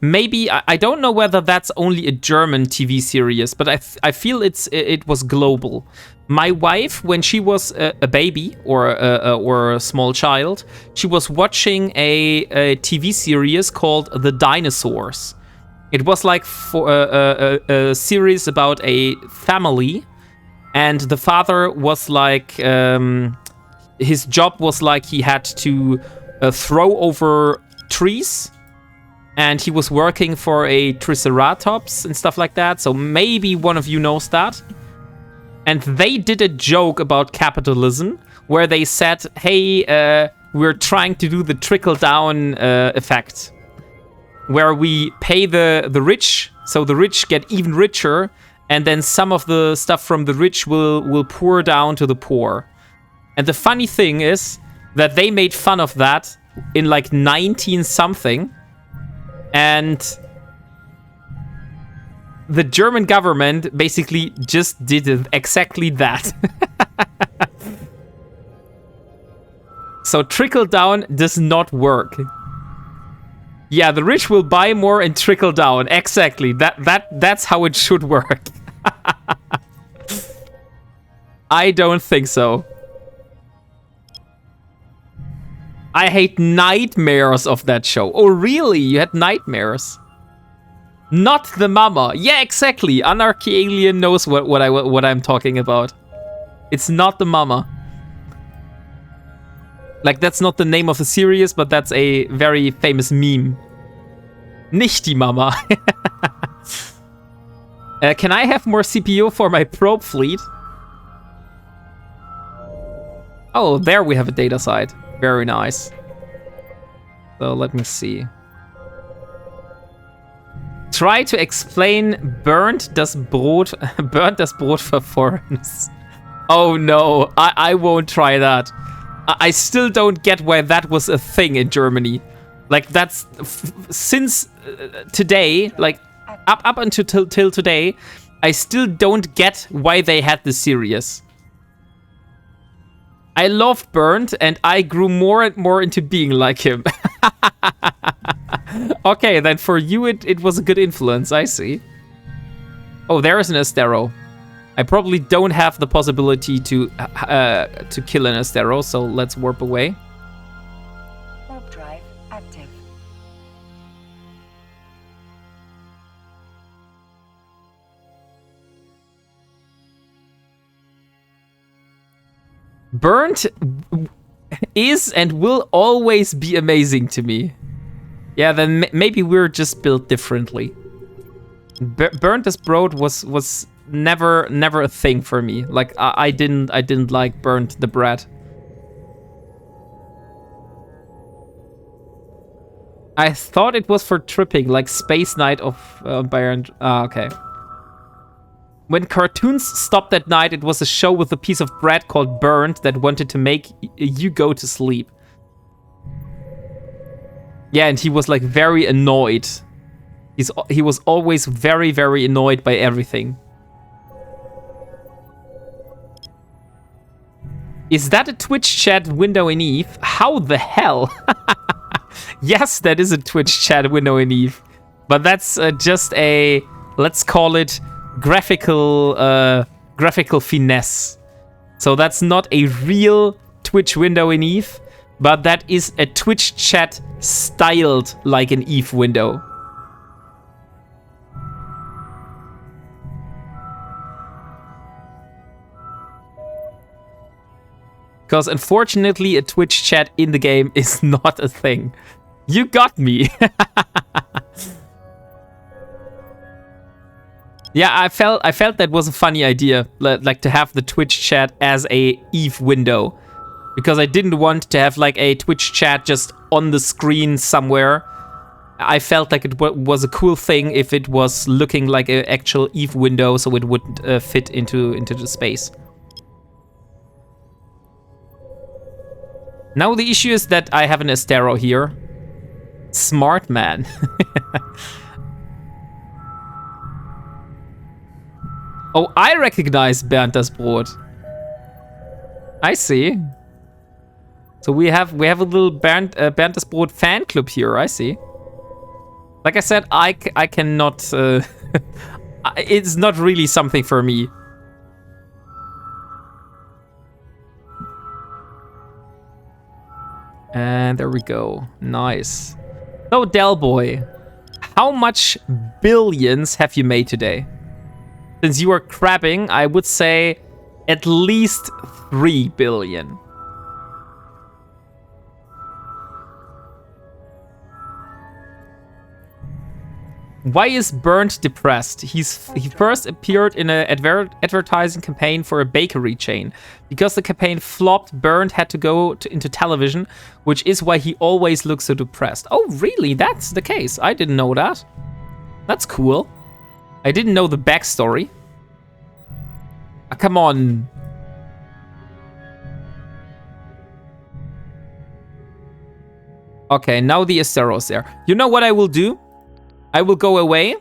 Maybe I don't know whether that's only a German TV series, but I feel it was global. My wife, when she was a baby or a small child, she was watching a TV series called The Dinosaurs. It was like for a series about a family, and the father was like his job was like he had to throw over trees. And he was working for a Triceratops and stuff like that. So maybe one of you knows that. And they did a joke about capitalism where they said, hey, we're trying to do the trickle-down effect. Where we pay the rich, so the rich get even richer. And then some of the stuff from the rich will pour down to the poor. And the funny thing is that they made fun of that in like 19-something. And the German government basically just did exactly that. So trickle down does not work. Yeah, the rich will buy more and trickle down. Exactly. That's how it should work. I don't think so. I hate nightmares of that show. Oh, really? You had nightmares? Not the mama. Yeah, exactly. Anarchy Alien knows what I'm talking about. It's not the mama. Like, that's not the name of the series, but that's a very famous meme. Nicht die Mama. Can I have more CPU for my probe fleet? Oh, there we have a data site. Very nice. So let me see. Try to explain burnt das Brot für foreigners. Oh no, I won't try that. I still don't get why that was a thing in Germany. Like that's since today, like up until till today, I still don't get why they had this series. I loved Burnt, and I grew more and more into being like him. Okay, then for you it was a good influence, I see. Oh, there is an Astero. I probably don't have the possibility to kill an Astero, so let's warp away. Warp drive active. Burnt is and will always be amazing to me. Yeah, then maybe we're just built differently. Burnt as Broad was never a thing for me. Like I didn't like Burnt the bread. I thought it was for tripping, like Space Knight of Baron. Okay. When cartoons stopped at night, it was a show with a piece of bread called Burnt that wanted to make you go to sleep. Yeah, and he was like very annoyed. He was always very, very annoyed by everything. Is that a Twitch chat window in Eve? How the hell? Yes, that is a Twitch chat window in Eve. But that's just a, let's call it graphical finesse. So that's not a real Twitch window in Eve, but that is a Twitch chat styled like an Eve window. Because unfortunately a Twitch chat in the game is not a thing. You got me. Yeah, I felt that was a funny idea, like to have the Twitch chat as a Eve window, because I didn't want to have like a Twitch chat just on the screen somewhere. I felt like it was a cool thing if it was looking like an actual Eve window, so it would fit into the space. Now the issue is that I have an Astero here. Smart man. Oh, I recognize Bernd das Brot. I see. So we have a little Bernd fan club here, I see. Like I said, I cannot... it's not really something for me. And there we go. Nice. So, Del Boy, how much billions have you made today? Since you are crabbing, I would say at least 3 billion. Why is Bernd depressed? He first appeared in an advertising campaign for a bakery chain. Because the campaign flopped, Bernd had to go into television, which is why he always looks so depressed. Oh, really? That's the case. I didn't know that. That's cool. I didn't know the backstory. Ah, come on. Okay, now the Estero's there. You know what I will do? I will go away.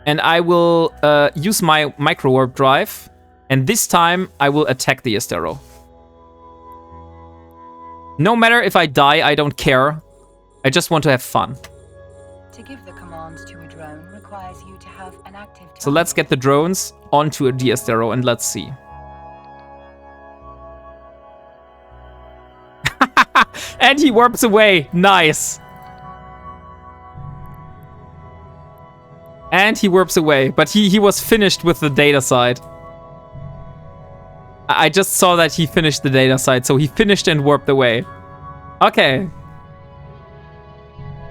And I will use my micro warp drive. And this time, I will attack the Estero. No matter if I die, I don't care. I just want to have fun. To give the commands to a drone requires you to have an active target. So let's get the drones onto a Estero and let's see. And he warps away. Nice. And he warps away. But he was finished with the data side. I just saw that he finished the data side. So he finished and warped away. Okay.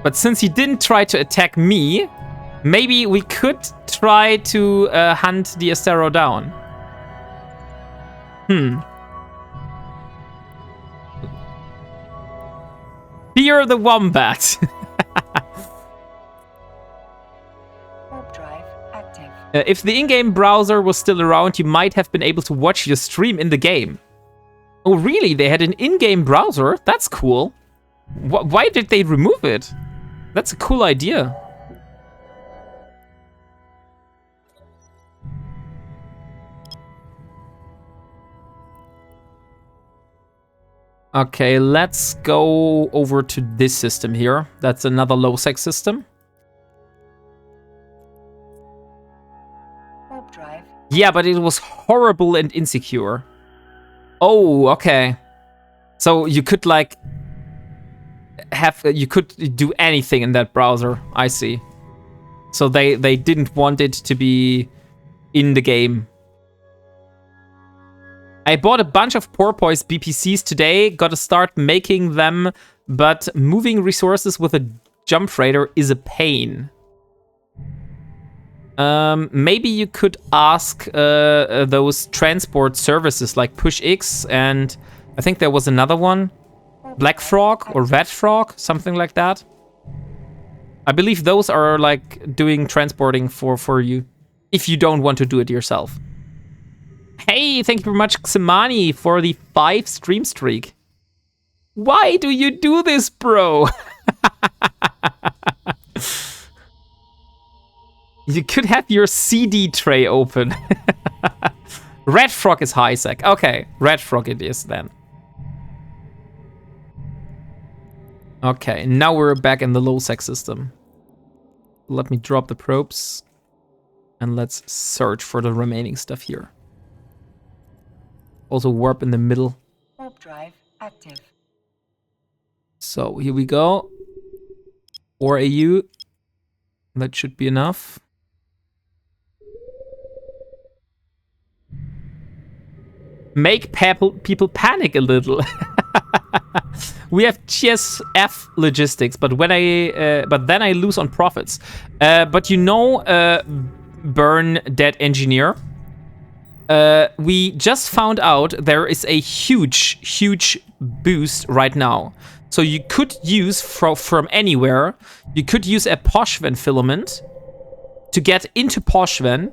But since he didn't try to attack me, maybe we could try to hunt the Estero down. Fear the Wombat. Warp drive active. If the in-game browser was still around, you might have been able to watch your stream in the game. Oh, really? They had an in-game browser? That's cool. Why did they remove it? That's a cool idea. Okay, let's go over to this system here. That's another low-sec system. Warp drive. Yeah, but it was horrible and insecure. Oh, okay. So you could like you could do anything in that browser. I see. So they didn't want it to be in the game. I bought a bunch of porpoise BPCs today. Gotta start making them, but moving resources with a jump freighter is a pain. Maybe you could ask those transport services like PushX, and I think there was another one, Black Frog or Red Frog, something like that. I believe those are like doing transporting for you, if you don't want to do it yourself. Hey, thank you very much, Ximani, for the 5 stream streak. Why do you do this, bro? You could have your CD tray open. Red Frog is high sec. Okay, Red Frog it is then. Okay, now we're back in the low sec system. Let me drop the probes. And let's search for the remaining stuff here. Also warp in the middle. Warp drive active. So here we go. 4 AU. That should be enough. Make people panic a little. We have GSF logistics, but when but then I lose on profits. But you know, Burn Dead Engineer. We just found out there is a huge boost right now. So you could use from anywhere. You could use a Poshven filament to get into Poshven.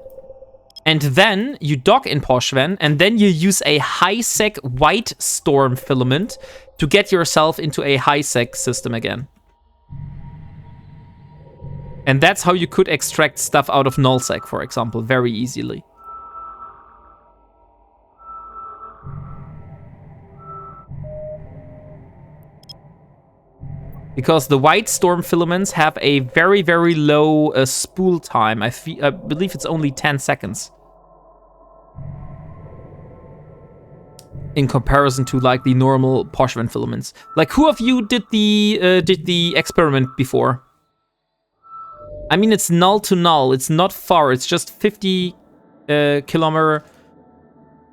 And then you dock in Poshven, and then you use a high-sec white storm filament to get yourself into a high-sec system again. And that's how you could extract stuff out of nullsec, for example, very easily. Because the white storm filaments have a very, very low spool time. I believe it's only 10 seconds. In comparison to like the normal Poshvan filaments. Like, who of you did the experiment before? I mean, it's null to null. It's not far. It's just 50 kilometer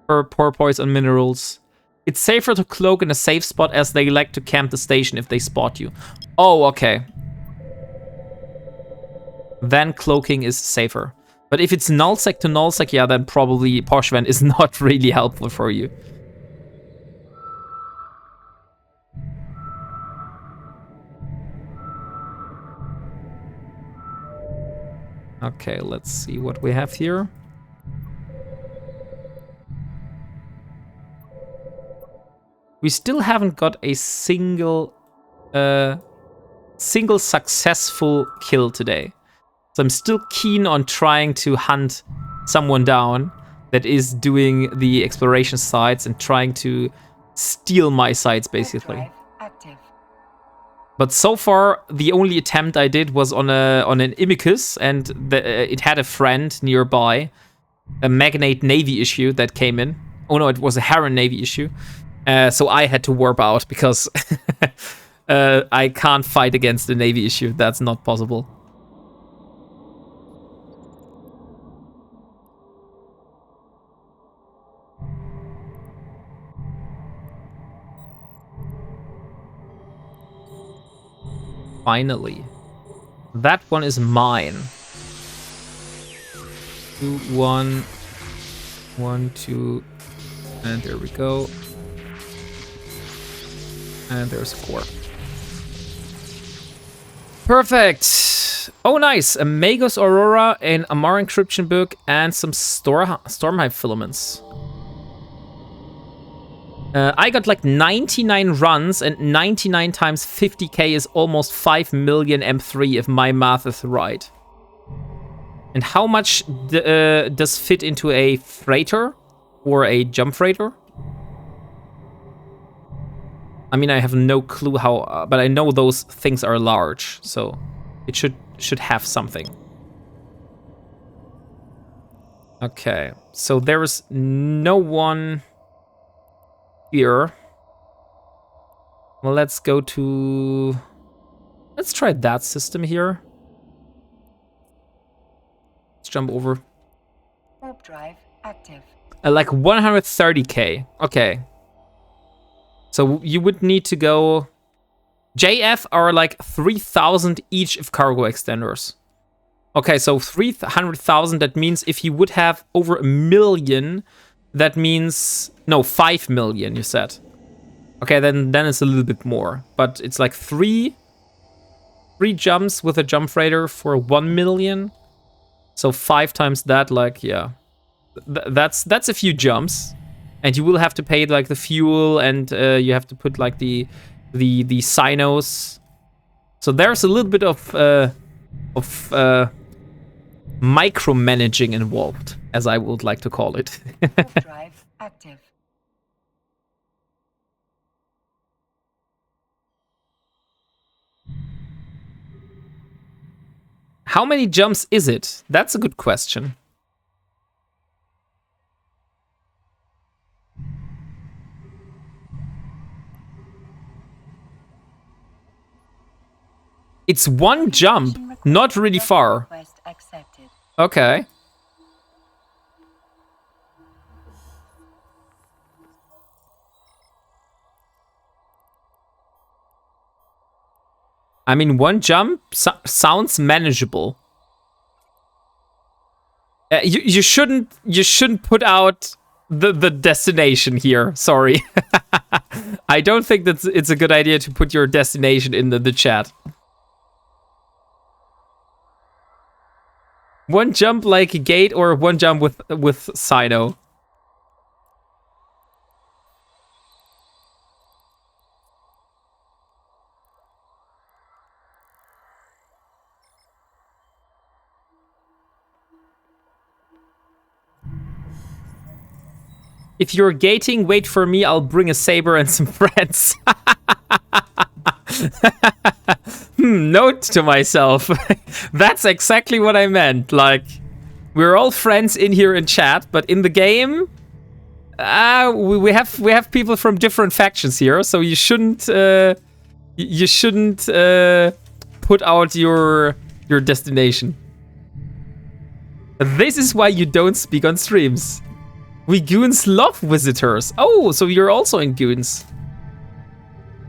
per porpoise on minerals. It's safer to cloak in a safe spot as they like to camp the station if they spot you. Oh, okay. Then cloaking is safer. But if it's nullsec to nullsec, yeah, then probably Poshvan is not really helpful for you. Okay, let's see what we have here. We still haven't got a single successful kill today. So I'm still keen on trying to hunt someone down that is doing the exploration sites and trying to steal my sites, basically. But so far, the only attempt I did was on an Imicus, and it had a friend nearby, a Magnate Navy issue that came in. Oh no, it was a Heron Navy issue. So I had to warp out because I can't fight against the Navy issue. That's not possible. Finally. That one is mine. 2, 1, 1, 2, and there we go. And there's a core. Perfect! Oh, nice! A Magos Aurora, an Amar encryption book, and some Stormhive filaments. I got like 99 runs, and 99 times 50k is almost 5 million M3 if my math is right. And how much does fit into a freighter or a jump freighter? I mean, I have no clue how, but I know those things are large, so it should have something. Okay, so there is no one here. Well, let's go to... Let's try that system here. Let's jump over. Warp drive active. Like 130k. Okay. So you would need to go... JF are like 3,000 each of cargo extenders. Okay, so 300,000, that means if you would have over 1 million, that means... No, 5 million, you said. Okay, then it's a little bit more. But it's like three jumps with a jump freighter for 1 million. So 5 times that, like, yeah. That's a few jumps. And you will have to pay like the fuel, and you have to put like the sinos. So there's a little bit of micromanaging involved, as I would like to call it. Drive active. How many jumps is it? That's a good question. It's one jump, not really far. Okay. I mean, one jump sounds manageable. You shouldn't put out the destination here. Sorry. I don't think that it's a good idea to put your destination in the chat. One jump like a gate, or one jump with Sino. If you're gating, wait for me. I'll bring a saber and some friends. Note to myself. That's exactly what I meant. Like, we're all friends in here in chat, but in the game, we have people from different factions here, so you shouldn't put out your destination. This is why you don't speak on streams. We goons love visitors. Oh, so you're also in goons.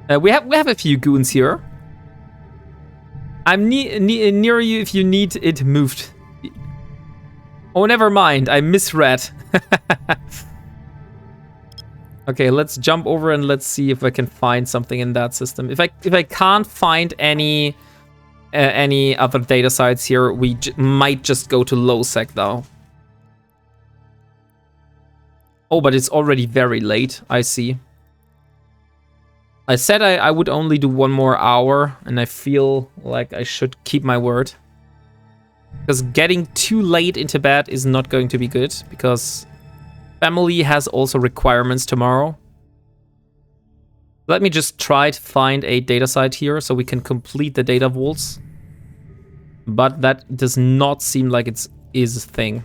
We have a few goons here. I'm near you if you need it moved. Oh, never mind. I misread. Okay, let's jump over and let's see if I can find something in that system. If I can't find any other data sites here, we might just go to low-sec though. Oh, but it's already very late. I see. I said I would only do 1 more hour, and I feel like I should keep my word. Because getting too late into bed is not going to be good, because family has also requirements tomorrow. Let me just try to find a data site here so we can complete the data vaults. But that does not seem like it is a thing.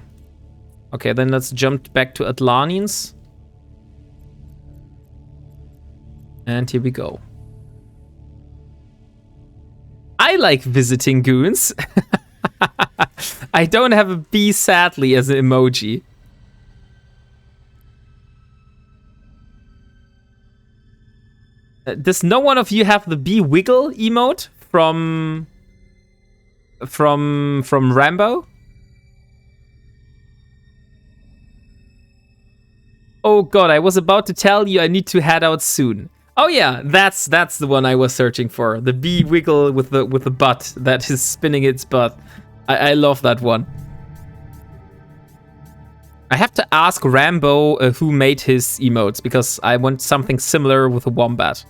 Okay, then let's jump back to Atlanins. And here we go. I like visiting goons. I don't have a bee, sadly, as an emoji. Does no one of you have the bee wiggle emote from Rambo? Oh god, I was about to tell you I need to head out soon. Oh yeah, that's the one I was searching for. The bee wiggle with the butt that is spinning its butt. I love that one. I have to ask Rambo who made his emotes, because I want something similar with a wombat.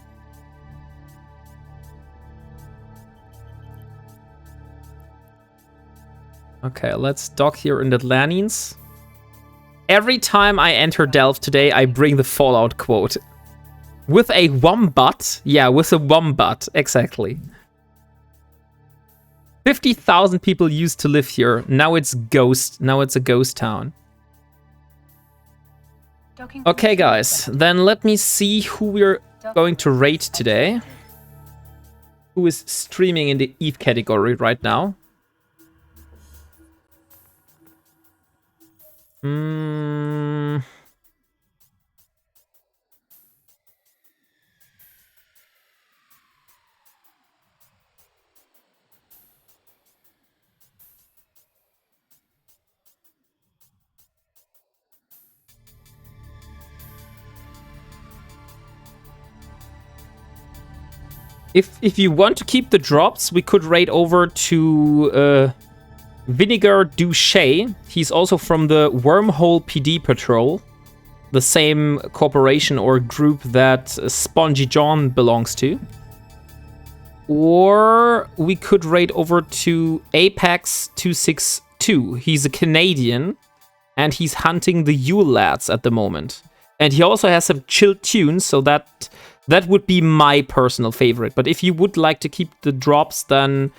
Okay, let's dock here in Atlanines. Every time I enter Delft today, I bring the Fallout quote. With a wombat? Yeah, with a wombat, exactly. 50,000 people used to live here. Now it's a ghost town. Okay, guys, then let me see who we're going to rate today. Who is streaming in the Eve category right now? If you want to keep the drops, we could raid over to Vinegar Duche. He's also from the Wormhole PD Patrol, the same corporation or group that Spongy John belongs to. Or we could raid over to Apex 262. He's a Canadian, and he's hunting the Yule Lads at the moment. And he also has some chill tunes, so that would be my personal favorite. But if you would like to keep the drops, then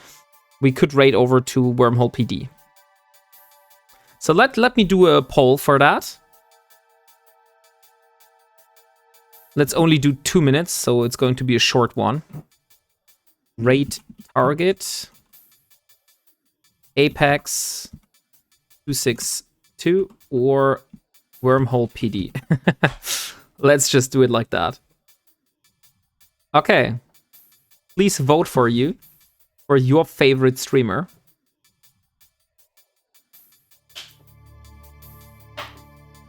we could raid over to Wormhole PD. So let me do a poll for that. Let's only do 2 minutes, so it's going to be a short one. Raid target. Apex 262 or Wormhole PD. Let's just do it like that. Okay. Please vote for your favorite streamer.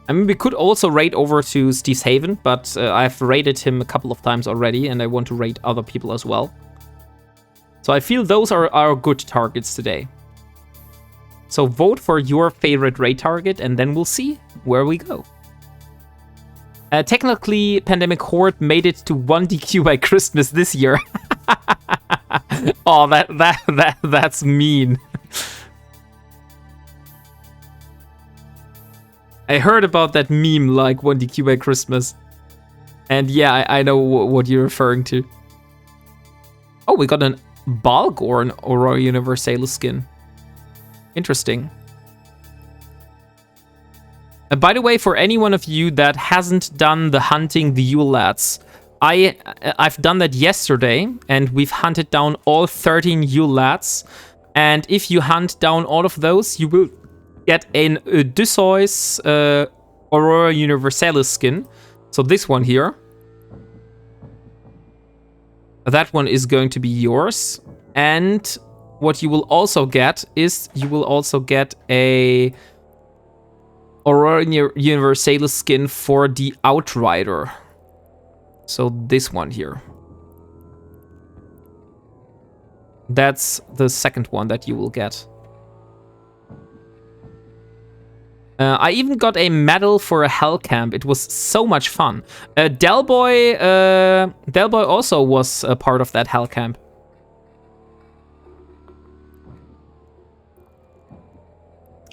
I mean, we could also raid over to Steve's Haven, but I've raided him a couple of times already, and I want to raid other people as well. So I feel those are our good targets today. So vote for your favorite raid target, and then we'll see where we go. Technically, Pandemic Horde made it to 1 DQ by Christmas this year. Oh, that's mean. I heard about that meme, like 1 DQ by Christmas. And yeah, I know what you're referring to. Oh, we got a Balgorn Aurora Universalis skin. Interesting. By the way, for any one of you that hasn't done the hunting the Yule Lads, I've done that yesterday, and we've hunted down all 13 Yule Lads. And if you hunt down all of those, you will get an Odysseus Aurora Universalis skin. So this one here. That one is going to be yours. And what you will also get is you will also get a Aurora Universalis skin for the Outrider. So this one here. That's the second one that you will get. I even got a medal for a hell camp. It was so much fun. Delboy also was a part of that hell camp.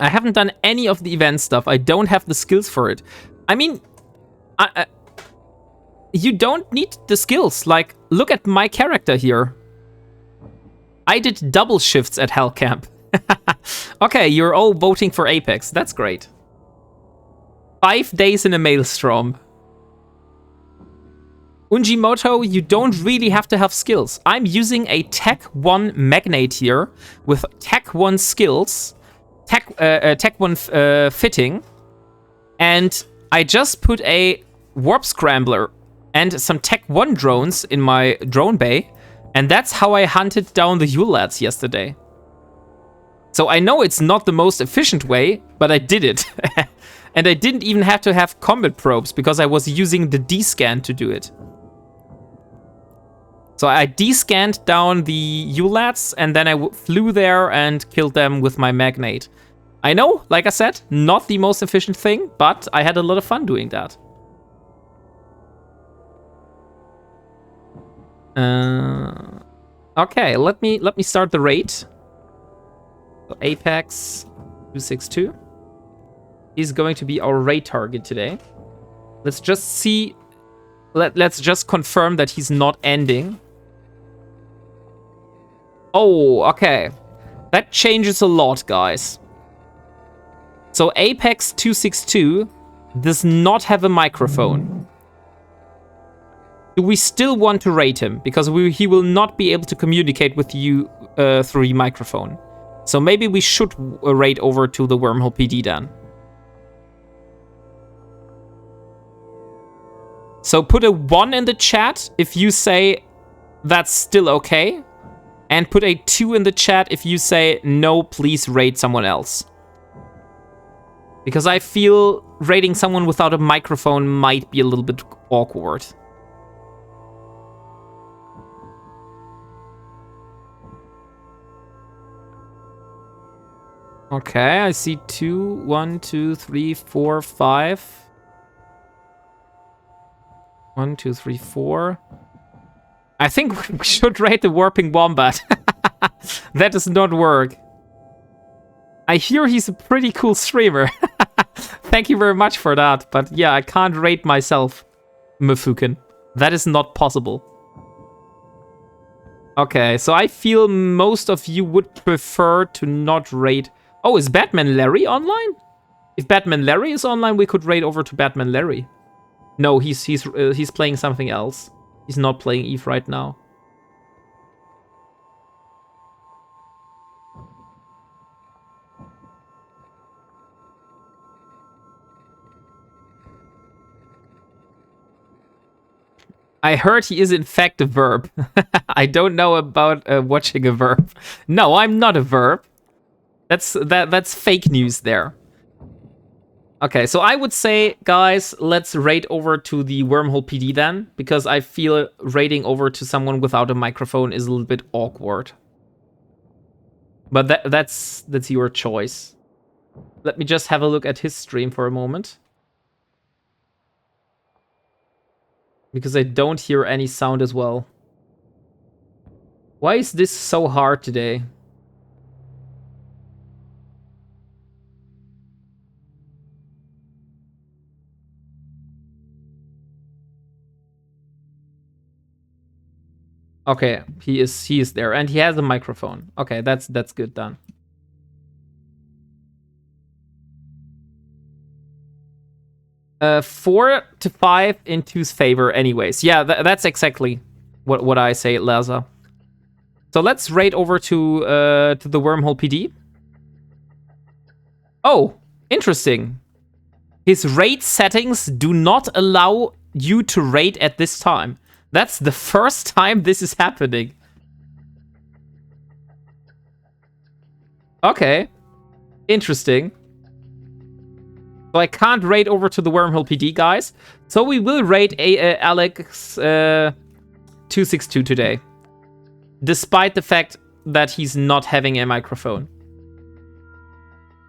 I haven't done any of the event stuff. I don't have the skills for it. I mean, you don't need the skills. Like, look at my character here. I did double shifts at hell camp. Okay, you're all voting for Apex. That's great. 5 days in a maelstrom. Unjimoto, you don't really have to have skills. I'm using a Tech 1 Magnate here with Tech 1 skills, Tech 1 fitting, and I just put a Warp Scrambler and some Tech 1 drones in my drone bay, and that's how I hunted down the Yule Lads yesterday. So I know it's not the most efficient way, but I did it. And I didn't even have to have combat probes because I was using the D-scan to do it. So I D-scanned down the Yule Lads and then I flew there and killed them with my Magnate. I know, like I said, not the most efficient thing, but I had a lot of fun doing that. Okay, let me start the raid. So Apex 262 is going to be our raid target today. Let's just see. Let's just confirm that he's not ending. Oh, okay. That changes a lot, guys. So Apex 262 does not have a microphone. Do we still want to raid him? Because he will not be able to communicate with you through your microphone. So maybe we should raid over to the Wormhole PD then. So put a 1 in the chat if you say that's still okay. And put a 2 in the chat if you say no, please raid someone else. Because I feel raiding someone without a microphone might be a little bit awkward. Okay, I see 2, 1, 2, 3, 4, 5. 1, 2, 3, 4. I think we should raid the WarpingWombat. That does not work. I hear he's a pretty cool streamer. Thank you very much for that. But yeah, I can't raid myself, Mifuken. That is not possible. Okay, so I feel most of you would prefer to not raid. Oh, is Batman Larry online? If Batman Larry is online, we could raid over to Batman Larry. No, he's playing something else. He's not playing Eve right now. I heard he is in fact a verb. I don't know about watching a verb. No, I'm not a verb. That's fake news there. Okay, so I would say, guys, let's raid over to the Wormhole PD then, because I feel raiding over to someone without a microphone is a little bit awkward. But that's your choice. Let me just have a look at his stream for a moment. Because I don't hear any sound as well. Why is this so hard today? Okay, he is there, and he has a microphone. Okay, that's good done. Uh, 4 to 5 in 2's favor, anyways. Yeah, that's exactly what I say, Laza. So let's raid over to the Wormhole PD. Oh, interesting. His raid settings do not allow you to raid at this time. That's the first time this is happening. Okay. Interesting. So I can't raid over to the Wormhole PD, guys. So we will raid Alex 262 today. Despite the fact that he's not having a microphone.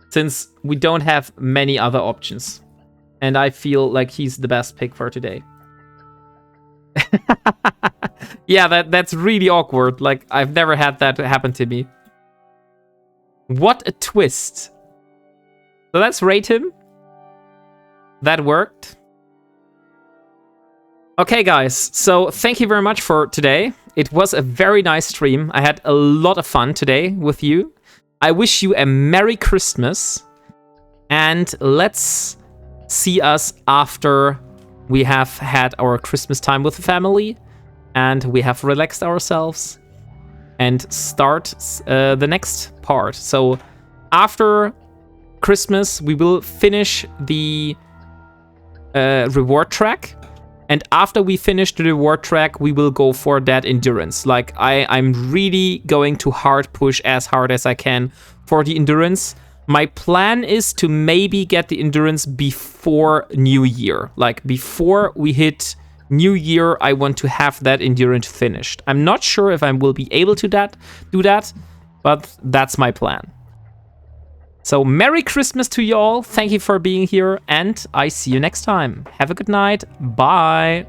Since we don't have many other options. And I feel like he's the best pick for today. Yeah, that's really awkward. Like, I've never had that happen to me. What a twist. So let's rate him. That worked. Okay, guys. So thank you very much for today. It was a very nice stream. I had a lot of fun today with you. I wish you a Merry Christmas. And let's see us after we have had our Christmas time with the family. And we have relaxed ourselves. And start the next part. So after Christmas, we will finish the reward track. And after we finish the reward track, we will go for that endurance. Like, I'm really going to hard push as hard as I can for the endurance. My plan is to maybe get the endurance before New Year. Like, before we hit New Year, I want to have that endurance finished. I'm not sure if I will be able to do that, but that's my plan. So, Merry Christmas to you all. Thank you for being here, and I see you next time. Have a good night. Bye.